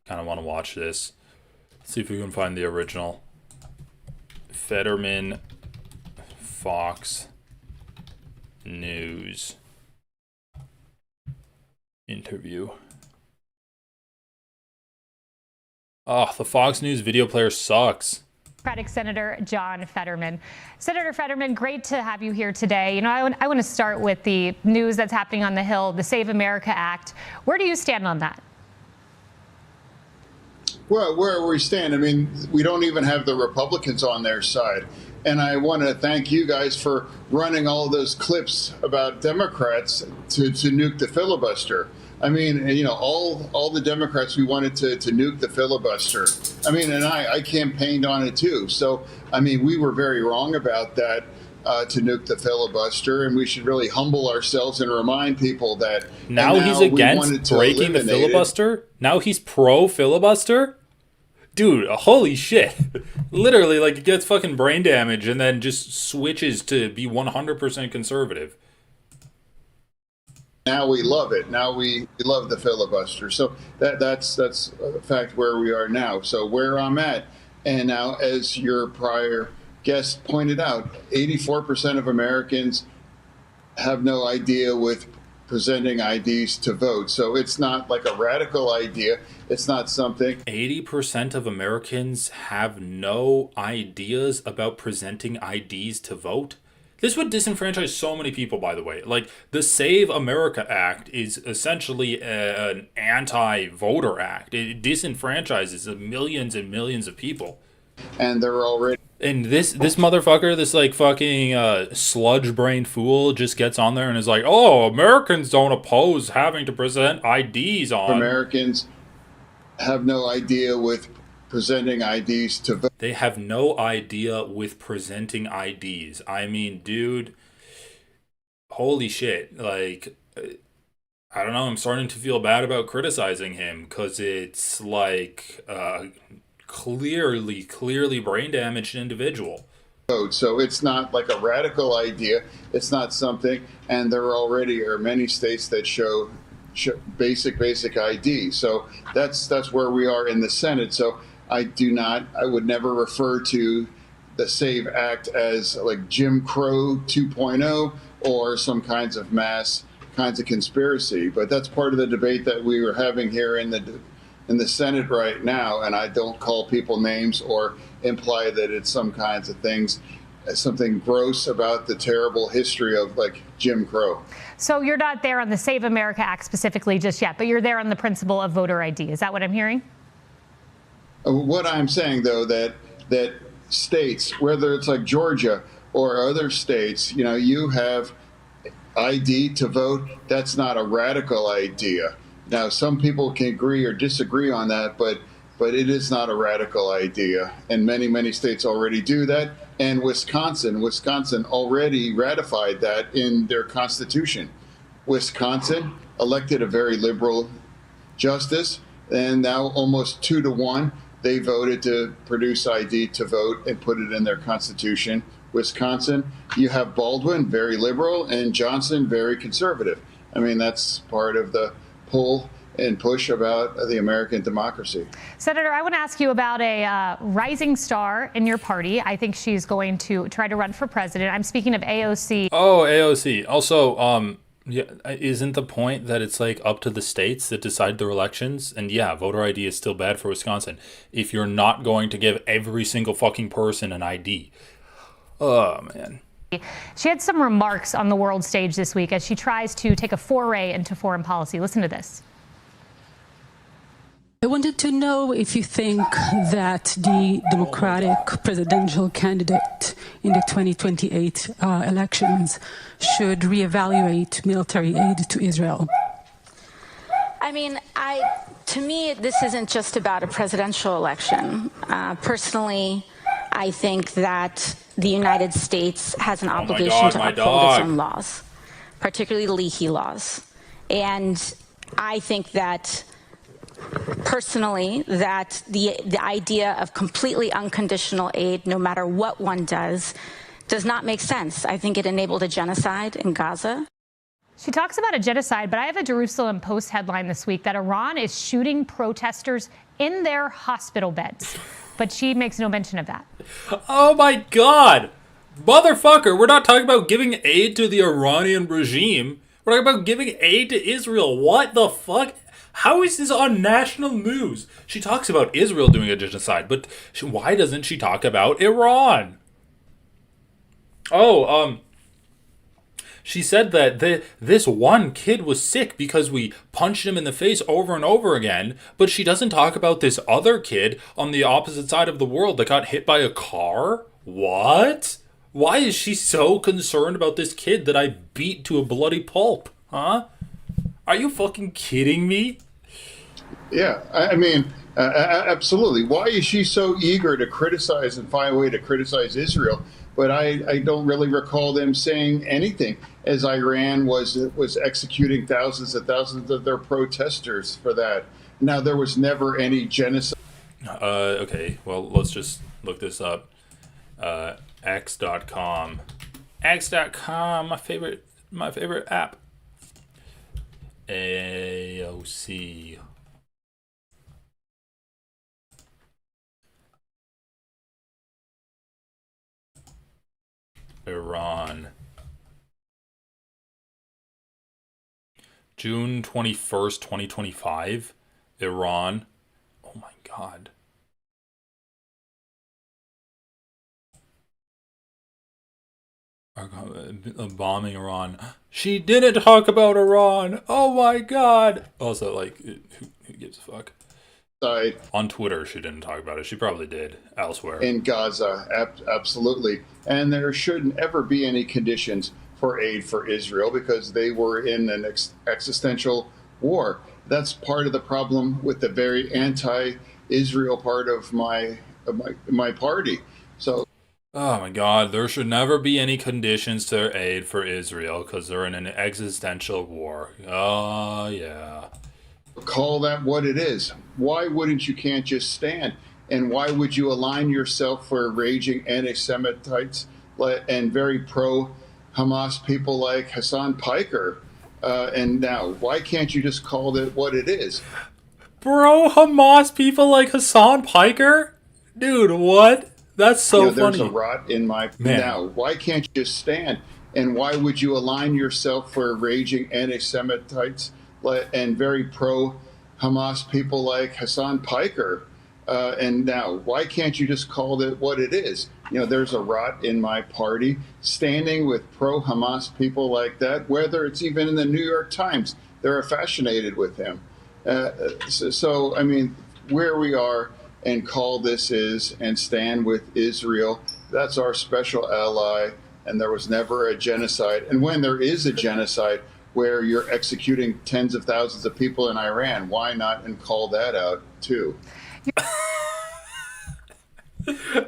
Kind of want to watch this. See if we can find the original. Fetterman, Fox News interview. Oh, the Fox News video player sucks. Democratic Senator John Fetterman. Senator Fetterman, great to have you here today. You know, I want to start with the news that's happening on the Hill, the Save America Act. Where do you stand on that? Well, where we stand, I mean, we don't even have the Republicans on their side. And I want to thank you guys for running all those clips about Democrats to nuke the filibuster. I mean, you know, all the Democrats, we wanted to nuke the filibuster. I mean, and I campaigned on it too. So, I mean, we were very wrong about that, to nuke the filibuster, and we should really humble ourselves and remind people that now he's against breaking the filibuster. Now he's pro filibuster. Dude, holy shit. Literally, like, it gets fucking brain damage and then just switches to be 100% conservative. Now we love it. Now we love the filibuster. So that's a fact where we are now. So where I'm at, and now as your prior guest pointed out, 84% of Americans have no idea with presenting IDs to vote. So it's not like a radical idea. It's not something. 80% of Americans have no ideas about presenting IDs to vote. This would disenfranchise so many people, by the way. Like, the Save America Act is essentially an anti-voter act. It disenfranchises millions and millions of people. And they're already... And this motherfucker, this like fucking sludge brain fool just gets on there and is like, oh, Americans don't oppose having to present IDs on. Americans have no idea with presenting IDs to vote. They have no idea with presenting IDs. I mean, dude, holy shit. Like, I don't know, I'm starting to feel bad about criticizing him because it's like... clearly brain damaged individual. So it's not like a radical idea. It's not something, and there already are many states that show basic ID. So that's where we are in the Senate. So I would never refer to the SAVE Act as like Jim Crow 2.0 or some kinds of conspiracy. But that's part of the debate that we were having here in the Senate right now, and I don't call people names or imply that it's some kinds of things, something gross about the terrible history of like Jim Crow. So you're not there on the Save America Act specifically just yet, but you're there on the principle of voter ID. Is that what I'm hearing? What I'm saying, though, that states, whether it's like Georgia or other states, you know, you have ID to vote. That's not a radical idea. Now, some people can agree or disagree on that, but it is not a radical idea. And many states already do that. And Wisconsin already ratified that in their constitution. Wisconsin elected a very liberal justice, and now almost 2-1, they voted to produce ID to vote and put it in their constitution. Wisconsin, you have Baldwin, very liberal, and Johnson, very conservative. I mean, that's part of the pull and push about the American democracy. Senator, I want to ask you about a rising star in your party. I think she's going to try to run for president. I'm speaking of AOC. Oh, AOC. Also, yeah, isn't the point that it's like up to the states that decide their elections? And yeah, voter ID is still bad for Wisconsin if you're not going to give every single fucking person an ID. Oh, man. She had some remarks on the world stage this week as she tries to take a foray into foreign policy. Listen to this. I wanted to know if you think that the Democratic presidential candidate in the 2028 elections should reevaluate military aid to Israel. I mean, to me, this isn't just about a presidential election. Personally, I think that the United States has an obligation God, to my uphold its dog. own laws, particularly leaky laws. And I think that personally, that the idea of completely unconditional aid, no matter what one does not make sense. I think it enabled a genocide in Gaza. She talks about a genocide, but I have a Jerusalem Post headline this week that Iran is shooting protesters in their hospital beds. But she makes no mention of that. Oh my God. Motherfucker, we're not talking about giving aid to the Iranian regime. We're talking about giving aid to Israel. What the fuck? How is this on national news? She talks about Israel doing a genocide, but why doesn't she talk about Iran? She said that this one kid was sick because we punched him in the face over and over again, but she doesn't talk about this other kid on the opposite side of the world that got hit by a car? What? Why is she so concerned about this kid that I beat to a bloody pulp? Huh? Are you fucking kidding me? Yeah, I mean, absolutely. Why is she so eager to criticize and find a way to criticize Israel? But I don't really recall them saying anything as Iran was executing thousands and thousands of their protesters for that. Now, there was never any genocide. Okay, well, let's just look this up. X.com. X.com, my favorite app. AOC. Iran. June 21st, 2025. Iran. Oh my God. Bombing Iran. She didn't talk about Iran. Oh my God. Also, like, who gives a fuck? On Twitter, she didn't talk about it. She probably did elsewhere. In Gaza, absolutely. And there shouldn't ever be any conditions for aid for Israel because they were in an existential war. That's part of the problem with the very anti-Israel part of my party. So. Oh my God, there should never be any conditions to aid for Israel because they're in an existential war. Oh, yeah. Call that what it is. Why wouldn't you can't just stand? And why would you align yourself for raging anti-Semitites and very pro-Hamas people like Hassan Piker? And now, why can't you just call it what it is? Pro-Hamas people like Hassan Piker? Dude, what? That's so funny. There's a rot in my... Man. Now, why can't you just stand? And why would you align yourself for raging anti-Semitites and very pro-Hamas people like Hassan Piker? And now, why can't you just call it what it is? There's a rot in my party standing with pro-Hamas people like that, whether it's even in the New York Times. They're fascinated with him. So, I mean, where we are and call this is and stand with Israel, that's our special ally, and there was never a genocide. And when there is a genocide where you're executing tens of thousands of people in Iran, why not and call that out too?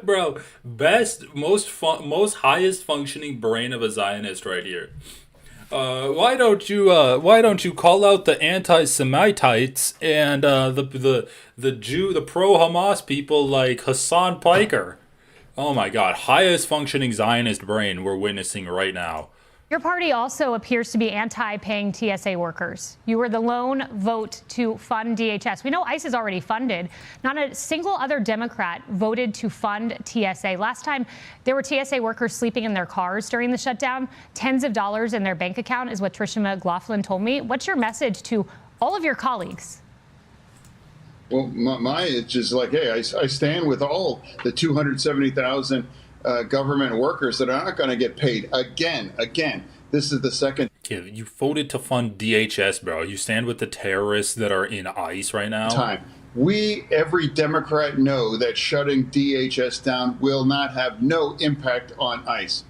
Bro, most highest functioning brain of a Zionist right here. Why don't you call out the anti-Semitites and the pro-Hamas people like Hassan Piker? Oh my God, highest functioning Zionist brain we're witnessing right now. Your party also appears to be anti-paying TSA workers. You were the lone vote to fund DHS. We know ICE is already funded. Not a single other Democrat voted to fund TSA. Last time there were TSA workers sleeping in their cars during the shutdown, tens of dollars in their bank account is what Tricia McLaughlin told me. What's your message to all of your colleagues? Well, it's just like, hey, I stand with all the 270,000 government workers that are not going to get paid again. This is the second. Yeah, you voted to fund DHS, bro. You stand with the terrorists that are in ICE right now. Time. Every Democrat know that shutting DHS down will not have no impact on ICE.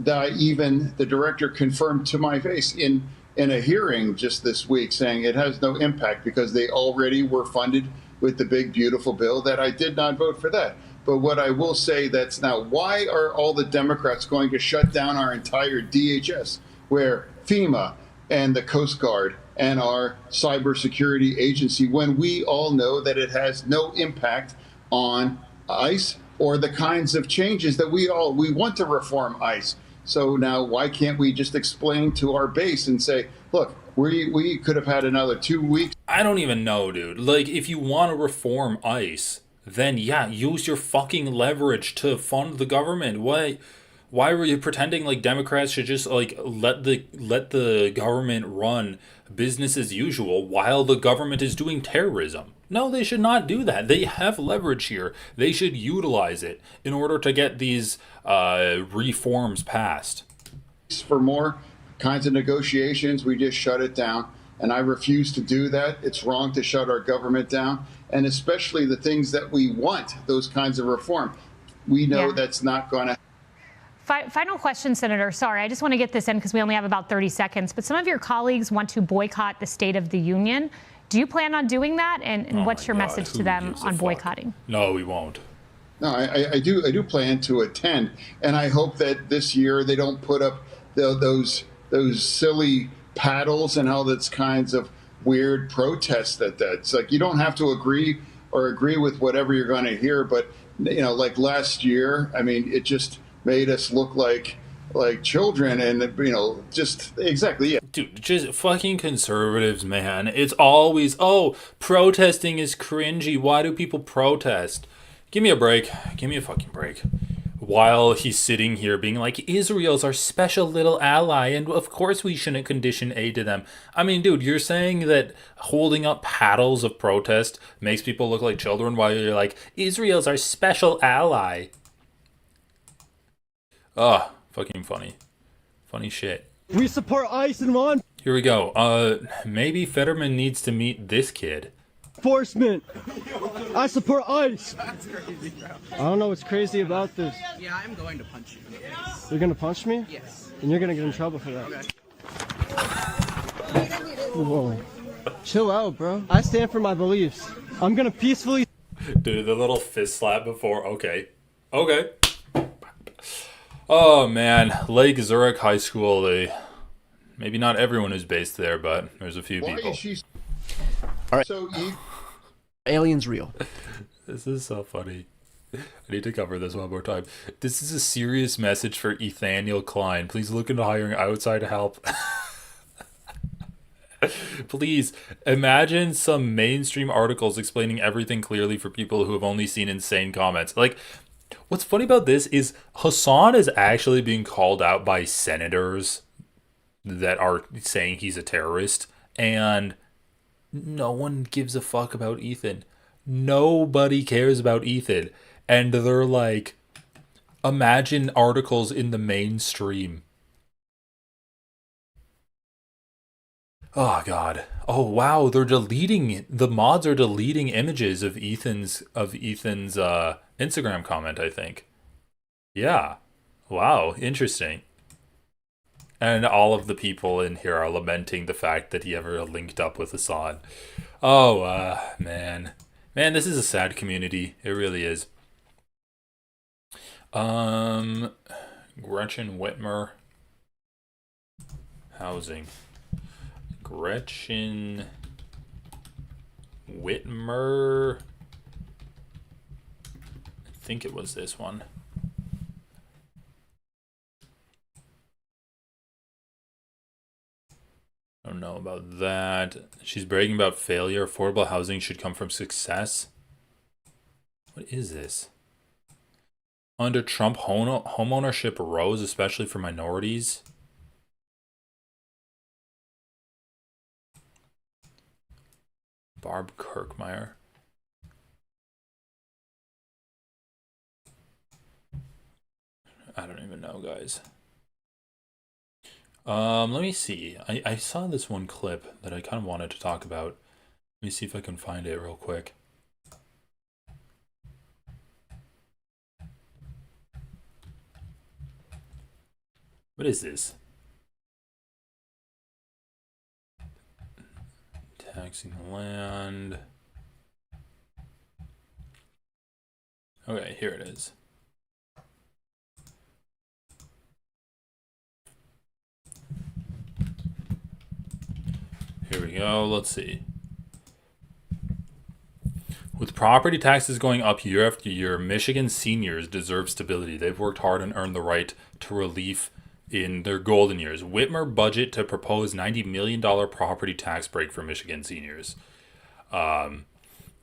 Even the director confirmed to my face in a hearing just this week saying it has no impact because they already were funded with the big, beautiful bill that I did not vote for that. But what I will say that's now, why are all the Democrats going to shut down our entire DHS, where FEMA and the Coast Guard and our cybersecurity agency, when we all know that it has no impact on ICE or the kinds of changes that we want to reform ICE. So now why can't we just explain to our base and say, look, we could have had another 2 weeks. I don't even know, dude. Like, if you want to reform ICE, then yeah, use your fucking leverage to fund the government. Why were you pretending like Democrats should just like let the government run business as usual while the government is doing terrorism? No, they should not do that. They have leverage here. They should utilize it in order to get these reforms passed. For more kinds of negotiations, we just shut it down. And I refuse to do that. It's wrong to shut our government down. And especially the things that we want, those kinds of reform. We know that's not going to. Final question, Senator. Sorry, I just want to get this in because we only have about 30 seconds. But some of your colleagues want to boycott the State of the Union. Do you plan on doing that? And what's your message to them on boycotting? No, we won't. No, I do plan to attend. And I hope that this year they don't put up those silly paddles and all those kinds of weird protests that's like, you don't have to agree with whatever you're going to hear. But, you know, like last year, I mean, it just made us look like children, and you know, just exactly, yeah. Dude, just fucking conservatives, man. It's always, oh, protesting is cringy. Why do people protest? Give me a break. Give me a fucking break. While he's sitting here being like, Israel's our special little ally, and of course we shouldn't condition aid to them. I mean, dude, you're saying that holding up paddles of protest makes people look like children while you're like, Israel's our special ally. Oh, fucking funny. Funny shit. We support ICE and law Here we go. Maybe Fetterman needs to meet this kid. enforcement. I support ICE. I don't know what's crazy about this. Yeah, I'm going to punch you in the face. You're gonna punch me? Yes. And you're gonna get in trouble for that. Okay. Whoa. Chill out, bro. I stand for my beliefs. I'm gonna peacefully. Dude, the little fist slap before. Okay. Oh man, Lake Zurich High School. Maybe not everyone is based there, but there's a few people. All right. So aliens real. This is so funny. I need to cover this one more time. This is a serious message for Ethaniel Klein. Please look into hiring outside help. Please imagine some mainstream articles explaining everything clearly for people who have only seen insane comments. Like, what's funny about this is Hassan is actually being called out by senators that are saying he's a terrorist, and no one gives a fuck about Ethan. Nobody cares about Ethan. And they're like, imagine articles in the mainstream. Oh god. Oh wow, the mods are deleting images of Ethan's Instagram comment, I think. Yeah. Wow, interesting. And all of the people in here are lamenting the fact that he ever linked up with Hassan. Oh, man. Man, this is a sad community. It really is. Gretchen Whitmer. Housing. Gretchen Whitmer. I think it was this one. I don't know about that. She's bragging about failure. Affordable housing should come from success. What is this? Under Trump, homeownership rose, especially for minorities. Barb Kirkmeyer. I don't even know, guys. Let me see. I saw this one clip that I kind of wanted to talk about. Let me see if I can find it real quick. What is this? Taxing the land. Okay, here it is. Here we go. Let's see. With property taxes going up year after year, Michigan seniors deserve stability. They've worked hard and earned the right to relief in their golden years. Whitmer budget to propose $90 million property tax break for Michigan seniors.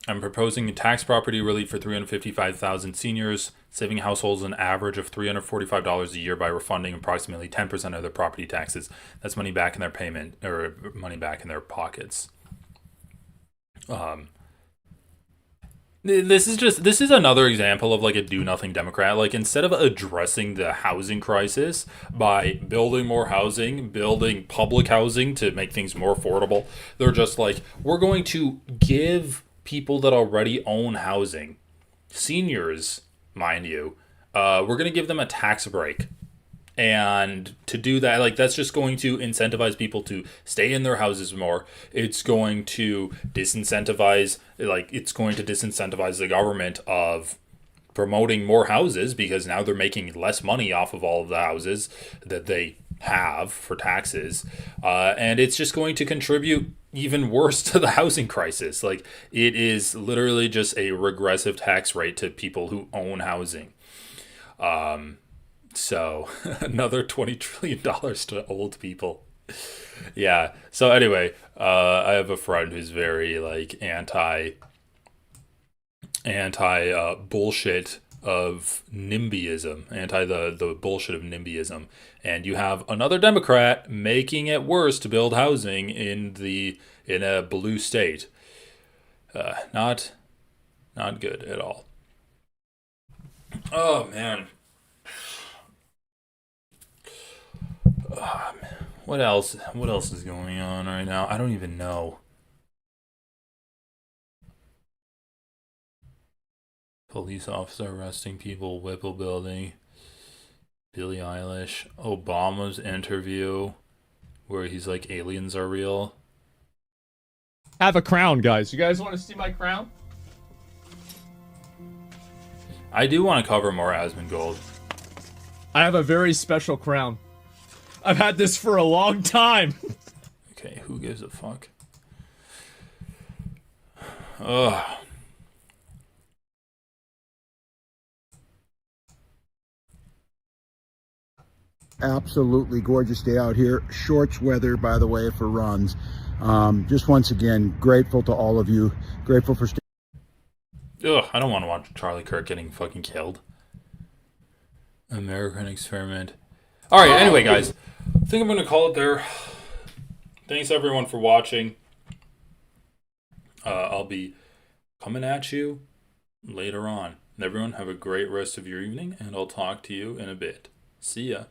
I'm proposing a tax property relief for 355,000 seniors, saving households an average of $345 a year by refunding approximately 10% of their property taxes. That's money back in their payment, or money back in their pockets. This is another example of like a do nothing Democrat. Like, instead of addressing the housing crisis by building more housing, building public housing to make things more affordable, they're just like, we're going to give people that already own housing, seniors, mind you, we're going to give them a tax break. And to do that, like, that's just going to incentivize people to stay in their houses more. It's going to disincentivize the government of promoting more houses, because now they're making less money off of all of the houses that they have for taxes. And it's just going to contribute even worse to the housing crisis. Like, it is literally just a regressive tax rate to people who own housing. So another $20 trillion to old people. Yeah. So anyway, I have a friend who's very like anti bullshit of NIMBYism, anti the bullshit of NIMBYism. And you have another Democrat making it worse to build housing in a blue state. Not good at all. Oh man. What else is going on right now? I don't even know. Police officer arresting people, Whipple building, Billie Eilish, Obama's interview where he's like, aliens are real. I have a crown, guys. You guys want to see my crown? I do want to cover more Asmongold. I have a very special crown. I've had this for a long time. Okay, who gives a fuck? Ugh. Absolutely gorgeous day out here. Shorts weather, by the way, for runs. Just once again, grateful to all of you. Grateful for Ugh, I don't want to watch Charlie Kirk getting fucking killed. American Experiment. Alright, anyway, guys. I think I'm going to call it there. Thanks, everyone, for watching. I'll be coming at you later on. Everyone, have a great rest of your evening, and I'll talk to you in a bit. See ya.